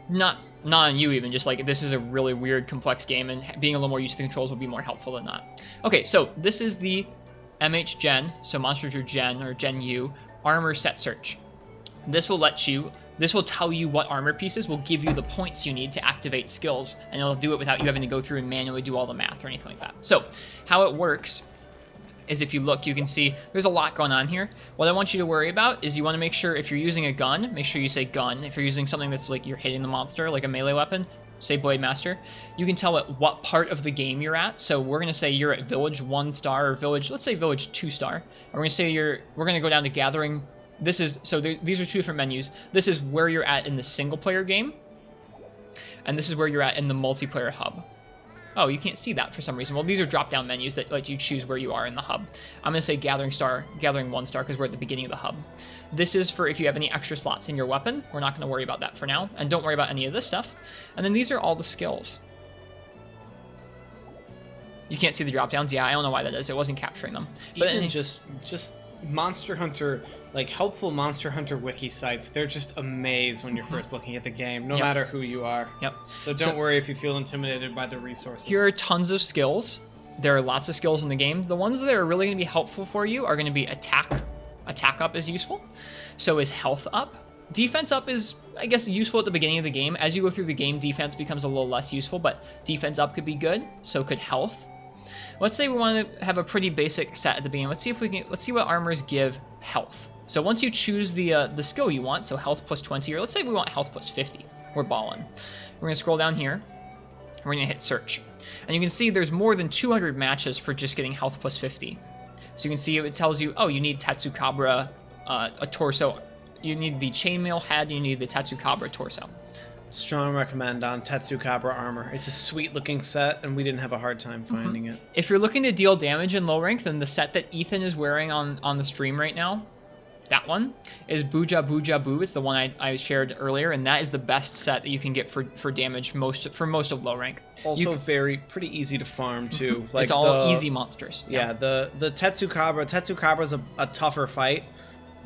Not on you even, just like this is a really weird, complex game, and being a little more used to controls would be more helpful than not. Okay, so this is the MH Gen, so Monster Hunter Gen or Gen U armor set search. This will tell you what armor pieces will give you the points you need to activate skills, and it'll do it without you having to go through and manually do all the math or anything like that. So, how it works is if you look, you can see there's a lot going on here. What I want you to worry about is you want to make sure if you're using a gun, make sure you say gun. If you're using something that's like you're hitting the monster, like a melee weapon, say Blade Master. You can tell it what part of the game you're at. So we're going to say you're at Village 1 star or Village, let's say Village 2 star. And we're going to say we're going to go down to Gathering. These are 2 different menus. This is where you're at in the single player game, and this is where you're at in the multiplayer hub. Oh, you can't see that for some reason. Well, these are drop-down menus that let you choose where you are in the hub. I'm gonna say Gathering 1 star because we're at the beginning of the hub. This is for if you have any extra slots in your weapon. We're not gonna worry about that for now, and don't worry about any of this stuff. And then these are all the skills. You can't see the drop-downs. Yeah, I don't know why that is. It wasn't capturing them. But even just Monster Hunter, like helpful Monster Hunter wiki sites, they're just amazed when you're first looking at the game, no matter who you are. Yep. So don't worry if you feel intimidated by the resources. Here are tons of skills. There are lots of skills in the game. The ones that are really going to be helpful for you are going to be attack. Attack up is useful. So is health up. Defense up is, I guess, useful at the beginning of the game. As you go through the game, defense becomes a little less useful, but defense up could be good. So could health. Let's say we want to have a pretty basic set at the beginning. Let's see what armors give health. So once you choose the skill you want, so health plus 20, or let's say we want health plus 50, we're balling. We're gonna scroll down here, and we're gonna hit search. And you can see there's more than 200 matches for just getting health plus 50. So you can see it tells you, oh, you need Tatsukabra, a torso. You need the chainmail head, you need the Tatsukabra torso. Strong recommend on Tatsukabra armor. It's a sweet looking set, and we didn't have a hard time finding it. If you're looking to deal damage in low rank, then the set that Ethan is wearing on the stream right now, that one, is Buja Buja Boo. It's the one I shared earlier, and that is the best set that you can get for damage for most of low rank. Also pretty easy to farm too. Like it's all easy monsters. Yeah, the Tatsukabra's a tougher fight,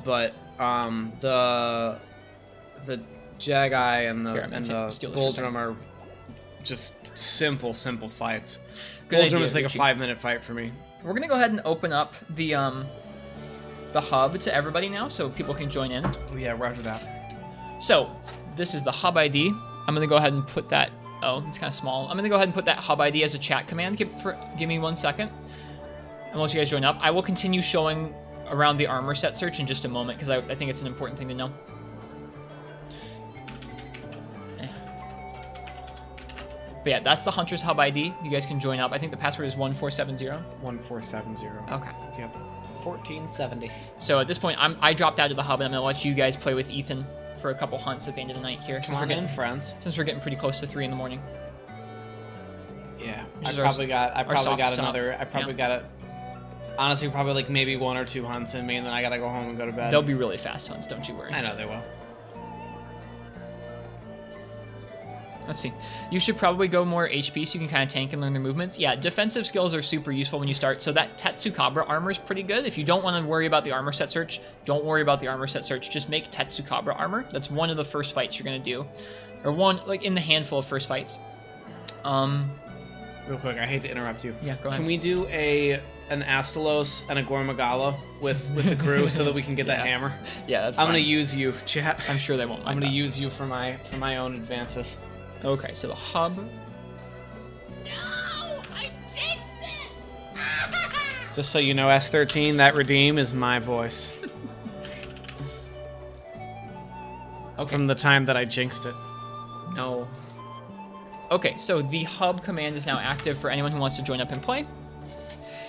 but the Jagai and the Buldrum are just simple fights. Buldrum is like a 5-minute fight for me. We're gonna go ahead and open up the hub to everybody now, so people can join in. Oh yeah, roger that. So this is the hub ID. I'm gonna go ahead and put that. Oh, it's kind of small. I'm gonna go ahead and put that hub ID as a chat command. Give me 1 second. And once you guys join up, I will continue showing around the armor set search in just a moment because I think it's an important thing to know. But yeah, that's the Hunter's Hub ID. You guys can join up. I think the password is 1470. 1470. Okay. Yep. 1470. So at this point, I dropped out of the hub, and I'm gonna let you guys play with Ethan for a couple hunts at the end of the night here. Come on in, friends. Since we're getting pretty close to 3 in the morning. Yeah, I probably got honestly probably like maybe 1 or 2 hunts in me, and then I gotta go home and go to bed. They'll be really fast hunts, don't you worry. I know they will. Let's see. You should probably go more HP so you can kind of tank and learn their movements. Yeah, defensive skills are super useful when you start. So that Tetsukabra armor is pretty good. If you don't want to worry about the armor set search, don't worry about the armor set search. Just make Tetsukabra armor. That's one of the first fights you're going to do. Or one, like in the handful of first fights. Real quick, I hate to interrupt you. Yeah, go ahead. Can we do an Astalos and a Gormagala with the crew so that we can get that hammer? Yeah, that's I'm fine. gonna use you, chat. I'm sure they won't mind I'm gonna that. use you for my own advances. Okay, so the hub. Just so you know, S13, that redeem is my voice. Okay. From the time that I jinxed it. No. Okay, so the hub command is now active for anyone who wants to join up and play.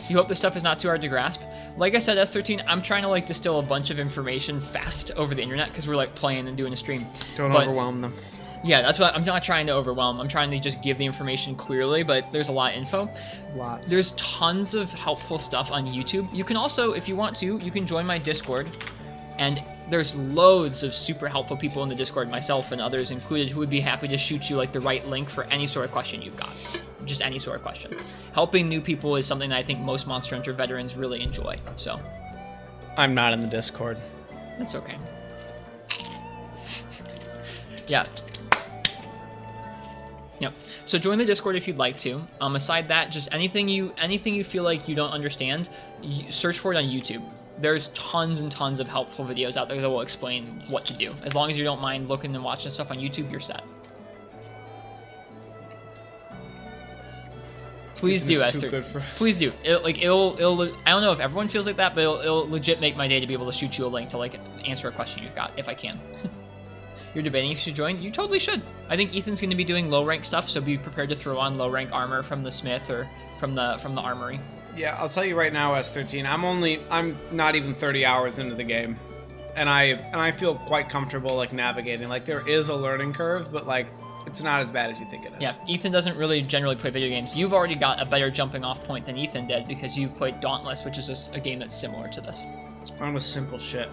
You hope this stuff is not too hard to grasp. Like I said, S13, I'm trying to like distill a bunch of information fast over the internet because we're like playing and doing a stream. Don't But- overwhelm them. Yeah, that's what I'm not trying to overwhelm. I'm trying to just give the information clearly, but there's a lot of info. Lots. There's tons of helpful stuff on YouTube. You can also, if you want to, you can join my Discord, and there's loads of super helpful people in the Discord, myself and others included, who would be happy to shoot you like the right link for any sort of question you've got. Just any sort of question. Helping new people is something that I think most Monster Hunter veterans really enjoy, so I'm not in the Discord. that's okay. Yeah. Yep. So join the Discord if you'd like to. Aside that, just anything you feel like you don't understand, search for it on YouTube. There's tons and tons of helpful videos out there that will explain what to do. As long as you don't mind looking and watching stuff on YouTube, you're set. Please do, It's too Esther. good for us. Please do. It'll. I don't know if everyone feels like that, but it'll legit make my day to be able to shoot you a link to like answer a question you've got if I can. You're debating if you should join? You totally should. I think Ethan's going to be doing low rank stuff, so be prepared to throw on low rank armor from the smith or from the armory. Yeah, I'll tell you right now, S13. I'm not even 30 hours into the game, and I feel quite comfortable like navigating. Like there is a learning curve, but like it's not as bad as you think it is. Yeah, Ethan doesn't really generally play video games. You've already got a better jumping off point than Ethan did because you've played Dauntless, which is just a game that's similar to this. I'm with simple shit.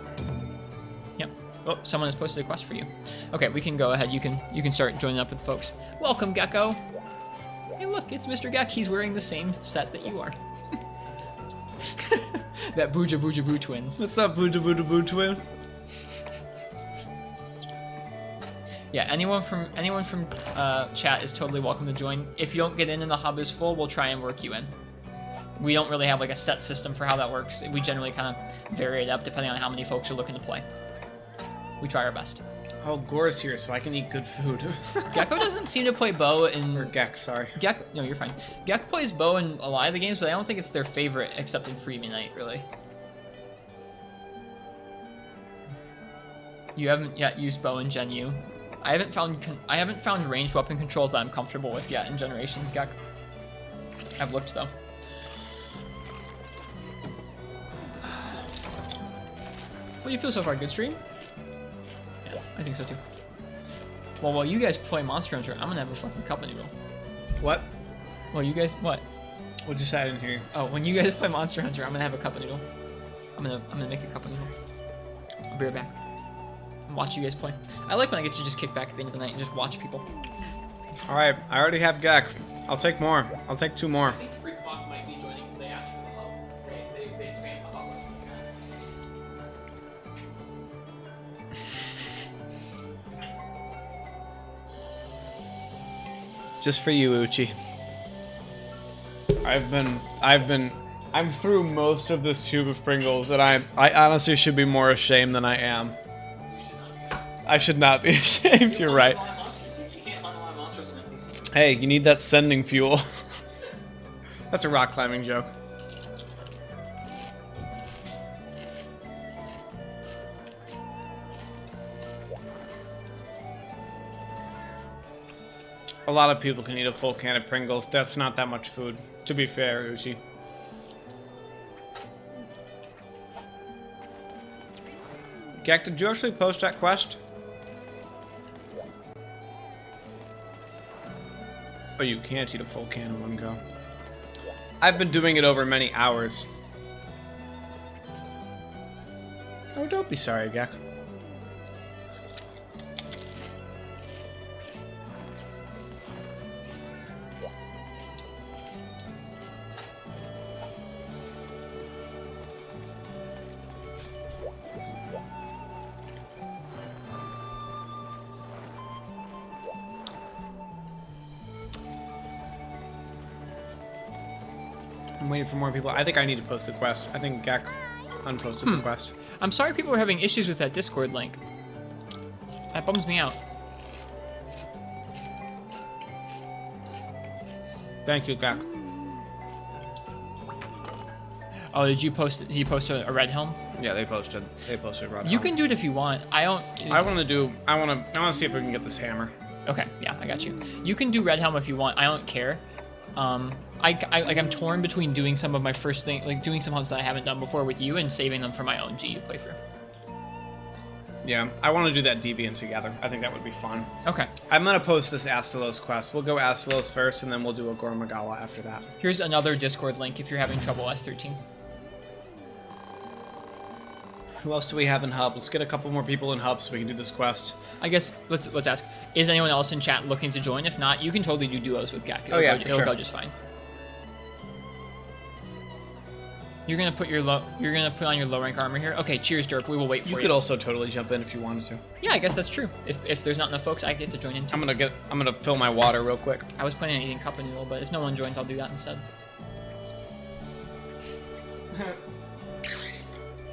Yep. Oh, someone has posted a quest for you. Okay, we can go ahead. You can start joining up with folks. Welcome, Gecko. Hey, look, it's Mr. Gek. He's wearing the same set that you are. That Booja Booja Boo twins. What's up, Booja Booja Boo twin? Yeah, anyone from chat is totally welcome to join. If you don't get in and the hub is full, we'll try and work you in. We don't really have like a set system for how that works. We generally kind of vary it up depending on how many folks are looking to play. We try our best. Oh, Gore's here, so I can eat good food. Gecko doesn't seem to play bow in... Or Gek, sorry. Gecko... No, you're fine. Gecko plays bow in a lot of the games, but I don't think it's their favorite, except in Freebie Night, really. You haven't yet used bow in Gen U. I haven't found ranged weapon controls that I'm comfortable with yet in Generations, Gek. I've looked, though. What do you feel so far? Good stream? Yeah, I think so too. Well, while you guys play Monster Hunter, I'm gonna have a fucking cup noodle. What? Well, you guys, what? What'd you say? I didn't hear you. Oh, when you guys play Monster Hunter, I'm gonna have a cup noodle. I'm gonna make a cup noodle. I'll be right back. And watch you guys play. I like when I get to just kick back at the end of the night and just watch people. Alright, I already have Gek. I'll take more. I'll take 2 more. I think Freakbot might be joining because they asked for the hub. They spam the hub when you Just for you, Uchi. I'm through most of this tube of Pringles, and I honestly should be more ashamed than I am. I should not be ashamed, you're right. Hey, you need that sending fuel. That's a rock climbing joke. A lot of people can eat a full can of Pringles. That's not that much food, to be fair, Uchi. Gek, did you actually post that quest? Oh, you can't eat a full can in one go. I've been doing it over many hours. Oh, don't be sorry, Gek. I'm waiting for more people. I think I need to post the quest. I think Gak unposted the quest. I'm sorry people are having issues with that Discord link. That bums me out. Thank you, Gak. Oh, did you post a red helm? Yeah, they posted. They posted right You can do it if you want. I want to see if we can get this hammer. Okay, yeah, I got you. You can do red helm if you want. I don't care. I'm torn between doing some of my first thing, like doing some hunts that I haven't done before with you and saving them for my own GU playthrough. Yeah, I want to do that Deviant together. I think that would be fun. Okay. I'm gonna post this Astalos quest. We'll go Astalos first, and then we'll do a Gormagala after that. Here's another Discord link if you're having trouble S13. Who else do we have in hub? Let's get a couple more people in hub so we can do this quest. I guess let's ask. Is anyone else in chat looking to join? If not, you can totally do duos with Gak. It'll go just fine. You're gonna put on your low rank armor here. Okay, cheers, Derp. We will wait for you. You could also totally jump in if you wanted to. Yeah, I guess that's true. If there's not enough folks, I get to join in too. I'm gonna fill my water real quick. I was planning on eating cup of noodle, but if no one joins, I'll do that instead.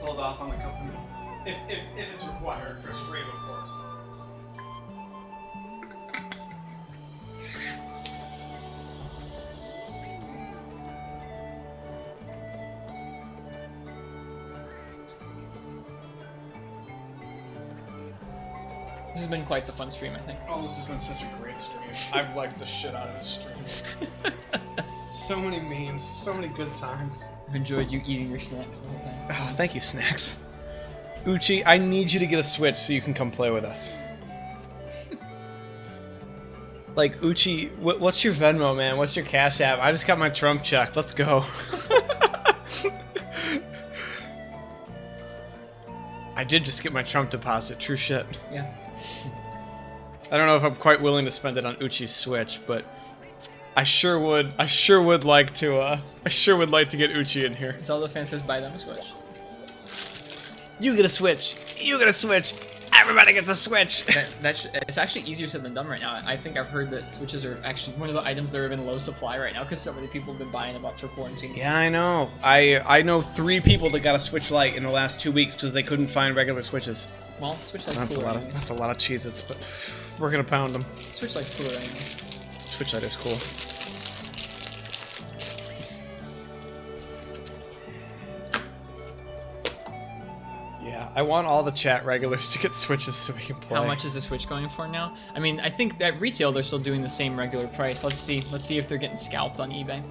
Hold off on the cup of noodle. If it's required for stream, of course. This has been quite the fun stream, I think. Oh, this has been such a great stream. I've liked the shit out of this stream. So many memes, so many good times. I've enjoyed you eating your snacks the whole time. Oh, thank you, Snacks. Uchi, I need you to get a Switch so you can come play with us. Like, Uchi, what's your Venmo, man? What's your Cash App? I just got my Trump check. Let's go. I did just get my Trump deposit. True shit. Yeah. I don't know if I'm quite willing to spend it on Uchi's Switch, but I sure would like to get Uchi in here. Zelda fan says buy them a Switch. You get a Switch. You get a Switch. Everybody gets a Switch. It's actually easier said than done right now. I think I've heard that Switches are actually one of the items that are in low supply right now because so many people have been buying them up for quarantine. Yeah, I know. I know 3 people that got a Switch Lite in the last 2 weeks because they couldn't find regular Switches. Well, Switch Lite's That's cooler a lot anyways. that's a lot of Cheez-Its, but we're gonna pound them. Switch Lite's cooler anyways. Switch Lite is cool. Yeah, I want all the chat regulars to get Switches so we can play. How much is the Switch going for now? I mean, I think at retail they're still doing the same regular price. Let's see if they're getting scalped on eBay.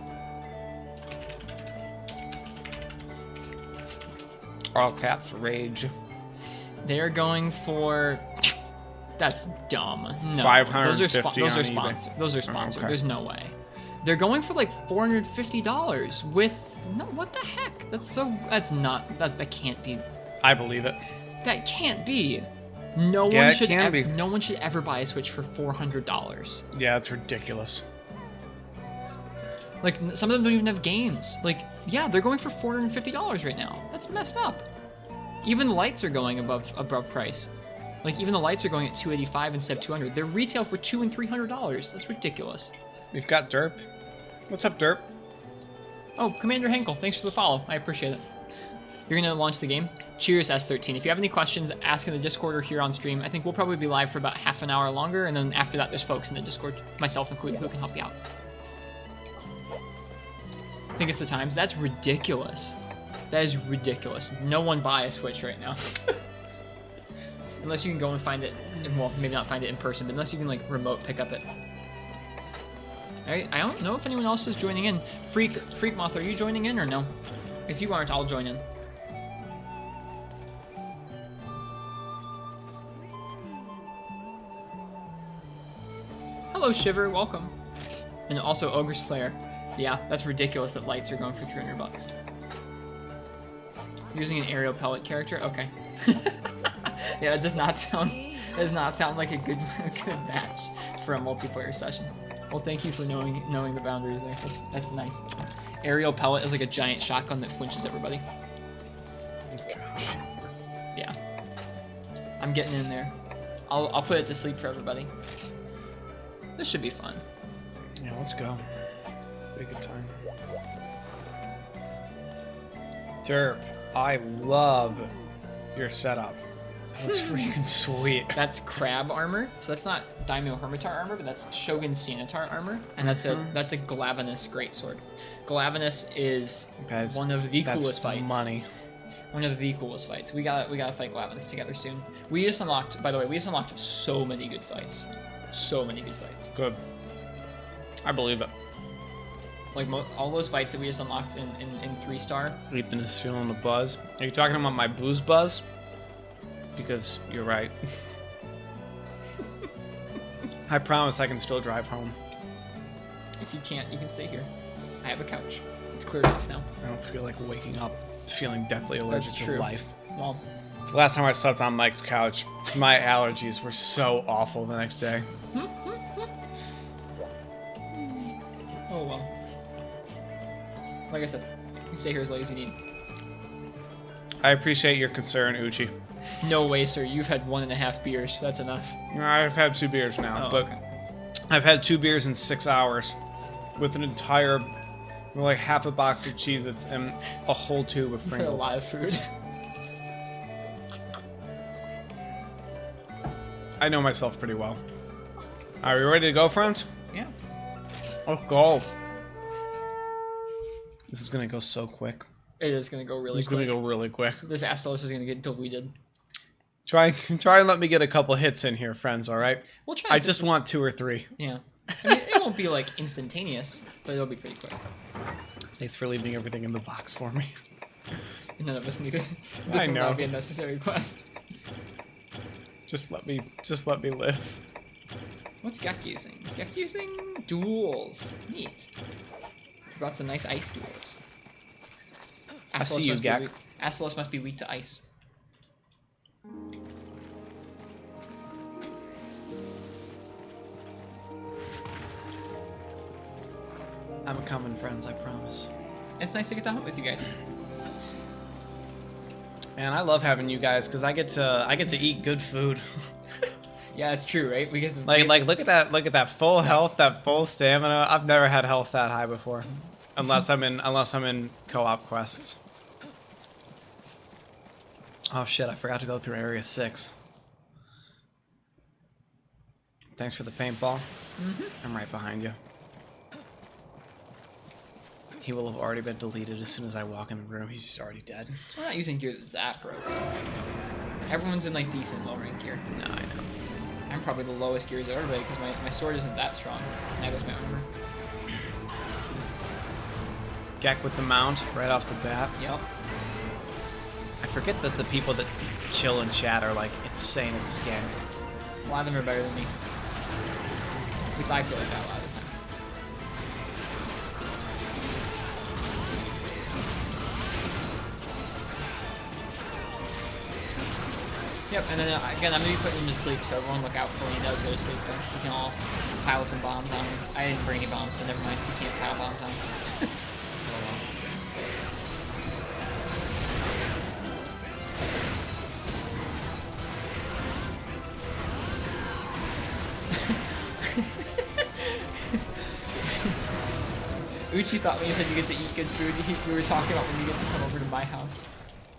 All caps rage. They are going for. That's dumb. No, those are $550 on sponsored. Those are sponsored. okay. There's no way. They're going for like $450 with no. What the heck? That's not. That can't be. I believe it. That can't be. No Yeah, one it should. can be. No one should ever buy a Switch for $400. Yeah, it's ridiculous. Like some of them don't even have games. Like yeah, they're going for $450 right now. That's messed up. Even the lights are going above price. Like even the lights are going at $285 instead of $200. They're retail for $200 and $300. That's ridiculous. We've got Derp. What's up, Derp? Oh, Commander Henkel, thanks for the follow. I appreciate it. You're gonna launch the game. Cheers, S13. If you have any questions, ask in the Discord or here on stream. I think we'll probably be live for about half an hour longer, and then after that, there's folks in the Discord, myself included, who can help you out. I think it's the times. That's ridiculous. That is ridiculous. No one buy a Switch right now. Unless you can go and find it, well, maybe not find it in person, but unless you can like remote pick up it. I don't know if anyone else is joining in. Freak Moth, are you joining in or no? If you aren't, I'll join in. Hello, Shiver, welcome. And also Ogre Slayer. Yeah, that's ridiculous that lights are going for $300. Using an aerial pellet character? Okay. Yeah, it does not sound like a good match for a multiplayer session. Well, thank you for knowing the boundaries there. That's nice. Aerial pellet is like a giant shotgun that flinches everybody. Yeah. I'm getting in there. I'll put it to sleep for everybody. This should be fun. Yeah, let's go. Be a good time. Derp, I love your setup. That's freaking sweet. That's crab armor, so that's not Daimyo Hermitar armor, but that's Shogun Steenotar armor, and that's a Glavenus greatsword. Glavenus is Guys, one of the that's coolest fights. money. One of the coolest fights. We gotta fight Glavenus together soon. We just unlocked, by the way, so many good fights. So many good fights. Good. I believe it. Like all those fights that we just unlocked in 3-star. Ethan is feeling the buzz. Are you talking about my booze buzz? Because you're right. I promise I can still drive home. If you can't, you can stay here. I have a couch. It's cleared off now. I don't feel like waking up feeling deathly allergic That's to true. life. Well, The last time I slept on Mike's couch, my allergies were so awful the next day. oh well. Like I said, you can stay here as late as you need. I appreciate your concern, Uchi. No way, sir. You've had 1.5 beers. That's enough. I've had 2 beers now, Oh, but okay. I've had 2 beers in 6 hours with an entire, like half a box of Cheez-Its and a whole tube of You've had a Pringles. lot of food. I know myself pretty well. Are we ready to go, friends? Yeah. Let's go. This is gonna go so quick. It is gonna go really It's quick. gonna go really quick. This Astalos is gonna get deleted. Try and let me get a couple hits in here, friends. All right. We'll try. I to- just want 2 or 3. Yeah. I mean, it won't be like instantaneous, but it'll be pretty quick. Thanks for leaving everything in the box for me. None of us need it. I This will know. not be a necessary quest. Just let me live. What's Gek using? Is Gek using duels? Neat. Brought some nice ice duels. I see you, Gek. Astalos must be weak to ice. I'm a coming, friends. I promise. It's nice to get to hunt with you guys. Man, I love having you guys because I get to eat good food. Yeah, it's true, right? We get Like look at that full health, that full stamina. I've never had health that high before, unless I'm in co-op quests. Oh shit! I forgot to go through Area 6. Thanks for the paintball. I'm right behind you. He will have already been deleted as soon as I walk in the room. He's just already dead. We're not using gear that's that broken. Everyone's in like decent low rank gear. No, I know. I'm probably the lowest gears of everybody because my sword isn't that strong. Neither is my armor. Gek with the mount right off the bat. Yep. I forget that the people that chill and chat are like insane at this game. A lot of them are better than me. At least I feel like that a lot of the time. Yep, and then again, I'm gonna be putting him to sleep, so everyone look out for when he does go to sleep. Though we can all pile some bombs on him. I didn't bring any bombs, so never mind. We can't pile bombs on him. Uchi thought when you said you get to eat good food, we were talking about when you get to come over to my house.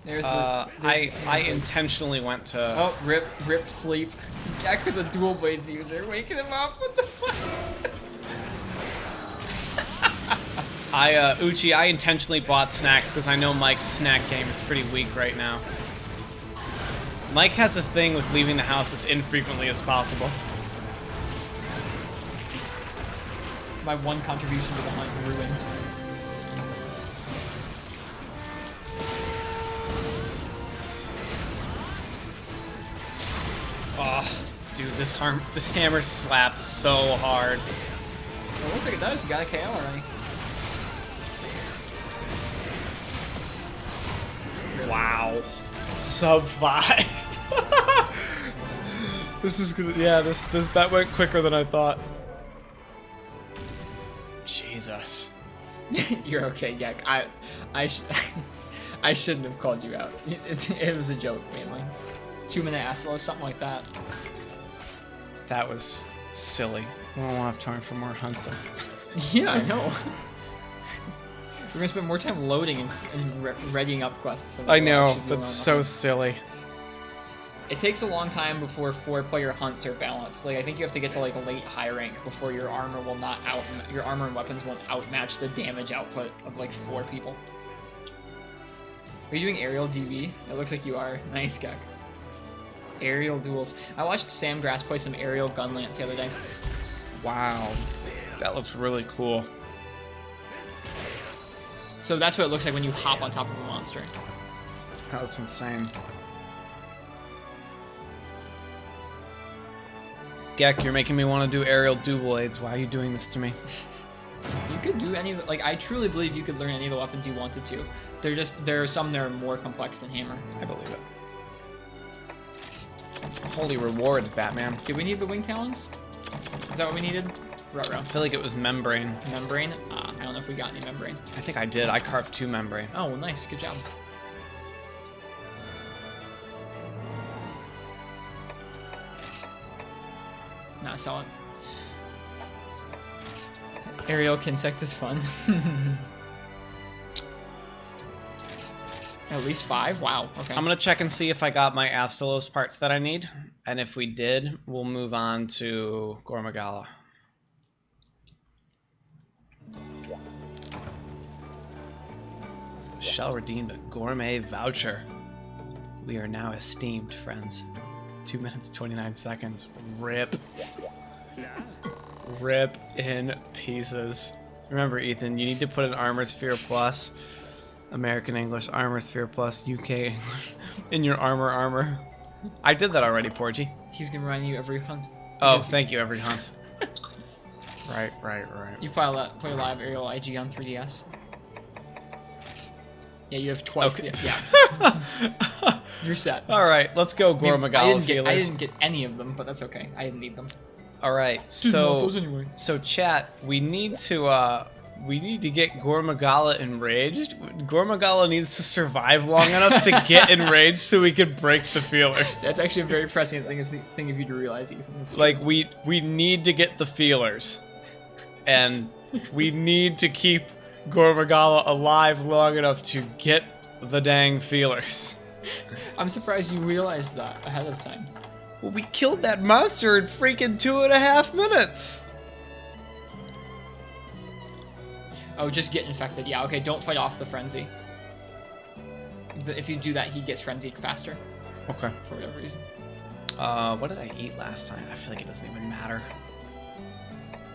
There's I intentionally went to. Oh, rip sleep. Jack with a dual blades user, waking him up. What the fuck? Uchi, I intentionally bought snacks because I know Mike's snack game is pretty weak right now. Mike has a thing with leaving the house as infrequently as possible. My one contribution to the hunt ruined. Oh, dude, this hammer slaps so hard. Well, it looks like it does. You got a KO already. Wow. Sub 5. This is gonna, yeah, this that went quicker than I thought. Jesus. You're okay, Yak. I shouldn't have called you out. It was a joke, mainly. 2-minute Astalos, something like that. That was silly. We don't have time for more hunts though. Yeah, I know. We're gonna spend more time loading and readying up quests. Than I we will know, actually do that's on the so hunt. silly. It takes a long time before 4-player hunts are balanced. Like I think you have to get to like a late high rank before your armor will not your armor and weapons won't outmatch the damage output of like 4 people. Are you doing aerial DB? It looks like you are. Nice, Gek. Aerial duels. I watched Sam Grass play some aerial gun lance the other day. Wow. That looks really cool. So that's what it looks like when you hop on top of a monster. That looks insane. Gek, you're making me want to do aerial blades. Why are you doing this to me? You could do any of the, like I truly believe you could learn any of the weapons you wanted to. There are some that are more complex than hammer. I believe it. Holy rewards, Batman. Did we need the wing talons? Is that what we needed? Ruh-roh. I feel like it was membrane. Membrane? I don't know if we got any membrane. I think I did. I carved 2 membrane. Oh, well, nice. Good job. Nah, solid. Aerial Kinsect is fun. At least 5? Wow, okay. I'm gonna check and see if I got my Astalos parts that I need, and if we did, we'll move on to Gormagala. Shell redeemed a gourmet voucher. We are now esteemed friends. 2 minutes 29 seconds. Rip. Rip in pieces. Remember, Ethan, you need to put an Armor Sphere Plus, American English, Armor Sphere Plus, UK English in your armor. I did that already, Porgy. He's gonna remind you every hunt. Oh, Because thank you, every hunt. Right. You play live aerial IG on 3DS. Yeah, you have twice. Okay. Yeah. You're set. All right, let's go, I mean, Gormagala I feelers. didn't get any of them, but that's okay. I didn't need them. All right, Didn't want those anyway. so chat, we need to get Gormagala enraged. Gormagala needs to survive long enough to get enraged so we can break the feelers. That's actually a very prescient thing of you to realize, Ethan. That's Like true. we need to get the feelers, and we need to keep Gormagala alive long enough to get the dang feelers. I'm surprised you realized that ahead of time. Well, we killed that monster in freaking 2.5 minutes. Oh, just get infected. Yeah, okay, don't fight off the frenzy. But if you do that, he gets frenzied faster, Okay. for whatever reason. What did I eat last time? I feel like it doesn't even matter.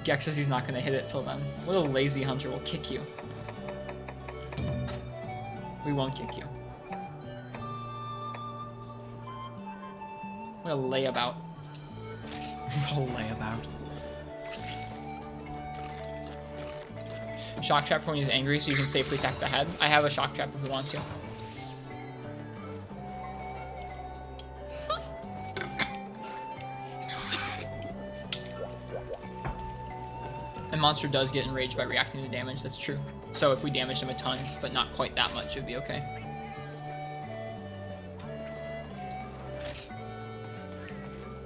Gek says he's not going to hit it till then. What a lazy hunter will kick you. We won't kick you. What a layabout. What a layabout. Shock trap for when he's angry so you can safely attack the head. I have a shock trap if we want to. And monster does get enraged by reacting to damage, that's true. So if we damage him a ton, but not quite that much, it'd be okay.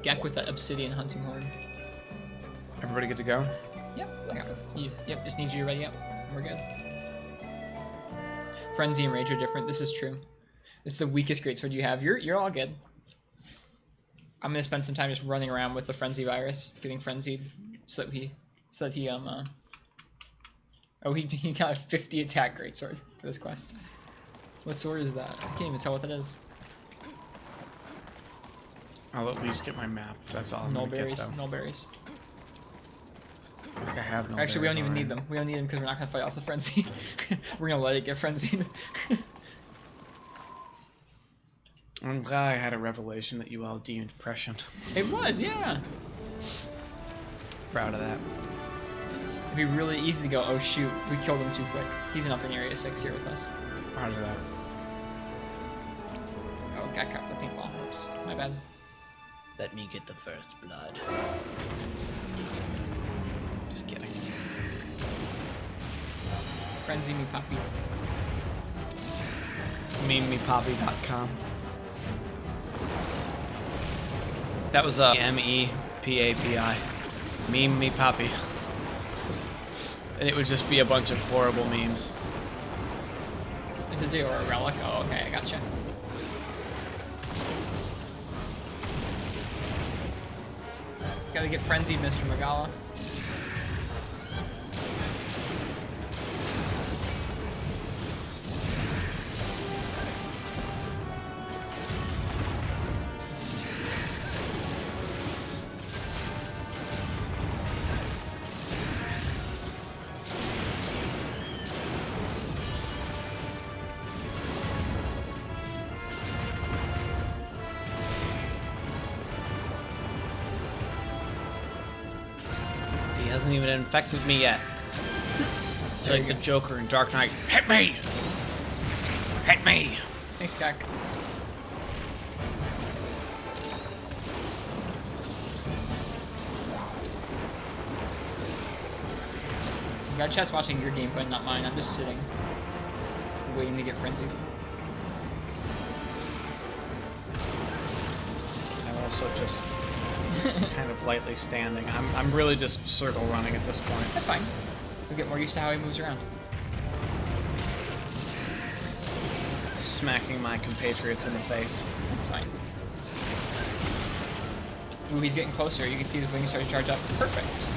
Gek with that obsidian hunting horn. Everybody good to go? Yep, I got you. Yep, just need you ready up. We're good. Frenzy and Rage are different. This is true. It's the weakest greatsword you have. You're all good. I'm gonna spend some time just running around with the frenzy virus, getting frenzied, so that he oh, he got a 50 attack greatsword for this quest. What sword is that? I can't even tell what that is. I'll at least get my map. That's all I'm No gonna berries. get, though. No berries. I think I have no Actually, we berries don't even need already. them. We don't need them because we're not gonna fight off the frenzy. We're gonna let it get frenzied. I'm glad I had a revelation that you all deemed prescient. It was, yeah. Proud of that. It'd be really easy to go, oh shoot, we killed him too quick. He's up in Area 6 here with us. Proud of that. Oh, got caught the paintball. Oops, my bad. Let me get the first blood. Just kidding. Frenzy me, puppy. MemeMePoppy.com. That was MEPAPI. Meme Me Poppy. And it would just be a bunch of horrible memes. to do, or a relic? Oh, okay, I gotcha. Gotta get frenzied, Mr. Magala. He hasn't even infected me yet. I feel like the Joker in Dark Knight. Hit me! Hit me! Thanks, Gak. God, chat's watching your gameplay, not mine. I'm just sitting, waiting to get frenzied. I'm also just kind of lightly standing. I'm really just circle running at this point. That's fine. We'll get more used to how he moves around. Smacking my compatriots in the face. That's fine. Ooh, he's getting closer. You can see his wings start to charge up. Perfect.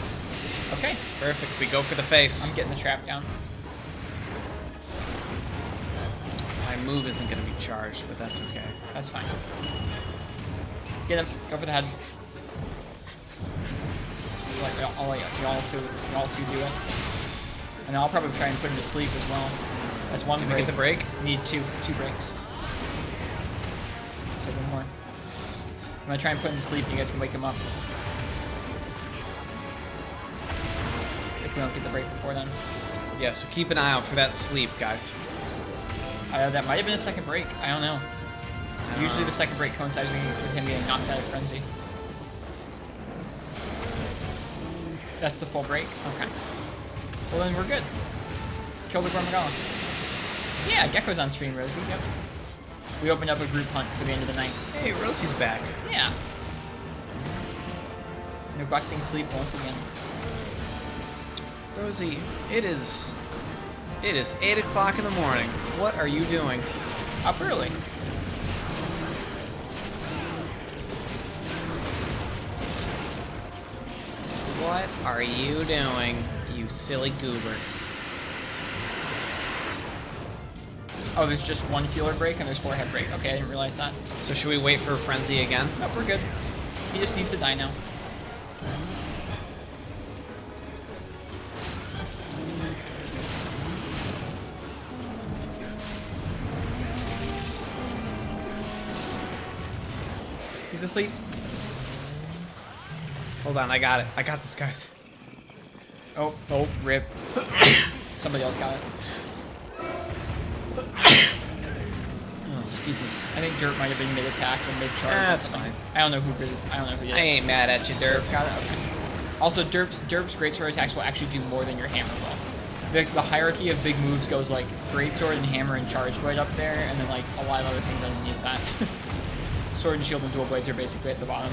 Okay. Perfect. We go for the face. I'm getting the trap down. My move isn't going to be charged, but that's okay. That's fine. Get him. Go for the head. I'll let y'all two do it. And I'll probably try and put him to sleep as well. That's one Did we break. get the break? Need two breaks. So one more. I'm gonna try and put him to sleep and you guys can wake him up. If we don't get the break before then. Yeah, so keep an eye out for that sleep, guys. That might have been a second break. I don't know. Usually the second break coincides with him getting knocked out of frenzy. That's the full break? Okay. Well then we're good. Kill the Gormagala. Yeah, Gecko's on stream, Rosie. Yep. We opened up a group hunt for the end of the night. Hey, Rosie's back. Yeah. Neglecting sleep once again. Rosie, it is 8 o'clock in the morning. What are you doing? Up early. What are you doing, you silly goober? Oh, there's just one feeler break and there's 4 head break. Okay, I didn't realize that. So should we wait for Frenzy again? Nope, we're good. He just needs to die now. He's asleep. Hold on, I got it. I got this, guys. Oh, rip. Somebody else got it. Oh, excuse me. I think Dirt might have been mid-attack or mid-charge. That's fine. I don't know who did it. I ain't mad at you, Derp. Got it? Okay. Also, Derp's greatsword attacks will actually do more than your hammer will. The hierarchy of big moves goes like greatsword and hammer and charge blade up there, and then like a lot of other things underneath that. Sword and shield and dual blades are basically at the bottom.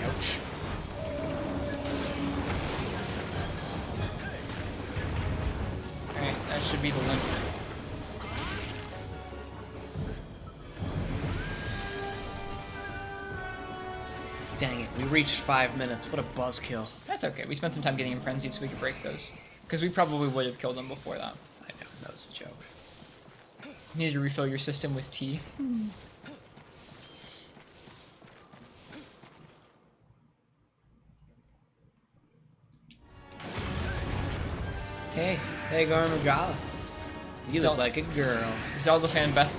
Ouch. Alright, that should be the limit. Dang it, we reached 5 minutes. What a buzzkill. That's okay. We spent some time getting him frenzied so we could break those. Because we probably would have killed him before that. I know, that was a joke. You need to refill your system with tea. Hey, Gormagala. You look like a girl. Zelda fan, best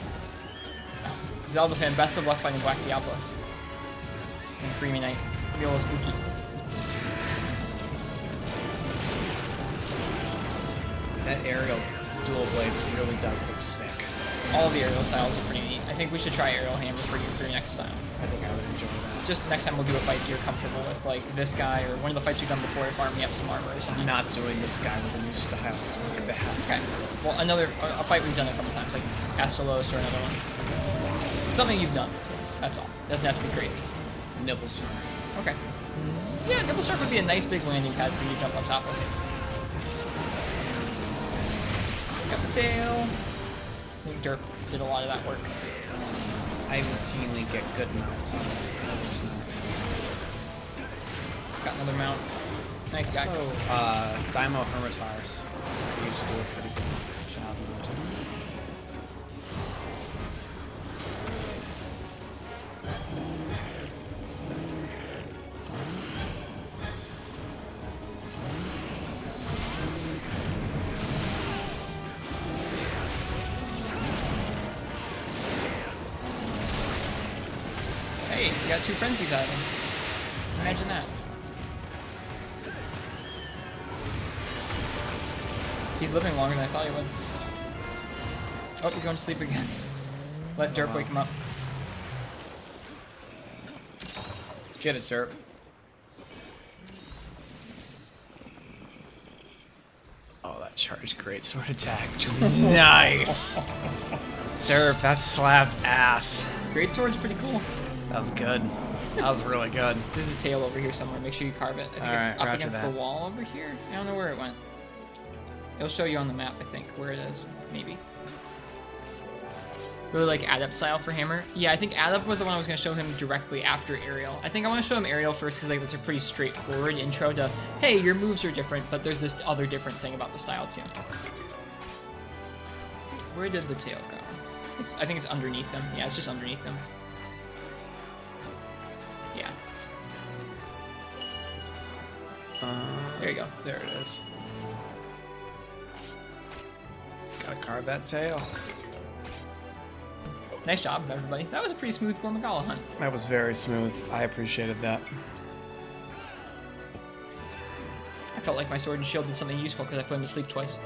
of luck finding Black Diablos. And Freeman Knight. Be a little spooky. That aerial dual blades really does look sick. All the aerial styles are pretty neat. I think we should try aerial hammer for your next time. I think I would enjoy that. Just next time we'll do a fight you're comfortable with, like this guy or one of the fights we've done before to farm me up some armor or something. I'm not doing this guy with a new style. Fuck that. Okay. Well, a fight we've done a couple times, like Astalos or another one. Something you've done. That's all. Doesn't have to be crazy. Nibble Surf. Okay. Yeah, Nibble Surf would be a nice big landing pad for you to jump on top of. Got the tail. I think Derp did a lot of that work. I routinely get good mounts on Nibble Surf. Got another mount. Nice guy. So, Daimo Hermitars. They usually do a pretty good job mounting. Hey, you got 2 frenzies out of him. Imagine that. He's living longer than I thought he would. Oh, he's going to sleep again. Let Derp wake him up. Get it, Derp. Oh, that charged great sword attack. Nice! Derp, that slapped ass. Great sword's pretty cool. That was good. That was really good. There's a tail over here somewhere. Make sure you carve it. I think Alright, it's up roger against that. the wall over here. I don't know where it went. It'll show you on the map, I think, where it is. Maybe. Really like Adept style for Hammer. Yeah, I think Adept was the one I was going to show him directly after Aerial. I think I want to show him Aerial first because like that's a pretty straightforward intro to, hey, your moves are different, but there's this other different thing about the style too. Where did the tail go? I think it's underneath them. Yeah, it's just underneath them. Yeah. There you go. There it is. Gotta carve that tail. Nice job, everybody. That was a pretty smooth Gormagala hunt. That was very smooth. I appreciated that. I felt like my sword and shield did something useful because I put him to sleep twice.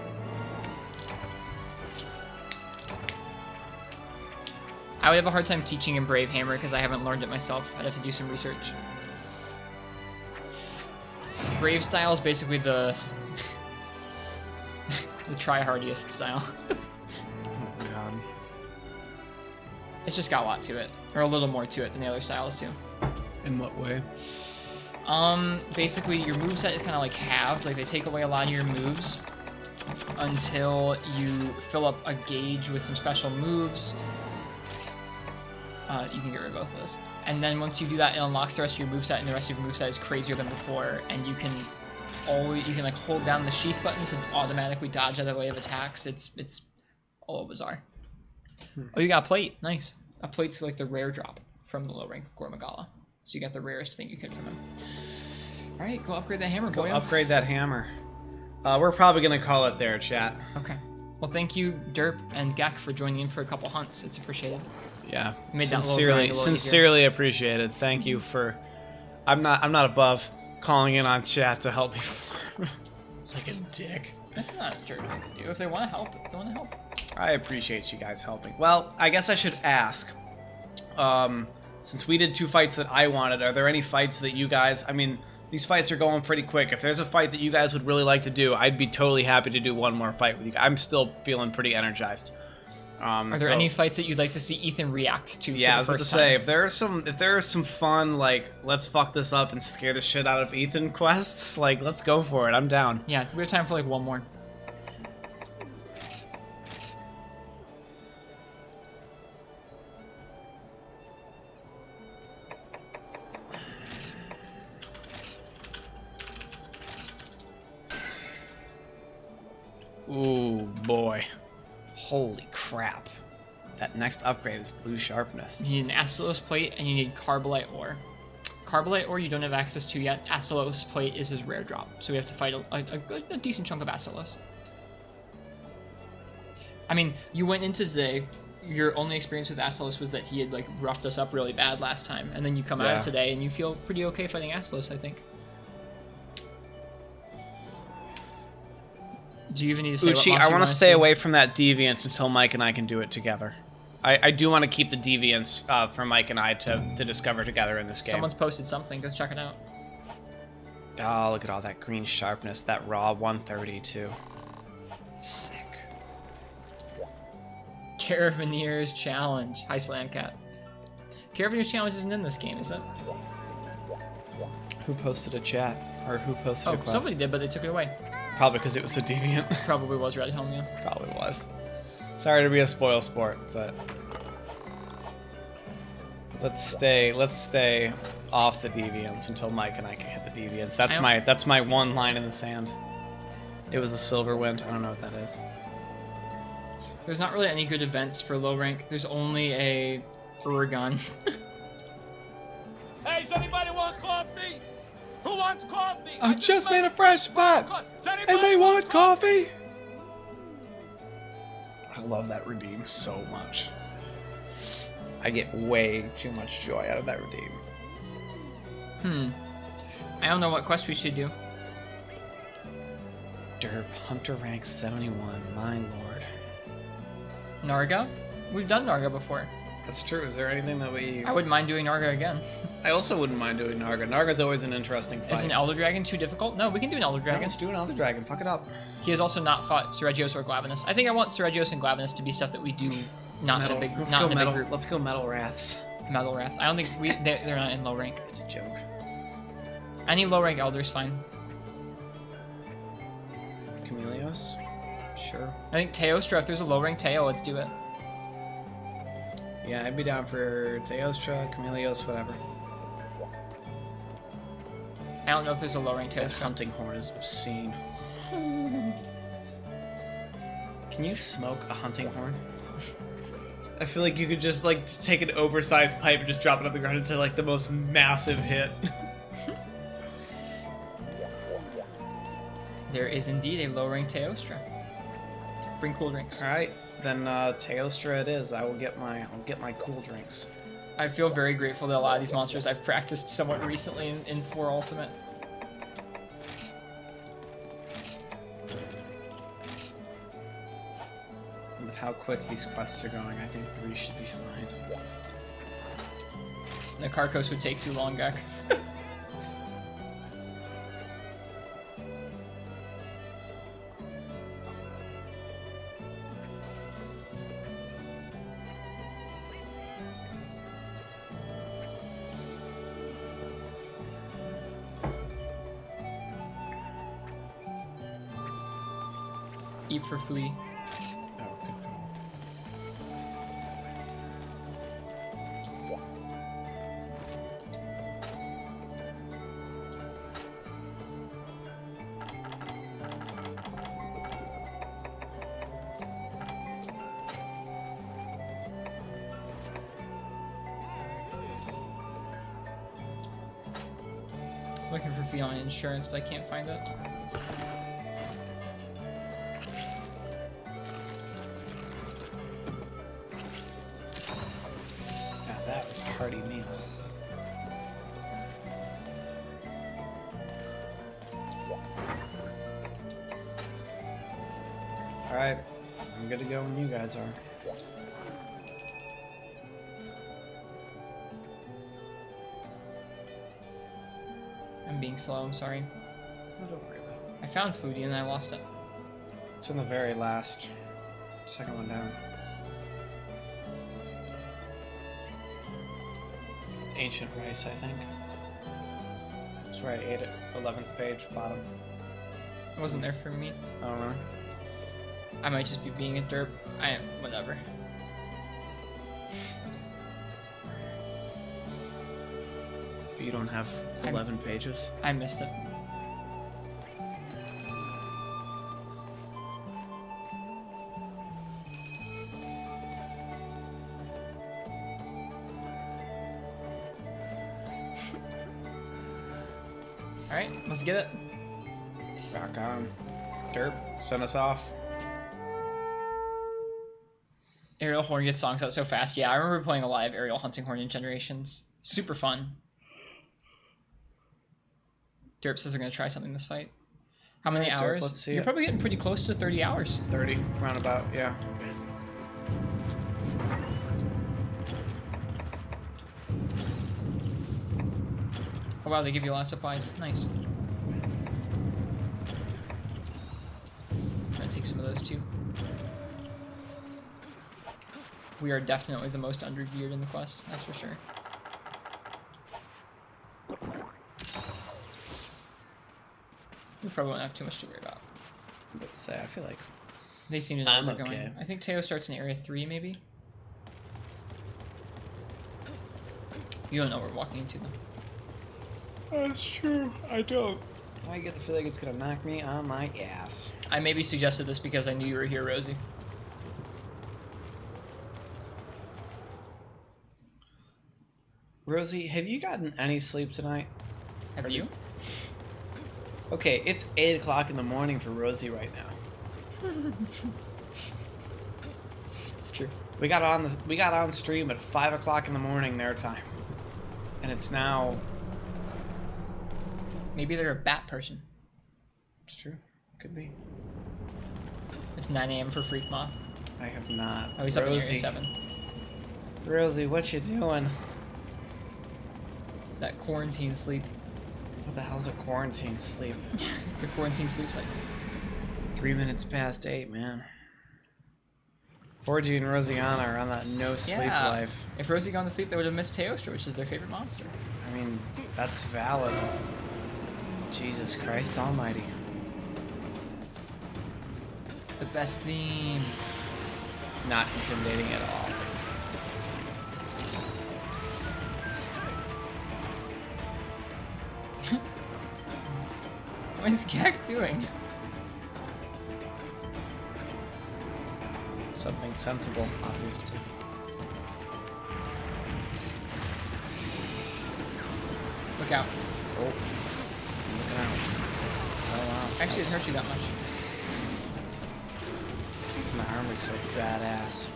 I would have a hard time teaching him Brave Hammer because I haven't learned it myself. I'd have to do some research. Brave style is basically the the try-hardiest style. Oh god. It's just got a lot to it, or a little more to it than the other styles too. In what way? Basically your moveset is kind of like halved, like they take away a lot of your moves until you fill up a gauge with some special moves. You can get rid of both of those. And then once you do that, it unlocks the rest of your moveset, and the rest of your moveset is crazier than before, and you can like hold down the sheath button to automatically dodge out of the way of attacks. It's a little bizarre. Oh, you got a plate. Nice. A plate's like the rare drop from the low rank Gormagala. So you got the rarest thing you could from him. Alright, go upgrade that hammer, Go boy. upgrade that hammer. We're probably gonna call it there, chat. Okay. Well, thank you, Derp and Gek, for joining in for a couple hunts. It's appreciated. Yeah. Made that little grind a little easier. Sincerely appreciated. Thank you for. I'm not above calling in on chat to help me farm. Like a dick. That's not a jerk thing to do. If they want to help, they want to help. I appreciate you guys helping. Well, I guess I should ask. Since we did 2 fights that I wanted, are there any fights that you guys? I mean, these fights are going pretty quick. If there's a fight that you guys would really like to do, I'd be totally happy to do one more fight with you. I'm still feeling pretty energized. Are there any fights that you'd like to see Ethan react to? Yeah, I for was the about to first say, if there is some fun, like, let's fuck this up and scare the shit out of Ethan quests, like, let's go for it. I'm down. Yeah, we have time for like one more. Ooh, boy. Holy crap. That next upgrade is blue sharpness. You need an Astalos plate and you need Carbolite ore. Carbolite ore you don't have access to yet. Astalos plate is his rare drop, so we have to fight a decent chunk of Astalos. I mean, you went into today, your only experience with Astalos was that he had like roughed us up really bad last time, and then you come out of today and you feel pretty okay fighting Astalos, I think. Do you even need to say Uchi, what I want to stay away from that deviant until Mike and I can do it together. I do want to keep the deviants for Mike and I to discover together in this game. Someone's posted something. Go check it out. Oh, look at all that green sharpness. That raw 130 too. Sick. Caravanier's Challenge. Hi, Slamcat. Caravanier's Challenge isn't in this game, is it? Who posted a chat? Or who posted a Oh, quest? somebody did, but they took it away. Probably because it was a deviant. Probably was Red Helm, yeah. Probably was. Sorry to be a spoil sport, but let's stay off the deviants until Mike and I can hit the deviants. That's my one line in the sand. It was a Silverwind. I don't know what that is. There's not really any good events for low rank. There's only a Uragan. Hey, does anybody want coffee? Who wants coffee? I just made a fresh spot. Anybody want coffee? I love that redeem so much. I get way too much joy out of that redeem. I don't know what quest we should do. Derp, Hunter rank 71, my lord. Narga? We've done Narga before. That's true. Is there anything that we... I wouldn't mind doing Narga again. I also wouldn't mind doing Narga. Narga's always an interesting fight. Is an Elder Dragon too difficult? No, we can do an Elder No, Dragon. let's do an Elder Dragon. Fuck it up. He has also not fought Seregios or Glavenus. I think I want Seregios and Glavenus to be stuff that we do not in a big, Let's not go in a metal. big group. Let's go metal rats. Metal Rats. I don't think they're not in low rank. It's a joke. Any low rank Elder's fine. Chameleos? Sure. I think Teostra, if there's a low rank Teo, let's do it. Yeah, I'd be down for Teostra, Chameleos, whatever. I don't know if there's a low rank That Teostra. hunting horn is obscene. Can you smoke a hunting horn? I feel like you could just like take an oversized pipe and just drop it on the ground into like the most massive hit. There is indeed a low rank Teostra. Bring cool drinks. All right, then Teostra it is. I'll get my cool drinks. I feel very grateful that a lot of these monsters I've practiced somewhat recently in 4 Ultimate. With how quick these quests are going, I think 3 should be fine. The Carcos would take too long, Gek. Eat for foodie. Oh, good call. Looking for fee on insurance, but I can't find it. Now that was a hearty meal. Alright, I'm good to go when you guys are. I'm being slow, I'm sorry. Oh, don't worry about it. I found foodie and I lost it. It's in the very last, second one down. It's ancient rice, I think. That's where I ate it. 11th page, bottom. It wasn't there for me. Oh, really? I might just be being a derp. Whatever. But you don't have 11 pages? I missed it. Alright, let's get it. Rock on. Derp, send us off. Aerial Horn gets songs out so fast. Yeah, I remember playing a lot of Aerial Hunting Horn in Generations. Super fun. Derp says they're going to try something this fight. How many Alright, Derp, hours? let's see You're it. probably getting pretty close to 30 hours. 30, roundabout, yeah. Oh wow, they give you a lot of supplies. Nice. I'm gonna take some of those too. we are definitely the most undergeared in the quest, that's for sure. We probably won't have too much to worry about. But say, I feel like They seem to know I'm where we're going. okay. I think Teo starts in area 3, maybe? You don't know we're walking into them. That's true. I don't. I get the feeling it's gonna knock me on my ass. I maybe suggested this because I knew you were here, Rosie. Rosie, have you gotten any sleep tonight? Have you? Okay, it's 8 o'clock in the morning for Rosie right now. It's true. We got on stream at 5 o'clock in the morning their time, and it's now. Maybe they're a bat person. It's true. Could be. It's 9 a.m. for Freak Moth. I have not. Oh, he's up in area Rosie, 7. Rosie, what you doing? That quarantine sleep. What the hell's a quarantine sleep? Your quarantine sleep cycle. 3 minutes past 8, man. Forgy and Rosiana are on that no sleep Yeah. life. If Rosie gone to sleep, they would have missed Teostra, which is their favorite monster. I mean, that's valid. Jesus Christ Almighty. The best theme. Not intimidating at all. What is Gak doing? Something sensible, obviously. Look out. Oh. I'm looking out. Oh wow. Actually, it didn't hurt you that much. My armor's so badass.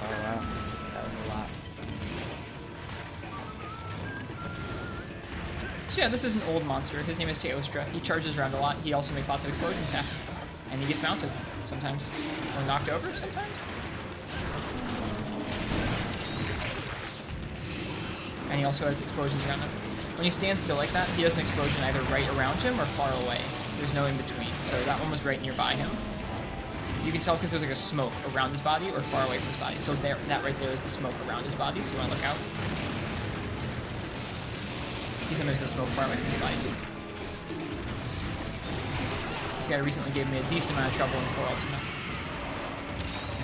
Oh wow. That was a lot. So yeah, this is an old monster. His name is Teostra. He charges around a lot. He also makes lots of explosions happen. And he gets mounted sometimes. Or knocked over sometimes. And he also has explosions around him. When he stands still like that, he has an explosion either right around him or far away. There's no in between. So that one was right nearby him. You can tell because there's like a smoke around his body or far away from his body. So there, that right there is the smoke around his body, so you want to look out. He sometimes has smoke far away from his body too. This guy recently gave me a decent amount of trouble in 4 Ultimate.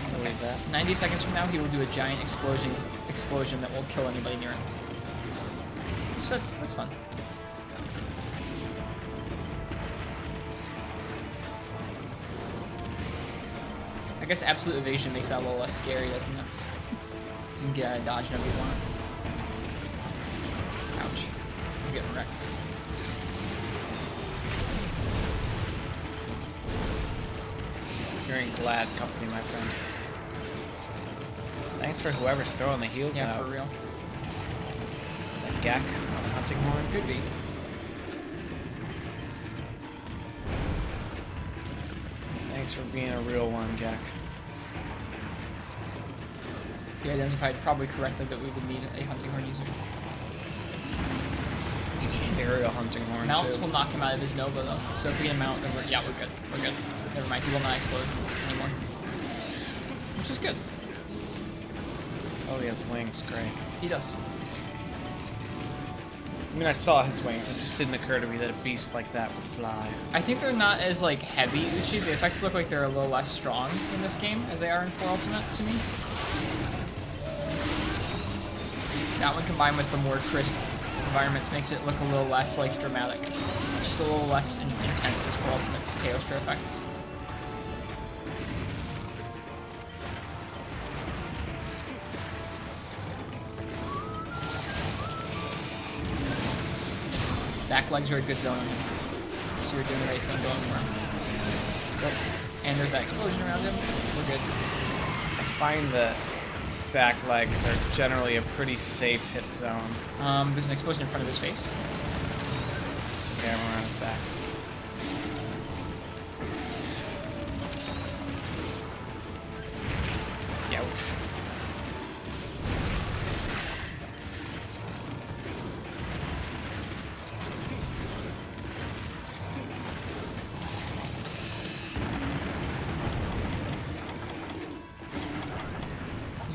I believe that. 90 seconds from now, he will do a giant explosion that will kill anybody near him. So that's fun. I guess absolute evasion makes that a little less scary, doesn't it? You can get out of dodge whenever you want. Ouch. I'm getting wrecked. You're in glad company, my friend. Thanks for whoever's throwing the heals Yeah, out. for real. Is that Gak on the hunting horn? Could be. Thanks for being a real one, Gak. He identified probably correctly that we would need a hunting horn user. Aerial hunting horn, Mounts too. will knock him out of his Nova though. So if we get a mount, then we're good. We're good. Never mind, he will not explode anymore. Which is good. Oh, he has wings. Great. He does. I mean, I saw his wings. It just didn't occur to me that a beast like that would fly. I think they're not as like heavy Uchi. The effects look like they're a little less strong in this game as they are in 4 Ultimate to me. That one combined with the more crisp environments makes it look a little less like dramatic. Just a little less intense as 4 Ultimate's Teostra effects. Back legs are a good zone on him. So you're doing the right thing going for him. And there's that explosion around him. We're good. I find that back legs are generally a pretty safe hit zone. There's an explosion in front of his face. It's okay, I'm around his back. Youch.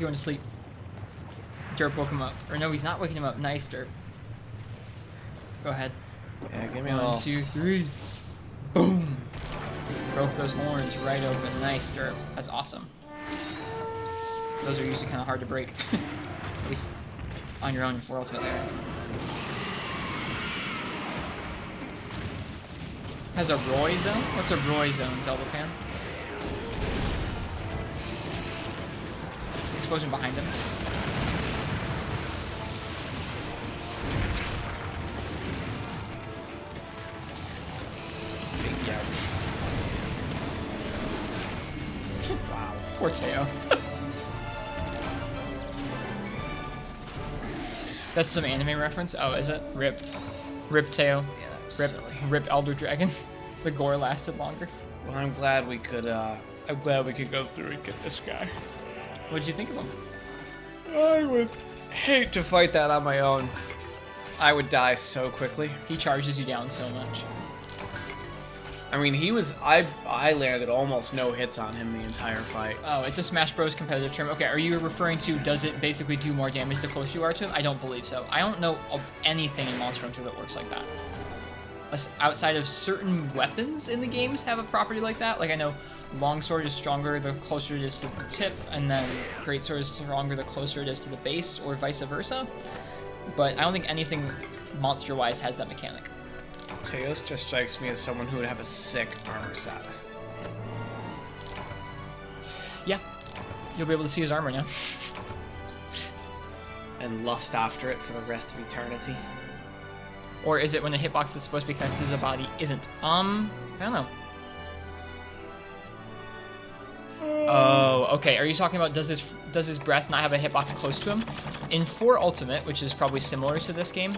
going to sleep. Derp woke him up. Or no, he's not waking him up. Nice, Derp. Go ahead. Yeah, give me 1, 2, 3. Boom! Broke those horns right open. Nice, Derp. That's awesome. Those are usually kind of hard to break. At least on your own for ultimate there. Has a Roy zone? What's a Roy zone, Zelda fan? Explosion behind him. Wow. Poor Teo. That's some anime reference? Oh, is it? Rip. Rip Teo. Yeah, that was Rip, silly. Rip Elder Dragon. The gore lasted longer. Well, I'm glad we could go through and get this guy. What'd you think of him? I would hate to fight that on my own. I would die so quickly. He charges you down so much. I mean, I landed almost no hits on him the entire fight. Oh, it's a Smash Bros. Competitive term. Okay, are you referring to does it basically do more damage the closer you are to him? I don't believe so. I don't know of anything in Monster Hunter that works like that. Outside of certain weapons in the games have a property like that. Like I know Longsword is stronger the closer it is to the tip, and then Greatsword is stronger the closer it is to the base, or vice versa. But I don't think anything monster-wise has that mechanic. Teos just strikes me as someone who would have a sick armor set. Yeah, you'll be able to see his armor now. And lust after it for the rest of eternity. Or is it when a hitbox is supposed to be connected to the body isn't? I don't know. Oh, okay. Are you talking about does his breath not have a hitbox close to him? In 4 Ultimate, which is probably similar to this game,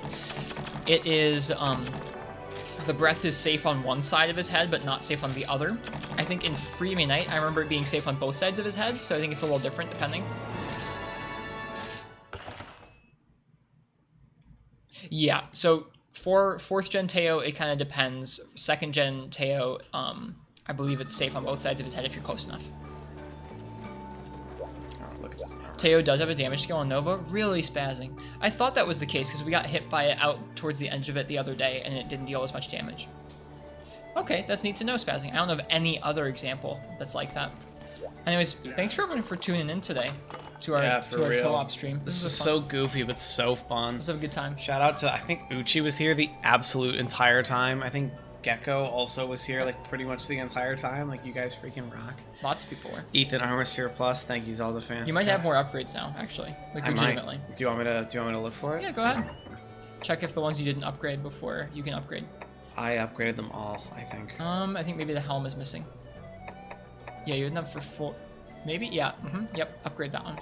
it is the breath is safe on one side of his head, but not safe on the other. I think in Free May Night, I remember it being safe on both sides of his head, so I think it's a little different depending. Yeah, so for 4th Gen Teo, it kind of depends. 2nd Gen Teo, I believe it's safe on both sides of his head if you're close enough. Teo does have a damage skill on Nova, really spazzing. I thought that was the case because we got hit by it out towards the edge of it the other day and it didn't deal as much damage. Okay, that's neat to know, spazzing. I don't know of any other example that's like that. Anyways, thanks for everyone for tuning in today to our co-op stream. This was fun. so goofy but so fun. Let's have a good time. Shout out to, I think Uchi was here the absolute entire time. I think Gecko also was here like pretty much the entire time. Like, you guys freaking rock. Lots of people were. Ethan Armosphere Plus, thank you Zelda fan. You might have more upgrades now, actually. Like, I legitimately. might. Do you want me to look for it? Yeah, go ahead. Check if the ones you didn't upgrade before you can upgrade. I upgraded them all, I think. I think maybe the helm is missing. Yeah, you didn't have for 4. Maybe? Yeah. Yep, upgrade that one.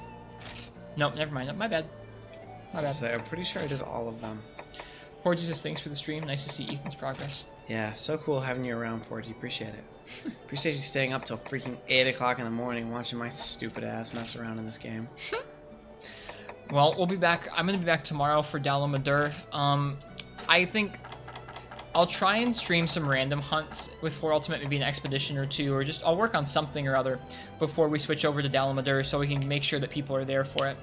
Nope, never mind. My bad. My bad. So I'm pretty sure I did all of them. Poor Jesus, thanks for the stream. Nice to see Ethan's progress. Yeah, so cool having you around, Porty. Appreciate it. Appreciate you staying up till freaking 8 o'clock in the morning watching my stupid ass mess around in this game. Well, we'll be back. I'm going to be back tomorrow for Dalamadur. I think I'll try and stream some random hunts with 4 Ultimate, maybe an expedition or 2, or just I'll work on something or other before we switch over to Dalamadur so we can make sure that people are there for it.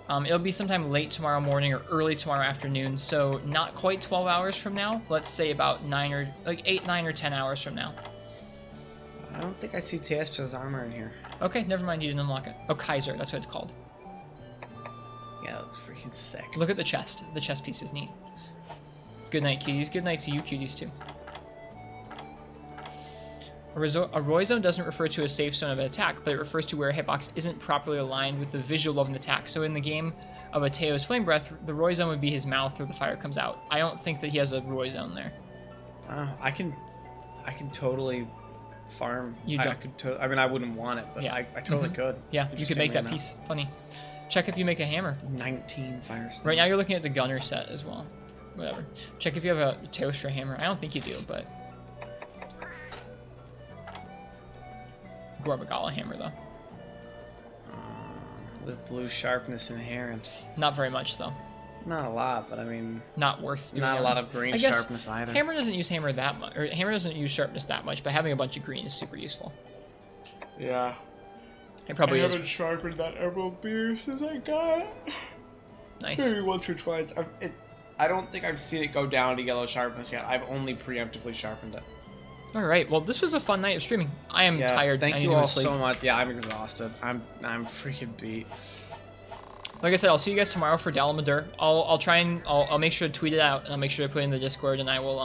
It'll be sometime late tomorrow morning or early tomorrow afternoon, so not quite 12 hours from now. Let's say about 8, 9, or 10 hours from now. I don't think I see Testra's armor in here. Okay, never mind, you didn't unlock it. Oh, Kaiser, that's what it's called. Yeah, that looks freaking sick. Look at the chest. The chest piece is neat. Good night, cuties. Good night to you, cuties, too. A Roy Zone doesn't refer to a safe zone of an attack, but it refers to where a hitbox isn't properly aligned with the visual of an attack. So in the game of a Teo's Flame Breath, the Roy Zone would be his mouth where the fire comes out. I don't think that he has a Roy Zone there. I can totally farm. You don't. I mean, I wouldn't want it, but Yeah. I totally could. Yeah, you could make that Interestingly piece. Funny. Check if you make a hammer. 19 Firestone. Right now you're looking at the gunner set as well. Whatever. Check if you have a Teostra hammer. I don't think you do, but... Gorbagala hammer, though. With blue sharpness inherent. Not very much, though. Not a lot, but I mean... Not worth doing. Not a lot of green I guess sharpness either. Hammer doesn't use hammer that much, or hammer doesn't use sharpness that much, but having a bunch of green is super useful. Yeah. It probably I is. haven't sharpened that emerald beer since I got it. Nice. Maybe once or twice. I don't think I've seen it go down to yellow sharpness yet. I've only preemptively sharpened it. All right. Well, this was a fun night of streaming. I am tired. Thank I need you to go all to sleep. so much. Yeah, I'm exhausted. I'm freaking beat. Like I said, I'll see you guys tomorrow for Dalamadur. I'll try and I'll make sure to tweet it out, and I'll make sure to put it in the Discord, and I will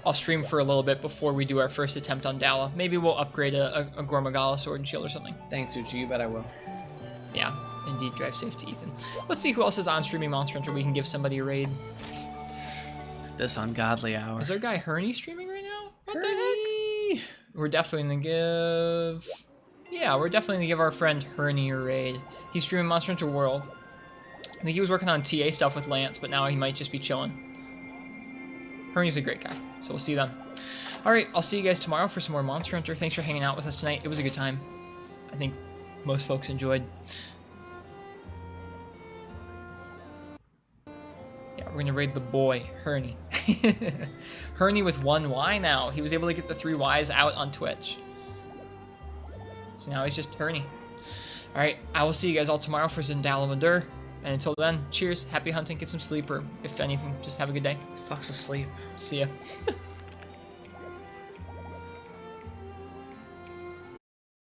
I'll stream for a little bit before we do our first attempt on Dala. Maybe we'll upgrade a Gormagala sword and shield or something. Thanks, Uchi. You bet I will. Yeah, indeed. Drive safe to Ethan. Let's see who else is on streaming Monster Hunter. We can give somebody a raid. This ungodly hour. Is our guy Herney streaming right now? What the heck? We're definitely gonna give. Yeah, we're definitely gonna give our friend Herney a raid. He's streaming Monster Hunter World. I think he was working on TA stuff with Lance, but now he might just be chilling. Herney's a great guy, so we'll see them. All right, I'll see you guys tomorrow for some more Monster Hunter. Thanks for hanging out with us tonight. It was a good time. I think most folks enjoyed. Yeah, we're gonna raid the boy, Herney. Herney with 1 Y now. He was able to get the 3 Ys out on Twitch. So now he's just Herney. Alright, I will see you guys all tomorrow for Zindalamadur. And until then, cheers, happy hunting, get some sleep, or if anything, just have a good day. Fuck's asleep. See ya.